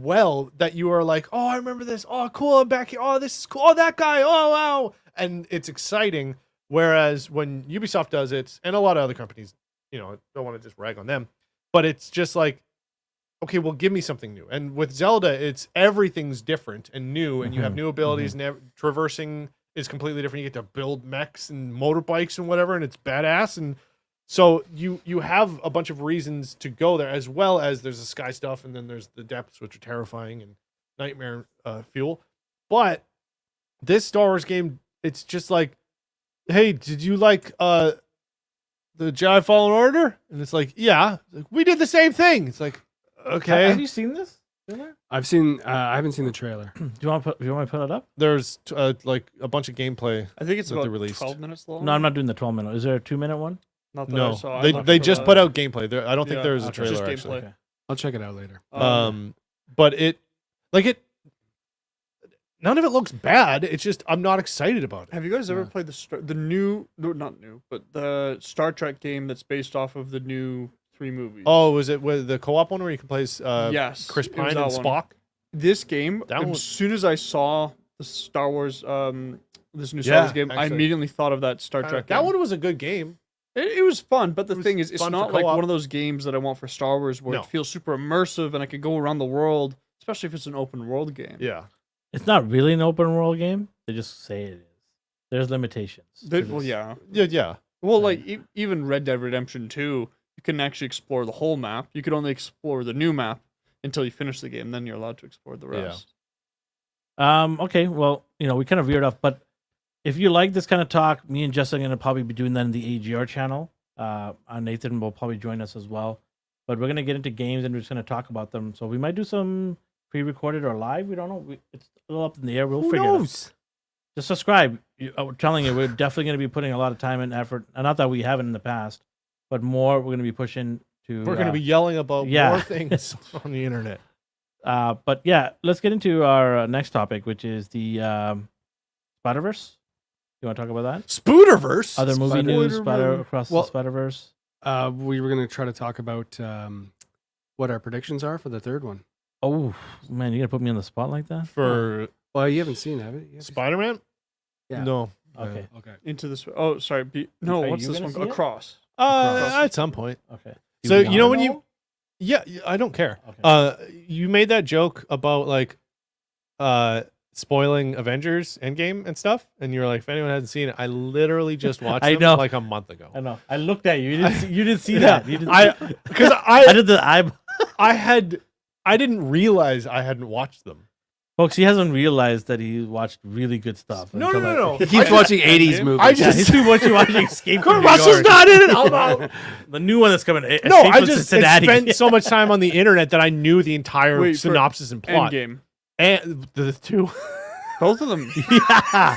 Speaker 3: well that you are like, oh, I remember this. Oh, cool, I'm back here. Oh, this is cool. Oh, that guy. Oh, wow. And it's exciting. Whereas when Ubisoft does it, and a lot of other companies, don't want to just rag on them, but it's just like, okay, well, give me something new. And with Zelda, it's everything's different and new, and you have new abilities, and traversing is completely different. You get to build mechs and motorbikes and whatever, and it's badass. And so you have a bunch of reasons to go there, as well as there's the sky stuff, and then there's the depths, which are terrifying and nightmare fuel. But this Star Wars game, it's just like, hey, did you like the Jedi Fallen Order? And it's like, yeah, like, we did the same thing. It's like, okay.
Speaker 1: Have you seen this?
Speaker 2: I've seen. I haven't seen the trailer.
Speaker 1: Do you want to put it up?
Speaker 3: There's like a bunch of gameplay.
Speaker 4: I think it's
Speaker 3: that
Speaker 4: about
Speaker 3: they released.
Speaker 4: 12 minutes long.
Speaker 1: No, I'm not doing the 12-minute. Is there a 2-minute one?
Speaker 4: Not that I
Speaker 3: No,
Speaker 4: saw.
Speaker 3: they just put out gameplay. I don't think
Speaker 4: Yeah,
Speaker 3: there is a
Speaker 1: okay.
Speaker 3: trailer
Speaker 4: Just
Speaker 3: actually.
Speaker 4: gameplay.
Speaker 2: I'll check it out later.
Speaker 3: But none of it looks bad. It's just I'm not excited about it.
Speaker 4: Have you guys ever
Speaker 2: Yeah.
Speaker 4: played not new, but the Star Trek game that's based off of the new 3 movies?
Speaker 3: Oh, was it with the co-op one where you can play
Speaker 4: yes,
Speaker 3: Chris
Speaker 4: it was
Speaker 3: Pine
Speaker 4: that
Speaker 3: and
Speaker 4: one.
Speaker 3: Spock?
Speaker 4: This game,
Speaker 3: That one-
Speaker 4: as soon as I saw the Star Wars, this new Star
Speaker 3: Yeah,
Speaker 4: Wars game, I
Speaker 3: actually.
Speaker 4: immediately thought of that Star Trek.
Speaker 3: That
Speaker 4: game.
Speaker 3: one was a good game.
Speaker 4: It was fun, but the
Speaker 3: It was
Speaker 4: thing is, it's
Speaker 3: fun for
Speaker 4: not like
Speaker 3: co-op.
Speaker 4: one of those games that I want for Star Wars where
Speaker 3: No.
Speaker 4: it feels super immersive and I could go around the world, especially if it's an open world game.
Speaker 3: Yeah.
Speaker 1: It's not really an open world game. They just say it is. There's limitations. to
Speaker 4: Well,
Speaker 1: this.
Speaker 4: yeah.
Speaker 3: Yeah.
Speaker 4: Well, like even Red Dead Redemption 2, you can actually explore the whole map. You could only explore the new map until you finish the game. Then you're allowed to explore the
Speaker 3: Yeah.
Speaker 4: rest.
Speaker 1: Okay. Well, we kind of veered off, but if you like this kind of talk, me and Jess are going to probably be doing that in the AGR channnel. Nathan will probably join us as well. But we're going to get into games and we're just going to talk about them. So we might do some pre-recorded or live. We don't know. It's a little up in the air. We'll
Speaker 3: Who
Speaker 1: figure it out.
Speaker 3: knows?
Speaker 1: Just subscribe. We're telling you, we're definitely going to be putting a lot of time and effort. And not that we haven't in the past, but more we're going to be pushing to.
Speaker 3: We're going to be yelling about
Speaker 1: yeah.
Speaker 3: more things on the internet.
Speaker 1: But yeah, let's get into our next topic, which is the Spider-Verse. You want to talk about that?
Speaker 3: Spooderverse.
Speaker 1: Other movie news,
Speaker 2: Spider-Man.
Speaker 1: across
Speaker 2: Well,
Speaker 1: the Spider-Verse.
Speaker 2: We were going to try to talk about what our predictions are for the third one.
Speaker 1: Oh man, you gonna put me on the spot like that?
Speaker 3: For
Speaker 2: Well, you haven't seen, have you?
Speaker 3: Spider-Man?
Speaker 2: Yeah.
Speaker 3: No.
Speaker 1: Okay,
Speaker 2: Okay.
Speaker 4: Into this. Oh, sorry. No,
Speaker 1: Are
Speaker 4: what's
Speaker 1: you
Speaker 4: this
Speaker 1: gonna
Speaker 4: one?
Speaker 1: see it?
Speaker 4: Across.
Speaker 3: At some point.
Speaker 1: okay.
Speaker 3: So
Speaker 1: Do
Speaker 3: you know
Speaker 1: wanna
Speaker 3: when you Yeah, I don't care.
Speaker 1: Okay.
Speaker 3: You made that joke about like spoiling Avengers Endgame and stuff, and you were like, if anyone hasn't seen it, I literally just watched
Speaker 1: I
Speaker 3: them
Speaker 1: know.
Speaker 3: like a month ago.
Speaker 1: I know. I looked at you. You didn't see that. You didn't
Speaker 3: Because
Speaker 1: I did the eye.
Speaker 3: I didn't realize I hadn't watched them.
Speaker 1: Folks, he hasn't realized that he watched really good stuff.
Speaker 3: No.
Speaker 2: He keeps watching 80s movies.
Speaker 3: I
Speaker 1: Yeah,
Speaker 3: just
Speaker 1: he's been watching Escape from
Speaker 3: Kurt
Speaker 1: New
Speaker 3: Russell's
Speaker 1: York.
Speaker 3: not in it. I'm out.
Speaker 1: The new one that's coming.
Speaker 3: No,
Speaker 1: Escape
Speaker 3: I
Speaker 1: from
Speaker 3: just
Speaker 1: Cincinnati.
Speaker 3: spent so much time on the internet that I knew the entire
Speaker 4: Wait, for
Speaker 3: synopsis and plot.
Speaker 4: Endgame.
Speaker 3: And the two.
Speaker 4: Both of them.
Speaker 1: Yeah.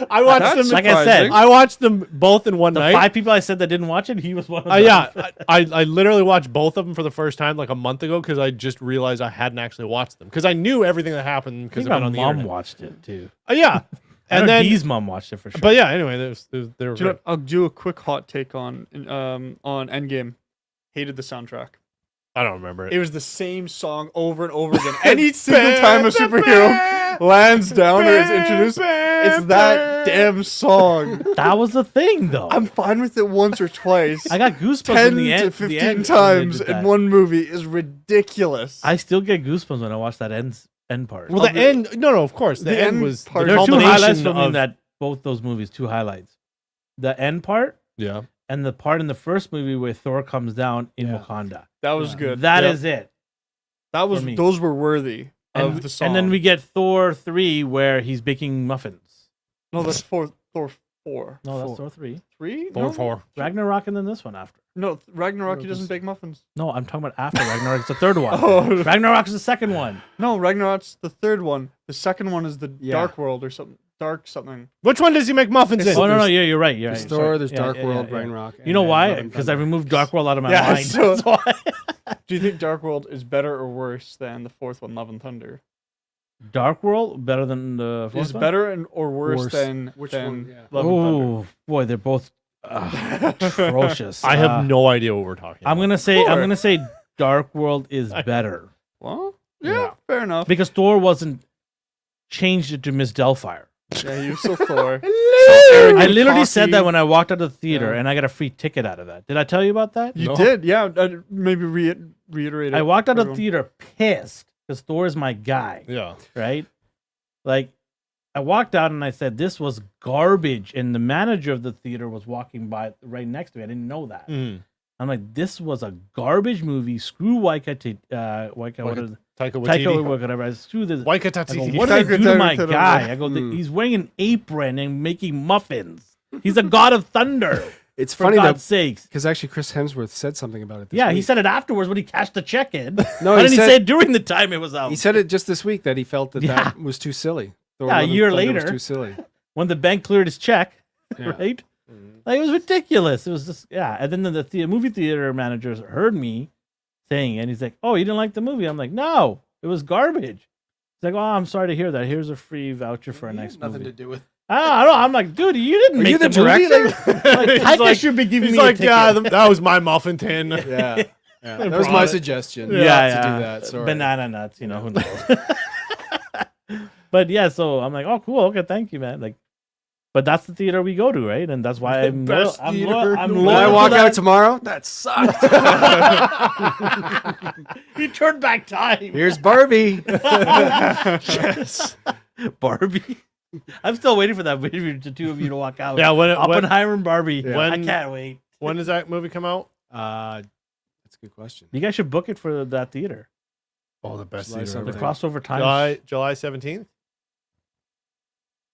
Speaker 3: I watched
Speaker 4: That's
Speaker 3: them.
Speaker 1: Like I said,
Speaker 3: I watched them both in one
Speaker 1: the
Speaker 3: night.
Speaker 1: 5 people I said that didn't watch it, he was one of them.
Speaker 3: Yeah, I literally watched both of them for the first time like a month ago because I just realized I hadn't actually watched them because I knew everything that happened
Speaker 1: I
Speaker 3: because
Speaker 1: think
Speaker 3: I've been
Speaker 1: my
Speaker 3: on the
Speaker 1: mom
Speaker 3: internet.
Speaker 1: watched it too.
Speaker 3: Yeah,
Speaker 1: I
Speaker 3: And
Speaker 1: know
Speaker 3: then,
Speaker 1: Dee's mom watched it for sure.
Speaker 3: but yeah, anyway, they were
Speaker 4: Do you know,
Speaker 3: great.
Speaker 4: I'll do a quick hot take on Endgame. Hated the soundtrack.
Speaker 3: I don't remember
Speaker 4: It
Speaker 3: it.
Speaker 4: was the same song over and over again. Any single time a superhero lands down or is introduced, it's that damn song.
Speaker 1: that was the thing, though.
Speaker 4: I'm fine with it once or twice.
Speaker 1: I got goosebumps
Speaker 4: 10
Speaker 1: in the end.
Speaker 4: to
Speaker 1: the
Speaker 4: 15
Speaker 1: end when they
Speaker 4: times
Speaker 1: did
Speaker 4: in
Speaker 1: that.
Speaker 4: one movie is ridiculous.
Speaker 1: I still get goosebumps when I watch that end part.
Speaker 3: Well, the end. No, of course, the,
Speaker 4: the
Speaker 3: end
Speaker 4: end
Speaker 3: was the
Speaker 4: part-
Speaker 1: there are two
Speaker 3: culmination
Speaker 1: highlights for me in
Speaker 3: of-
Speaker 1: that both those movies. Two highlights: the end part
Speaker 3: Yeah,
Speaker 1: and the part in the first movie where Thor comes down in
Speaker 2: Yeah.
Speaker 1: Wakanda.
Speaker 4: that was
Speaker 2: Yeah.
Speaker 4: good.
Speaker 1: That
Speaker 3: Yep.
Speaker 1: is it.
Speaker 4: That was
Speaker 1: for me.
Speaker 4: those were worthy of the song.
Speaker 1: And then we get Thor 3 where he's baking muffins.
Speaker 4: no, that's Thor 4.
Speaker 1: No, that's
Speaker 2: Four.
Speaker 1: Thor 3.
Speaker 4: 3?
Speaker 3: Thor
Speaker 4: no,
Speaker 3: 4.
Speaker 1: Ragnarok and then this one after.
Speaker 4: No, Ragnarok. He
Speaker 2: No,
Speaker 4: doesn't
Speaker 2: this-
Speaker 4: bake muffins.
Speaker 1: No, I'm talking about after Ragnarok. It's the third one.
Speaker 4: Oh.
Speaker 1: Ragnarok is the second one.
Speaker 4: No, Ragnarok's the third one. The second one is the
Speaker 2: Yeah.
Speaker 4: Dark World or something. Dark something.
Speaker 3: Which one does he make muffins in?
Speaker 1: Oh no, you're right. You're
Speaker 2: There's
Speaker 1: right.
Speaker 2: Thor,
Speaker 1: Sorry.
Speaker 2: there's
Speaker 1: Yeah,
Speaker 2: Dark
Speaker 1: yeah,
Speaker 2: World,
Speaker 1: yeah, yeah.
Speaker 2: Ragnarok.
Speaker 1: You know
Speaker 2: and
Speaker 1: why?
Speaker 2: Love and
Speaker 1: Because I
Speaker 2: Thunder.
Speaker 1: removed Dark World out of my
Speaker 4: Yeah,
Speaker 1: mind.
Speaker 4: so-
Speaker 1: That's why.
Speaker 4: Do you think Dark World is better or worse than the fourth one, Love and Thunder?
Speaker 1: Dark World better than the fourth
Speaker 4: Is
Speaker 1: one?
Speaker 4: better or worse,
Speaker 2: Worse.
Speaker 4: than
Speaker 2: Which
Speaker 4: than
Speaker 2: one? Yeah.
Speaker 4: Love and Thunder?
Speaker 1: Oh boy, they're both atrocious.
Speaker 3: I have no idea what we're talking.
Speaker 1: I'm
Speaker 3: about.
Speaker 1: gonna say Dark World is better
Speaker 4: Well, yeah,
Speaker 1: Yeah.
Speaker 4: fair enough.
Speaker 1: because Thor wasn't changed it to Miss Doubtfire.
Speaker 4: Yeah, you still Thor.
Speaker 1: I literally said that when I walked out of the theater,
Speaker 2: Yeah.
Speaker 1: and I got a free ticket out of that. Did I tell you about that?
Speaker 4: You
Speaker 3: No.
Speaker 4: did, yeah. Maybe reiterate it.
Speaker 1: I walked out
Speaker 4: for
Speaker 1: of the
Speaker 4: everyone.
Speaker 1: theater pissed because Thor is my guy,
Speaker 3: Yeah.
Speaker 1: right? Like, I walked out and I said, this was garbage. And the manager of the theater was walking by right next to me. I didn't know that.
Speaker 3: Mm.
Speaker 1: I'm like, this was a garbage movie. Screw Waikiki. What is it?
Speaker 3: Taika
Speaker 1: Taika
Speaker 3: Waititi.
Speaker 1: whatever. I screw this. I go,
Speaker 3: Waikiki.
Speaker 1: what did they do to my
Speaker 4: Taika
Speaker 1: guy? I go,
Speaker 2: Hmm.
Speaker 1: he's wearing an apron and making muffins. He's a god of thunder.
Speaker 2: It's
Speaker 1: For
Speaker 2: funny
Speaker 1: God's
Speaker 2: that
Speaker 1: sakes.
Speaker 2: because actually Chris Hemsworth said something about it. This
Speaker 1: Yeah,
Speaker 2: week.
Speaker 1: he said it afterwards when he cashed the check in.
Speaker 2: No,
Speaker 1: Why
Speaker 2: he
Speaker 1: didn't he
Speaker 2: said-
Speaker 1: say it during the time it was out?
Speaker 2: He said it just this week that he felt that
Speaker 1: Yeah.
Speaker 2: that was too silly. Thor
Speaker 1: Yeah, a
Speaker 2: Love and
Speaker 1: year
Speaker 2: Thunder was
Speaker 1: later.
Speaker 2: too silly.
Speaker 1: When the bank cleared his check,
Speaker 2: Yeah.
Speaker 1: right? Like, it was ridiculous. It was just, yeah. And then the movie theater managers heard me saying it, and he's like, "Oh, you didn't like the movie?" I'm like, "No, it was garbage." He's like, "Oh, I'm sorry to hear that. Here's a free voucher for a next
Speaker 2: Nothing
Speaker 1: movie."
Speaker 2: to do with.
Speaker 1: I don't know. I'm like, dude, you didn't
Speaker 2: Are
Speaker 1: make
Speaker 2: you the
Speaker 1: movie.
Speaker 2: director?
Speaker 1: Like,
Speaker 3: He's
Speaker 1: Taika
Speaker 3: like-
Speaker 1: should be giving
Speaker 3: He's
Speaker 1: me
Speaker 3: like,
Speaker 1: a ticket.
Speaker 3: yeah, that was my muffin tin.
Speaker 2: Yeah, that was
Speaker 3: brought
Speaker 2: my
Speaker 3: it.
Speaker 2: suggestion.
Speaker 1: yeah,
Speaker 2: to
Speaker 1: yeah.
Speaker 2: do that. Sorry.
Speaker 1: Banana nuts, you know, who knows. But yeah, so I'm like, oh, cool, okay, thank you, man. Like, but that's the theater we go to, right? And that's why I'm loyal.
Speaker 3: best
Speaker 1: I'm
Speaker 3: theater
Speaker 1: loyal.
Speaker 3: in
Speaker 1: I'm
Speaker 3: the
Speaker 2: When
Speaker 1: loyal
Speaker 2: I
Speaker 1: to
Speaker 2: walk
Speaker 1: that.
Speaker 2: out tomorrow, that sucked.
Speaker 1: He turned back time.
Speaker 2: Here's Barbie.
Speaker 3: Yes.
Speaker 1: Barbie. I'm still waiting for that video, the two of you to walk out.
Speaker 3: Yeah. When
Speaker 1: Oppenheimer and Barbie.
Speaker 2: Yeah.
Speaker 1: I
Speaker 3: When-
Speaker 1: can't wait.
Speaker 3: when does that movie come out?
Speaker 2: That's a good question.
Speaker 1: You guys should book it for that theater.
Speaker 3: Oh, the best
Speaker 2: July
Speaker 3: theater
Speaker 1: The
Speaker 3: ever.
Speaker 1: crossover time.
Speaker 3: July 17th.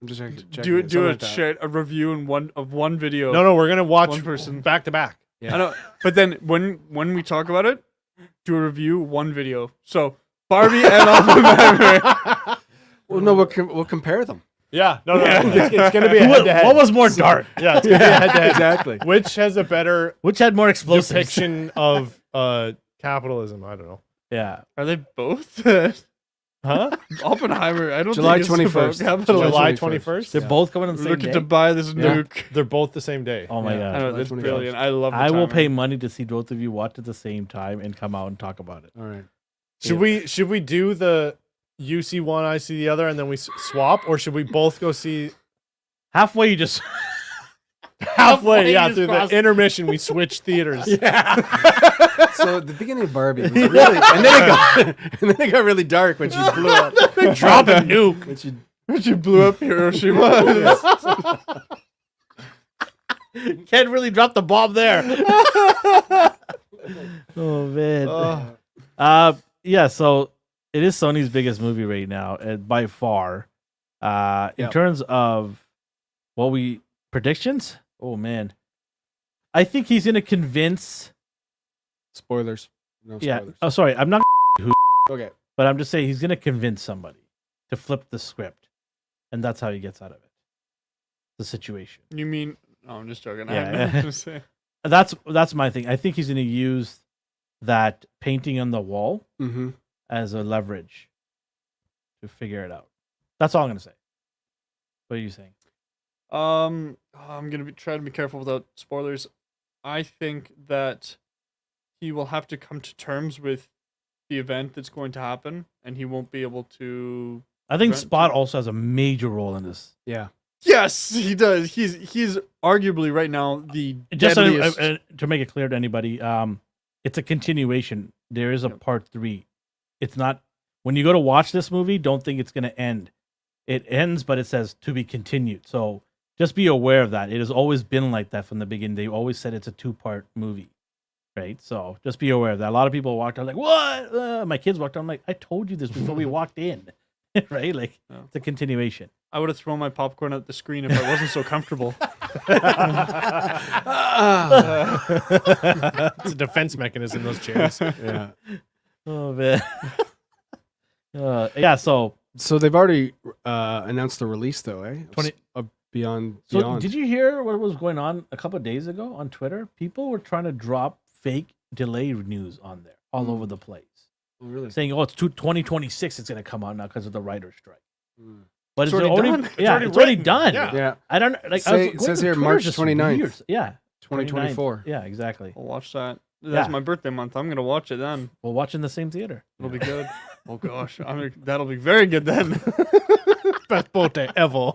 Speaker 2: I'm just checking.
Speaker 4: do
Speaker 2: something
Speaker 4: a
Speaker 2: like that.
Speaker 4: shit a review in one video.
Speaker 3: No, we're gonna watch
Speaker 4: One person.
Speaker 3: back to back.
Speaker 2: Yeah.
Speaker 4: I know. But then when we talk about it, do a review one video. So Barbie and Oppenheimer.
Speaker 2: Well, no, we'll compare them.
Speaker 3: Yeah, no,
Speaker 4: Yeah.
Speaker 3: it's gonna be a
Speaker 1: What,
Speaker 3: head to head.
Speaker 1: what was more dark?
Speaker 3: Yeah, it's gonna be a head to head.
Speaker 2: Exactly.
Speaker 3: Which has a better
Speaker 1: Which had more explosives?
Speaker 3: depiction of capitalism? I don't know.
Speaker 1: Yeah.
Speaker 4: Are they both?
Speaker 3: Huh?
Speaker 4: Oppenheimer. I don't
Speaker 2: July
Speaker 4: think it's about
Speaker 2: 21st.
Speaker 4: capitalism.
Speaker 3: July
Speaker 2: 21st.
Speaker 3: 21st.
Speaker 1: They're
Speaker 2: Yeah.
Speaker 1: both coming on the
Speaker 4: We're
Speaker 1: same
Speaker 4: looking
Speaker 1: day.
Speaker 4: to buy this
Speaker 2: Yeah.
Speaker 4: nuke.
Speaker 3: They're both the same day.
Speaker 1: Oh my
Speaker 2: Yeah.
Speaker 1: god.
Speaker 4: I know
Speaker 2: July
Speaker 4: that's
Speaker 2: 21st.
Speaker 4: brilliant. I love. The
Speaker 1: I will
Speaker 4: timing.
Speaker 1: pay money to see both of you watch at the same time and come out and talk about it.
Speaker 2: All right.
Speaker 3: Should we do the you see one, I see the other, and then we swap, or should we both go see
Speaker 1: Halfway, you just
Speaker 3: halfway? Yeah,
Speaker 1: you
Speaker 3: through
Speaker 1: just cross-
Speaker 3: the intermission, we switch theaters.
Speaker 2: So the beginning of Barbie was really, and then it got really dark when she blew up.
Speaker 1: drop a nuke.
Speaker 2: When she,
Speaker 4: When she blew up Hiroshima.
Speaker 1: Can't really drop the bomb there. Oh man. Yeah. So it is Sony's biggest movie right now, by far. In
Speaker 2: Yep.
Speaker 1: terms of predictions. Oh man, I think he's gonna convince.
Speaker 2: spoilers. No
Speaker 1: Yeah.
Speaker 2: spoilers.
Speaker 1: Oh, sorry. I'm not.
Speaker 2: Okay.
Speaker 1: But I'm just saying he's gonna convince somebody to flip the script, and that's how he gets out of it. The situation.
Speaker 4: You mean? No, I'm just joking. I
Speaker 1: Yeah,
Speaker 4: have
Speaker 1: yeah.
Speaker 4: nothing to say.
Speaker 1: That's my thing. I think he's gonna use that painting on the wall
Speaker 2: Mm-hmm.
Speaker 1: as a leverage to figure it out. That's all I'm gonna say. What are you saying?
Speaker 4: I'm gonna try to be careful without spoilers. I think that he will have to come to terms with the event that's going to happen, and he won't be able to.
Speaker 1: I think
Speaker 4: Rent
Speaker 1: Spot
Speaker 4: too.
Speaker 1: also has a major role in this.
Speaker 2: Yeah.
Speaker 4: Yes, he does. He's arguably right now the
Speaker 1: Just
Speaker 4: deadliest.
Speaker 1: to make it clear to anybody, it's a continuation. There is a part 3. It's not when you go to watch this movie. Don't think it's going to end. It ends, but it says to be continued. So just be aware of that. It has always been like that from the beginning. They always said it's a 2-part movie, right? So just be aware of that. A lot of people walked out like, "What?" My kids walked out. I'm like, "I told you this before we walked in." Right? Like it's a continuation.
Speaker 4: I would have thrown my popcorn at the screen if I wasn't so comfortable.
Speaker 3: It's a defense mechanism, those chairs.
Speaker 2: Yeah.
Speaker 1: Oh man. Yeah. So
Speaker 2: They've already announced the release, though, eh?
Speaker 1: 20
Speaker 2: Beyond.
Speaker 1: did you hear what was going on a couple of days ago on Twitter? People were trying to drop fake delay news on there all over the place,
Speaker 2: Oh, really?
Speaker 1: saying, "Oh, it's 2026. It's going to come out now because of the writer's strike."
Speaker 2: Mm.
Speaker 1: But
Speaker 4: It's already done.
Speaker 1: Yeah,
Speaker 3: already
Speaker 1: it's already
Speaker 3: written.
Speaker 1: done.
Speaker 3: Yeah.
Speaker 2: Yeah.
Speaker 1: I don't like.
Speaker 2: It says here March 29th.
Speaker 1: Yeah,
Speaker 2: 2024.
Speaker 1: Yeah, exactly.
Speaker 4: I'll watch that. That's
Speaker 1: Yeah.
Speaker 4: my birthday month. I'm gonna watch it then.
Speaker 1: We'll watch in the same theater.
Speaker 4: It'll be good. Oh gosh, that'll be very good then.
Speaker 3: Best birthday ever.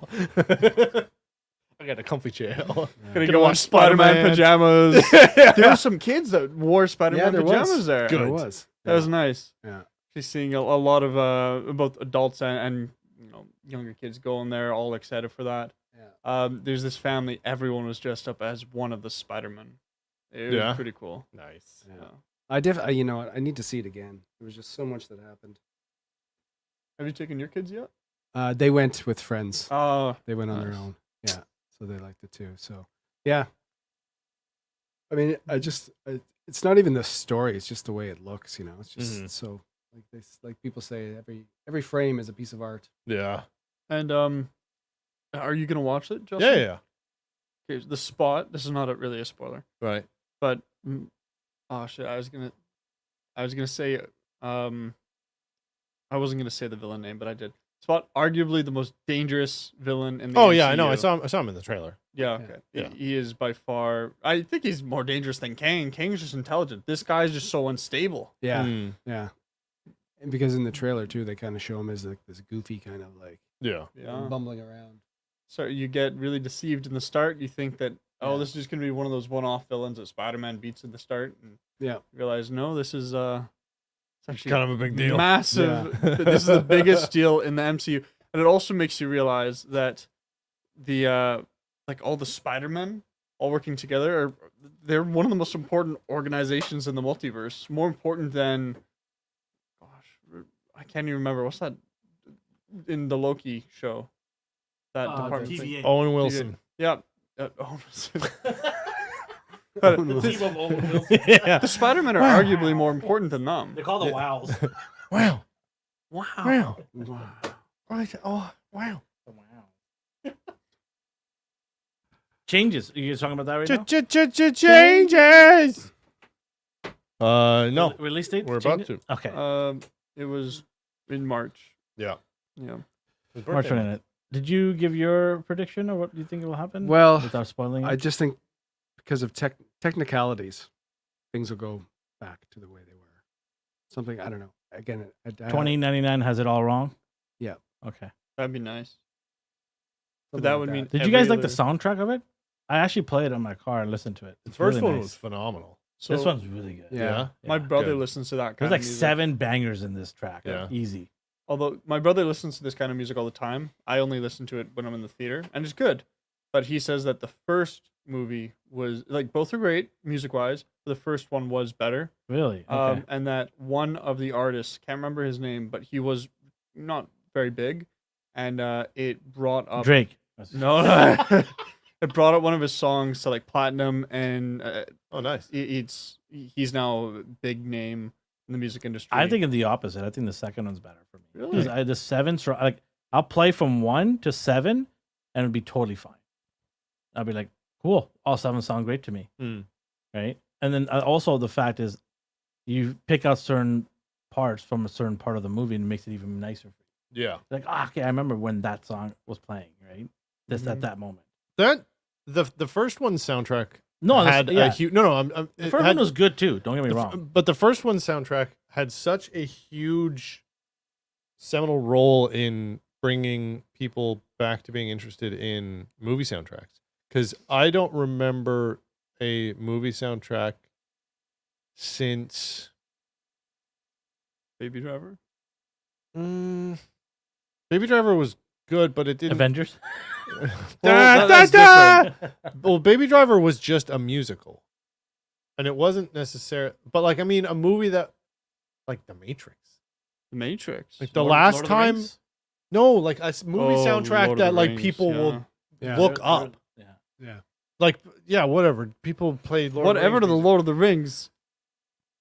Speaker 3: I got a comfy chair.
Speaker 4: Gonna
Speaker 3: Gonna
Speaker 4: go
Speaker 3: watch
Speaker 4: watch Spider-Man
Speaker 3: Spider-Man.
Speaker 4: pajamas. There were some kids that wore Spider-Man
Speaker 2: there was.
Speaker 4: pajamas there.
Speaker 3: Good.
Speaker 2: It was.
Speaker 4: That was nice.
Speaker 2: Yeah.
Speaker 4: She's seeing a lot of both adults and younger kids going there, all excited for that.
Speaker 2: Yeah.
Speaker 4: There's this family. Everyone was dressed up as one of the Spider-Men. It
Speaker 3: Yeah.
Speaker 4: was pretty cool.
Speaker 3: Nice.
Speaker 4: Yeah.
Speaker 2: You know what? I need to see it again. There was just so much that happened.
Speaker 4: Have you taken your kids yet?
Speaker 2: They went with friends.
Speaker 4: Oh,
Speaker 2: They went on their
Speaker 4: nice.
Speaker 2: own. Yeah. So they liked it too. So, yeah. I mean, it's not even the story. It's just the way it looks, It's just
Speaker 3: Mhm.
Speaker 2: so like people say, every frame is a piece of art.
Speaker 3: Yeah.
Speaker 4: and are you gonna watch it, Justin?
Speaker 3: Yeah.
Speaker 4: Okay, the Spot. This is not really a spoiler,
Speaker 3: Right.
Speaker 4: but oh shit, I was gonna say I wasn't gonna say the villain name, but I did. Spot, arguably the most dangerous villain in the
Speaker 3: Oh yeah, I know. I
Speaker 4: MCU.
Speaker 3: saw him in the trailer.
Speaker 4: Yeah, okay.
Speaker 3: Yeah.
Speaker 4: He is by far. I think he's more dangerous than Kang. Kang's just intelligent. This guy's just so unstable.
Speaker 2: Yeah.
Speaker 3: Mm,
Speaker 2: Yeah. And because in the trailer too, they kind of show him as like this goofy kind of like
Speaker 3: yeah.
Speaker 4: Yeah.
Speaker 2: bumbling around.
Speaker 4: So you get really deceived in the start. You think that
Speaker 2: Yeah.
Speaker 4: this is just gonna be one of those one-off villains that Spider-Man beats in the start, and
Speaker 2: Yeah.
Speaker 4: you realize no, this is it's actually
Speaker 3: Kind of a big deal.
Speaker 4: massive. This is the biggest deal in the MCU, and it also makes you realize that the like all the Spider-Men all working together they're one of the most important organizations in the multiverse, more important than I can't even remember what's that in the Loki show, that department thing.
Speaker 1: TVA.
Speaker 3: Owen Wilson.
Speaker 4: Yeah.
Speaker 2: Owen
Speaker 4: But
Speaker 2: Wilson.
Speaker 1: Team of Owen Wilson.
Speaker 3: Yeah.
Speaker 4: the Spider-Men are arguably more important than them.
Speaker 1: They're called the Wows.
Speaker 3: Wow.
Speaker 4: Wow.
Speaker 3: Wow.
Speaker 2: Wow.
Speaker 3: Right. Oh, wow.
Speaker 1: Wow. Changes. Are you guys talking about that right now?
Speaker 3: Changes. No.
Speaker 1: Release date?
Speaker 3: We're
Speaker 1: Change
Speaker 3: about
Speaker 1: it?
Speaker 3: to.
Speaker 1: Okay.
Speaker 4: It was in March.
Speaker 3: Yeah.
Speaker 4: Yeah.
Speaker 1: March 29th. Did you give your prediction or what do you think will happen?
Speaker 2: Well,
Speaker 1: Without spoiling it?
Speaker 2: I just think because of technicalities, things will go back to the way they were. Something I don't know. Again,
Speaker 1: 2099 has it all wrong?
Speaker 2: Yeah.
Speaker 1: Okay.
Speaker 4: That'd be nice. But
Speaker 2: something
Speaker 4: that
Speaker 2: like
Speaker 4: would mean
Speaker 1: Did you guys like the soundtrack of it? I actually played it on my car and listened to it.
Speaker 3: The
Speaker 1: It's
Speaker 3: first
Speaker 1: really
Speaker 3: one
Speaker 1: nice.
Speaker 3: was phenomenal.
Speaker 4: So
Speaker 1: This one's really good.
Speaker 2: Yeah.
Speaker 4: my
Speaker 1: Yeah.
Speaker 4: brother
Speaker 3: Good.
Speaker 4: listens to that
Speaker 1: There's
Speaker 4: kind
Speaker 1: like
Speaker 4: of music.
Speaker 1: 7 bangers in this track.
Speaker 3: Yeah.
Speaker 1: Easy.
Speaker 4: Although my brother listens to this kind of music all the time, I only listen to it when I'm in the theater, and it's good. But he says that the first movie was like both are great music wise, but the first one was better.
Speaker 1: Really? Okay.
Speaker 4: And that one of the artists, can't remember his name, but he was not very big, and it brought up
Speaker 1: Drake.
Speaker 4: No, it brought up one of his songs to like platinum, and
Speaker 3: Oh, nice.
Speaker 4: he's now a big name in the music industry.
Speaker 1: I think of the opposite. I think the second one's better for me.
Speaker 4: Really?
Speaker 1: 'Cause the 7's like I'll play from 1 to 7 and it'll be totally fine. I'll be like, cool. All 7 sound great to me.
Speaker 3: Mm.
Speaker 1: Right? And then also the fact is you pick out certain parts from a certain part of the movie and it makes it even nicer for you.
Speaker 3: Yeah.
Speaker 1: Like, okay, I remember when that song was playing, right? this at that moment.
Speaker 3: That the first one's soundtrack
Speaker 1: No,
Speaker 3: had
Speaker 1: yeah.
Speaker 3: a huge. No,
Speaker 1: The
Speaker 3: it
Speaker 1: first
Speaker 3: had-
Speaker 1: one was good too. Don't get me wrong.
Speaker 3: But the first one's soundtrack had such a huge seminal role in bringing people back to being interested in movie soundtracks. Because I don't remember a movie soundtrack since
Speaker 4: Baby Driver.
Speaker 3: Baby Driver was good, but it didn't.
Speaker 1: Avengers.
Speaker 4: That's different.
Speaker 3: Well, Baby Driver was just a musical, and it wasn't necessary. But like, I mean, a movie that, like, The Matrix.
Speaker 4: The Matrix.
Speaker 3: Like the
Speaker 1: Lord-
Speaker 3: last
Speaker 1: Lord of the
Speaker 3: time,
Speaker 1: Rings?
Speaker 3: no, like a movie
Speaker 4: Oh,
Speaker 3: soundtrack
Speaker 4: Lord of
Speaker 3: that
Speaker 4: the
Speaker 3: like
Speaker 4: Rings,
Speaker 3: people
Speaker 4: yeah.
Speaker 3: will
Speaker 2: Yeah.
Speaker 3: look
Speaker 1: They're-
Speaker 3: up.
Speaker 1: Yeah.
Speaker 2: Yeah.
Speaker 3: Like, yeah, whatever. People played Lord
Speaker 4: Whatever
Speaker 3: of
Speaker 4: to
Speaker 3: the
Speaker 4: the
Speaker 3: Rings.
Speaker 4: Lord of the Rings.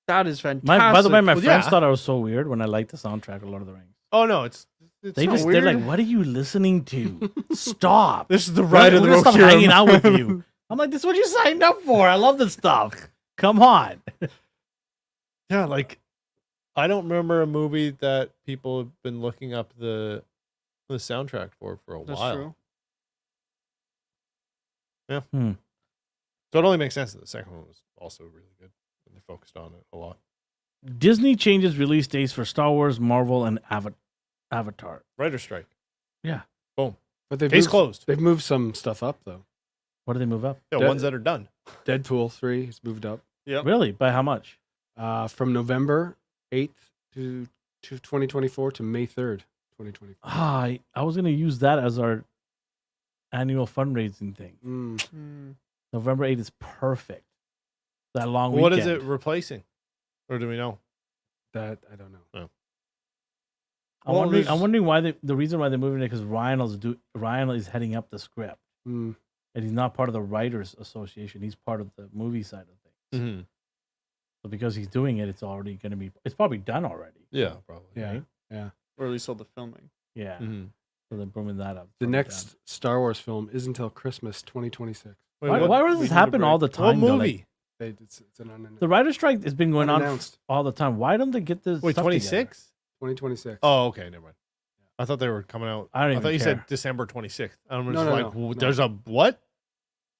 Speaker 4: That is fantastic.
Speaker 1: By the way, my
Speaker 3: Well,
Speaker 1: friends
Speaker 3: yeah.
Speaker 1: thought I was so weird when I liked the soundtrack of Lord of the Rings.
Speaker 3: Oh no, it's
Speaker 1: They're
Speaker 3: not
Speaker 1: like,
Speaker 3: weird.
Speaker 1: what are you listening to? Stop.
Speaker 4: This is the
Speaker 1: We're
Speaker 4: ride of the
Speaker 1: gonna stop
Speaker 4: Rohirrim.
Speaker 1: hanging out with you. I'm like, this is what you signed up for. I love this stuff. Come on.
Speaker 3: Yeah, like I don't remember a movie that people have been looking up the soundtrack for a
Speaker 4: That's
Speaker 3: while.
Speaker 4: true.
Speaker 3: So it only makes sense that the second one was also really good, and they focused on it a lot.
Speaker 1: Disney changes release dates for Star Wars, Marvel, and Avatar.
Speaker 3: Writer strike.
Speaker 2: But they've
Speaker 3: Case
Speaker 2: moved,
Speaker 3: closed.
Speaker 2: they've moved some stuff up though.
Speaker 1: What did they move up?
Speaker 3: The
Speaker 2: That-
Speaker 3: ones that are done.
Speaker 2: Deadpool 3 has moved up
Speaker 4: Yep.
Speaker 1: Really? By how much?
Speaker 2: from November 8th to 2024 to May 3rd, 2024.
Speaker 1: I was going to use that as our annual fundraising thing.
Speaker 2: Mm.
Speaker 1: November 8th is perfect. That long
Speaker 3: What
Speaker 1: weekend.
Speaker 3: is it replacing? Or do we know?
Speaker 2: That I don't know.
Speaker 1: I'm wondering why the reason why they're moving it because Ryan is heading up the script.
Speaker 2: Mm.
Speaker 1: And he's not part of the Writers Association. He's part of the movie side of things.
Speaker 3: Mm-hmm.
Speaker 1: So because he's doing it, it's probably done already.
Speaker 3: Yeah, probably.
Speaker 2: Yeah.
Speaker 1: Right?
Speaker 4: Or at least all the filming.
Speaker 1: Yeah.
Speaker 3: Mm-hmm.
Speaker 1: So they're booming that up.
Speaker 2: The
Speaker 1: Probably
Speaker 2: next Star Wars film is until Christmas 2026.
Speaker 3: Wait,
Speaker 1: done.
Speaker 3: what,
Speaker 1: Why does
Speaker 4: we
Speaker 1: this
Speaker 4: need a
Speaker 1: happen all the
Speaker 3: what
Speaker 1: time? though? Like,
Speaker 3: movie?
Speaker 2: It's an
Speaker 1: the writer's strike has been going on
Speaker 2: unannounced.
Speaker 1: all the time. Why don't they get this?
Speaker 3: Wait,
Speaker 1: stuff
Speaker 3: 26?
Speaker 2: 2026.
Speaker 3: Oh, okay, never mind. I thought they were coming out.
Speaker 1: I don't even
Speaker 3: thought you
Speaker 1: care.
Speaker 3: said December 26th. I'm just
Speaker 2: No,
Speaker 3: like,
Speaker 2: no.
Speaker 3: there's a what?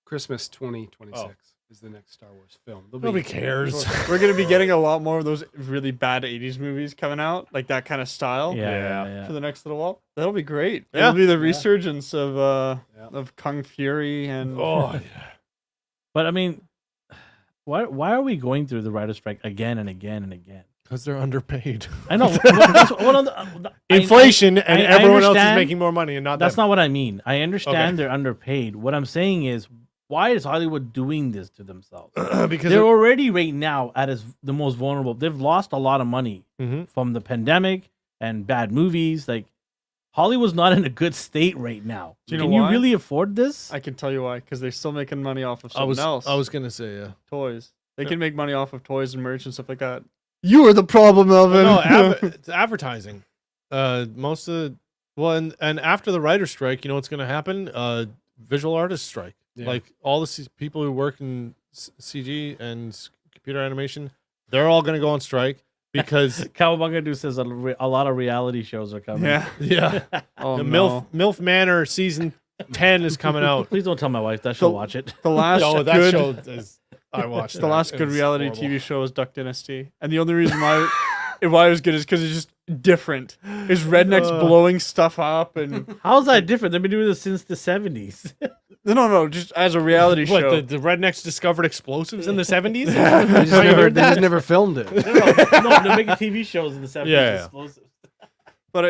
Speaker 2: Christmas 2026
Speaker 3: Oh.
Speaker 2: is the next Star Wars film. There'll
Speaker 3: Nobody
Speaker 2: be-
Speaker 3: cares.
Speaker 4: We're gonna be getting a lot more of those really bad '80s movies coming out, like that kind of style.
Speaker 1: Yeah.
Speaker 3: Yeah.
Speaker 4: For the next little while, that'll be great.
Speaker 3: Yeah.
Speaker 4: It'll be the resurgence of
Speaker 2: Yeah.
Speaker 4: of Kung Fury and
Speaker 3: Oh, yeah.
Speaker 1: But I mean, why are we going through the writer's strike again and again and again?
Speaker 3: Because they're underpaid.
Speaker 1: I know.
Speaker 3: Inflation and
Speaker 1: I
Speaker 3: everyone else is
Speaker 1: understand.
Speaker 3: making more money and not
Speaker 1: That's
Speaker 3: them.
Speaker 1: not what I mean. I understand
Speaker 3: Okay.
Speaker 1: they're underpaid. What I'm saying is, why is Hollywood doing this to themselves?
Speaker 3: because
Speaker 1: They're already right now the most vulnerable. They've lost a lot of money
Speaker 3: Mhm.
Speaker 1: from the pandemic and bad movies. Like Hollywood's not in a good state right now.
Speaker 4: Do you know
Speaker 1: Can
Speaker 4: why?
Speaker 1: you really afford this?
Speaker 4: I can tell you why, because they're still making money off of
Speaker 3: I
Speaker 4: something
Speaker 3: was
Speaker 4: else.
Speaker 3: I was gonna say yeah.
Speaker 4: toys. They
Speaker 3: Yeah.
Speaker 4: can make money off of toys and merch and stuff like that. You are the problem, Elvin.
Speaker 3: No, it's advertising. Most of and after the writer's strike, you know what's gonna happen? Visual artist strike.
Speaker 2: Yeah.
Speaker 3: Like all the people who work in CG and computer animation, they're all gonna go on strike because
Speaker 1: Cowabunga says a lot of reality shows are coming.
Speaker 4: yeah.
Speaker 3: yeah,
Speaker 4: Oh
Speaker 3: the
Speaker 4: no.
Speaker 3: MILF Manor season 10 is coming out.
Speaker 1: Please don't tell my wife that she'll
Speaker 4: So-
Speaker 1: watch it.
Speaker 4: The last
Speaker 3: No, that
Speaker 4: good,
Speaker 3: show is. I watched
Speaker 4: the
Speaker 3: that.
Speaker 4: last
Speaker 3: It
Speaker 4: good
Speaker 3: was
Speaker 4: reality
Speaker 3: horrible.
Speaker 4: TV show is Duck Dynasty, and the only reason why it was good is because it's just different. It's rednecks blowing stuff up and
Speaker 1: How's that different? They've been doing this since the 70s.
Speaker 4: no, just as a reality
Speaker 3: What
Speaker 4: show.
Speaker 3: the rednecks discovered explosives in the 70s?
Speaker 2: They just never filmed it.
Speaker 1: no, they're making TV shows in the 70s.
Speaker 3: Yeah.
Speaker 1: Explosives.
Speaker 4: But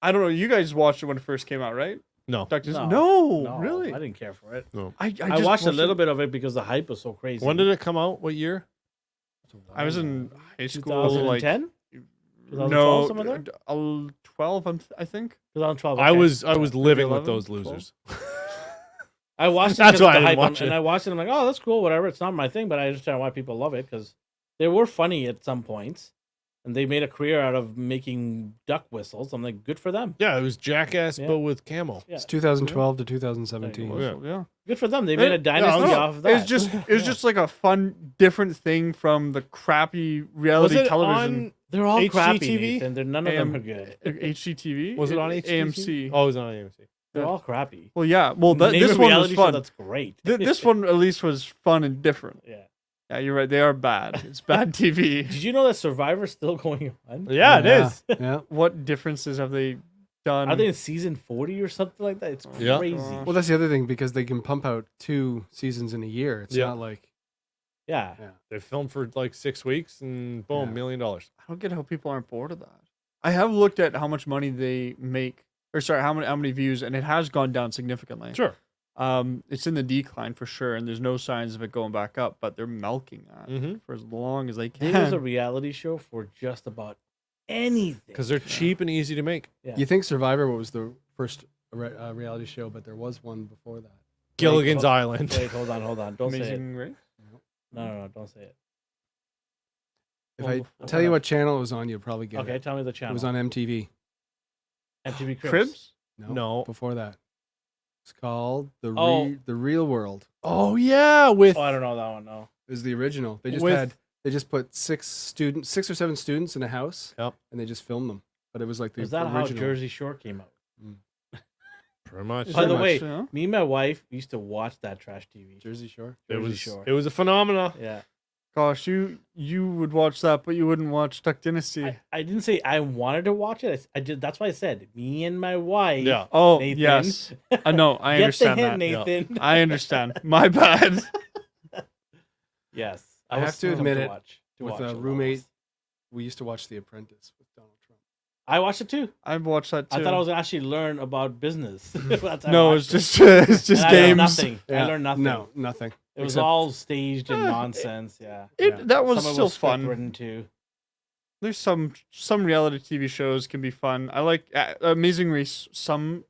Speaker 4: I don't know. You guys watched it when it first came out, right?
Speaker 3: No.
Speaker 4: Duck Dynasty?
Speaker 1: No.
Speaker 4: No, really.
Speaker 1: I didn't care for it.
Speaker 4: I
Speaker 1: I
Speaker 4: just
Speaker 1: watched a little bit of it because the hype was so crazy.
Speaker 3: When did it come out? What year?
Speaker 4: I was in high school, like
Speaker 1: 2010? 2012,
Speaker 4: no,
Speaker 1: somewhere there?
Speaker 4: 12, I think.
Speaker 1: 2012.
Speaker 3: I
Speaker 1: okay.
Speaker 3: was living with
Speaker 4: 11,
Speaker 3: those
Speaker 4: 12?
Speaker 3: losers.
Speaker 1: I watched it
Speaker 3: That's
Speaker 1: because of
Speaker 3: why I
Speaker 1: the
Speaker 3: didn't
Speaker 1: hype,
Speaker 3: watch
Speaker 1: and
Speaker 3: it.
Speaker 1: I watched it. I'm like, oh, that's cool, whatever. It's not my thing, but I understand why people love it because they were funny at some points, and they made a career out of making duck whistles. I'm like, good for them.
Speaker 3: Yeah, it was Jackass,
Speaker 1: Yeah.
Speaker 3: but with camo.
Speaker 1: Yeah,
Speaker 2: It's 2012 to 2017.
Speaker 3: Yeah.
Speaker 4: Yeah.
Speaker 1: good for them. They made a
Speaker 3: no,
Speaker 1: dynasty off of that.
Speaker 4: It was just like a fun, different thing from the crappy
Speaker 3: Was
Speaker 4: reality
Speaker 3: it
Speaker 4: television.
Speaker 3: on
Speaker 1: They're all crappy,
Speaker 3: HGTV?
Speaker 1: Nathan. None of them
Speaker 4: AM.
Speaker 1: are good.
Speaker 4: HGTV.
Speaker 3: Was it on HGTV?
Speaker 4: AMC.
Speaker 3: Oh, it was on AMC.
Speaker 1: They're all crappy.
Speaker 4: Well, yeah. Well,
Speaker 1: Name
Speaker 4: this
Speaker 1: a
Speaker 4: one was
Speaker 1: reality show
Speaker 4: fun.
Speaker 1: that's great.
Speaker 4: This one at least was fun and different.
Speaker 1: Yeah.
Speaker 4: Yeah, you're right. They are bad. It's bad TV.
Speaker 1: Did you know that Survivor's still going on?
Speaker 3: Yeah, it is.
Speaker 2: Yeah.
Speaker 4: What differences have they done?
Speaker 1: Are they in season 40 or something like that? It's
Speaker 3: Yeah.
Speaker 1: crazy.
Speaker 2: Well, that's the other thing because they can pump out 2 seasons in a year. It's
Speaker 3: Yeah.
Speaker 2: not like
Speaker 1: Yeah.
Speaker 3: They filmed for like 6 weeks and boom,
Speaker 2: Yeah.
Speaker 3: $1 million.
Speaker 4: I don't get how people aren't bored of that. I have looked at how much money they make, or sorry, how many views, and it has gone down significantly.
Speaker 3: Sure.
Speaker 4: It's in the decline for sure, and there's no signs of it going back up. But they're milking that
Speaker 3: Mm-hmm.
Speaker 4: for as long as they
Speaker 1: There was a
Speaker 4: can.
Speaker 1: reality show for just about anything.
Speaker 3: Because they're cheap and easy to make.
Speaker 1: Yeah.
Speaker 2: you think Survivor was the first reality show, but there was one before that.
Speaker 3: Gilligan's
Speaker 1: Wait,
Speaker 3: Island.
Speaker 1: Wait, hold on. Don't say it.
Speaker 4: Amazing Race.
Speaker 1: No, don't say it.
Speaker 2: If
Speaker 1: Well,
Speaker 2: I tell you what channel it was on, you'll probably get
Speaker 1: Okay,
Speaker 2: it.
Speaker 1: tell me the
Speaker 2: It
Speaker 1: channel.
Speaker 2: was on MTV.
Speaker 1: MTV Cribs.
Speaker 4: Cribs.
Speaker 3: No.
Speaker 2: Before that. It's called
Speaker 1: Oh.
Speaker 2: The Real World.
Speaker 3: Oh yeah, with
Speaker 1: Oh, I don't know that one. No.
Speaker 2: Is the original. They just
Speaker 3: With-
Speaker 2: put 6 or 7 students in a house.
Speaker 3: Yep.
Speaker 2: And they just filmed them. But it was like the
Speaker 1: Is that
Speaker 2: original.
Speaker 1: how Jersey Shore came out?
Speaker 3: pretty much.
Speaker 1: By the
Speaker 2: much,
Speaker 1: way,
Speaker 4: yeah.
Speaker 1: me and my wife used to watch that trash TV.
Speaker 2: Jersey Shore.
Speaker 1: Jersey Shore.
Speaker 3: It was a phenomena.
Speaker 1: Yeah.
Speaker 4: Gosh, you would watch that, but you wouldn't watch Duck Dynasty.
Speaker 1: I didn't say I wanted to watch it. I did. That's why I said me and my wife.
Speaker 3: Yeah.
Speaker 4: Oh,
Speaker 1: Nathan.
Speaker 4: yes. I know. I
Speaker 1: Get
Speaker 4: understand
Speaker 1: the
Speaker 4: that.
Speaker 1: hint, Nathan.
Speaker 4: I understand. My bad.
Speaker 1: Yes.
Speaker 2: I
Speaker 1: was
Speaker 2: have to
Speaker 1: pumped
Speaker 2: admit it,
Speaker 1: watch- to
Speaker 2: with
Speaker 1: watch
Speaker 2: a
Speaker 1: lot of
Speaker 2: roommate.
Speaker 1: this.
Speaker 2: We used to watch The Apprentice with Donald Trump.
Speaker 1: I watched it too.
Speaker 4: I've watched that too.
Speaker 1: I thought I was gonna actually learn about business. That's how I
Speaker 4: No,
Speaker 1: watched
Speaker 4: it's
Speaker 1: it.
Speaker 4: just it's just
Speaker 1: And I learned
Speaker 4: games.
Speaker 1: nothing. I
Speaker 2: Yeah.
Speaker 1: learned nothing.
Speaker 2: No, nothing.
Speaker 1: It was
Speaker 2: Except-
Speaker 1: all staged and nonsense. Yeah.
Speaker 4: That
Speaker 1: Some
Speaker 4: was
Speaker 1: of it
Speaker 4: still
Speaker 1: was script
Speaker 4: fun.
Speaker 1: written too.
Speaker 4: There's some reality TV shows can be fun. I like Amazing Race. Some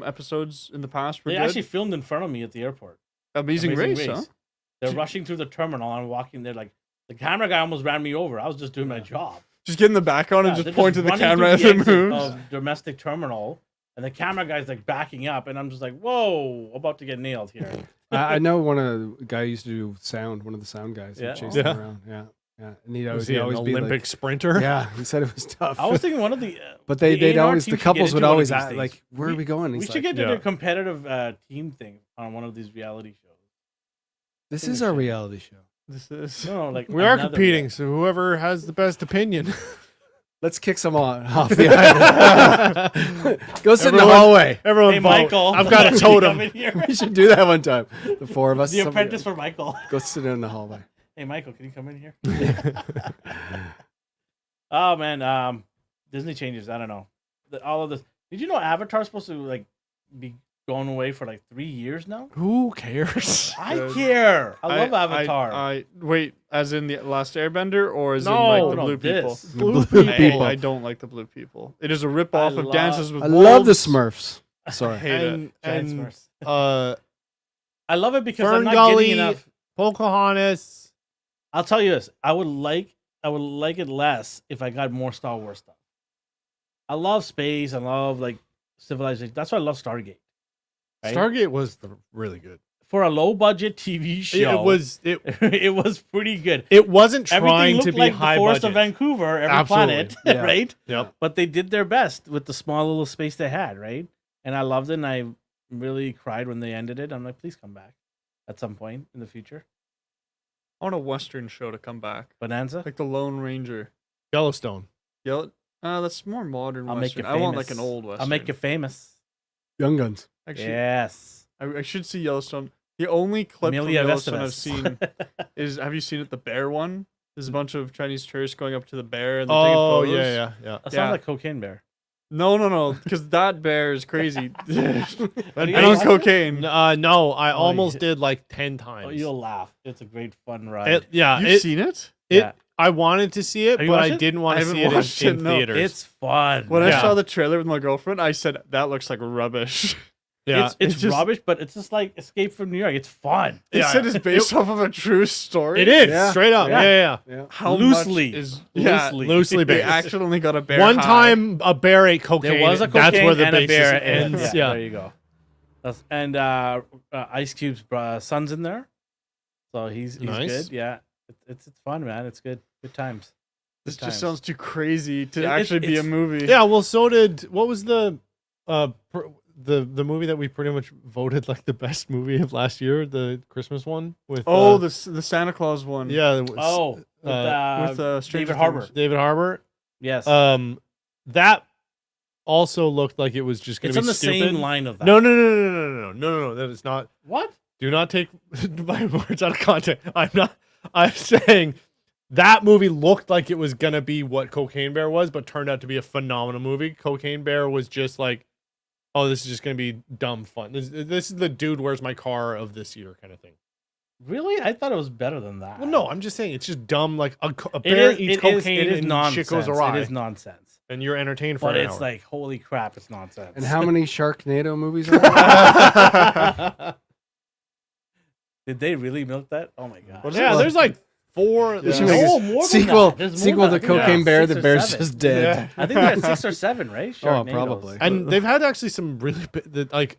Speaker 4: episodes in the past were
Speaker 1: They
Speaker 4: good.
Speaker 1: actually filmed in front of me at the airport.
Speaker 4: Amazing Race, huh?
Speaker 1: They're
Speaker 4: Gee.
Speaker 1: rushing through the terminal. I'm walking there like the camera guy almost ran me over. I was just doing my job.
Speaker 4: Just get in the background and
Speaker 1: Yeah,
Speaker 4: just
Speaker 1: they're
Speaker 4: point to the
Speaker 1: running
Speaker 4: camera as
Speaker 1: through
Speaker 4: it
Speaker 1: the exit
Speaker 4: moves.
Speaker 1: of domestic terminal, and the camera guy's like backing up, and I'm just like, whoa, about to get nailed here.
Speaker 2: I know one of the guy used to do sound. One of the sound guys.
Speaker 1: Yeah.
Speaker 2: That chased
Speaker 3: Yeah.
Speaker 2: him around. Yeah, yeah. And he'd
Speaker 3: Was
Speaker 2: always,
Speaker 3: he
Speaker 2: he'd
Speaker 3: an
Speaker 2: always be
Speaker 3: Olympic
Speaker 2: like,
Speaker 3: sprinter?
Speaker 2: yeah. He said it was tough.
Speaker 1: I was thinking one of the,
Speaker 2: but they'd
Speaker 1: A&R
Speaker 2: always,
Speaker 1: team
Speaker 2: the
Speaker 1: should get
Speaker 2: couples
Speaker 1: into
Speaker 2: would
Speaker 1: one of
Speaker 2: always
Speaker 1: these
Speaker 2: ask,
Speaker 1: things.
Speaker 2: like, where are we going?
Speaker 1: we
Speaker 2: He's
Speaker 1: should
Speaker 2: like,
Speaker 1: get to
Speaker 3: Yeah.
Speaker 1: the competitive team thing on one of these reality shows.
Speaker 2: this
Speaker 1: think
Speaker 2: is
Speaker 1: we
Speaker 2: our
Speaker 1: should.
Speaker 2: reality show.
Speaker 4: This is
Speaker 1: No, like
Speaker 3: We are
Speaker 1: another
Speaker 3: competing,
Speaker 1: reality-
Speaker 3: so whoever has the best opinion.
Speaker 2: Let's kick some off the island. Go sit in the
Speaker 3: Everyone-
Speaker 2: hallway.
Speaker 3: Everyone
Speaker 1: Hey,
Speaker 3: vote.
Speaker 1: Michael,
Speaker 3: I've got a
Speaker 1: come
Speaker 3: totem.
Speaker 1: in here.
Speaker 2: We should do that one time. The 4 of us.
Speaker 1: The
Speaker 2: somebody-
Speaker 1: apprentice for Michael.
Speaker 2: Go sit in the hallway.
Speaker 1: Hey, Michael, can you come in here? Oh man, Disney changes. I don't know. All of this. Did you know Avatar's supposed to like be going away for like 3 years now?
Speaker 3: Who cares?
Speaker 1: I
Speaker 4: Good.
Speaker 1: care. I love Avatar.
Speaker 4: I wait, as in the Last Airbender, or as in
Speaker 3: No,
Speaker 4: like the
Speaker 1: no,
Speaker 4: blue people?
Speaker 1: this.
Speaker 3: Blue
Speaker 2: Blue
Speaker 3: people.
Speaker 4: I don't like the blue people. It is a rip off of
Speaker 1: love-
Speaker 4: Dances with
Speaker 2: I
Speaker 4: Wolves.
Speaker 2: love the Smurfs. Sorry.
Speaker 4: Hate it.
Speaker 3: And,
Speaker 1: Giant
Speaker 3: and
Speaker 1: Smurfs.
Speaker 3: uh,
Speaker 1: I love it because I'm
Speaker 3: Fern
Speaker 1: not
Speaker 3: Gully,
Speaker 1: getting enough.
Speaker 3: Pocahontas.
Speaker 1: I'll tell you this. I would like it less if I got more Star Wars stuff. I love space. I love like civilization. That's why I love Stargate. Right?
Speaker 3: Stargate was really good.
Speaker 1: For a low budget TV show, it was pretty good.
Speaker 3: It wasn't
Speaker 1: Everything
Speaker 3: trying
Speaker 1: looked
Speaker 3: to be
Speaker 1: like
Speaker 3: high
Speaker 1: the forest
Speaker 3: budget.
Speaker 1: of Vancouver, every
Speaker 3: Absolutely.
Speaker 1: planet,
Speaker 2: Yeah.
Speaker 1: right?
Speaker 3: Yep.
Speaker 1: But they did their best with the small little space they had, right? And I loved it, and I really cried when they ended it. I'm like, please come back at some point in the future.
Speaker 4: I want a Western show to come back,
Speaker 1: Bonanza.
Speaker 4: like the Lone Ranger.
Speaker 3: Yellowstone.
Speaker 4: That's more modern
Speaker 1: I'll make
Speaker 4: Western.
Speaker 1: you
Speaker 4: I want like
Speaker 1: famous.
Speaker 4: an old Western.
Speaker 1: I'll make you famous.
Speaker 2: Young Guns.
Speaker 4: Actually,
Speaker 1: Yes.
Speaker 4: I should see Yellowstone. The only clip
Speaker 1: Amelia
Speaker 4: from Yellowstone I've
Speaker 1: Estevez.
Speaker 4: seen is, have you seen it, the bear one? There's a bunch of Chinese tourists going up to the bear and they're taking
Speaker 3: Oh,
Speaker 4: photos.
Speaker 3: yeah.
Speaker 1: That sounds
Speaker 4: Yeah.
Speaker 1: like Cocaine Bear.
Speaker 4: No, because that bear is crazy.
Speaker 1: Have you
Speaker 4: and
Speaker 1: guys
Speaker 4: on
Speaker 1: watched it?
Speaker 4: cocaine.
Speaker 3: No, I
Speaker 1: Oh,
Speaker 3: almost
Speaker 1: yeah.
Speaker 3: did like 10 times.
Speaker 1: Oh, you'll laugh. It's a great fun ride.
Speaker 3: It- yeah,
Speaker 4: You've
Speaker 3: it,
Speaker 4: seen it?
Speaker 3: it. I wanted to see it,
Speaker 1: Have you
Speaker 3: but
Speaker 1: watched
Speaker 3: I
Speaker 1: it?
Speaker 3: didn't want
Speaker 4: I
Speaker 3: to
Speaker 4: haven't
Speaker 3: see it
Speaker 4: watched
Speaker 3: in
Speaker 4: it, no.
Speaker 3: theaters.
Speaker 1: It's fun.
Speaker 4: When I
Speaker 3: Yeah.
Speaker 4: saw the trailer with my girlfriend, I said, that looks like rubbish.
Speaker 3: yeah,
Speaker 1: it's
Speaker 4: just-
Speaker 1: rubbish, but it's just like Escape from New York. It's fun.
Speaker 4: They
Speaker 3: Yeah.
Speaker 4: said it's based off of a true story.
Speaker 3: it is
Speaker 2: Yeah.
Speaker 3: straight up.
Speaker 1: Yeah.
Speaker 3: Yeah,
Speaker 2: Yeah.
Speaker 4: How
Speaker 1: Loosely.
Speaker 4: much is
Speaker 3: Loosely
Speaker 4: They
Speaker 3: based.
Speaker 4: accidentally got a bear.
Speaker 3: One
Speaker 4: high.
Speaker 3: time a bear ate cocaine.
Speaker 1: There was a
Speaker 3: That's
Speaker 1: cocaine
Speaker 3: where the
Speaker 1: and a
Speaker 3: basis
Speaker 1: bear.
Speaker 3: ends.
Speaker 1: Yeah, there you go. And Ice Cube's son's in there, so he's
Speaker 3: Nice.
Speaker 1: good. Yeah, it's fun, man. It's good. Good times.
Speaker 4: This
Speaker 1: Good
Speaker 4: just
Speaker 1: times.
Speaker 4: sounds too crazy to
Speaker 1: It-
Speaker 4: actually be a
Speaker 1: it's-
Speaker 4: movie.
Speaker 3: Yeah, well, so did what was the the movie that we pretty much voted like the best movie of last year, the Christmas one with
Speaker 4: the Santa Claus one.
Speaker 3: yeah, it was,
Speaker 1: Oh, with
Speaker 4: Stranger
Speaker 1: David Harbour.
Speaker 4: Things.
Speaker 3: David Harbour.
Speaker 1: Yes.
Speaker 3: That also looked like it was just going
Speaker 1: It's
Speaker 3: to
Speaker 1: on
Speaker 3: be
Speaker 1: the
Speaker 3: stupid.
Speaker 1: same line of that.
Speaker 3: No. That is not.
Speaker 1: What?
Speaker 3: Do not take my words out of context. I'm saying that movie looked like it was gonna be what Cocaine Bear was, but turned out to be a phenomenal movie. Cocaine Bear was just like, oh, this is just gonna be dumb fun. This is the Dude, Where's My Car of this year kind of thing.
Speaker 1: Really? I thought it was better than that.
Speaker 3: Well, no, I'm just saying it's just dumb. Like a bear eats cocaine and
Speaker 1: nonsense.
Speaker 3: shit goes awry.
Speaker 1: It is nonsense.
Speaker 3: And you're entertained for
Speaker 1: But
Speaker 3: an
Speaker 1: it's
Speaker 3: hour.
Speaker 1: like, holy crap, it's nonsense.
Speaker 2: And how many Sharknado movies are there?
Speaker 1: Did they really milk that? Oh my god.
Speaker 3: Well, yeah, there's like 4.
Speaker 2: They should
Speaker 4: Yeah.
Speaker 2: make
Speaker 1: No,
Speaker 2: a
Speaker 1: more than
Speaker 2: sequel.
Speaker 1: that. There's more
Speaker 2: Sequel
Speaker 1: than
Speaker 2: to
Speaker 1: that. I think
Speaker 2: Cocaine
Speaker 1: there's
Speaker 2: Bear.
Speaker 1: 6
Speaker 2: The
Speaker 1: or
Speaker 2: bear's
Speaker 1: 7.
Speaker 2: just dead.
Speaker 3: Yeah.
Speaker 1: I think that's 6 or 7, right?
Speaker 2: Oh,
Speaker 1: Sharknadoes.
Speaker 2: probably.
Speaker 3: And they've had actually some really like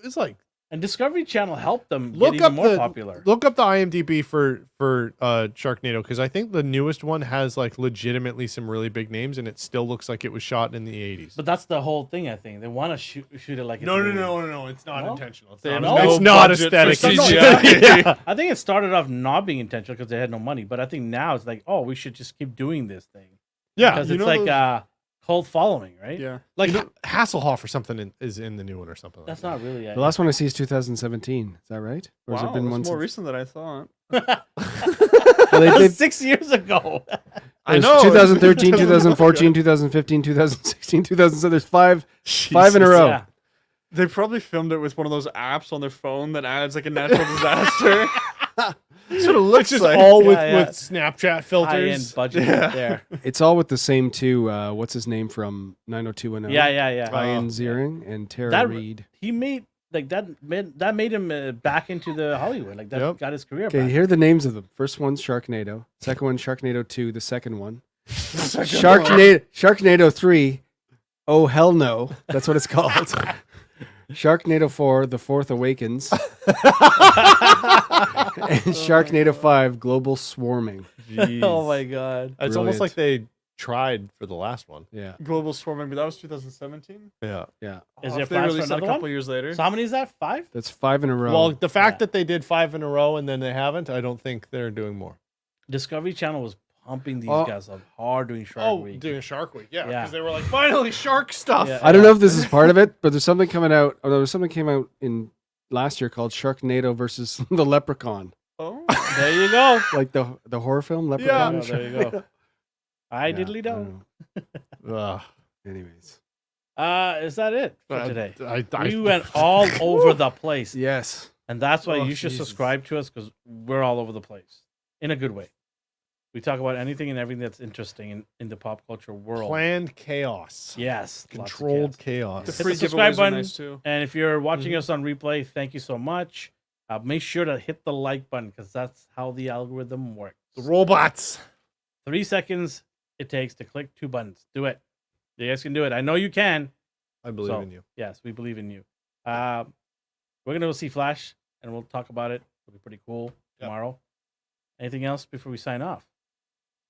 Speaker 3: it's like
Speaker 1: And Discovery Channel helped them
Speaker 3: Look
Speaker 1: get even
Speaker 3: up
Speaker 1: more
Speaker 3: the-
Speaker 1: popular.
Speaker 3: look up the IMDb for Sharknado, because I think the newest one has like legitimately some really big names, and it still looks like it was shot in the 80s.
Speaker 1: But that's the whole thing, I think. They want to shoot it like it's
Speaker 3: No,
Speaker 1: new.
Speaker 3: it's not
Speaker 1: No?
Speaker 3: intentional. It's
Speaker 4: They
Speaker 3: not,
Speaker 4: have
Speaker 3: it's
Speaker 4: no
Speaker 3: not
Speaker 4: budget for
Speaker 3: aesthetic.
Speaker 4: CGI.
Speaker 3: Yeah.
Speaker 1: I think it started off not being intentional because they had no money. But I think now it's like, oh, we should just keep doing this thing.
Speaker 3: Yeah,
Speaker 1: Because
Speaker 3: you
Speaker 1: it's
Speaker 3: know
Speaker 1: like
Speaker 3: those-
Speaker 1: cult following, right?
Speaker 4: Yeah.
Speaker 3: like Hasselhoff or something is in the new one or something.
Speaker 1: That's
Speaker 3: like
Speaker 1: not really
Speaker 2: The last one I see is 2017. Is that right? Or has
Speaker 4: Wow,
Speaker 2: it been
Speaker 4: that's
Speaker 2: one
Speaker 4: more
Speaker 2: since?
Speaker 4: recent than I thought.
Speaker 2: Well, they
Speaker 1: That was
Speaker 2: did
Speaker 1: 6 years ago.
Speaker 3: I
Speaker 2: There's
Speaker 3: know.
Speaker 2: 2013, 2014, 2015, 2016, 2007. There's five in a
Speaker 3: Jesus.
Speaker 2: row.
Speaker 1: Yeah.
Speaker 4: They probably filmed it with one of those apps on their phone that adds like a natural disaster. That's what it looks
Speaker 3: It's just
Speaker 4: like.
Speaker 3: all
Speaker 1: Yeah.
Speaker 3: with Snapchat
Speaker 1: High-end
Speaker 3: filters.
Speaker 1: budget
Speaker 4: Yeah.
Speaker 1: right there.
Speaker 2: It's all with the same two. What's his name from 90210?
Speaker 1: Yeah.
Speaker 2: Ryan
Speaker 3: Oh.
Speaker 2: Ziering and Tara
Speaker 1: That-
Speaker 2: Reid.
Speaker 1: He made like that made him back into the Hollywood. Like that
Speaker 3: Yep.
Speaker 1: got his career
Speaker 2: Okay,
Speaker 1: back.
Speaker 2: here are the names of them. First one's Sharknado. Second one, Sharknado 2. The second one, Sharknado 3. Oh hell no! That's what it's called. Sharknado 4, The Fourth Awakens, and Sharknado 5, Global Swarming.
Speaker 1: Oh my god.
Speaker 3: It's almost like they tried for the last one.
Speaker 2: Yeah,
Speaker 4: Global Swarming, but that was 2017.
Speaker 3: Yeah.
Speaker 2: yeah.
Speaker 1: Is
Speaker 4: Oh,
Speaker 1: there
Speaker 4: if they
Speaker 1: plans for
Speaker 4: released it a
Speaker 1: another
Speaker 4: couple
Speaker 1: one?
Speaker 4: years later.
Speaker 1: So how many is that? 5?
Speaker 2: That's 5 in a row.
Speaker 3: Well, the fact
Speaker 1: Yeah.
Speaker 3: that they did 5 in a row and then they haven't, I don't think they're doing more.
Speaker 1: Discovery Channel was pumping these
Speaker 2: Oh.
Speaker 1: guys up hard doing Shark Week.
Speaker 3: doing Shark Week, yeah,
Speaker 1: Yeah.
Speaker 3: because they were like, finally, shark stuff.
Speaker 1: Yeah.
Speaker 2: I don't know if this is part of it, but there's something coming out. Oh, there was something came out in last year called Sharknado versus the Leprechaun,
Speaker 4: Oh,
Speaker 1: There you go.
Speaker 2: like the horror film
Speaker 1: Oh,
Speaker 2: Leprechaun.
Speaker 1: there you go. I
Speaker 2: Yeah,
Speaker 1: diddly
Speaker 2: don't
Speaker 1: do.
Speaker 2: know.
Speaker 3: Ugh.
Speaker 2: Anyways,
Speaker 1: Is that it for today?
Speaker 3: I
Speaker 1: We went all over the place.
Speaker 2: yes.
Speaker 1: And that's why
Speaker 3: Oh,
Speaker 1: you should
Speaker 3: Jesus.
Speaker 1: subscribe to us because we're all over the place in a good way. We talk about anything and everything that's interesting in the pop culture world.
Speaker 3: planned chaos.
Speaker 1: Yes. lots of
Speaker 3: Controlled
Speaker 1: chaos.
Speaker 3: chaos.
Speaker 4: the
Speaker 1: Hit
Speaker 4: free
Speaker 1: the subscribe
Speaker 4: giveaways are
Speaker 1: button.
Speaker 4: nice too.
Speaker 1: And if you're watching
Speaker 3: Mhm.
Speaker 1: us on replay, thank you so much. Make sure to hit the like button because that's how the algorithm works.
Speaker 3: The robots.
Speaker 1: 3 seconds it takes to click 2 buttons. Do it. You guys can do it. I know you can.
Speaker 3: I believe
Speaker 1: So,
Speaker 3: in you.
Speaker 1: Yes, we believe in you. We're going to go see Flash and we'll talk about it. It'll be pretty cool
Speaker 3: Yep.
Speaker 1: tomorrow. Anything else before we sign off?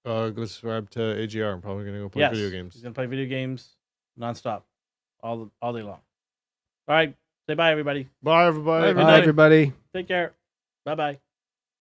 Speaker 3: Go subscribe to AGR. I'm probably going to go play
Speaker 1: Yes.
Speaker 3: video
Speaker 1: He's
Speaker 3: games.
Speaker 1: going to play video games nonstop all day long. All right. Say bye, everybody.
Speaker 3: Bye, everybody.
Speaker 4: Bye,
Speaker 2: Bye, everybody.
Speaker 1: Take care. Bye-bye.